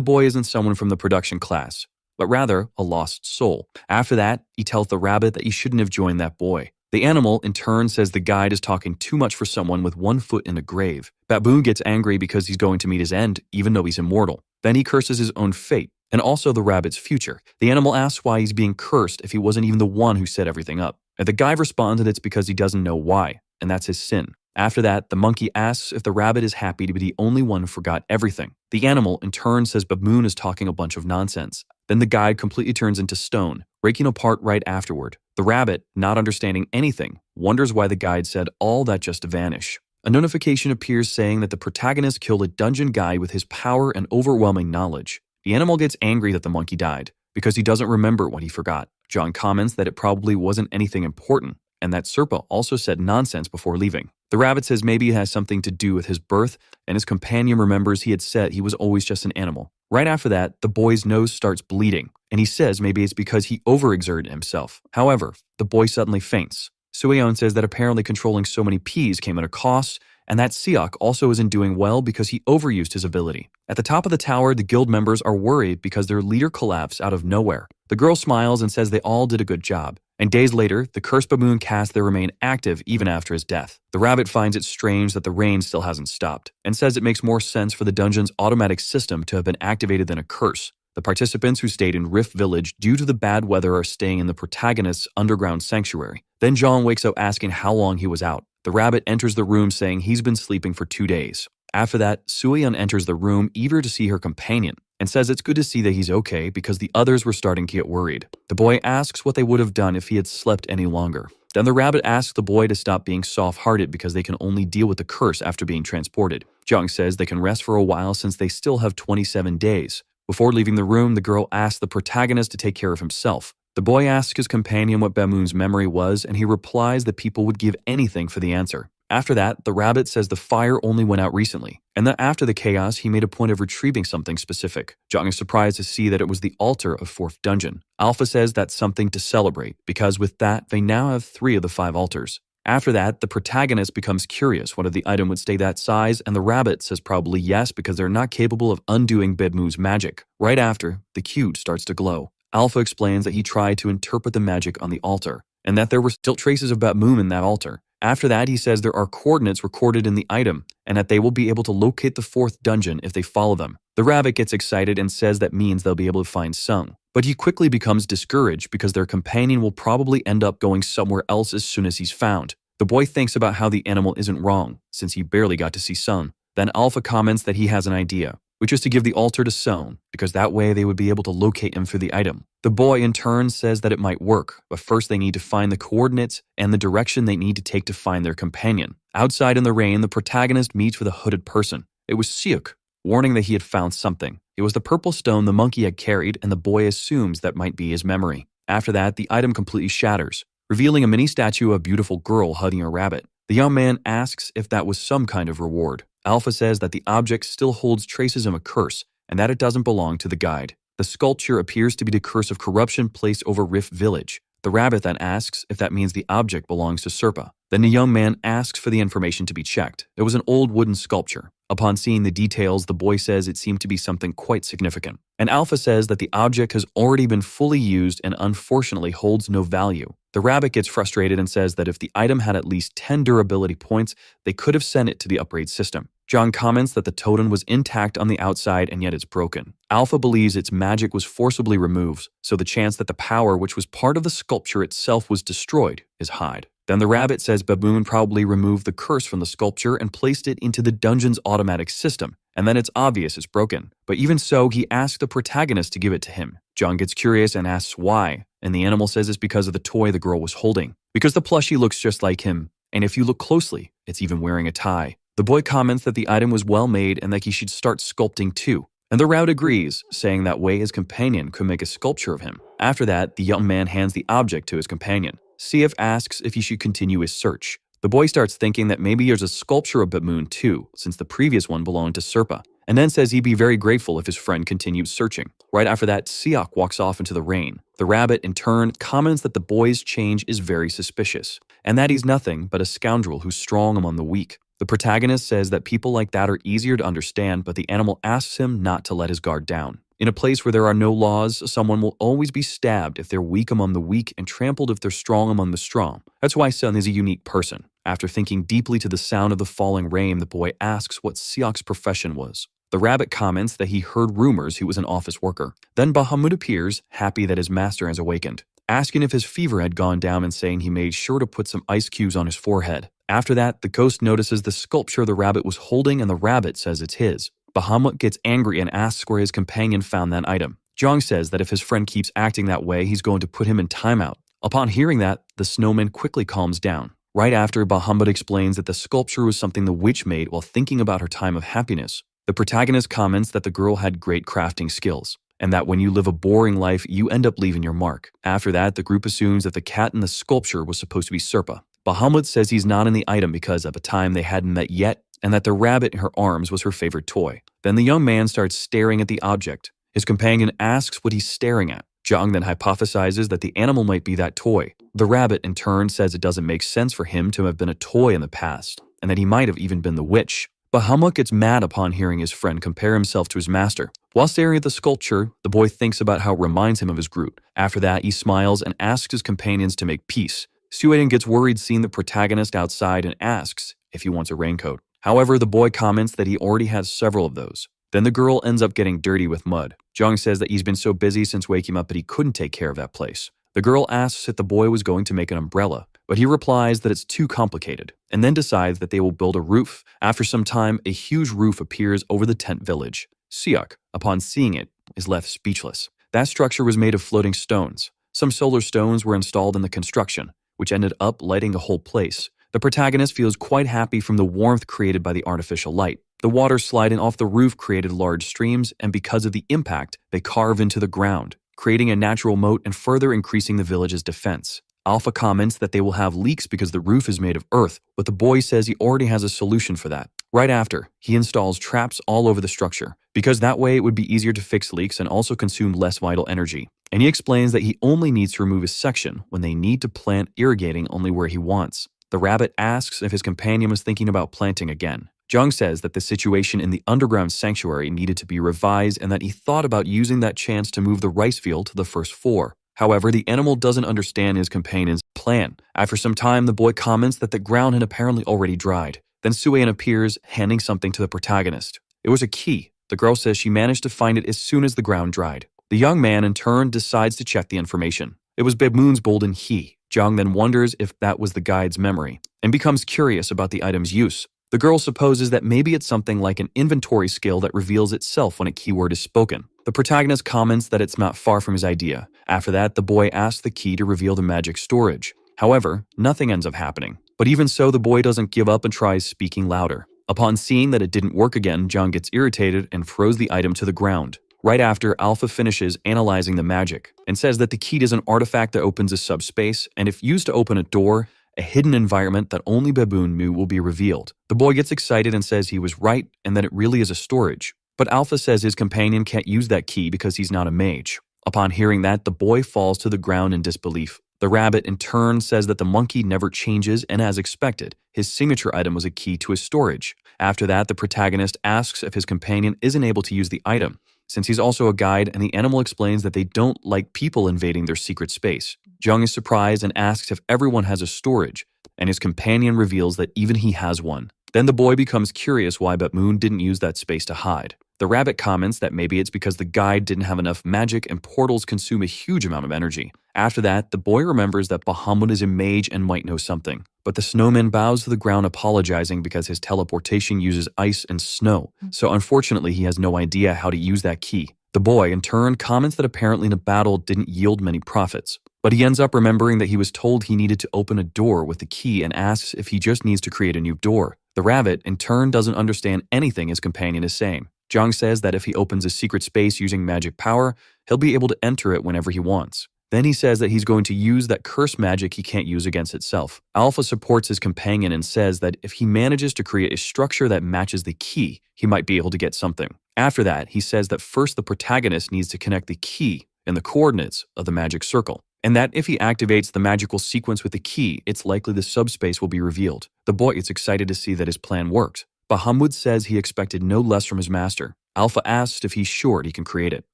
boy isn't someone from the production class, but rather a lost soul. After that, he tells the rabbit that he shouldn't have joined that boy. The animal, in turn, says the guide is talking too much for someone with one foot in a grave. Dawoon gets angry because he's going to meet his end, even though he's immortal. Then he curses his own fate, and also the rabbit's future. The animal asks why he's being cursed if he wasn't even the one who set everything up. And the guide responds that it's because he doesn't know why, and that's his sin. After that, the monkey asks if the rabbit is happy to be the only one who forgot everything. The animal, in turn, says Dawoon is talking a bunch of nonsense. Then the guide completely turns into stone, breaking apart right afterward. The rabbit, not understanding anything, wonders why the guide said all that just to vanish. A notification appears saying that the protagonist killed a dungeon guide with his power and overwhelming knowledge. The animal gets angry that the monkey died, because he doesn't remember what he forgot. John comments that it probably wasn't anything important, and that Serpa also said nonsense before leaving. The rabbit says maybe it has something to do with his birth, and his companion remembers he had said he was always just an animal. Right after that, the boy's nose starts bleeding, and he says maybe it's because he overexerted himself. However, the boy suddenly faints. Sueyeon says that apparently controlling so many peas came at a cost, and that Siak also isn't doing well because he overused his ability. At the top of the tower, the guild members are worried because their leader collapsed out of nowhere. The girl smiles and says they all did a good job. And days later, the cursed Dawoon casts they remain active even after his death. The rabbit finds it strange that the rain still hasn't stopped, and says it makes more sense for the dungeon's automatic system to have been activated than a curse. The participants who stayed in Rift Village due to the bad weather are staying in the protagonist's underground sanctuary. Then John wakes up asking how long he was out. The rabbit enters the room saying he's been sleeping for 2 days. After that, Sueyeon enters the room eager to see her companion, and says it's good to see that he's okay because the others were starting to get worried. The boy asks what they would have done if he had slept any longer. Then the rabbit asks the boy to stop being soft-hearted because they can only deal with the curse after being transported. Jung says they can rest for a while since they still have 27 days. Before leaving the room, the girl asks the protagonist to take care of himself. The boy asks his companion what Dawoon's memory was, and he replies that people would give anything for the answer. After that, the rabbit says the fire only went out recently, and that after the chaos, he made a point of retrieving something specific. Jung is surprised to see that it was the altar of 4th dungeon. Alpha says that's something to celebrate, because with that, they now have 3 of the 5 altars. After that, the protagonist becomes curious whether the item would stay that size, and the rabbit says probably yes because they're not capable of undoing Dawoon's magic. Right after, the cube starts to glow. Alpha explains that he tried to interpret the magic on the altar, and that there were still traces of Dawoon in that altar. After that, he says there are coordinates recorded in the item, and that they will be able to locate the 4th dungeon if they follow them. The rabbit gets excited and says that means they'll be able to find Sung. But he quickly becomes discouraged because their companion will probably end up going somewhere else as soon as he's found. The boy thinks about how the animal isn't wrong, since he barely got to see Sung. Then Alpha comments that he has an idea, which is to give the altar to Sung, because that way they would be able to locate him through the item. The boy in turn says that it might work, but first they need to find the coordinates and the direction they need to take to find their companion. Outside in the rain, the protagonist meets with a hooded person. It was Seok, warning that he had found something. It was the purple stone the monkey had carried, and the boy assumes that might be his memory. After that, the item completely shatters, revealing a mini statue of a beautiful girl hugging a rabbit. The young man asks if that was some kind of reward. Alpha says that the object still holds traces of a curse, and that it doesn't belong to the guide. The sculpture appears to be the curse of corruption placed over Rift Village. The rabbit then asks if that means the object belongs to Serpa. Then the young man asks for the information to be checked. It was an old wooden sculpture. Upon seeing the details, the boy says it seemed to be something quite significant. And Alpha says that the object has already been fully used and unfortunately holds no value. The rabbit gets frustrated and says that if the item had at least 10 durability points, they could have sent it to the upgrade system. John comments that the totem was intact on the outside and yet it's broken. Alpha believes its magic was forcibly removed, so the chance that the power which was part of the sculpture itself was destroyed is high. Then the rabbit says Baboon probably removed the curse from the sculpture and placed it into the dungeon's automatic system, and then it's obvious it's broken. But even so, he asks the protagonist to give it to him. John gets curious and asks why, and the animal says it's because of the toy the girl was holding. Because the plushie looks just like him, and if you look closely, it's even wearing a tie. The boy comments that the item was well made and that he should start sculpting too. And the rabbit agrees, saying that way his companion could make a sculpture of him. After that, the young man hands the object to his companion. CF asks if he should continue his search. The boy starts thinking that maybe there's a sculpture of Baboon too, since the previous one belonged to Serpa, and then says he'd be very grateful if his friend continued searching. Right after that, Seok walks off into the rain. The rabbit, in turn, comments that the boy's change is very suspicious, and that he's nothing but a scoundrel who's strong among the weak. The protagonist says that people like that are easier to understand, but the animal asks him not to let his guard down. In a place where there are no laws, someone will always be stabbed if they're weak among the weak and trampled if they're strong among the strong. That's why Sun is a unique person. After thinking deeply to the sound of the falling rain, the boy asks what Seok's profession was. The rabbit comments that he heard rumors he was an office worker. Then Bahamut appears, happy that his master has awakened, asking if his fever had gone down and saying he made sure to put some ice cubes on his forehead. After that, the ghost notices the sculpture the rabbit was holding and the rabbit says it's his. Bahamut gets angry and asks where his companion found that item. Jong says that if his friend keeps acting that way, he's going to put him in timeout. Upon hearing that, the snowman quickly calms down. Right after, Bahamut explains that the sculpture was something the witch made while thinking about her time of happiness. The protagonist comments that the girl had great crafting skills, and that when you live a boring life, you end up leaving your mark. After that, the group assumes that the cat in the sculpture was supposed to be Serpa. Bahamut says he's not in the item because at the time they hadn't met yet, and that the rabbit in her arms was her favorite toy. Then the young man starts staring at the object. His companion asks what he's staring at. Jong then hypothesizes that the animal might be that toy. The rabbit, in turn, says it doesn't make sense for him to have been a toy in the past, and that he might have even been the witch. Bahamut gets mad upon hearing his friend compare himself to his master. While staring at the sculpture, the boy thinks about how it reminds him of his group. After that, he smiles and asks his companions to make peace. Sueden gets worried seeing the protagonist outside and asks if he wants a raincoat. However, the boy comments that he already has several of those. Then the girl ends up getting dirty with mud. Jong says that he's been so busy since waking up that he couldn't take care of that place. The girl asks if the boy was going to make an umbrella, but he replies that it's too complicated, and then decides that they will build a roof. After some time, a huge roof appears over the tent village. Seok, upon seeing it, is left speechless. That structure was made of floating stones. Some solar stones were installed in the construction, which ended up lighting the whole place. The protagonist feels quite happy from the warmth created by the artificial light. The water sliding off the roof created large streams, and because of the impact, they carve into the ground, creating a natural moat and further increasing the village's defense. Alpha comments that they will have leaks because the roof is made of earth, but the boy says he already has a solution for that. Right after, he installs traps all over the structure, because that way it would be easier to fix leaks and also consume less vital energy. And he explains that he only needs to remove a section when they need to plant irrigating only where he wants. The rabbit asks if his companion was thinking about planting again. Jung says that the situation in the underground sanctuary needed to be revised and that he thought about using that chance to move the rice field to the first floor. However, the animal doesn't understand his companion's plan. After some time, the boy comments that the ground had apparently already dried. Then Suein appears, handing something to the protagonist. It was a key. The girl says she managed to find it as soon as the ground dried. The young man, in turn, decides to check the information. It was Baboon's golden key. Jong then wonders if that was the guide's memory, and becomes curious about the item's use. The girl supposes that maybe it's something like an inventory skill that reveals itself when a keyword is spoken. The protagonist comments that it's not far from his idea. After that, the boy asks the key to reveal the magic storage. However, nothing ends up happening. But even so, the boy doesn't give up and tries speaking louder. Upon seeing that it didn't work again, John gets irritated and throws the item to the ground. Right after, Alpha finishes analyzing the magic and says that the key is an artifact that opens a subspace, and if used to open a door, a hidden environment that only Dawoon knew will be revealed. The boy gets excited and says he was right and that it really is a storage. But Alpha says his companion can't use that key because he's not a mage. Upon hearing that, the boy falls to the ground in disbelief. The rabbit, in turn, says that the monkey never changes, and as expected, his signature item was a key to his storage. After that, the protagonist asks if his companion isn't able to use the item, since he's also a guide, and the animal explains that they don't like people invading their secret space. Jung is surprised and asks if everyone has a storage, and his companion reveals that even he has one. Then the boy becomes curious why Dawoon didn't use that space to hide. The rabbit comments that maybe it's because the guide didn't have enough magic and portals consume a huge amount of energy. After that, the boy remembers that Bahamut is a mage and might know something. But the snowman bows to the ground apologizing because his teleportation uses ice and snow, so unfortunately he has no idea how to use that key. The boy, in turn, comments that apparently the battle didn't yield many profits. But he ends up remembering that he was told he needed to open a door with the key and asks if he just needs to create a new door. The rabbit, in turn, doesn't understand anything his companion is saying. Zhang says that if he opens a secret space using magic power, he'll be able to enter it whenever he wants. Then he says that he's going to use that curse magic he can't use against itself. Alpha supports his companion and says that if he manages to create a structure that matches the key, he might be able to get something. After that, he says that first the protagonist needs to connect the key and the coordinates of the magic circle, and that if he activates the magical sequence with the key, it's likely the subspace will be revealed. The boy is excited to see that his plan worked. Bahamut says he expected no less from his master. Alpha asks if he's sure he can create it.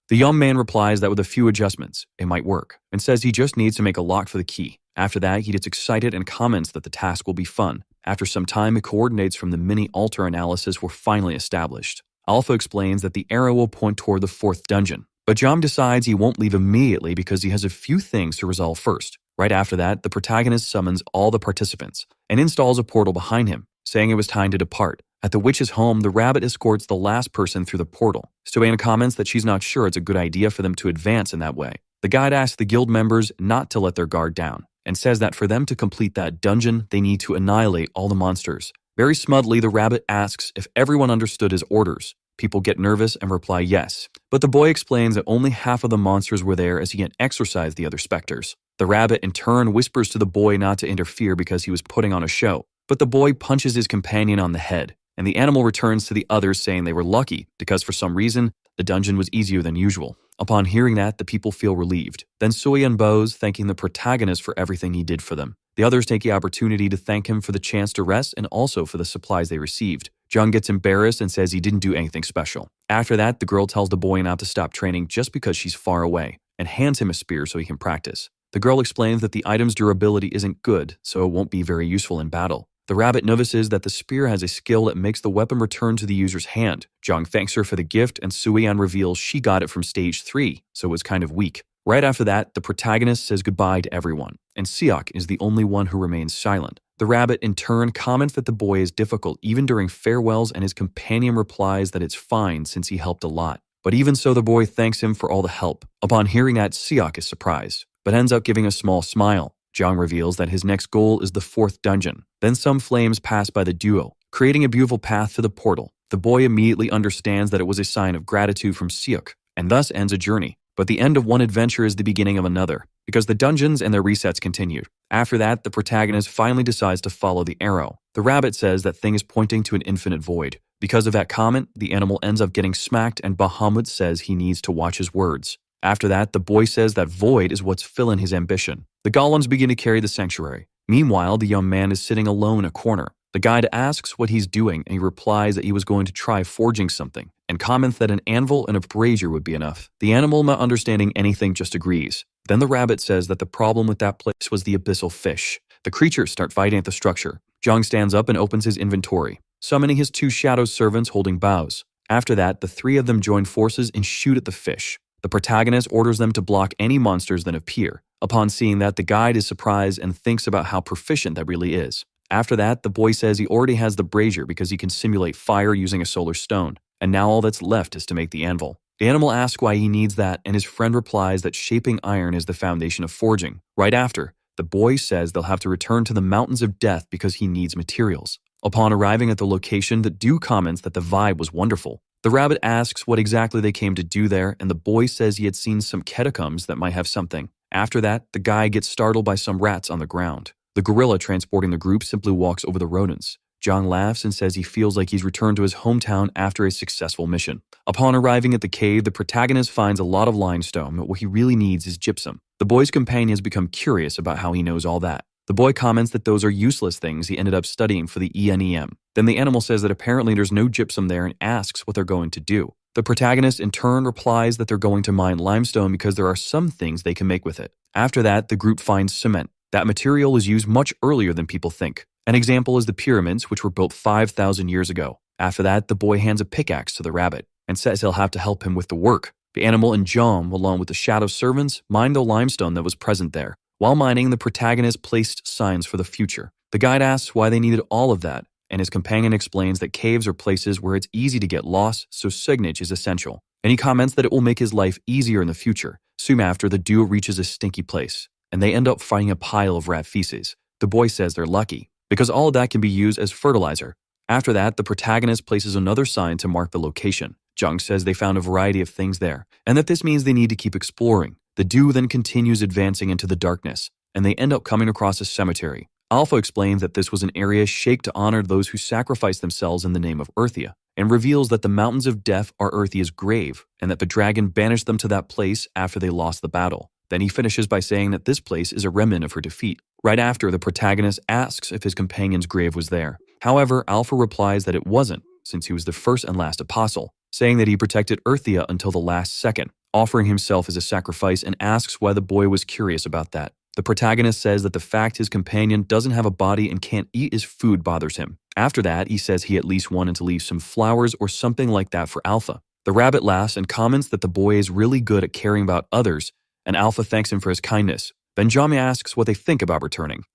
The young man replies that with a few adjustments, it might work, and says he just needs to make a lock for the key. After that, he gets excited and comments that the task will be fun. After some time, the coordinates from the mini-altar analysis were finally established. Alpha explains that the arrow will point toward the 4th dungeon, but Jom decides he won't leave immediately because he has a few things to resolve first. Right after that, the protagonist summons all the participants and installs a portal behind him, saying it was time to depart. At the witch's home, the rabbit escorts the last person through the portal. Stoana comments that she's not sure it's a good idea for them to advance in that way. The guide asks the guild members not to let their guard down, and says that for them to complete that dungeon, they need to annihilate all the monsters. Very smugly, the rabbit asks if everyone understood his orders. People get nervous and reply yes, but the boy explains that only half of the monsters were there as he can exorcise the other specters. The rabbit, in turn, whispers to the boy not to interfere because he was putting on a show, but the boy punches his companion on the head, and the animal returns to the others saying they were lucky because for some reason, the dungeon was easier than usual. Upon hearing that, the people feel relieved. Then Suyan bows, thanking the protagonist for everything he did for them. The others take the opportunity to thank him for the chance to rest and also for the supplies they received. Jung gets embarrassed and says he didn't do anything special. After that, the girl tells the boy not to stop training just because she's far away, and hands him a spear so he can practice. The girl explains that the item's durability isn't good, so it won't be very useful in battle. The rabbit notices that the spear has a skill that makes the weapon return to the user's hand. Jung thanks her for the gift, and Suyan reveals she got it from stage 3, so it was kind of weak. Right after that, the protagonist says goodbye to everyone, and Siak is the only one who remains silent. The rabbit, in turn, comments that the boy is difficult even during farewells, and his companion replies that it's fine since he helped a lot. But even so, the boy thanks him for all the help. Upon hearing that, Siak is surprised, but ends up giving a small smile. Jung reveals that his next goal is the 4th dungeon. Then some flames pass by the duo, creating a beautiful path to the portal. The boy immediately understands that it was a sign of gratitude from Siuk, and thus ends a journey. But the end of one adventure is the beginning of another, because the dungeons and their resets continued. After that, the protagonist finally decides to follow the arrow. The rabbit says that thing is pointing to an infinite void. Because of that comment, the animal ends up getting smacked, and Bahamut says he needs to watch his words. After that, the boy says that void is what's filling his ambition. The golems begin to carry the sanctuary. Meanwhile, the young man is sitting alone in a corner. The guide asks what he's doing, and he replies that he was going to try forging something, and comments that an anvil and a brazier would be enough. The animal, not understanding anything, just agrees. Then the rabbit says that the problem with that place was the abyssal fish. The creatures start fighting at the structure. Jung stands up and opens his inventory, summoning his 2 shadow servants holding bows. After that, the 3 of them join forces and shoot at the fish. The protagonist orders them to block any monsters that appear. Upon seeing that, the guide is surprised and thinks about how proficient that really is. After that, the boy says he already has the brazier because he can simulate fire using a solar stone, and now all that's left is to make the anvil. The animal asks why he needs that, and his friend replies that shaping iron is the foundation of forging. Right after, The boy says they'll have to return to the mountains of death because he needs materials. Upon arriving at the location, the Dawoon comments that the vibe was wonderful. The rabbit asks what exactly they came to do there, and the boy says he had seen some catacombs that might have something. After that, the guy gets startled by some rats on the ground. The gorilla transporting the group simply walks over the rodents. John laughs and says he feels like he's returned to his hometown after a successful mission. Upon arriving at the cave, the protagonist finds a lot of limestone, but what he really needs is gypsum. The boy's companions become curious about how he knows all that. The boy comments that those are useless things he ended up studying for the ENEM. Then the animal says that apparently there's no gypsum there and asks what they're going to do. The protagonist in turn replies that they're going to mine limestone because there are some things they can make with it. After that, the group finds cement. That material was used much earlier than people think. An example is the pyramids, which were built 5,000 years ago. After that, the boy hands a pickaxe to the rabbit and says he'll have to help him with the work. The animal and Jom, along with the shadow servants, mine the limestone that was present there. While mining, the protagonist placed signs for the future. The guide asks why they needed all of that, and his companion explains that caves are places where it's easy to get lost, so signage is essential. And he comments that it will make his life easier in the future. Soon after, the duo reaches a stinky place, and they end up finding a pile of rat feces. The boy says they're lucky, because all of that can be used as fertilizer. After that, the protagonist places another sign to mark the location. Jung says they found a variety of things there, and that this means they need to keep exploring. The duo then continues advancing into the darkness, and they end up coming across a cemetery. Alpha explains that this was an area shaped to honor those who sacrificed themselves in the name of Earthia, and reveals that the mountains of death are Earthia's grave, and that the dragon banished them to that place after they lost the battle. Then he finishes by saying that this place is a remnant of her defeat. Right after, the protagonist asks if his companion's grave was there. However, Alpha replies that it wasn't, since he was the first and last apostle, saying that he protected Earthia until the last second, offering himself as a sacrifice, and asks why the boy was curious about that. The protagonist says that the fact his companion doesn't have a body and can't eat his food bothers him. After that, he says he at least wanted to leave some flowers or something like that for Alpha. The rabbit laughs and comments that the boy is really good at caring about others, and Alpha thanks him for his kindness. Benjamin asks what they think about returning.